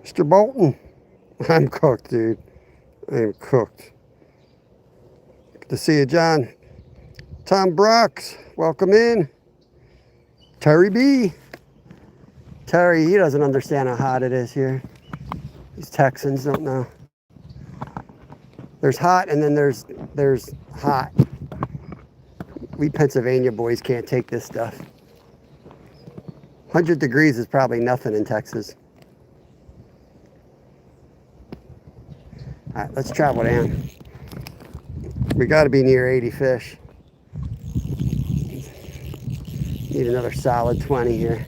Mr. Bolton, I'm cooked, dude. I am cooked. Good to see you, John. Tom Brooks, welcome in. Terry B. Terry, he doesn't understand how hot it is here. These Texans don't know. There's hot and then there's hot. We Pennsylvania boys can't take this stuff. 100 degrees is probably nothing in Texas. All right, let's travel down. We got to be near 80 fish. Need another solid 20 here.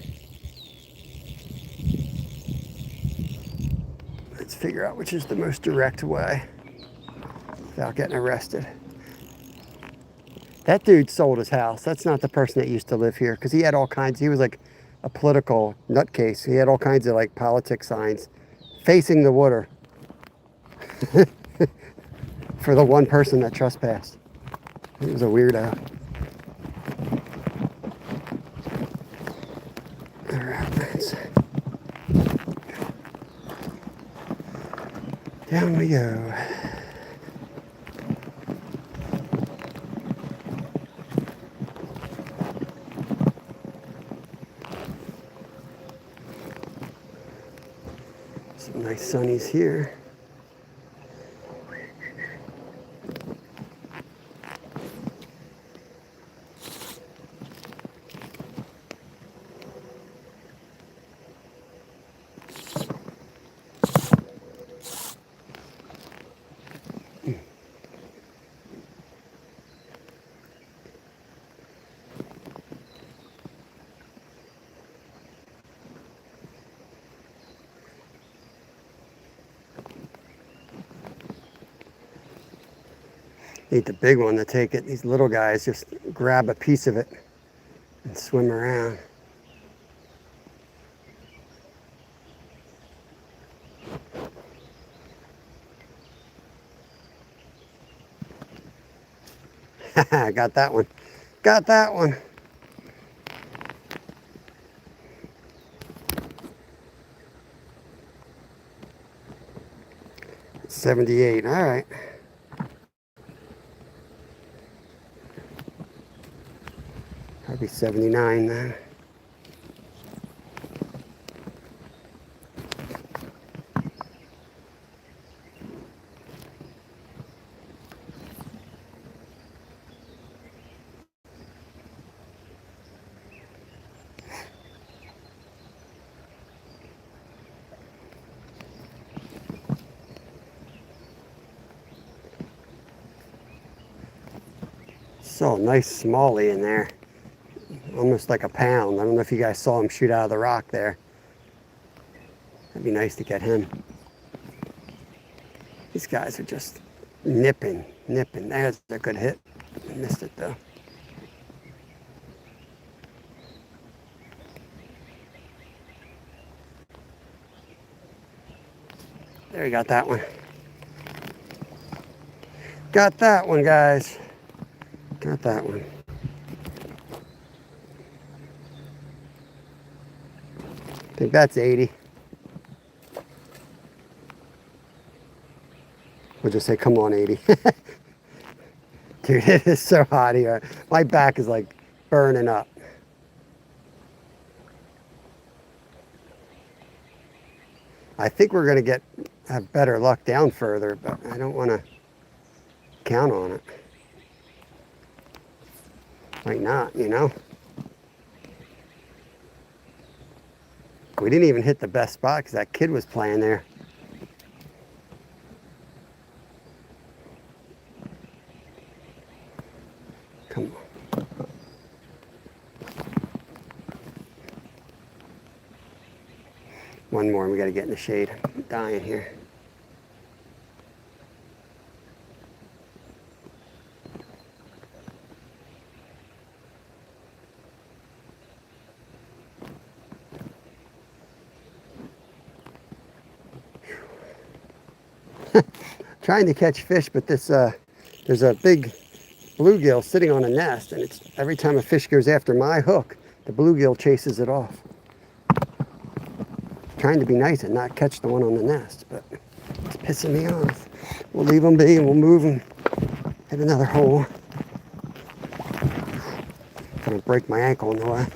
Let's figure out which is the most direct way without getting arrested. That dude sold his house. That's not the person that used to live here, because he had all kinds. He was like a political nutcase. He had all kinds of like politic signs facing the water for the one person that trespassed. He was a weirdo. All right, let's down we go. Some nice sunnies here. Need the big one to take it. These little guys just grab a piece of it and swim around. Got that one. Got that one. $78. All right. Probably 79 then. Saw a nice smallie in there. Almost like a pound. I don't know if you guys saw him shoot out of the rock there. That'd be nice to get him. These guys are just nipping. There's a good hit. Missed it though. There, you got that one. Got that one, guys. Got that one. I think that's 80. We'll just say, come on, 80. Dude, it is so hot here. My back is like burning up. I think we're going to have better luck down further, but I don't want to count on it. Might not, you know? We didn't even hit the best spot because that kid was playing there. Come on. One more and we got to get in the shade. I'm dying here. Trying to catch fish, but this there's a big bluegill sitting on a nest, and it's every time a fish goes after my hook, the bluegill chases it off. Trying to be nice and not catch the one on the nest, but it's pissing me off. We'll leave them be and we'll move them. Hit another hole. Gonna break my ankle in the way.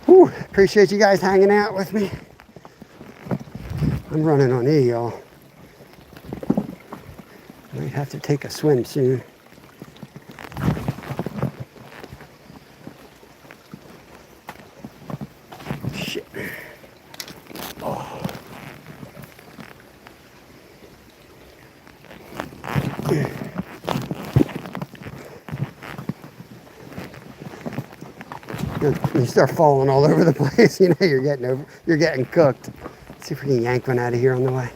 Whew, appreciate you guys hanging out with me. I'm running on E, y'all. Might have to take a swim soon. Shit. Oh. You start falling all over the place, you know you're getting cooked. Let's see if we can yank one out of here on the way.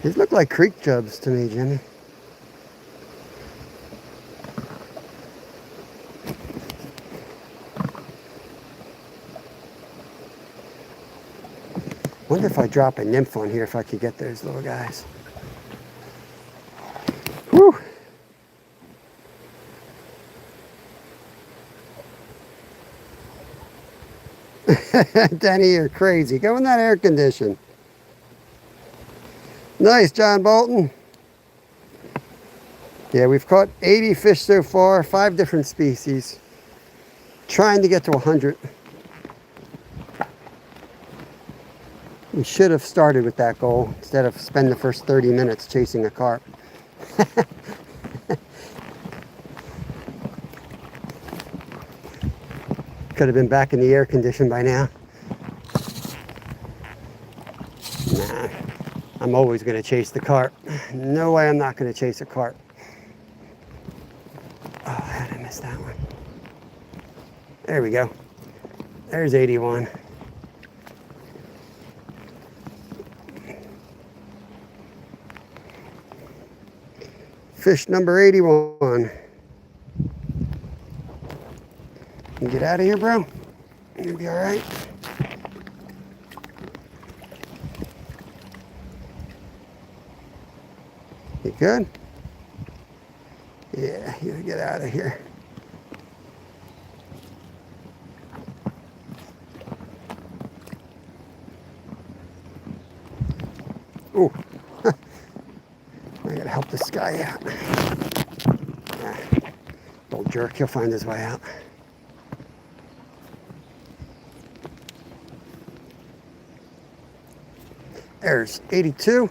These look like creek chubs to me, Jimmy. Wonder if I drop a nymph on here if I could get those little guys. Whew. Denny, you're crazy. Go in that air condition. Nice, John Bolton. Yeah, we've caught 80 fish so far, 5 different species. Trying to get to 100. We should have started with that goal instead of spend the first 30 minutes chasing a carp. Could have been back in the air condition by now. Nah, I'm always going to chase the carp. No way I'm not going to chase a carp. Oh, how did I miss that one? There we go. There's 81. Fish number 81. You get out of here, bro. You'll be all right. You good? Yeah, you get out of here. Ooh. I gotta help this guy out. Yeah. Old jerk, he'll find his way out. There's 82.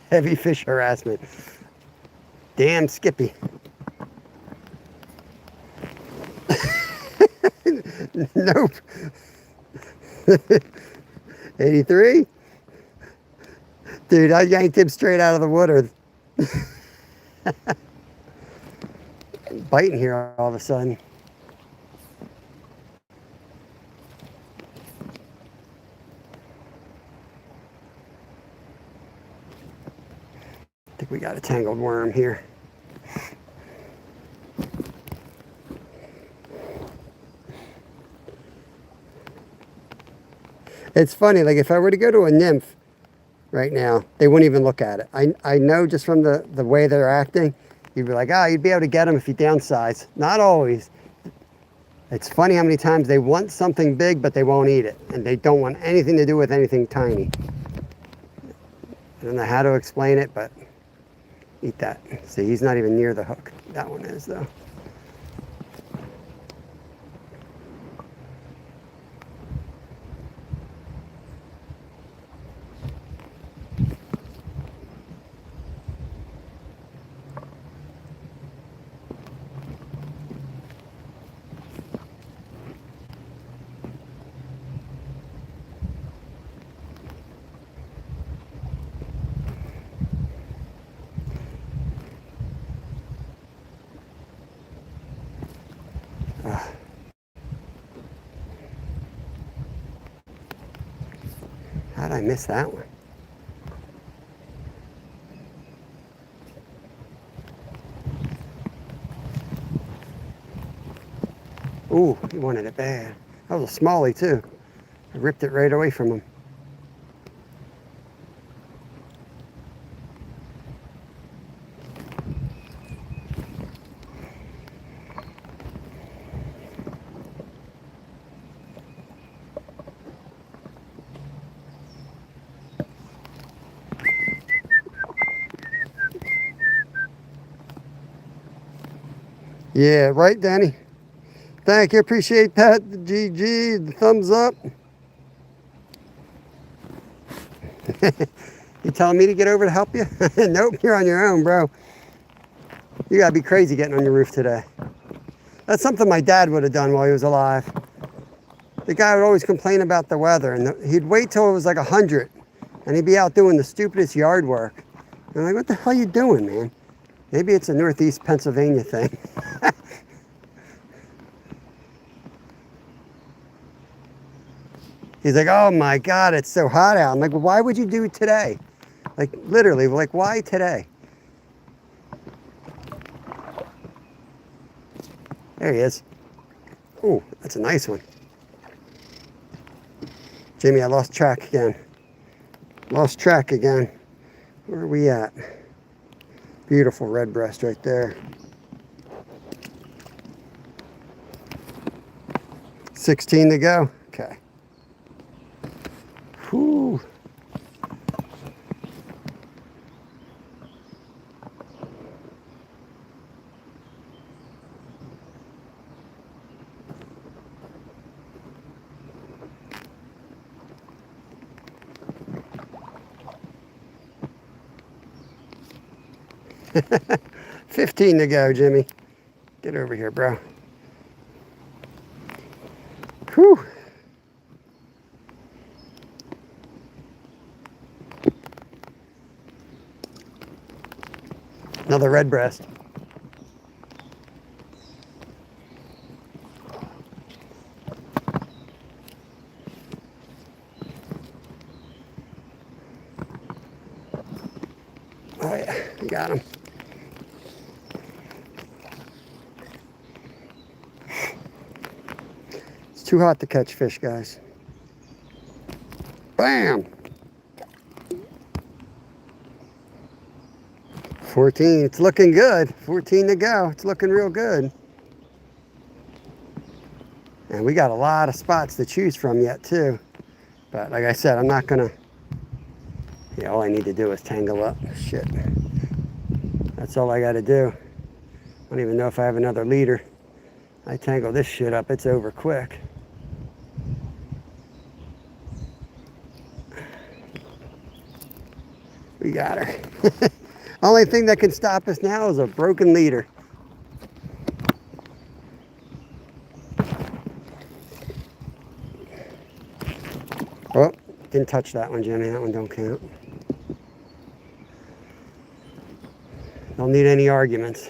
Heavy fish harassment. Damn Skippy. Nope. 83? Dude, I yanked him straight out of the water. Biting here all of a sudden. think we got a tangled worm here. It's funny, like if I were to go to a nymph right now, they wouldn't even look at it. I know just from the way they're acting, you'd be like, oh, you'd be able to get them if you downsize. Not always. It's funny how many times they want something big, but they won't eat it. And they don't want anything to do with anything tiny. I don't know how to explain it, but eat that. See, he's not even near the hook. That one is, though. How did I miss that one? Ooh, he wanted it bad. That was a smallie too. I ripped it right away from him. Yeah, right, Danny? Thank you, appreciate that. The GG, the thumbs up. You telling me to get over to help you? Nope, you're on your own, bro. You gotta be crazy getting on your roof today. That's something my dad would have done while he was alive. The guy would always complain about the weather, and he'd wait till it was like 100, and he'd be out doing the stupidest yard work. And I'm like, what the hell are you doing, man? Maybe it's a Northeast Pennsylvania thing. He's like, oh my God, it's so hot out. I'm like, well, why would you do it today? Like, literally, like, why today? There he is. Oh, that's a nice one. Jimmy, I lost track again. Lost track again. Where are we at? Beautiful red breast right there. 16 to go. Okay. Whew. $15 to go, Jimmy. Get over here, bro. Whew. Another red breast. Oh yeah, you got him. It's too hot to catch fish, guys. Bam! 14, it's looking good. 14 to go, it's looking real good. And we got a lot of spots to choose from yet too. But like I said, I'm not gonna, yeah, all I need to do is tangle up. Shit. That's all I gotta do. I don't even know if I have another leader. I tangle this shit up, it's over quick. We got her. Only thing that can stop us now is a broken leader. Oh, didn't touch that one, Jimmy. That one don't count. Don't need any arguments.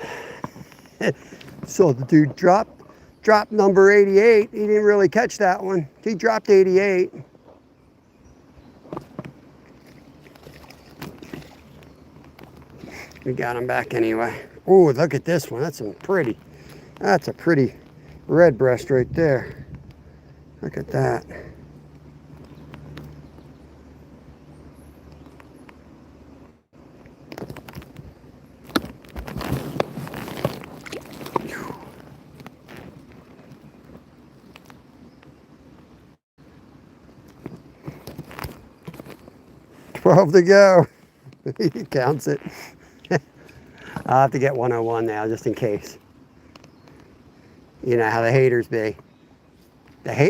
So the dude dropped number 88. He didn't really catch that one. He dropped 88. We got them back anyway. Oh, look at this one. That's a pretty red breast right there. Look at that. Whew. 12 to go. He counts it. I'll have to get 101 now just in case. You know how the haters be.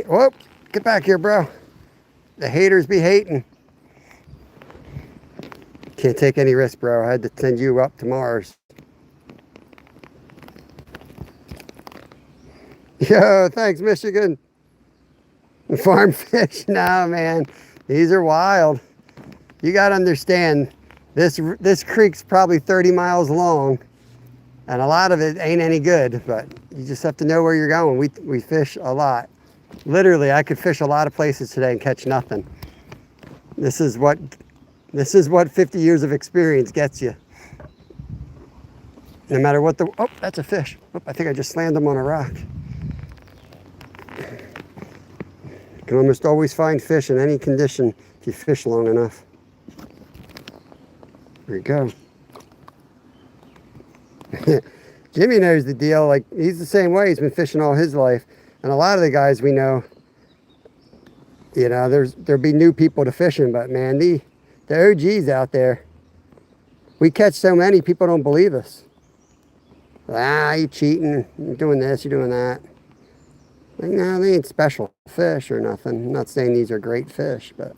Whoop, get back here, bro. The haters be hating. Can't take any risk, bro. I had to send you up to Mars. Yo, thanks, Michigan. Farm fish, no, man. These are wild. You got to understand, this creek's probably 30 miles long, and a lot of it ain't any good, but you just have to know where you're going. We fish a lot. Literally, I could fish a lot of places today and catch nothing. This is what 50 years of experience gets you. No matter what oh, that's a fish. Oh, I think I just slammed him on a rock. You can almost always find fish in any condition if you fish long enough. There you go. Jimmy knows the deal. Like, he's the same way. He's been fishing all his life. And a lot of the guys we know, you know, there'll be new people to fishing, but man, the OGs out there, we catch so many, people don't believe us. You cheating, you're doing this, you're doing that. Like, no, they ain't special fish or nothing. I'm not saying these are great fish, but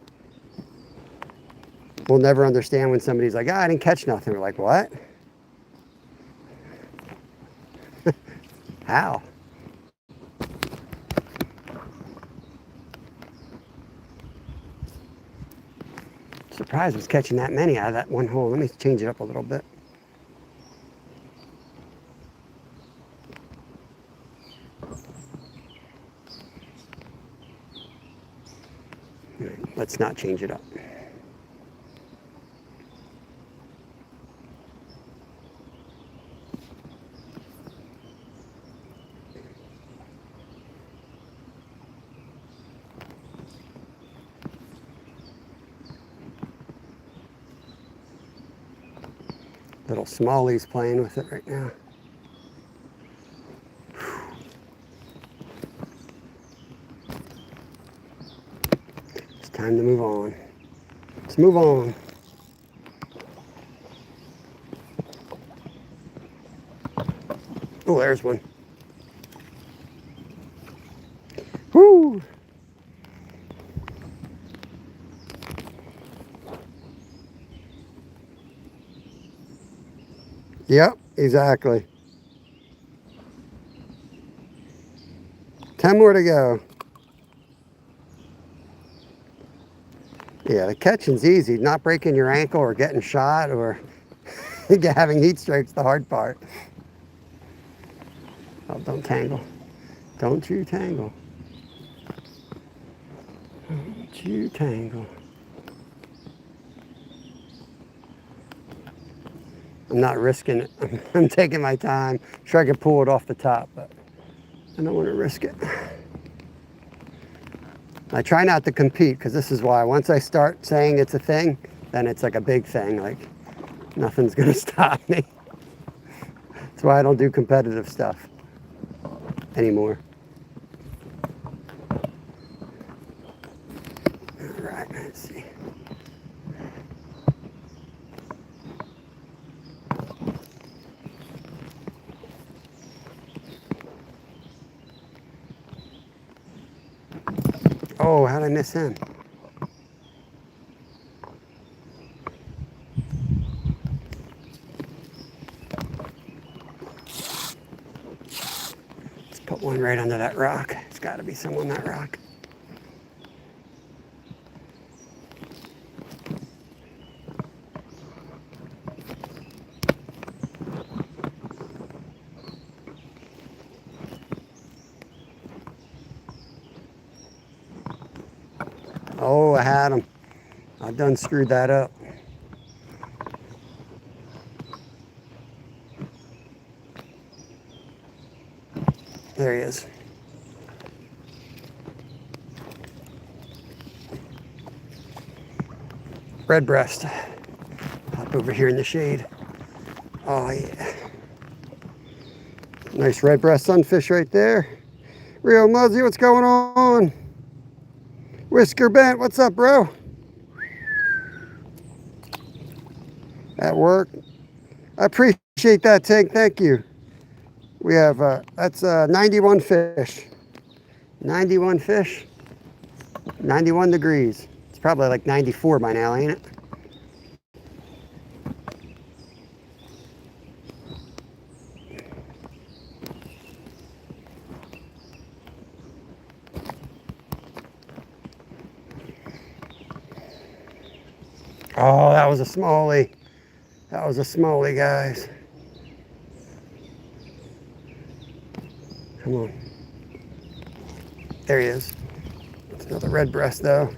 we'll never understand when somebody's like, I didn't catch nothing. We're like, what? How? Surprised I was catching that many out of that one hole. Let me change it up a little bit. All right, let's not change it up. Little Smalley's playing with it right now. It's time to move on. Let's move on. Oh, there's one. Woo! Yep, exactly. 10 more to go. Yeah, the catching's easy. Not breaking your ankle or getting shot or having heat stroke's the hard part. Oh, don't tangle. Don't you tangle. Don't you tangle. I'm not risking it. I'm taking my time. Sure, I could pull it off the top, but I don't want to risk it. I try not to compete, because this is why. Once I start saying it's a thing, then it's like a big thing. Like, nothing's going to stop me. That's why I don't do competitive stuff anymore. All right, let's see. Oh, how'd I miss him? Let's put one right under that rock. It's got to be some on that rock. Oh, I had him. I done screwed that up. There he is. Red breast. Hop over here in the shade. Oh yeah. Nice red breast sunfish right there. Real Muzzy, what's going on? Whisker Bent, what's up, bro? At work. I appreciate that, Tig. Thank you. We have, that's 91 fish. 91 fish. 91 degrees. It's probably like 94 by now, ain't it? Oh, that was a smallie. That was a smallie, guys. Come on. There he is. It's another red breast, though.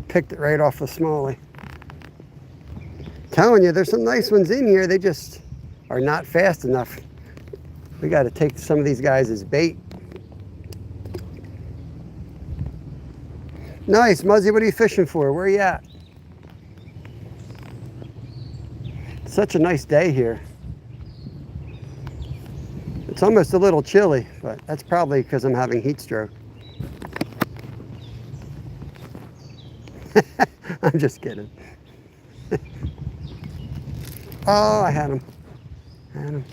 Picked it right off the smallie. Telling you, there's some nice ones in here. They just are not fast enough. We got to take some of these guys as bait. Nice, Muzzy. What are you fishing for? Where are you at? Such a nice day here. It's almost a little chilly, but that's probably because I'm having heat stroke. I'm just kidding. Oh, I had him. I had him.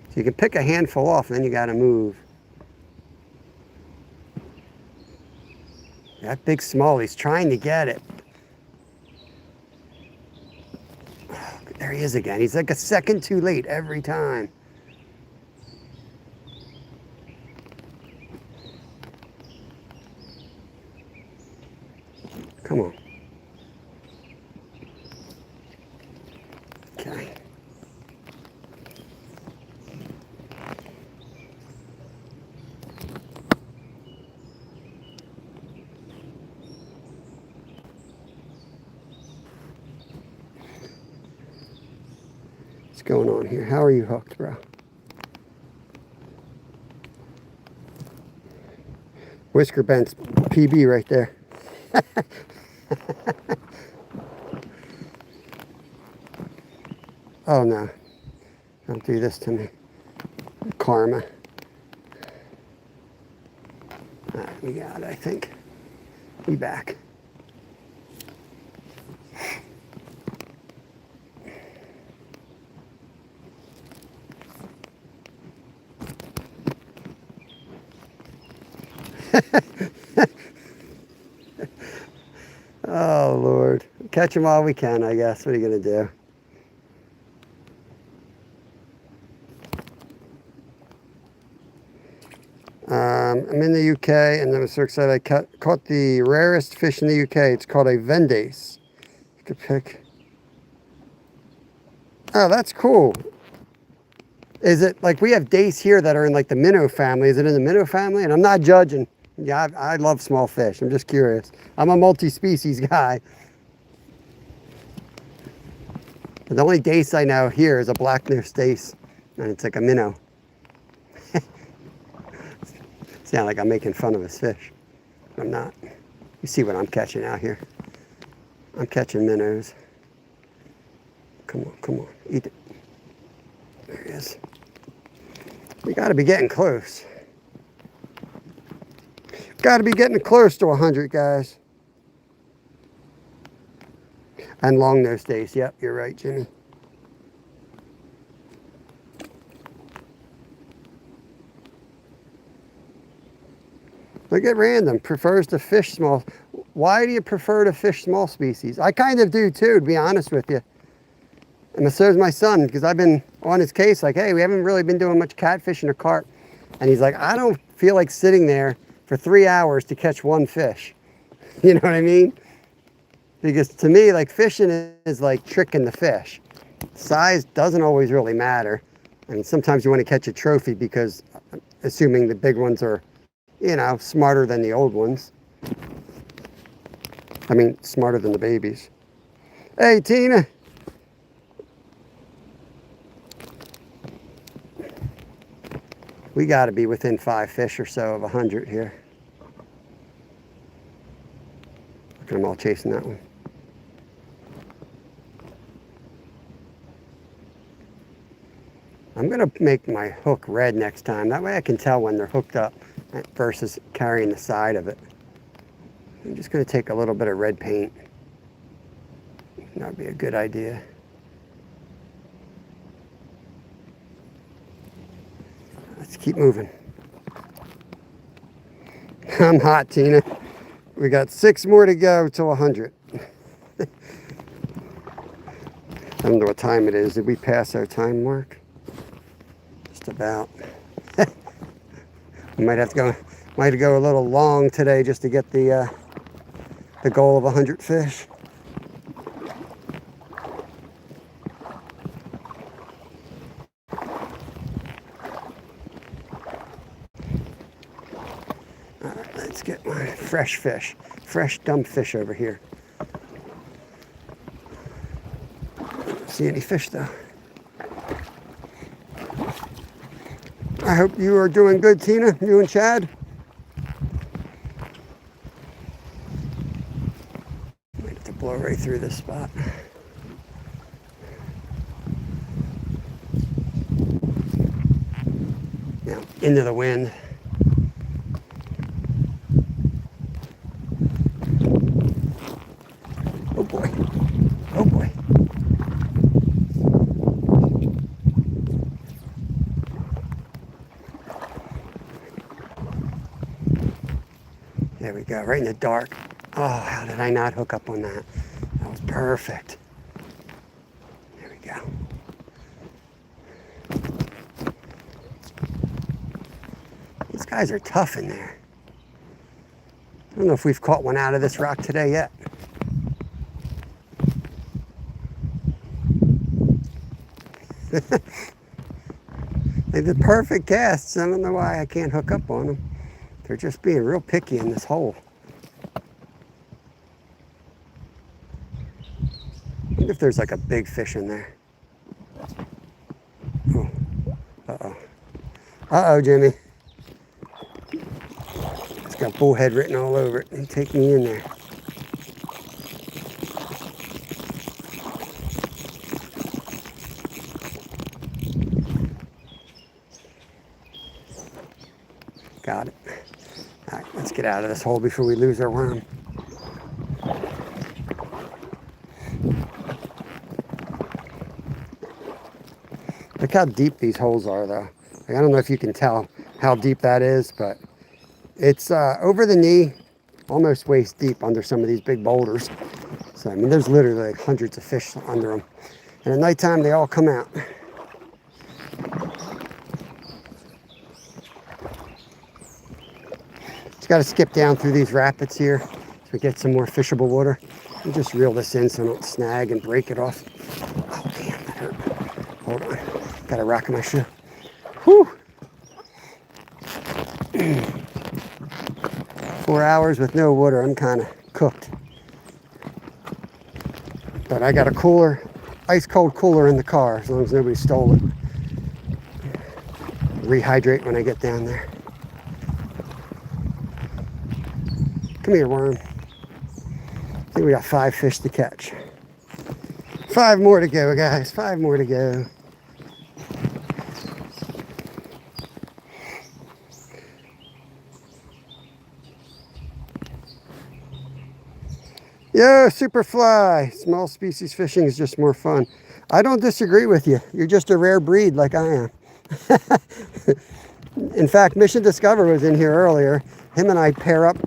So you can pick a handful off, and then you got to move. That big smallie's trying to get it. Oh, there he is again. He's like a second too late every time. Come on. Okay. What's going on here? How are you hooked, bro? Whisker Bent's PB right there. Oh no, don't do this to me. Karma. All right, we got it, I think. We back. Oh Lord, catch them while we can, I guess. What are you gonna do? I'm in the UK, and I was so excited. I caught the rarest fish in the UK. It's called a Vendace. You could pick. Oh, that's cool. Is it like we have dace here that are in like the minnow family? Is it in the minnow family? And I'm not judging. Yeah, I love small fish. I'm just curious. I'm a multi-species guy. The only dace I know here is a black-nosed dace, and it's like a minnow. Sound like I'm making fun of his fish. I'm not. You see what I'm catching out here. I'm catching minnows. Come on, come on, eat it. There he is. We gotta be getting close. Gotta be getting close to 100, guys. And long-nosed dace. Yep, you're right, Jimmy. Look at Random, prefers to fish small. Why do you prefer to fish small species? I kind of do too, to be honest with you. And so does my son, because I've been on his case like, hey, we haven't really been doing much catfishing or carp. And he's like, I don't feel like sitting there for 3 hours to catch one fish. You know what I mean? Because to me, like fishing is like tricking the fish. Size doesn't always really matter. I mean, sometimes you want to catch a trophy because assuming the big ones are, you know, smarter than the old ones. I mean, smarter than the babies. Hey, Tina. We got to be within 5 fish or so of 100 here. Look at them all chasing that one. I'm going to make my hook red next time. That way I can tell when they're hooked up versus carrying the side of it. I'm just going to take a little bit of red paint. That would be a good idea. Let's keep moving. I'm hot, Tina. We got 6 more to go till 100. I don't know what time it is. Did we pass our time mark? Just about. We might have to go a little long today just to get the goal of 100 fish. All right, let's get my fresh fish, fresh dump fish over here. Don't see any fish though. I hope you are doing good, Tina, you and Chad. Might have to blow right through this spot. Now, into the wind. Oh boy, oh boy. There we go, right in the dark. Oh, how did I not hook up on that? That was perfect. There we go. These guys are tough in there. I don't know if we've caught one out of this rock today yet. They're the perfect casts. I don't know why I can't hook up on them. They're just being real picky in this hole. I wonder if there's like a big fish in there. Oh, uh-oh. Uh-oh, Jimmy. It's got bullhead written all over it. You take me in there. Got it. All right, let's get out of this hole before we lose our worm. Look how deep these holes are, though. Like, I don't know if you can tell how deep that is, but it's over the knee, almost waist deep under some of these big boulders. So, I mean, there's literally like hundreds of fish under them. And at nighttime, they all come out. Just got to skip down through these rapids here so we get some more fishable water. And just reel this in so I don't snag and break it off. Oh, damn, that hurt. Hold on. Got a rock in my shoe. Whew. 4 hours with no water. I'm kind of cooked. But I got a cooler, ice cold cooler in the car as long as nobody stole it. Rehydrate when I get down there. Come here, worm. I think we got 5 fish to catch. 5 more to go, guys. 5 more to go. Yo, Superfly. Small species fishing is just more fun. I don't disagree with you. You're just a rare breed like I am. In fact, Mission Discover was in here earlier. Him and I pair up.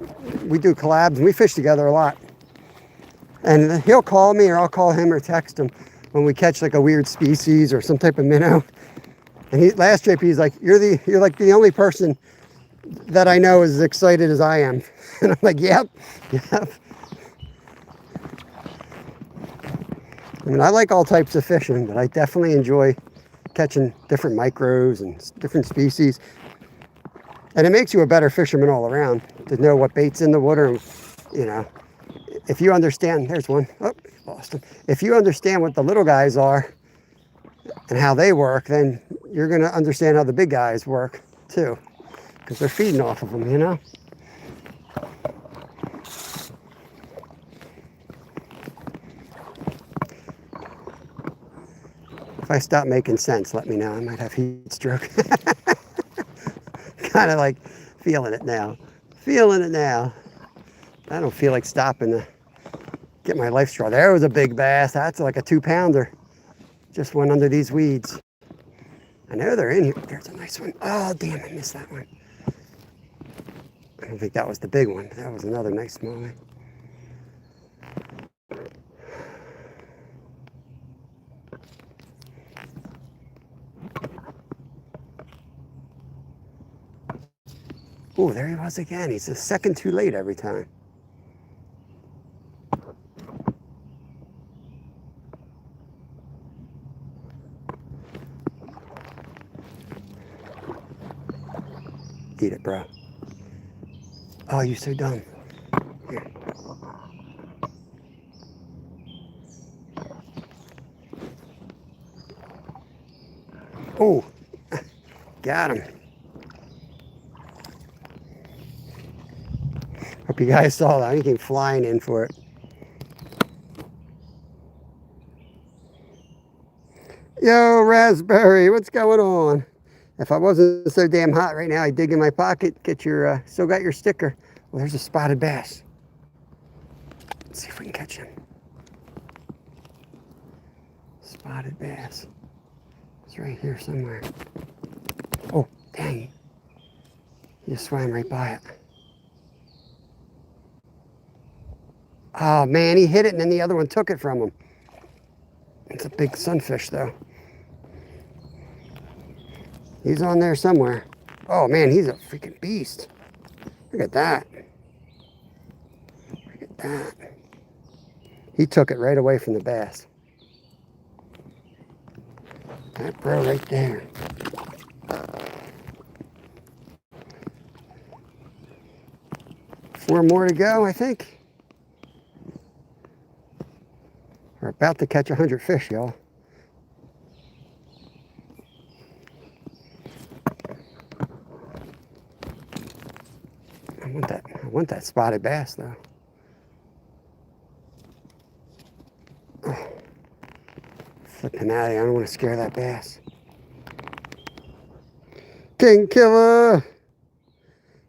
We do collabs and we fish together a lot. And he'll call me or I'll call him or text him when we catch like a weird species or some type of minnow. And last trip he's like, you're like the only person that I know is as excited as I am. And I'm like, yep. I mean, I like all types of fishing, but I definitely enjoy catching different micros and different species. And it makes you a better fisherman all around to know what bait's in the water. And, you know, if you understand, there's one. Oh, lost him. If you understand what the little guys are and how they work, then you're going to understand how the big guys work. too, because they're feeding off of them, you know? If I stop making sense, let me know. I might have heat stroke. Kind of like feeling it now. Feeling it now. I don't feel like stopping to get my life straw. There was a big bass. That's like a 2-pounder. Just went under these weeds. I know they're in here. There's a nice one. Oh, damn, I missed that one. I don't think that was the big one. That was another nice small one. Oh, there he was again. He's a second too late every time. Eat it, bro. Oh, you're so dumb. Here. Oh, got him. Hope you guys saw that. He came flying in for it. Yo, Raspberry, what's going on? If I wasn't so damn hot right now, I'd dig in my pocket, get your, still got your sticker. Well, there's a spotted bass. Let's see if we can catch him. Spotted bass. It's right here somewhere. Oh, dang. He just swam right by it. Oh, man, he hit it and then the other one took it from him. It's a big sunfish, though. He's on there somewhere. Oh, man, he's a freaking beast. Look at that. Look at that. He took it right away from the bass. That bro right there. Four more to go, I think. We're about to catch 100 fish, y'all. I want that spotted bass, though. Oh. Flipping out of here. I don't want to scare that bass. King Killer!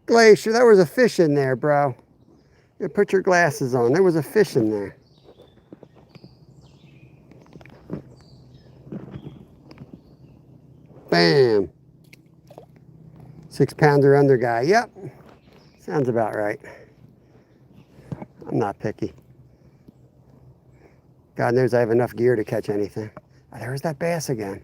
Glacier, there was a fish in there, bro. You put your glasses on. There was a fish in there. Bam. 6-pounder under guy. Yep. Sounds about right. I'm not picky. God knows I have enough gear to catch anything. Oh, there's that bass again.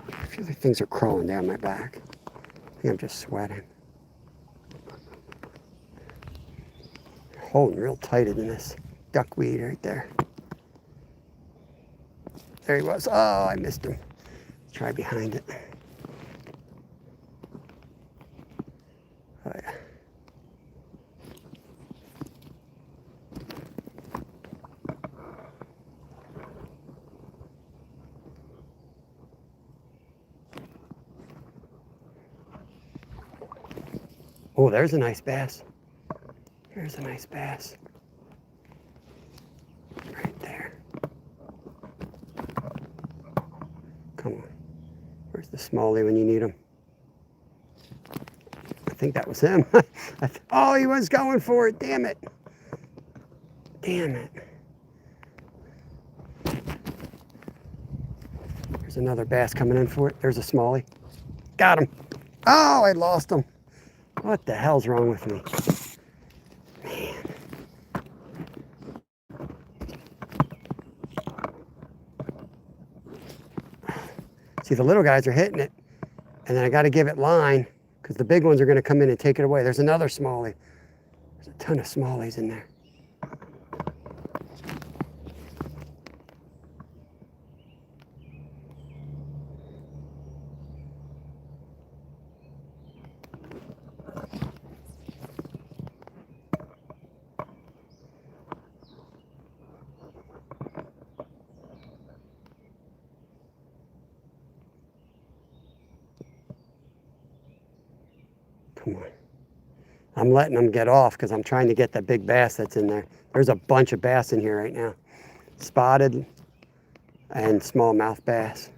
I feel like things are crawling down my back. I think I'm just sweating. Holding real tight in this duckweed right there. There he was. Oh, I missed him. Let's try behind it. Oh, yeah. Oh, there's a nice bass. There's a nice bass. Right there. Come on. Where's the smallie when you need him? I think that was him. Oh, he was going for it. Damn it. Damn it. There's another bass coming in for it. There's a smallie. Got him. Oh, I lost him. What the hell's wrong with me? Man. See, the little guys are hitting it, and then I got to give it line because the big ones are going to come in and take it away. There's another smallie. There's a ton of smallies in there. Come on. I'm letting them get off because I'm trying to get that big bass that's in there. There's a bunch of bass in here right now. Spotted and smallmouth bass.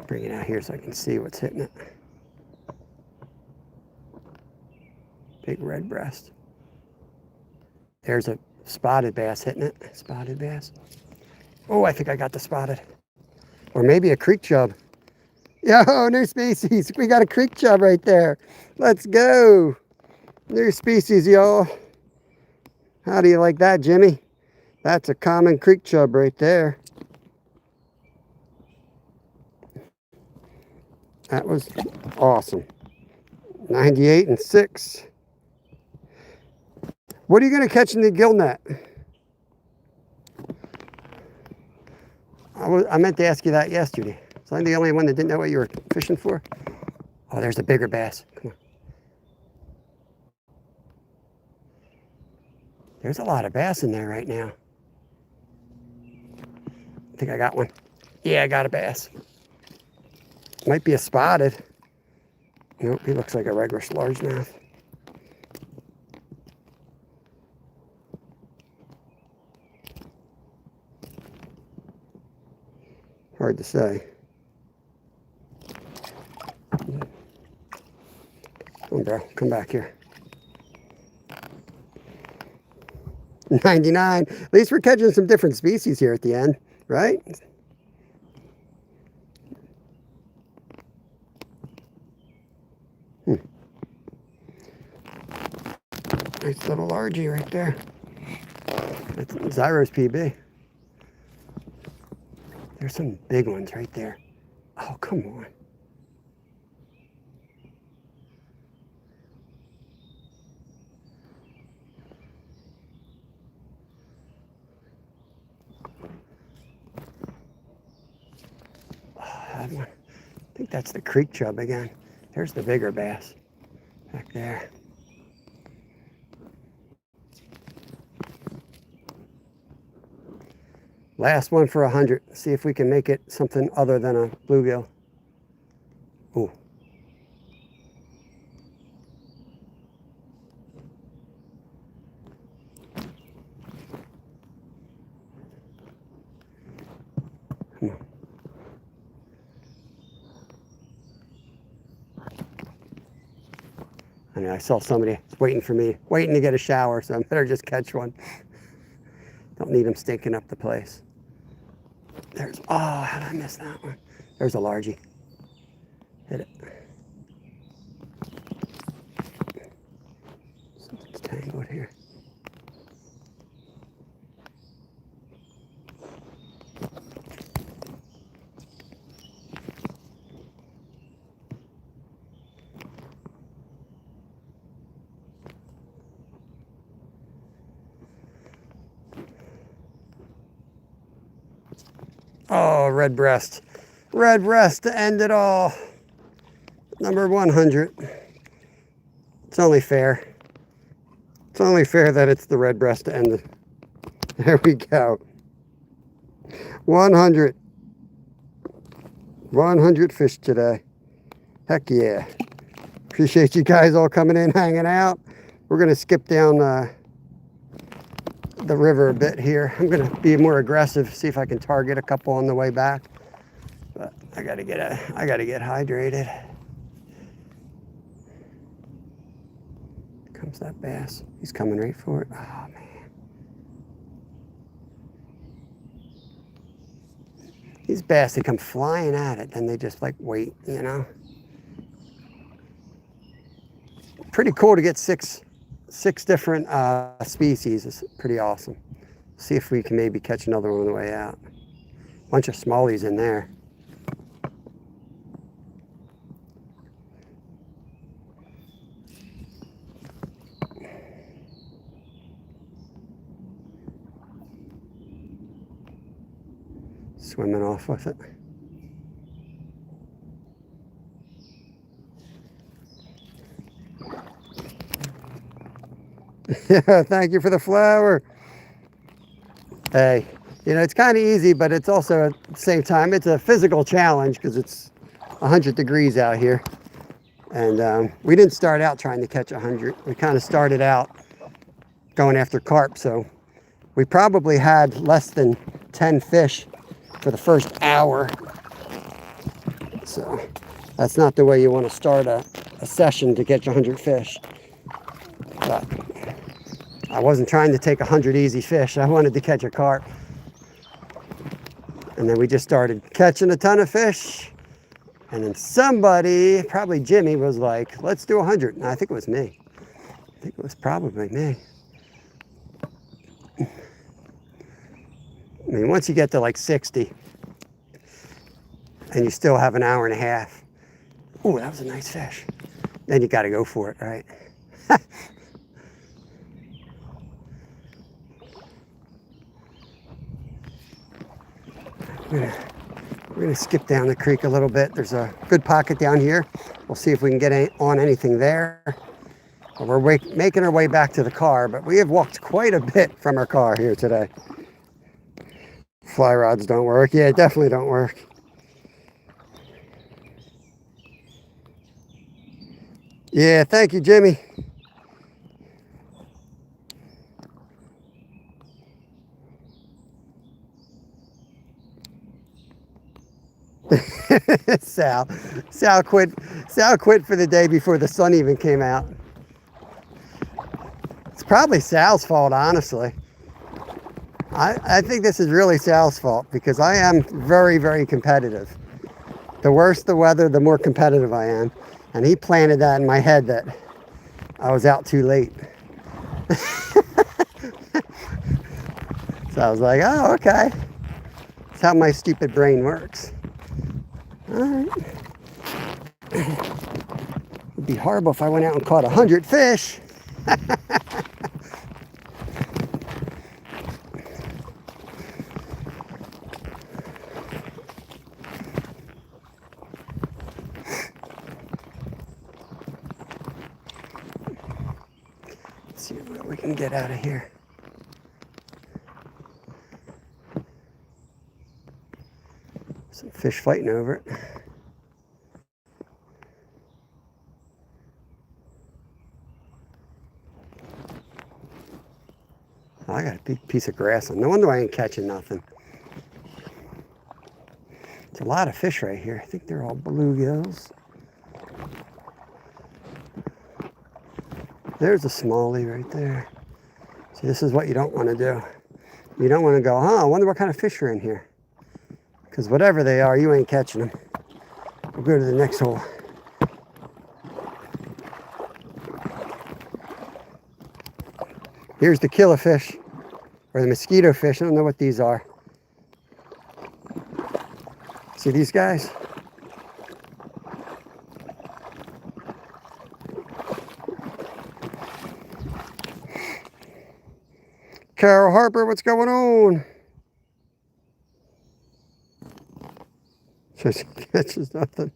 Bring it out here so I can see what's hitting it. Big red breast. There's a spotted bass hitting it. Spotted bass. Oh, I think I got the spotted. Or maybe a creek chub. Yo, new species. We got a creek chub right there. Let's go. New species, y'all. How do you like that, Jimmy? That's a common creek chub right there. That was awesome. 98 and 6. What are you going to catch in the gill net? I meant to ask you that yesterday. So I'm the only one that didn't know what you were fishing for? Oh, there's a bigger bass. Come on. There's a lot of bass in there right now. I think I got one. Yeah, I got a bass. Might be a spotted. Nope, he looks like a regular largemouth. Hard to say. Come on, bro. Come back here. 99. At least we're catching some different species here at the end, right? Nice little largie right there. That's Zyros PB. There's some big ones right there. Oh, come on. Oh, that one. I think that's the creek chub again. There's the bigger bass back there. Last one for 100. See if we can make it something other than a bluegill. Ooh. Come on. I know, I saw somebody waiting for me, waiting to get a shower, so I better just catch one. Don't need them stinking up the place. There's, oh, how did I miss that one? There's a largie. Hit it. Something's tangled here. Oh, red breast. Red breast to end it all. Number 100. It's only fair. It's only fair that it's the red breast to end it. There we go. 100. 100 fish today. Heck yeah. Appreciate you guys all coming in, hanging out. We're going to skip down the river a bit here. I'm going to be more aggressive, see if I can target a couple on the way back. But I got to get hydrated. Comes that bass. He's coming right for it. Oh man. These bass, they come flying at it, then they just like wait, you know. Pretty cool to get six different species. It's pretty awesome. See if we can maybe catch another one on the way out. Bunch of smallies in there. Swimming off with it. Yeah, thank you for the flower. Hey, You know, it's kind of easy, but it's also at the same time, it's a physical challenge because it's 100 degrees out here. And we didn't start out trying to catch 100. We kind of started out going after carp. So we probably had less than 10 fish for the first hour. So that's not the way you want to start a session to catch 100 fish. But I wasn't trying to take 100 easy fish. I wanted to catch a carp. And then we just started catching a ton of fish. And then somebody, probably Jimmy, was like, let's do 100. And I think it was me. I think it was probably me. I mean, once you get to like 60 and you still have an hour and a half, oh, that was a nice fish. Then you got to go for it, right? We're gonna skip down the creek a little bit. There's a good pocket down here. We'll see if we can get on anything there. We're making our way back to the car, but we have walked quite a bit from our car here today. Fly rods don't work. Yeah, definitely don't work. Yeah, thank you, Jimmy. Sal quit for the day before the sun even came out. It's probably Sal's fault, honestly. I think this is really Sal's fault because I am very, very competitive. The worse the weather, the more competitive I am. And he planted that in my head that I was out too late. So I was like, oh, okay. That's how my stupid brain works. All right. It'd be horrible if I went out and caught 100 fish. Let's see what we can get out of here. Some fish fighting over it. Oh, I got a big piece of grass on. No wonder I ain't catching nothing. It's a lot of fish right here. I think they're all bluegills. There's a smallie right there. See, this is what you don't want to do. You don't want to go, I wonder what kind of fish are in here. Because whatever they are, you ain't catching them. We'll go to the next hole. Here's the killifish, or the mosquito fish. I don't know what these are. See these guys? Carol Harper, what's going on? Just catches nothing.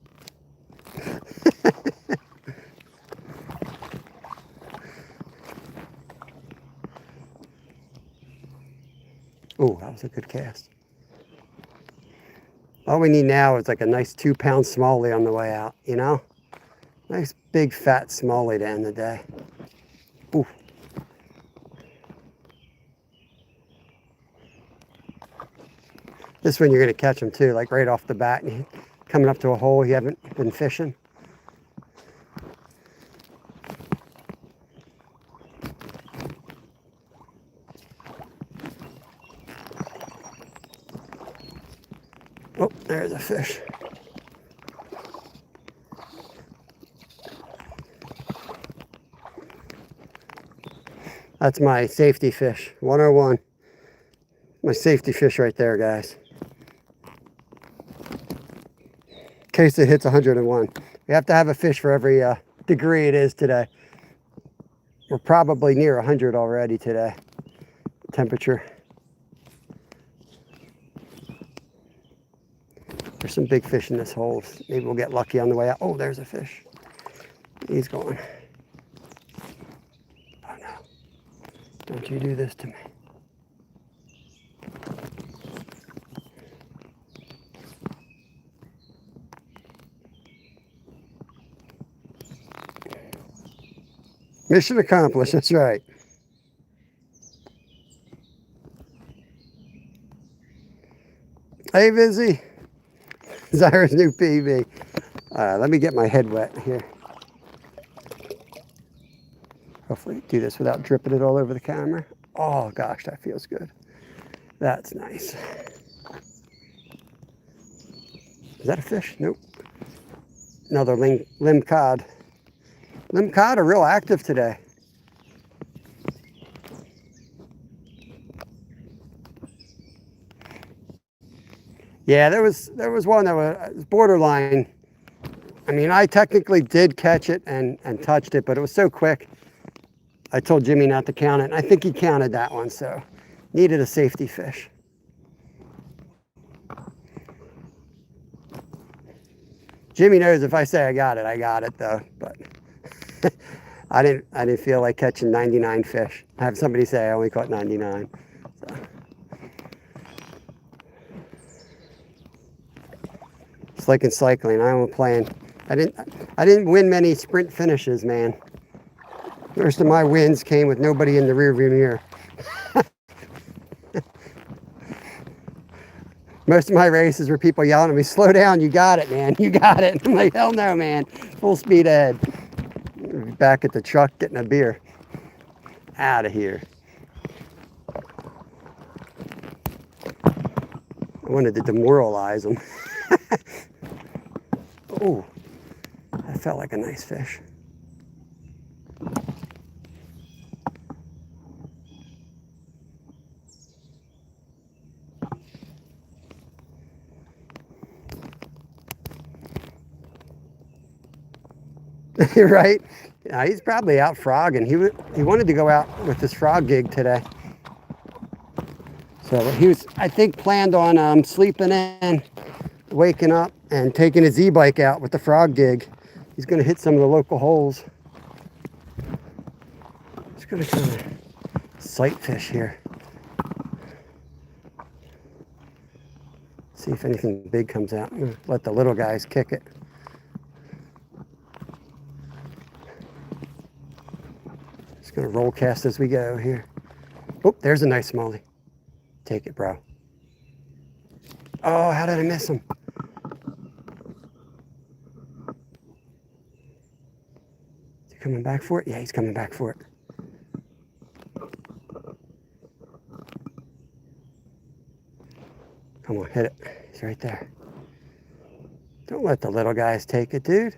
Oh, that was a good cast. All we need now is like a nice 2-pound smallie on the way out, you know? Nice big fat smallie to end the day. Ooh. This one you're going to catch them too, like right off the bat. Coming up to a hole you haven't been fishing. Oh, there's a fish. That's my safety fish, 101. My safety fish right there, guys. In case it hits 101. We have to have a fish for every degree it is today. We're probably near 100 already today. Temperature. There's some big fish in this hole. Maybe we'll get lucky on the way out. Oh, there's a fish. He's going. Oh no. Don't you do this to me. Mission accomplished, that's right. Hey, Vizzy. Zyra's new PB. Let me get my head wet here. Hopefully do this without dripping it all over the camera. Oh gosh, that feels good. That's nice. Is that a fish? Nope. Another limb cod. Limb cod are real active today. Yeah, there was one that was borderline. I mean, I technically did catch it and touched it, but it was so quick. I told Jimmy not to count it, and I think he counted that one, so needed a safety fish. Jimmy knows if I say I got it though, but I didn't feel like catching 99 fish. I have somebody say I only caught 99. So. It's like in cycling. I'm playing. I didn't win many sprint finishes, man. Most of my wins came with nobody in the rearview mirror. Most of my races were people yelling at me, "Slow down, you got it, man, you got it." I'm like, hell no, man, full speed ahead. Back at the truck getting a beer. Out of here. I wanted to demoralize them. Oh, that felt like a nice fish. Right? Yeah, he's probably out frogging. He wanted to go out with this frog gig today. So he was, I think, planned on sleeping in, waking up, and taking his e-bike out with the frog gig. He's going to hit some of the local holes. He's going to kind of sight fish here. See if anything big comes out. Let the little guys kick it. Just going to roll cast as we go here. Oh, there's a nice smallie. Take it, bro. Oh, how did I miss him? Is he coming back for it? Yeah, he's coming back for it. Come on, hit it. He's right there. Don't let the little guys take it, dude.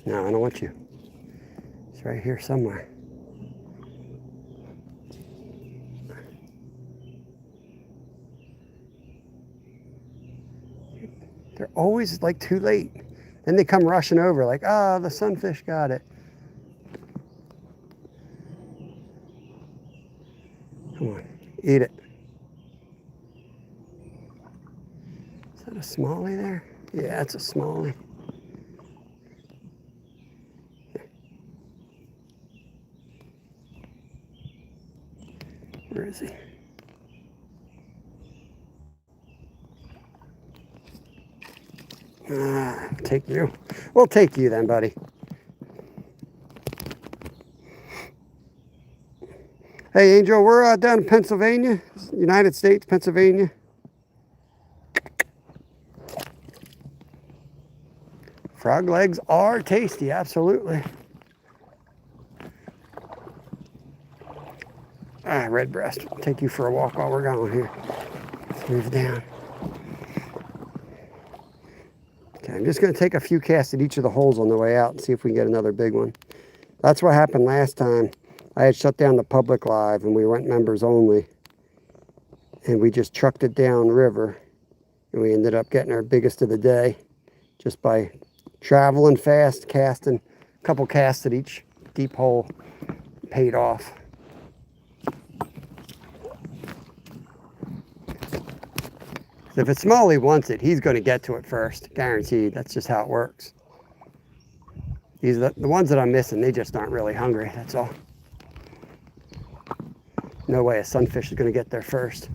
No, I don't want you. It's right here somewhere. They're always like too late. Then they come rushing over like, oh, the sunfish got it. Come on, eat it. Is that a smallie there? Yeah, it's a smallie. Where is he? Take you. We'll take you then, buddy. Hey, Angel, we're down in Pennsylvania, United States, Pennsylvania. Frog legs are tasty, absolutely. Red breast. I'll take you for a walk while we're going here. Let's move down. Okay, I'm just going to take a few casts at each of the holes on the way out and see if we can get another big one. That's what happened last time. I had shut down the public live and we went members only. And we just trucked it down river. And we ended up getting our biggest of the day just by traveling fast, casting a couple casts at each deep hole. Paid off. If a smallie wants it, he's going to get to it first, guaranteed. That's just how it works. These are the ones that I'm missing, they just aren't really hungry, that's all. No way a sunfish is going to get there first.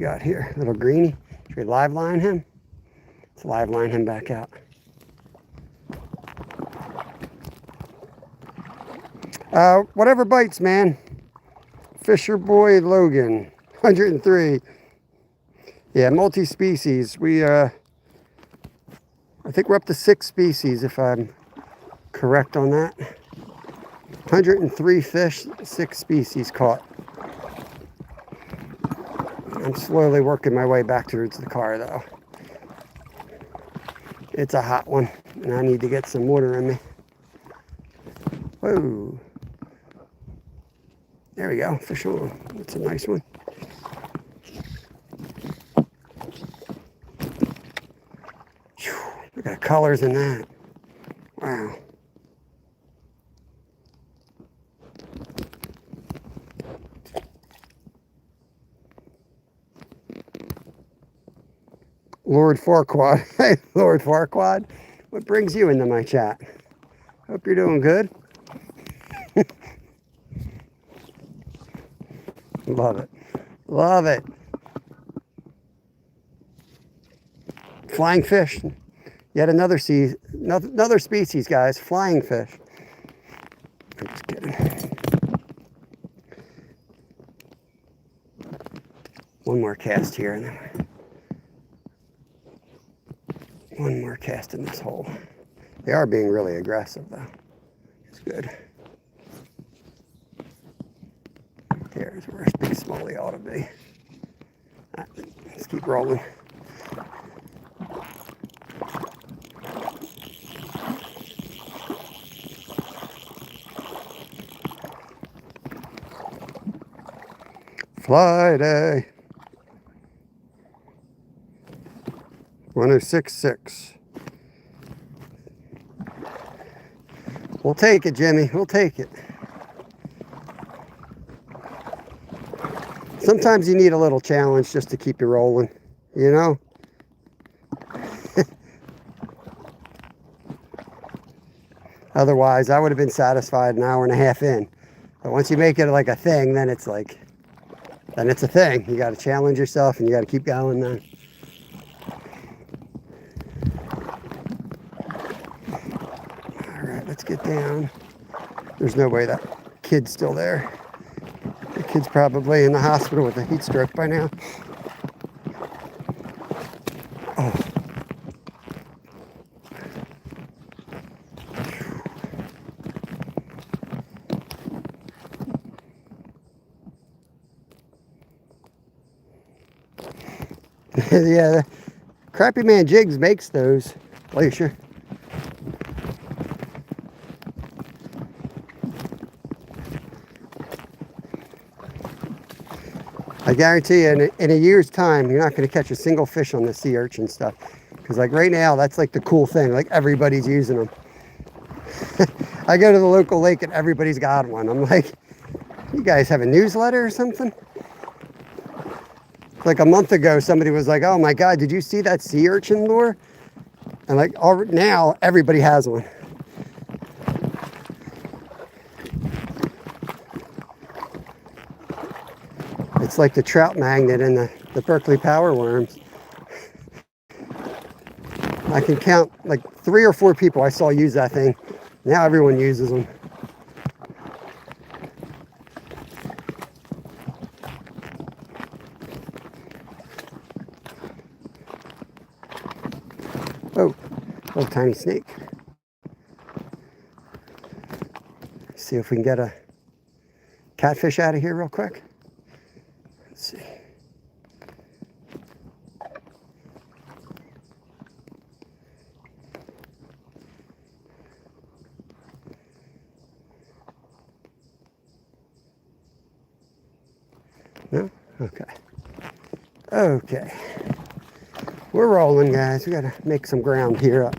got here? Little greenie. Should we live line him? Let's live line him back out. Whatever bites, man. Fisher Boy Logan, 103. Yeah, multi-species. I think we're up to 6 species, if I'm correct on that. 103 fish, 6 species caught. I'm slowly working my way back towards the car, though. It's a hot one, and I need to get some water in me. Whoa. There we go, fish on. That's a nice one. Whew, look at the colors in that. Wow. Lord Farquaad. Hey, Lord Farquaad. What brings you into my chat? Hope you're doing good. Love it. Love it. Flying fish. Yet another species, guys. Flying fish. I'm just kidding. One more cast here, and then one more cast in this hole. They are being really aggressive, though. It's good. There's where a big smallie ought to be. All right, let's keep rolling. FLYDAY. 1066. We'll take it, Jimmy. We'll take it. Sometimes you need a little challenge just to keep you rolling, you know? Otherwise, I would have been satisfied an hour and a half in. But once you make it like a thing, then it's like, then it's a thing. You got to challenge yourself and you got to keep going then. All right, let's get down. There's no way that kid's still there. The kid's probably in the hospital with a heat stroke by now. Oh. Yeah, the Crappy Man Jigs makes those, Glacier. I guarantee you, in a year's time, you're not going to catch a single fish on the sea urchin stuff. Because like right now, that's like the cool thing. Like everybody's using them. I go to the local lake and everybody's got one. I'm like, you guys have a newsletter or something? Like a month ago, somebody was like, oh my God, did you see that sea urchin lure? And like now, everybody has one. It's like the trout magnet and the Berkeley power worms. I can count like 3 or 4 people I saw use that thing. Now everyone uses them. Oh, little tiny snake. See if we can get a catfish out of here real quick. Let's see. No? Okay. Okay. We're rolling, guys. We gotta make some ground here up.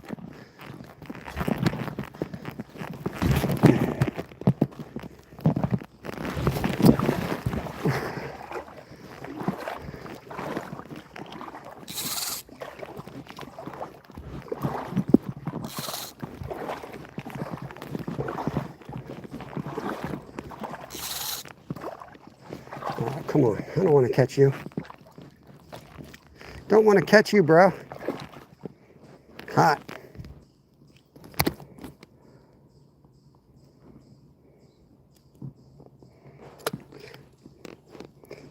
Oh, come on. I don't want to catch you. Don't want to catch you, bro. Hot.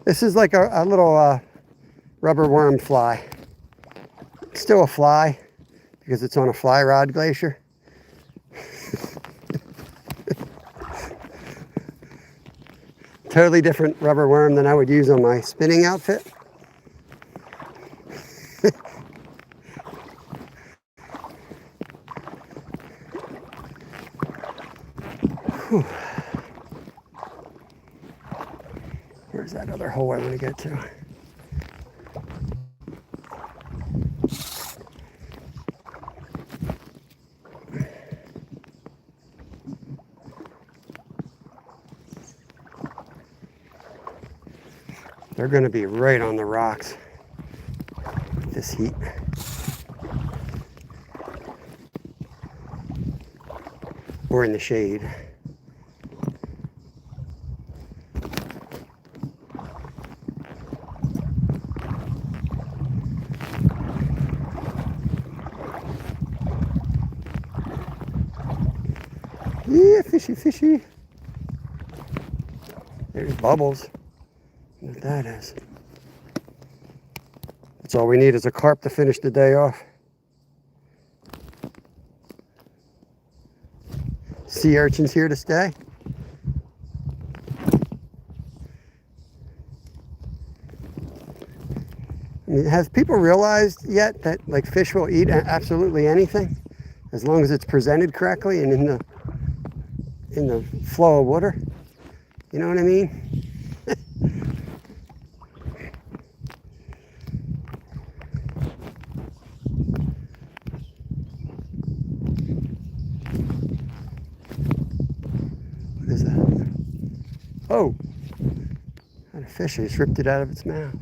This is like a little rubber worm fly. It's still a fly because it's on a fly rod glacier. Totally different rubber worm than I would use on my spinning outfit. Where's that other hole I want to get to? They're going to be right on the rocks with this heat. Or in the shade. Yeah, fishy, fishy. There's bubbles. What that is. That's all we need is a carp to finish the day off. Sea urchins here to stay. I mean, have people realized yet that like fish will eat absolutely anything as long as it's presented correctly and in the flow of water? You know what I mean? What is that? Oh, had a fish. I just ripped it out of its mouth.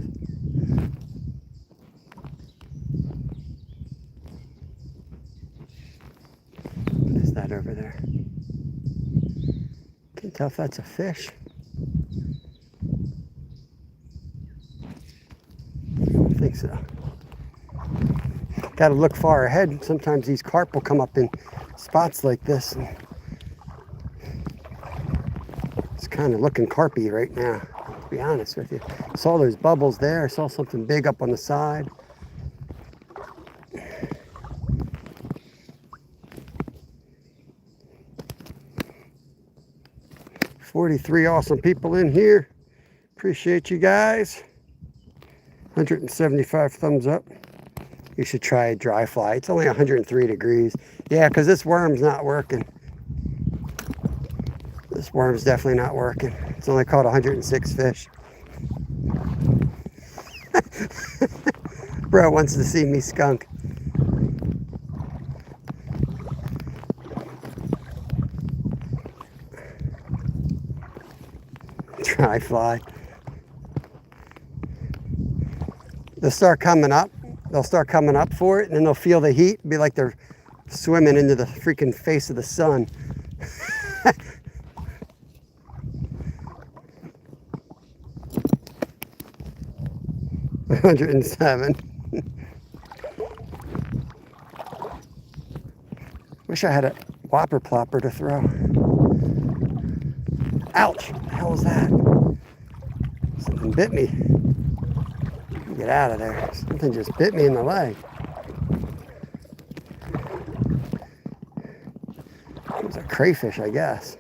What is that over there? Can't tell if that's a fish. I don't think so. Got to look far ahead. Sometimes these carp will come up in spots like this. And it's kind of looking carpy right now, to be honest with you. Saw those bubbles there. I saw something big up on the side. $43 awesome people in here. Appreciate you guys. 175 thumbs up. You should try a dry fly. It's only 103 degrees. Yeah, because this worm's not working. This worm's definitely not working. It's only caught 106 fish. Bro wants to see me skunk. Dry fly. They'll start coming up. They'll start coming up for it, and then they'll feel the heat. Be like they're swimming into the freaking face of the sun. 107. Wish I had a whopper plopper to throw. Ouch! What the hell was that? Something bit me. Get out of there. Something just bit me in the leg. It was a crayfish, I guess.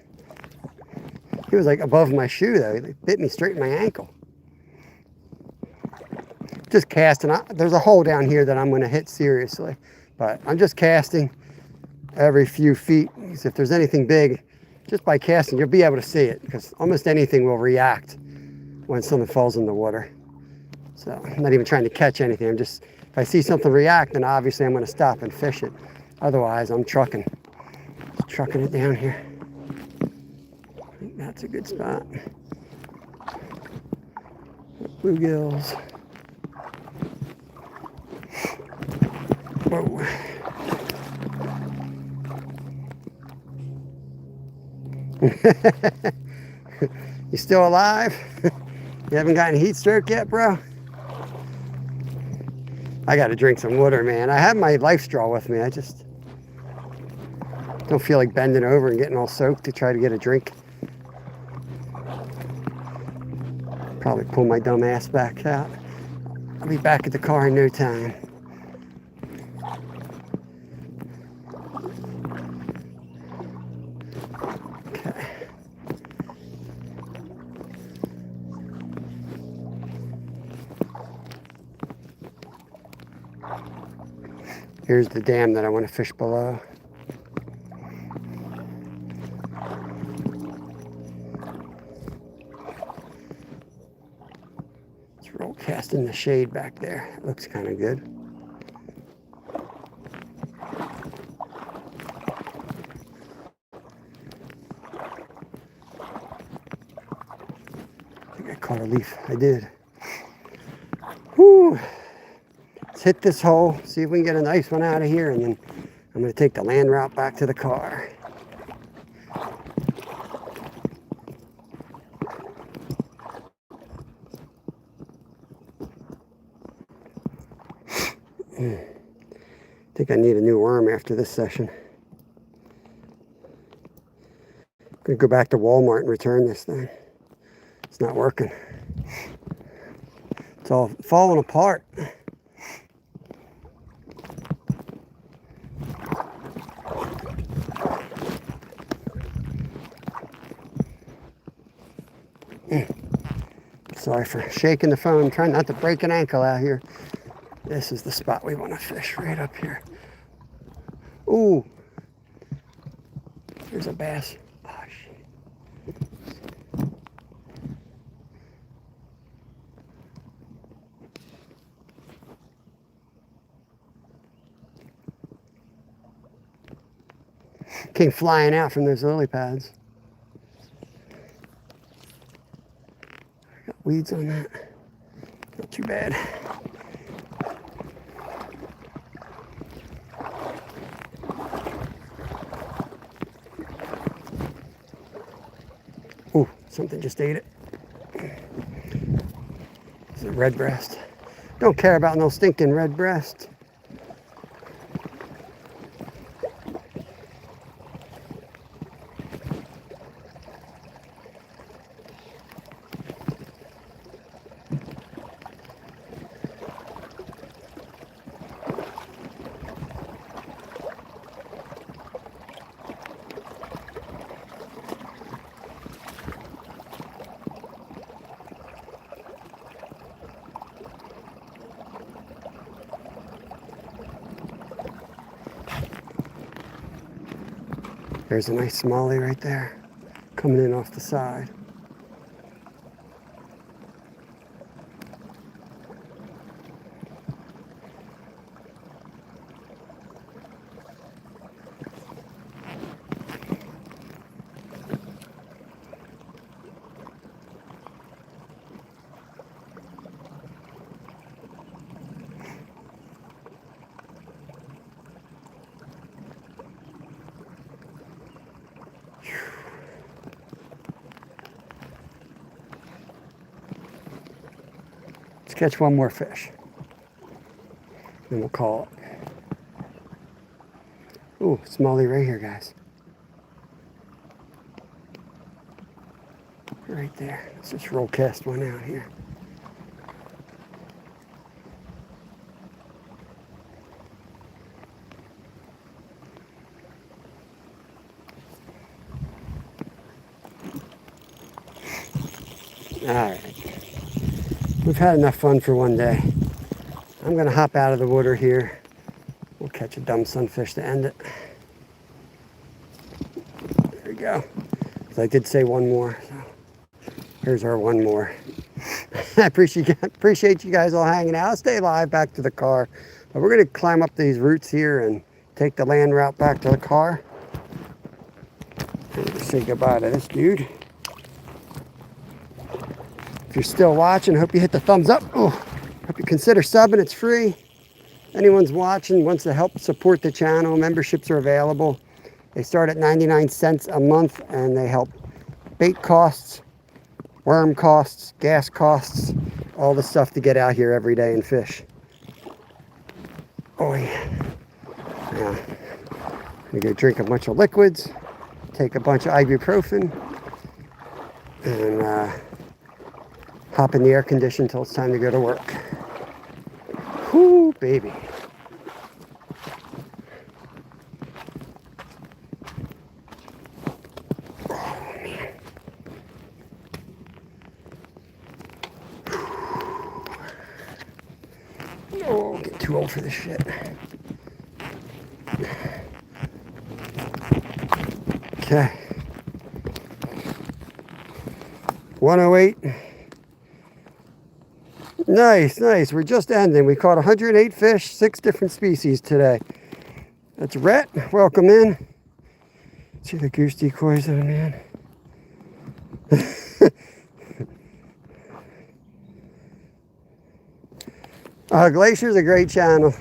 He was like above my shoe though. He bit me straight in my ankle. Just casting. There's a hole down here that I'm going to hit seriously. But I'm just casting every few feet. Because if there's anything big, just by casting, you'll be able to see it. Because almost anything will react when something falls in the water. So I'm not even trying to catch anything. I'm just, if I see something react, then obviously I'm going to stop and fish it. Otherwise, I'm trucking it down here. I think that's a good spot. Bluegills. Whoa. You still alive? You haven't gotten heat stroke yet, bro? I got to drink some water, man. I have my life straw with me. I just don't feel like bending over and getting all soaked to try to get a drink. Probably pull my dumb ass back out. I'll be back at the car in no time. Okay. Here's the dam that I want to fish below. It's roll cast in the shade back there. It looks kind of good. I think I caught a leaf. I did. Whew. Let's hit this hole, see if we can get a nice one out of here, and then I'm going to take the land route back to the car. I think I need a new worm after this session. I'm going to go back to Walmart and return this thing. It's not working. It's all falling apart. Sorry for shaking the phone. I'm trying not to break an ankle out here. This is the spot we want to fish, right up here. Ooh. There's a bass. Oh, shit. Came flying out from those lily pads. Got weeds on that. Not too bad. Ooh, something just ate it. It's a red breast. Don't care about no stinking red breast. There's a nice smallie right there, coming in off the side. Let's catch one more fish, then we'll call it. Ooh, smallie right here, guys. Right there. Let's just roll cast one out here. All right. We've had enough fun for one day. I'm going to hop out of the water here. We'll catch a dumb sunfish to end it. There we go. So I did say one more. So here's our one more. I appreciate you guys all hanging out. I'll stay live back to the car. But we're going to climb up these roots here and take the land route back to the car. And say goodbye to this dude. If you're still watching, hope you hit the thumbs up. Oh, hope you consider subbing. It's free. Anyone's watching, wants to help support the channel, memberships are available. They start at 99 cents a month and they help bait costs, worm costs, gas costs, all the stuff to get out here every day and fish. Oh yeah. Yeah. We go drink a bunch of liquids, take a bunch of ibuprofen, and hop in the air condition until it's time to go to work. Whoo, baby. Oh, man. Oh, I'm getting too old for this shit. Okay. 108. Nice, nice. We're just ending. We caught 108 fish, 6 different species today. That's Rhett. Welcome in. See the goose decoys on, man. Glacier's a great channel.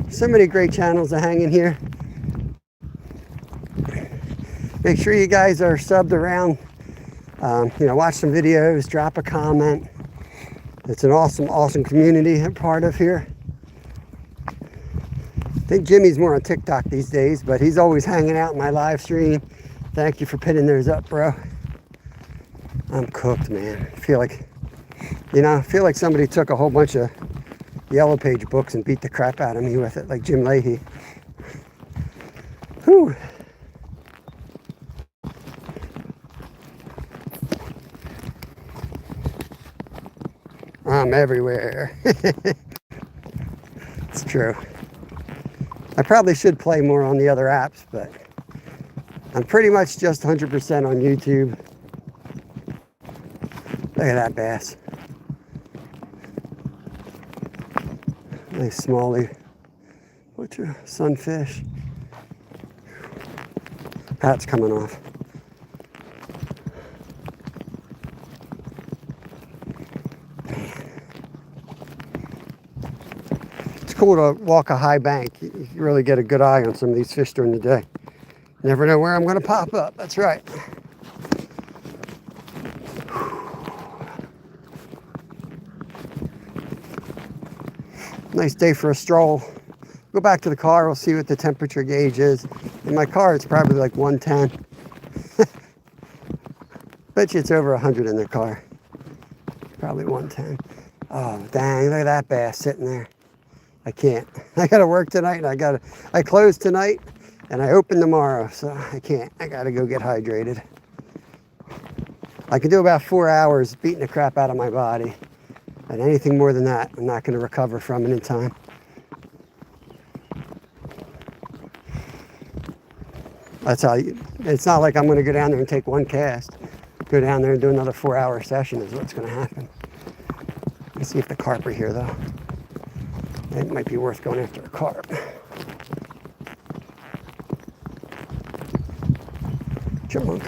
So many great channels to hang in here. Make sure you guys are subbed around. Watch some videos, drop a comment. It's an awesome, awesome community I'm part of here. I think Jimmy's more on TikTok these days, but he's always hanging out in my live stream. Thank you for pinning those up, bro. I'm cooked, man. I feel like somebody took a whole bunch of Yellow Page books and beat the crap out of me with it, like Jim Leahy. Whew. I'm everywhere. It's true. I probably should play more on the other apps, but I'm pretty much just 100% on YouTube. Look at that bass. Nice smallie. What's your sunfish? Pat's coming off. It's cool to walk a high bank. You really get a good eye on some of these fish during the day. Never know where I'm going to pop up. That's right. Nice day for a stroll. Go back to the car. We'll see what the temperature gauge is. In my car, it's probably like 110. Bet you it's over 100 in the car. Probably 110. Oh, dang. Look at that bass sitting there. I can't. I got to work tonight, and I close tonight, and I open tomorrow, so I can't. I got to go get hydrated. I can do about 4 hours beating the crap out of my body. And anything more than that, I'm not going to recover from it in time. That's how it's not like I'm going to go down there and take one cast. Go down there and do another 4-hour session is what's going to happen. Let's see if the carp are here, though. It might be worth going after a carp. Chipmunk.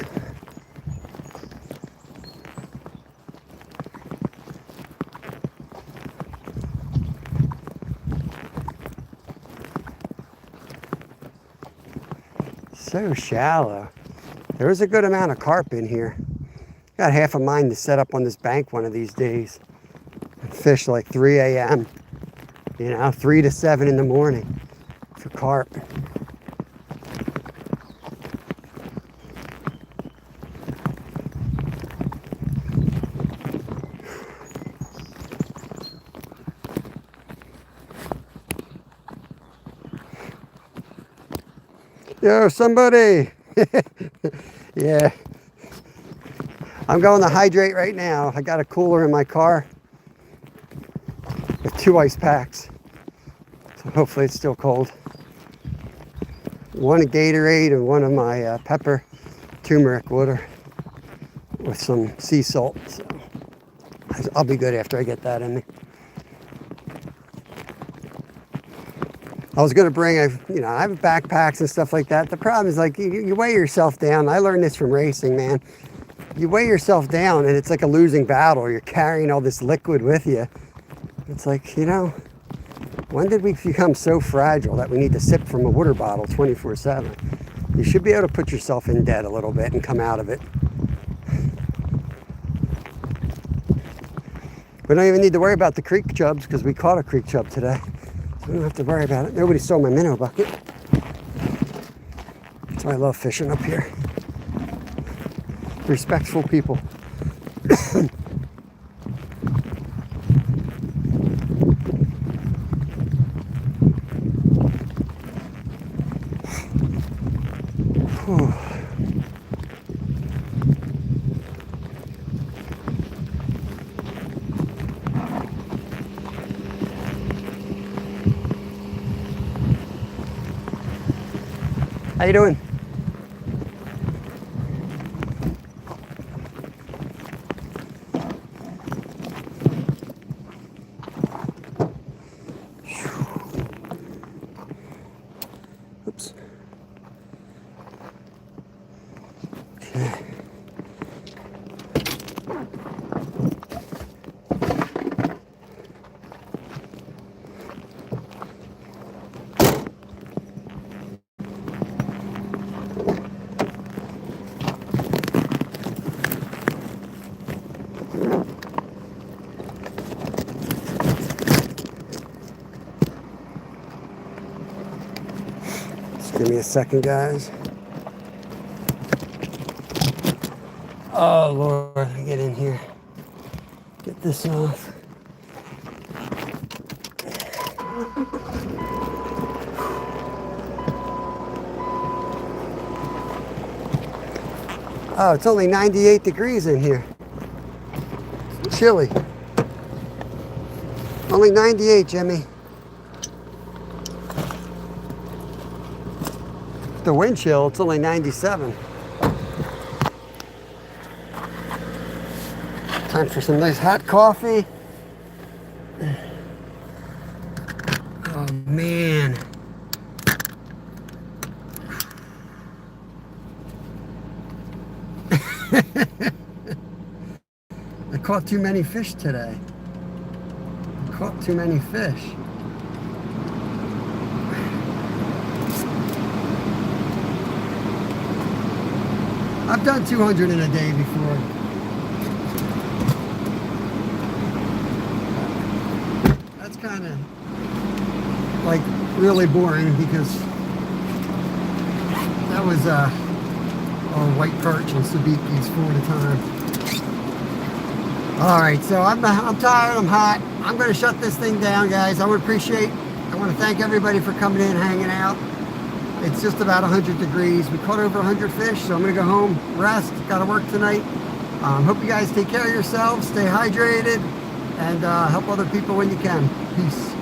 So shallow. There's a good amount of carp in here. Got half a mind to set up on this bank one of these days and fish like 3 a.m. 3 to 7 in the morning for carp. Yo, somebody. Yeah. I'm going to hydrate right now. I got a cooler in my car with 2 ice packs. So hopefully it's still cold. One of Gatorade and one of my pepper turmeric water with some sea salt. So I'll be good after I get that in me. I was going to bring, I have backpacks and stuff like that. The problem is, like, you weigh yourself down. I learned this from racing, man. You weigh yourself down, and it's like a losing battle. You're carrying all this liquid with you. It's like, when did we become so fragile that we need to sip from a water bottle 24/7? You should be able to put yourself in debt a little bit and come out of it. We don't even need to worry about the creek chubs because we caught a creek chub today. I don't have to worry about it. Nobody stole my minnow bucket. That's why I love fishing up here. Respectful people. Whew. How you doing? Oops. Okay. Just give me a second, guys. Oh, Lord, get in here. Get this off. Oh, it's only 98 degrees in here. It's chilly. Only 98, Jimmy. The wind chill, it's only 97. Time for some nice hot coffee. Oh, man. I caught too many fish today. I caught too many fish. I've done 200 in a day before. That's kind of like really boring because that was white perch and sabikis 4 at a time. All right, so I'm tired, I'm hot. I'm going to shut this thing down, guys. I want to thank everybody for coming in, hanging out. It's just about 100 degrees. We caught over 100 fish, so I'm going to go home, rest. Got to work tonight. Hope you guys take care of yourselves, stay hydrated, and help other people when you can. Peace.